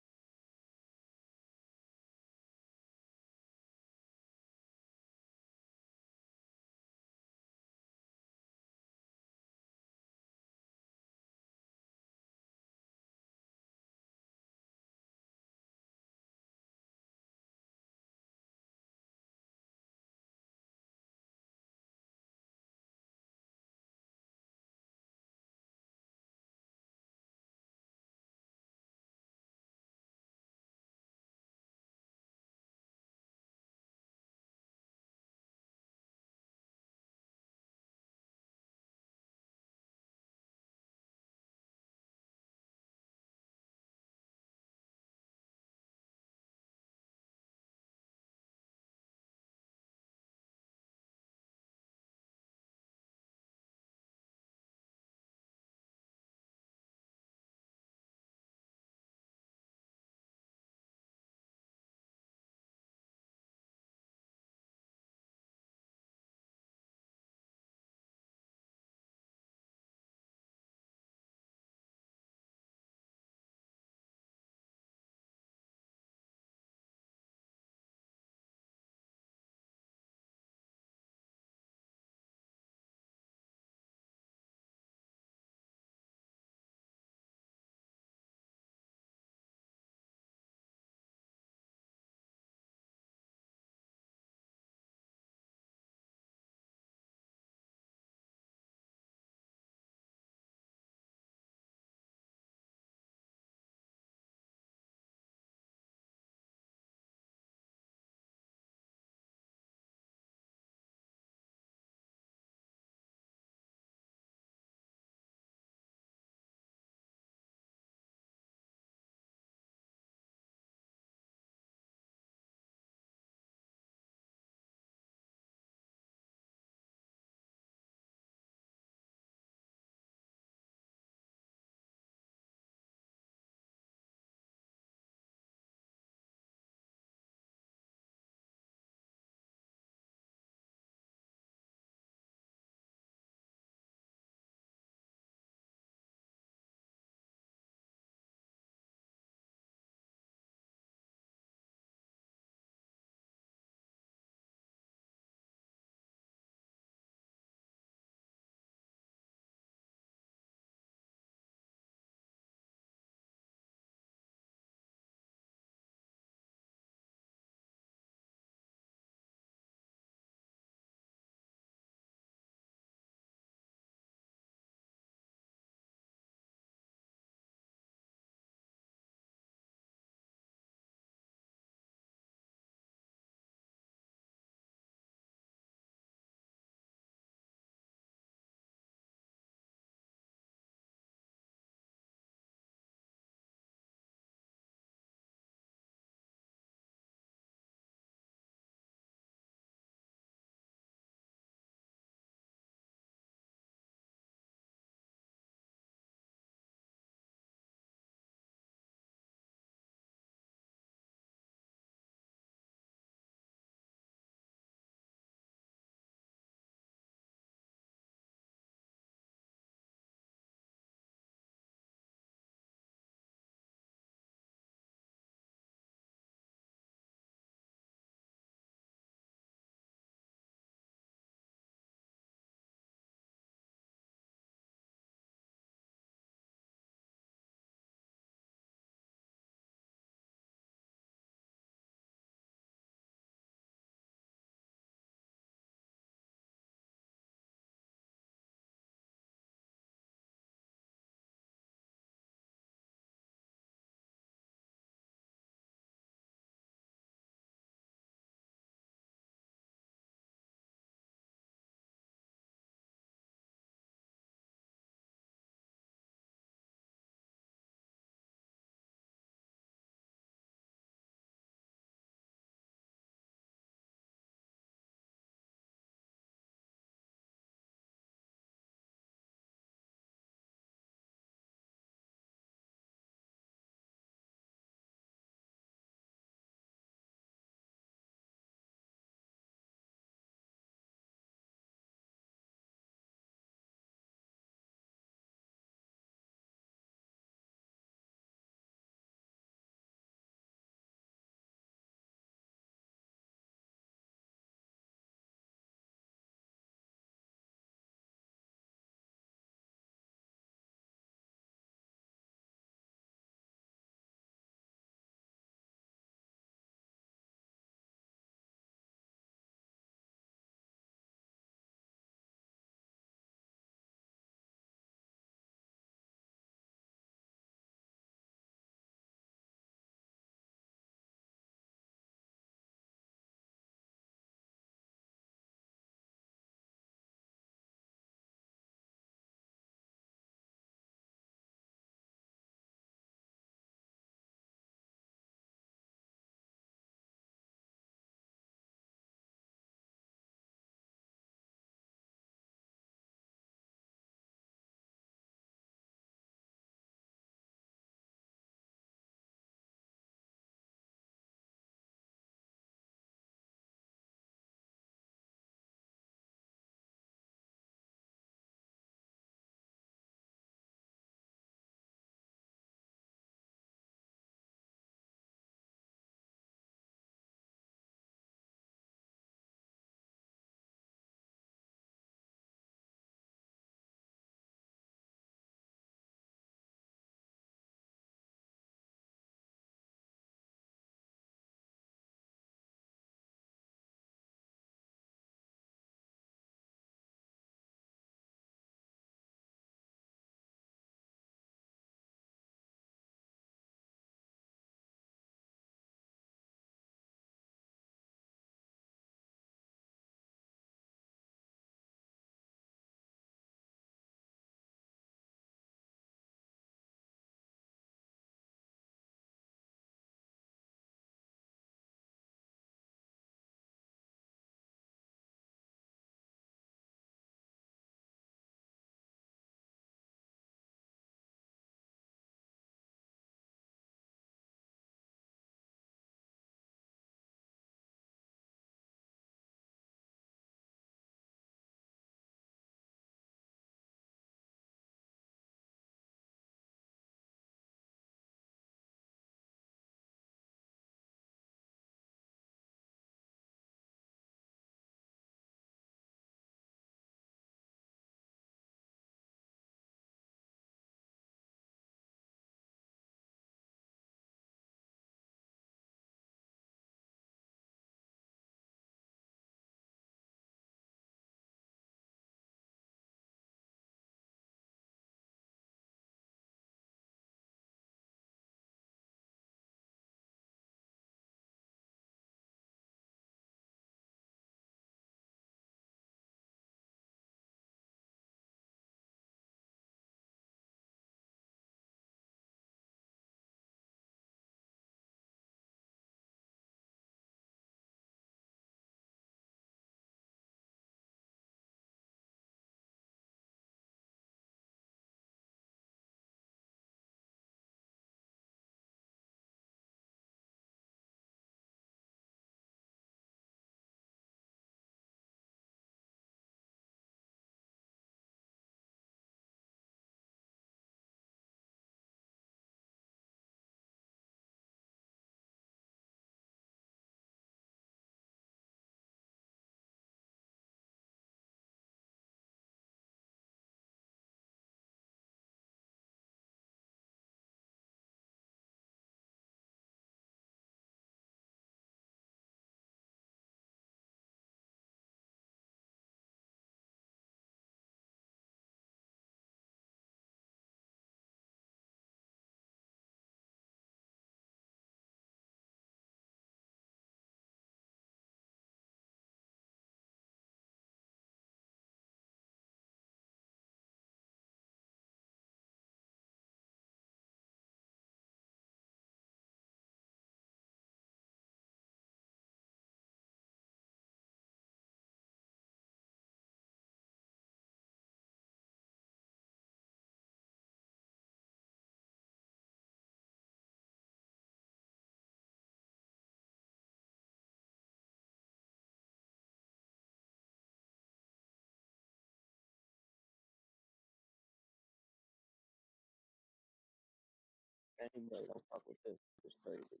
Anybody don't fuck with this. It's crazy.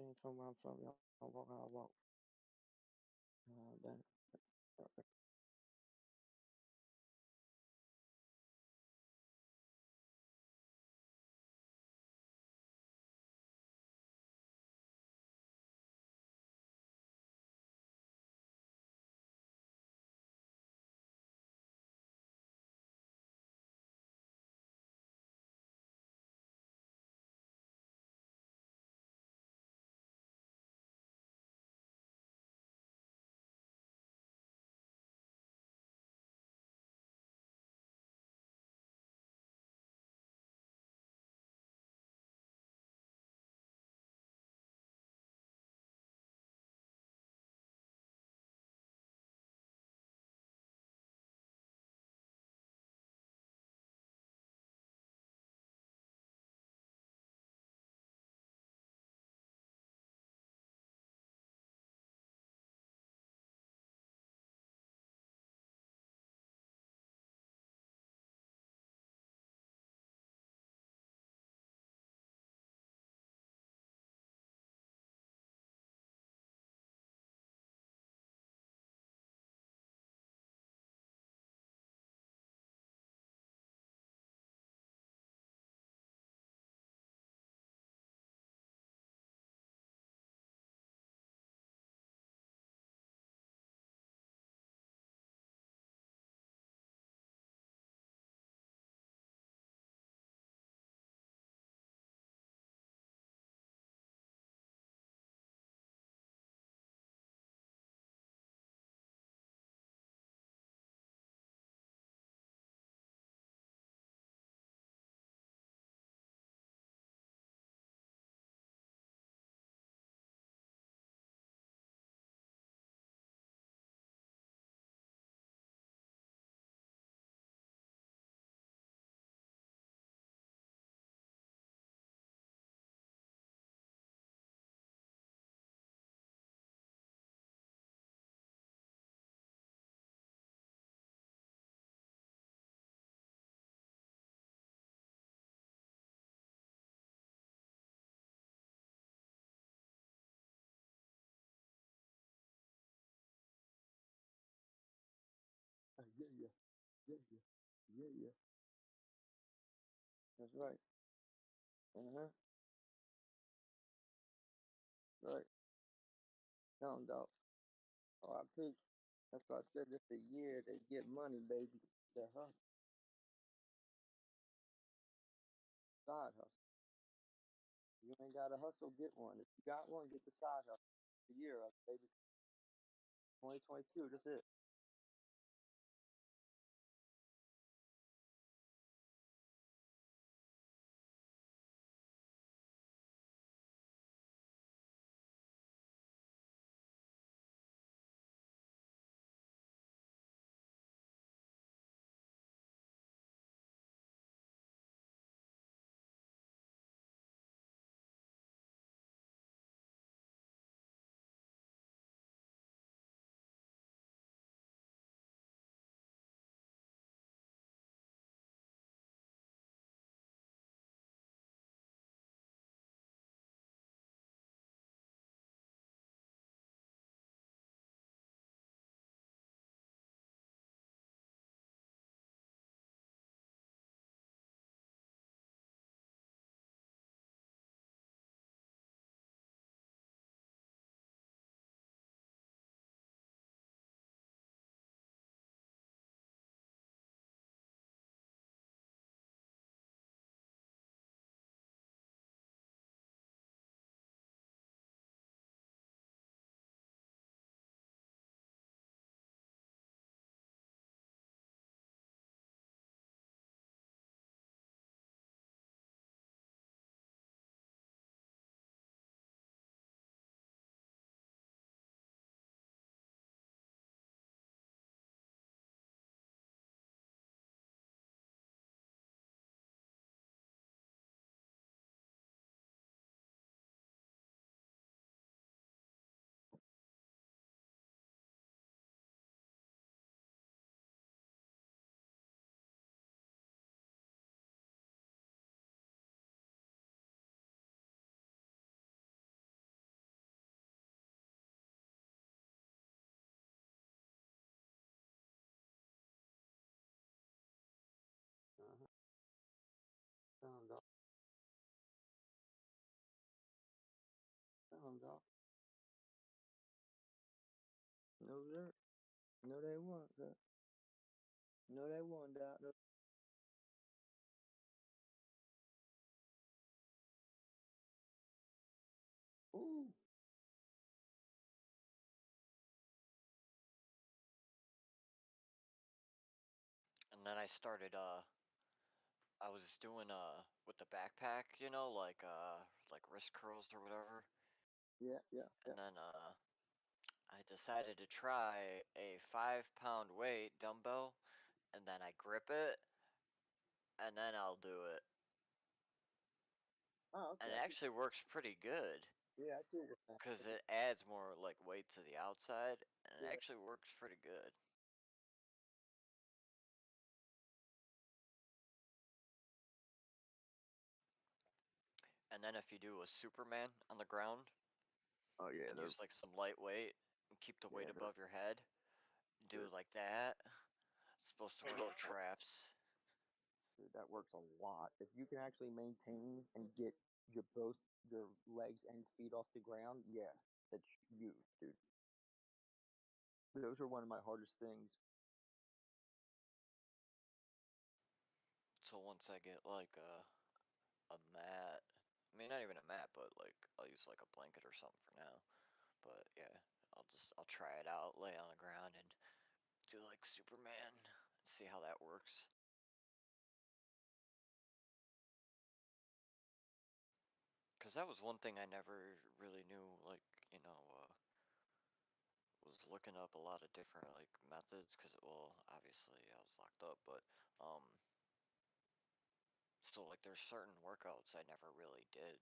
Ain't from where I'm from, y'all. I walk how I walk. Then. Yeah, yeah, yeah, yeah, yeah, yeah. That's right. Uh-huh. Right. Sound out. R.I.P. That's why I said this a year to get money, baby. The hustle. Side hustle. You ain't got a hustle, get one. If you got one, get the side hustle. The year of it, baby. 2022, that's it. No, they won't. No, they won't. Doc. No. Ooh. And then I started I was doing with the backpack, you know, like wrist curls or whatever. Yeah, yeah, yeah. And then I decided to try a 5 pound weight dumbbell, and then I grip it, and then I'll do it. Oh, okay. And it I see. actually works pretty good Yeah, I see what you're saying. because it adds more like weight to the outside, and it Yeah. actually works pretty good. And then if you do a Superman on the ground Oh yeah, and they're use like some light weight and keep the weight yeah, above your head, do like that. It's supposed to work for traps. dude, that works a lot. If you can actually maintain and get both your legs and feet off the ground, yeah, that's huge, dude. Those are one of my hardest things. So once I get like a mat, I mean not even a mat, but like I'll use like a blanket or something for now. But yeah, I'll try it out, lay on the ground and do like Superman, see how that works. Cause that was one thing I never really knew, like, you know, was looking up a lot of different like methods, cause well, obviously I was locked up, but um, so like there's certain workouts I never really did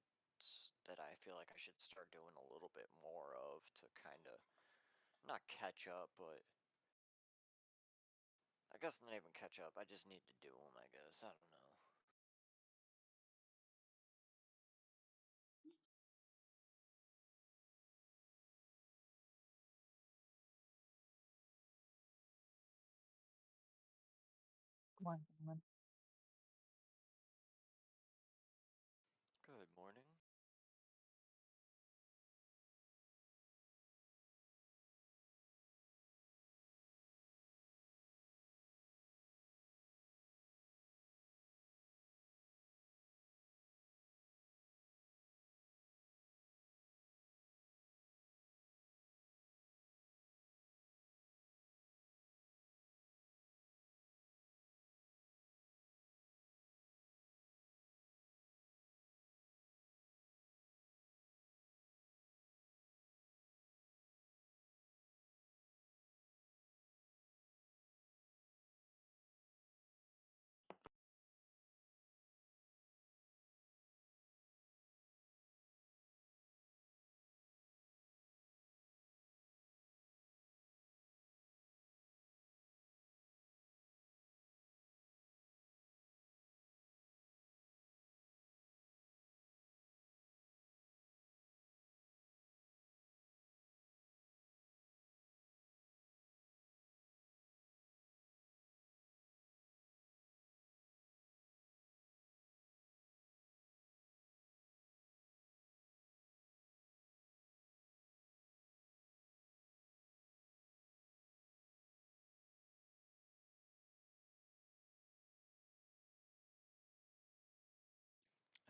that I feel like I should start doing a little bit more of to kind of not catch up, but I guess not even catch up. I just need to do them, I guess. I don't know. Come on, come on. Good morning.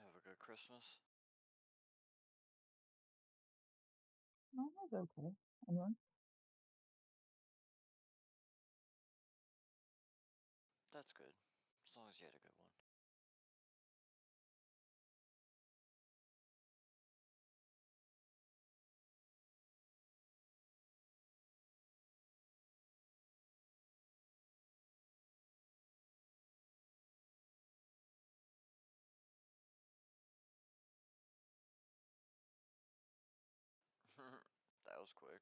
Have a good Christmas. Mine was okay. And yours? That's good. As long as you had a good one. That was quick.